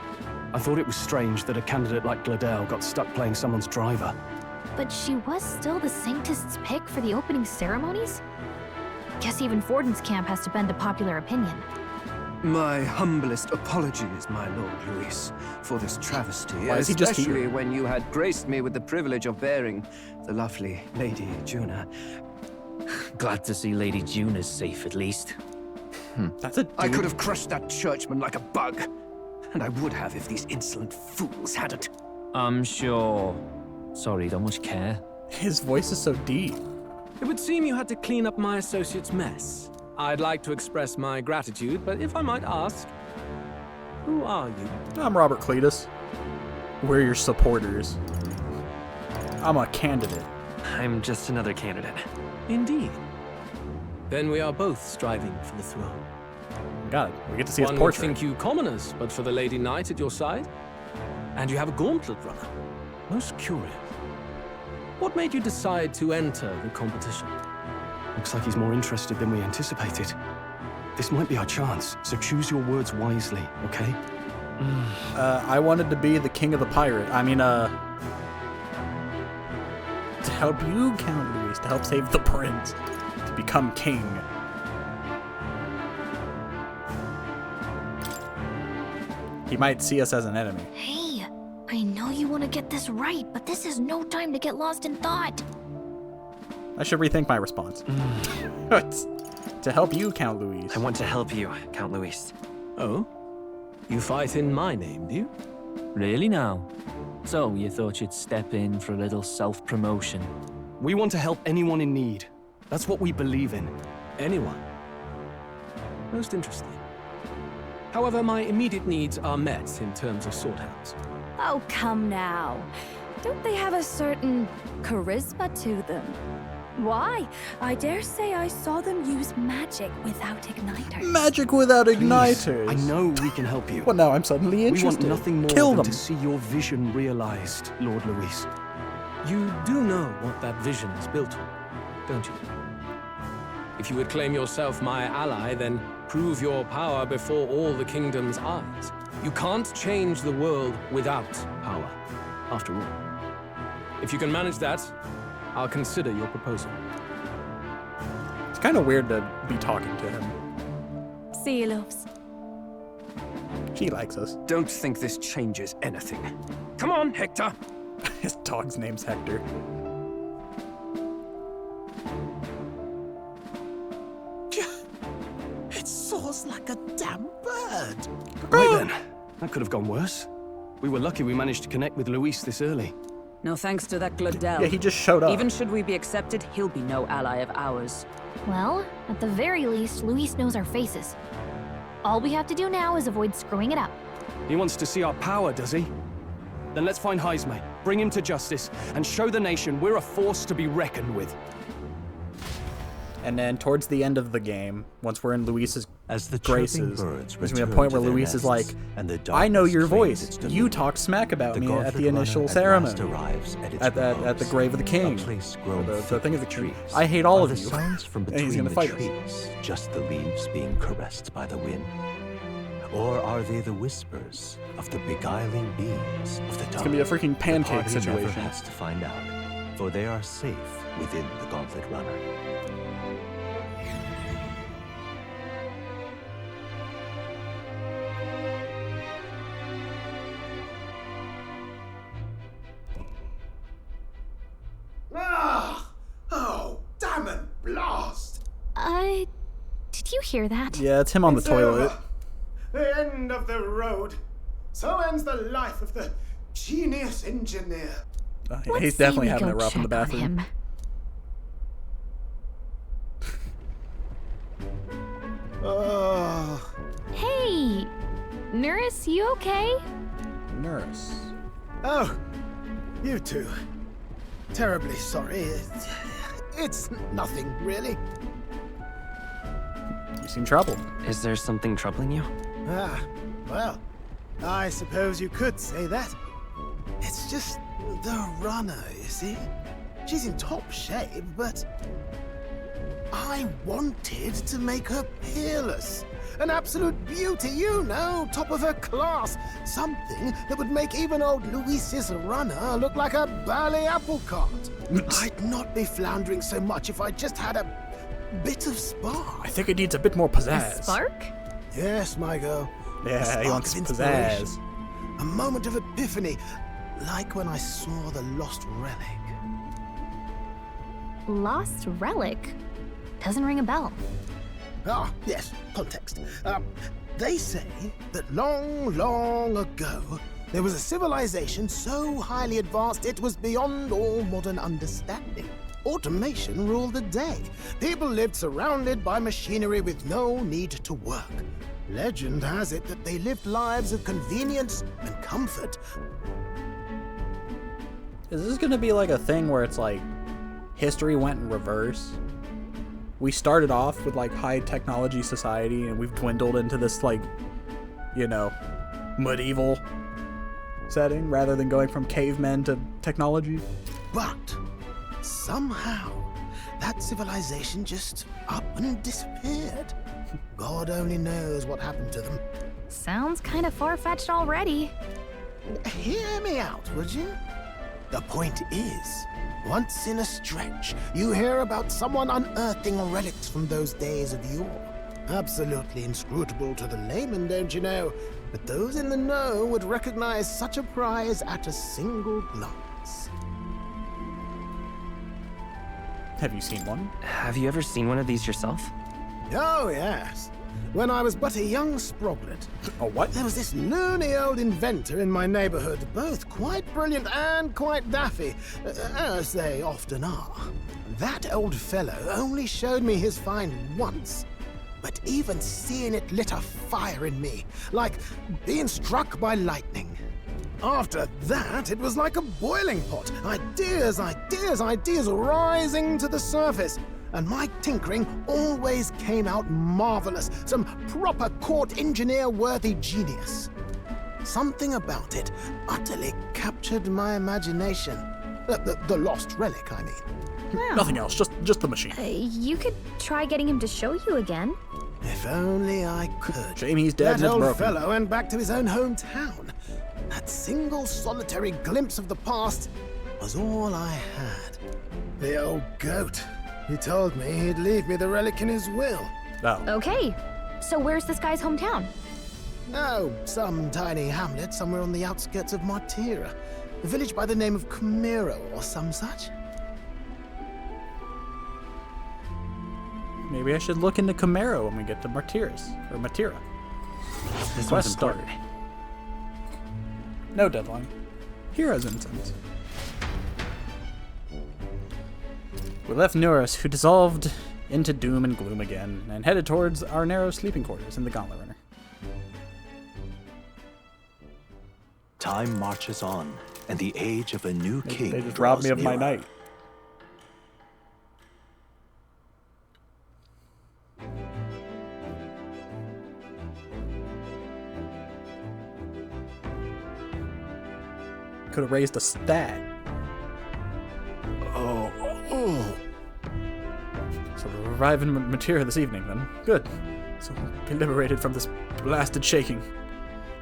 I thought it was strange that a candidate like Gladel got stuck playing someone's driver. But she was still the Sanctist's pick for the opening ceremonies? Guess even Forden's camp has to bend to popular opinion. My humblest apologies, my Lord Luis, for this travesty, Why is he just especially here? when you had graced me with the privilege of bearing the lovely Lady Juna. Glad to see Lady Juna's safe, at least. That's a I could have crushed that churchman like a bug. And I would have if these insolent fools hadn't. I'm sure. Sorry, don't much care. His voice is so deep. It would seem you had to clean up my associate's mess. I'd like to express my gratitude, but if I might ask, who are you? I'm Robert Cletus. We're your supporters. I'm a candidate. I'm just another candidate. Indeed. Then we are both striving for the throne. God, we get to see his One would portrait. think you commoners, but for the Lady Knight at your side. And you have a gauntlet runner. Most curious. What made you decide to enter the competition? Looks like he's more interested than we anticipated. This might be our chance, so choose your words wisely, okay? I wanted to be the king of the pirate. I mean, to help you, Count Luis, to help save the prince, to become king. He might see us as an enemy. Hey, I know you want to get this right, but this is no time to get lost in thought. I should rethink my response. To help you, Count Luis. I want to help you, Count Luis. Oh? You fight in my name, do you? Really now? So, you thought you'd step in for a little self-promotion? We want to help anyone in need. That's what we believe in. Anyone? Most interesting. However, my immediate needs are met in terms of swordhounds. Oh, come now. Don't they have a certain charisma to them? Why? I dare say I saw them use magic without igniters. Magic without Please, igniters. I know we can help you. Well, now I'm suddenly interested. We want nothing more Kill than them. to see your vision realized, Lord Luis. You do know what that vision is built on, don't you? If you would claim yourself my ally, then prove your power before all the kingdom's eyes. You can't change the world without power, after all. If you can manage that, I'll consider your proposal. It's kind of weird to be talking to him. See you, loves. She likes us. Don't think this changes anything. Come on, Hector! His dog's name's Hector. It soars like a damn bird. Right then. That could have gone worse. We were lucky we managed to connect with Luis this early. No thanks to that Gladel. Yeah, he just showed up. Even should we be accepted, he'll be no ally of ours. Well, at the very least, Luis knows our faces. All we have to do now is avoid screwing it up. He wants to see our power, does he? Then let's find Heisme, bring him to justice, and show the nation we're a force to be reckoned with. And then towards the end of the game, once we're in Luis's As the graces, birds there's gonna be a return point to where their Luis is like, nests, and the I know darkness your claims voice. its You dominion. talked smack about The me at gauntlet the initial runner at ceremony. last arrives at its At the repose, grave of the king. a place grown The thick thing of the with tree. trees. I hate all Are of the you. sounds from And he's between gonna the fight us. trees just the leaves being caressed by the wind? Or are they the whispers of the beguiling beings of the dark? It's gonna be a freaking pancake The party situation. never has to find out, for they are safe within the gauntlet runner. Ah! Oh, damn and blast! Did you hear that? Yeah, it's him on the It's toilet. over. The end of the road. So ends the life of the genius engineer. He's definitely having it rough in the bathroom. Oh. Hey! Nurse, you okay? Nurse. Oh, you two. Terribly sorry. It's nothing, really. You seem troubled. Is there something troubling you? Ah, well, I suppose you could say that. It's just the runner, you see? She's in top shape, but I wanted to make her peerless. An absolute beauty, you know, top of her class. Something that would make even old Luis's runner look like a ballet apple cart. I'd not be floundering so much if I just had a bit of spark. I think it needs a bit more pizzazz. A spark? Yes, my girl. Yeah, he wants pizzazz. A moment of epiphany, like when I saw the lost relic. Lost relic? Doesn't ring a bell. Ah, yes, context. They say that long, long ago, there was a civilization so highly advanced it was beyond all modern understanding. Automation ruled the day. People lived surrounded by machinery with no need to work. Legend has it that they lived lives of convenience and comfort. Is this gonna be like a thing where it's like history went in reverse? We started off with like high technology society and we've dwindled into this like, you know, medieval setting rather than going from cavemen to technology. But somehow that civilization just up and disappeared. God only knows what happened to them. Sounds kind of far-fetched already. Hear me out, would you? The point is, once in a stretch, you hear about someone unearthing relics from those days of yore. Absolutely inscrutable to the layman, don't you know? But those in the know would recognize such a prize at a single glance. Have you seen one? Have you ever seen one of these yourself? Oh, yes. When I was but a young sproglet. Oh, what? There was this loony old inventor in my neighborhood, both quite brilliant and quite daffy, as they often are. That old fellow only showed me his find once, but even seeing it lit a fire in me, like being struck by lightning. After that, it was like a boiling pot. Ideas, ideas, ideas rising to the surface. And my tinkering always came out marvelous, some proper court engineer-worthy genius. Something about it utterly captured my imagination. The lost relic, I mean. Well, nothing else, just the machine. You could try getting him to show you again. If only I could. Shame he's dead and it's broken. That old fellow went back to his own hometown. That single solitary glimpse of the past was all I had. The old goat. He told me he'd leave me the relic in his will. Oh. Okay, so where's this guy's hometown? Oh, some tiny hamlet somewhere on the outskirts of Martira. A village by the name of Camero or some such. Maybe I should look into Camero when we get to Martira. This Quest one's started. important. No deadline. Hero's incense. We left Nuris, who dissolved into doom and gloom again, and headed towards our narrow sleeping quarters in the Gauntlet Runner. Time marches on, and the age of a new king They just robbed me of my nearer. night. Could have raised a stat. Oh. So we're arriving in Matera this evening, then. Good. So we'll be liberated from this blasted shaking.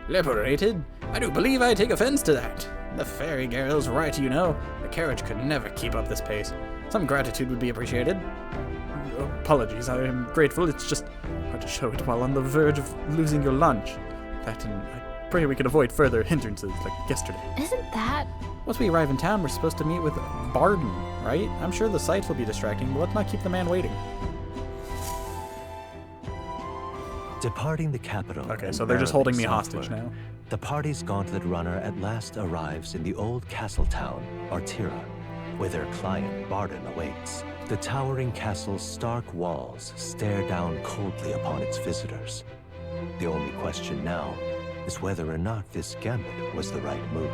Liberated? I do believe I take offense to that. The fairy girl's right, you know. The carriage could never keep up this pace. Some gratitude would be appreciated. Apologies, I am grateful. It's just hard to show it while on the verge of losing your lunch. That and I pray we can avoid further hindrances like yesterday. Isn't that... Once we arrive in town, we're supposed to meet with Barden, right? I'm sure the sights will be distracting, but let's not keep the man waiting. Departing the capital. Okay, and so they're just holding me barreling hostage southward, now. The party's gauntlet runner at last arrives in the old castle town, Martira, where their client Barden awaits. The towering castle's stark walls stare down coldly upon its visitors. The only question now is whether or not this gambit was the right move.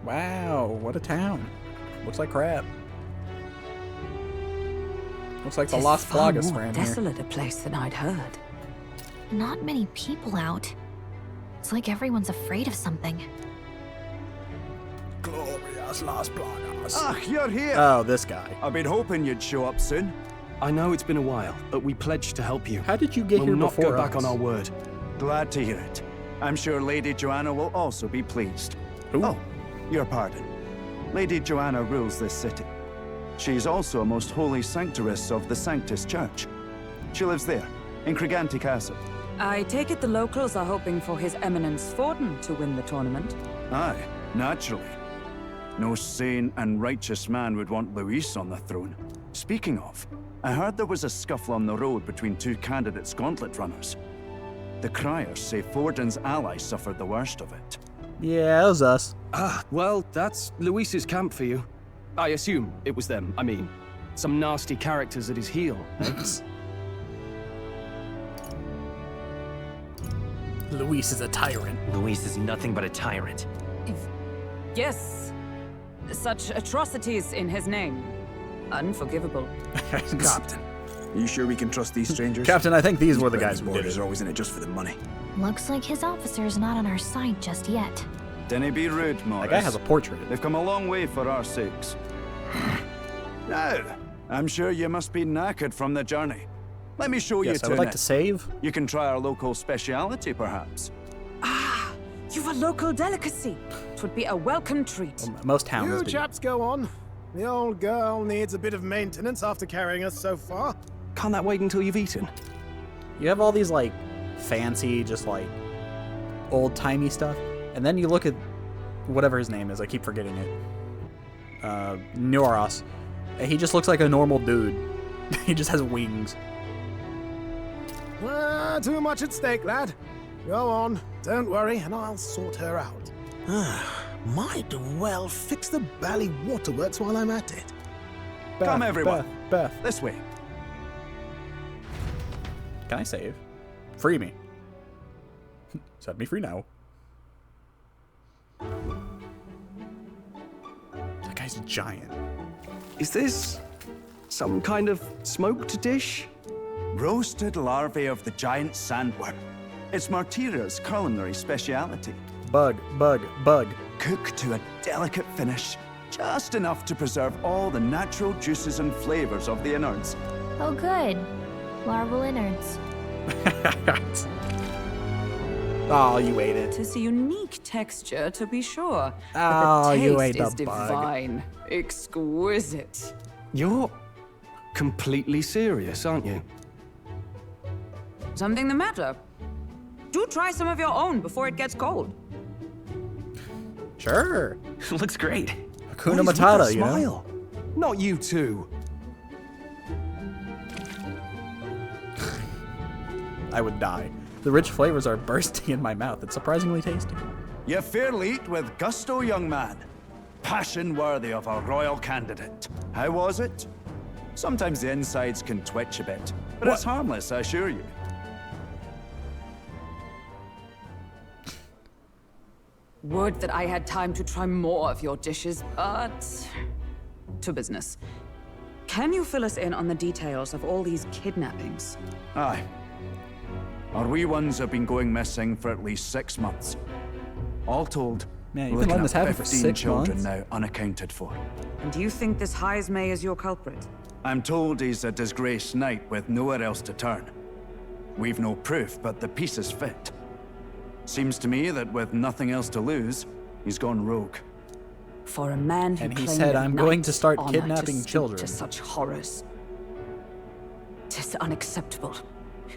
Wow, what a town. Looks like crap. Looks like the Tis Lost far Plagas more ran here. desolate a place than I'd heard. Not many people out. It's like everyone's afraid of something. Glorious Las Plagas. Ah, you're here. Oh, this guy. I've been hoping you'd show up soon. I know it's been a while, but we pledged to help you. How did you get we'll here not before go back us? on our word. Glad to hear it. I'm sure Lady Joanna will also be pleased. Ooh. Oh, your pardon. Lady Joanna rules this city. She's also a most holy sanctuaress of the Sanctus Church. She lives there, in Criganti Castle. I take it the locals are hoping for His Eminence Spoodum to win the tournament. Aye, naturally. No sane and righteous man would want Luis on the throne. Speaking of, I heard there was a scuffle on the road between two candidates gauntlet runners. The criers say Forden's ally suffered the worst of it. Yeah, it was us. Ah, well, that's Luis's camp for you. I assume it was them. I mean, some nasty characters at his heel. Luis is a tyrant. Luis is nothing but a tyrant. Yes. Such atrocities in his name. Unforgivable. Captain, are you sure we can trust these strangers? Captain, I think these were the guys who did borders it. are always in it just for the money. Looks like his officer's not on our side just yet. Dinna be rude, Morris. That guy has a portrait. They've come a long way for our sakes. Now, I'm sure you must be knackered from the journey. Let me show you Yes, to I would like it. to save. You can try our local speciality, perhaps. Ah, you've a local delicacy. It would be a welcome treat. Well, most towns You do. chaps go on. The old girl needs a bit of maintenance after carrying us so far. Can't that wait until you've eaten? You have all these, like, fancy, just, like, old-timey stuff. And then you look at whatever his name is. I keep forgetting it. Noros. He just looks like a normal dude. He just has wings. Too much at stake, lad. Go on, don't worry, and I'll sort her out. Might well fix the Bally waterworks while I'm at it. Come, everyone. Beth. This way. Can I save? Free me. Set me free now. That guy's giant. Is this some kind of smoked dish? Roasted larvae of the giant sandworm. It's Martira's culinary speciality. Bug. Cooked to a delicate finish, just enough to preserve all the natural juices and flavors of the innards. Oh good. Larval innards. Oh, you ate it. Tis a unique texture, to be sure. Oh, but the you taste ate is the bug. divine. Exquisite. You're completely serious, aren't you? Something the matter? Do try some of your own before it gets cold. Sure. Looks great. Hakuna Matata, you know? Smile. Not you two. I would die. The rich flavors are bursting in my mouth. It's surprisingly tasty. You fairly eat with gusto, young man. Passion worthy of a royal candidate. How was it? Sometimes the insides can twitch a bit, but it's harmless, I assure you. Would that I had time to try more of your dishes, but... to business. Can you fill us in on the details of all these kidnappings? Aye. Our wee ones have been going missing for at least 6 months. All told, Man, we're you've been looking letting at this happen for 15 6 children months? now unaccounted for. And do you think this Heismay is your culprit? I'm told he's a disgraced knight with nowhere else to turn. We've no proof, but the pieces fit. Seems to me that with nothing else to lose, he's gone rogue. For a man who And he claimed said, a "I'm going to knight's start honor kidnapping to stoop children." to such horrors. 'Tis unacceptable.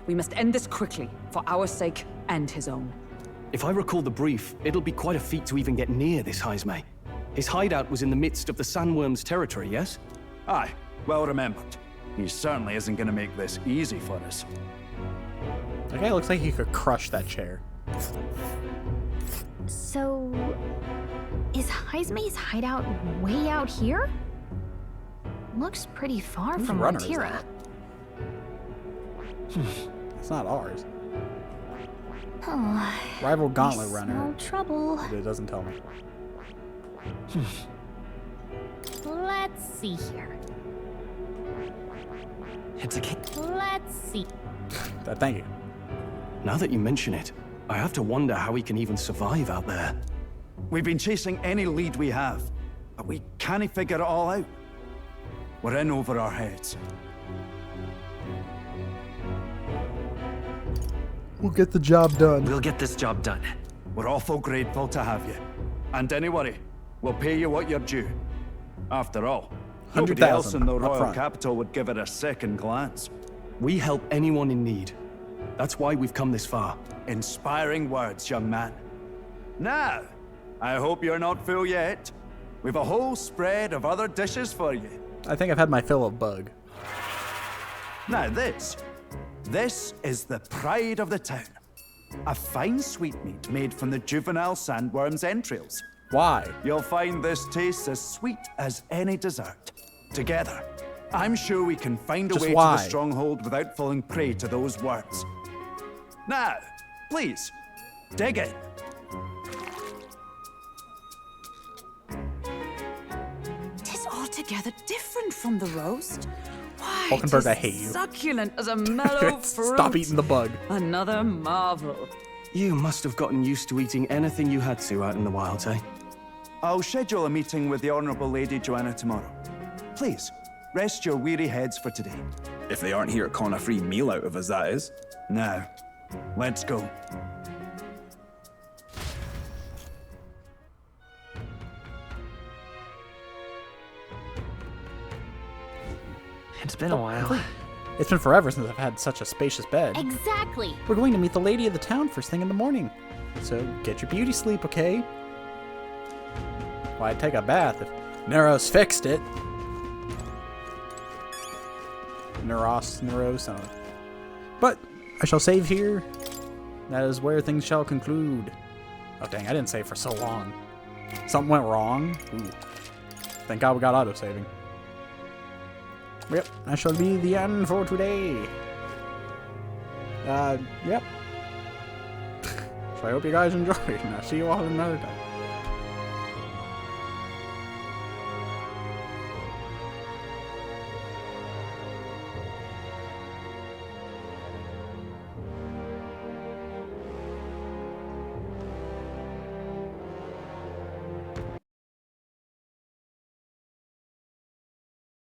We must end this quickly, for our sake and his own. If I recall the brief, it'll be quite a feat to even get near this Heismay. His hideout was in the midst of the Sandworm's territory, yes? Aye, well remembered. He certainly isn't going to make this easy for us. That guy looks like he could crush that chair. So, is Heismay's hideout way out here? Looks pretty far Whose from runner is Martira. It's not ours. Oh, Rival Gauntlet I runner. smell trouble. But it doesn't tell me. Let's see here. It's a Let's see. Thank you. Now that you mention it, I have to wonder how he can even survive out there. We've been chasing any lead we have, but we can't figure it all out. We're in over our heads. We'll get the job done. We'll get this job done. We're awful grateful to have you. And don't worry, we'll pay you what you're due. After all, nobody else in the royal capital would give it a second glance. We help anyone in need. That's why we've come this far. Inspiring words, young man. Now, I hope you're not full yet. We've a whole spread of other dishes for you. I think I've had my fill of bug. Now this is the pride of the town. A fine sweetmeat made from the juvenile sandworm's entrails. Why? You'll find this tastes as sweet as any dessert. Together, I'm sure we can find a way to the stronghold without falling prey to those worms. Now, please, dig in. Tis altogether different from the roast. Why, Hulkenberg, I hate you. Succulent as a mellow fruit. Stop eating the bug. Another marvel. You must have gotten used to eating anything you had to out in the wilds, eh? I'll schedule a meeting with the Honourable Lady Joanna tomorrow. Please, rest your weary heads for today. If they aren't here to con a free meal out of us, that is. Now, let's go. It's been a while. It's been forever since I've had such a spacious bed. Exactly. We're going to meet the lady of the town first thing in the morning. So get your beauty sleep, okay? Why, I'd take a bath if Neros fixed it. Neros, I don't know. But I shall save here. That is where things shall conclude. Oh dang, I didn't save for so long. Something went wrong. Ooh. Thank God we got auto-saving. Yep, that shall be the end for today. Yep. So I hope you guys enjoyed, and I'll see you all another time.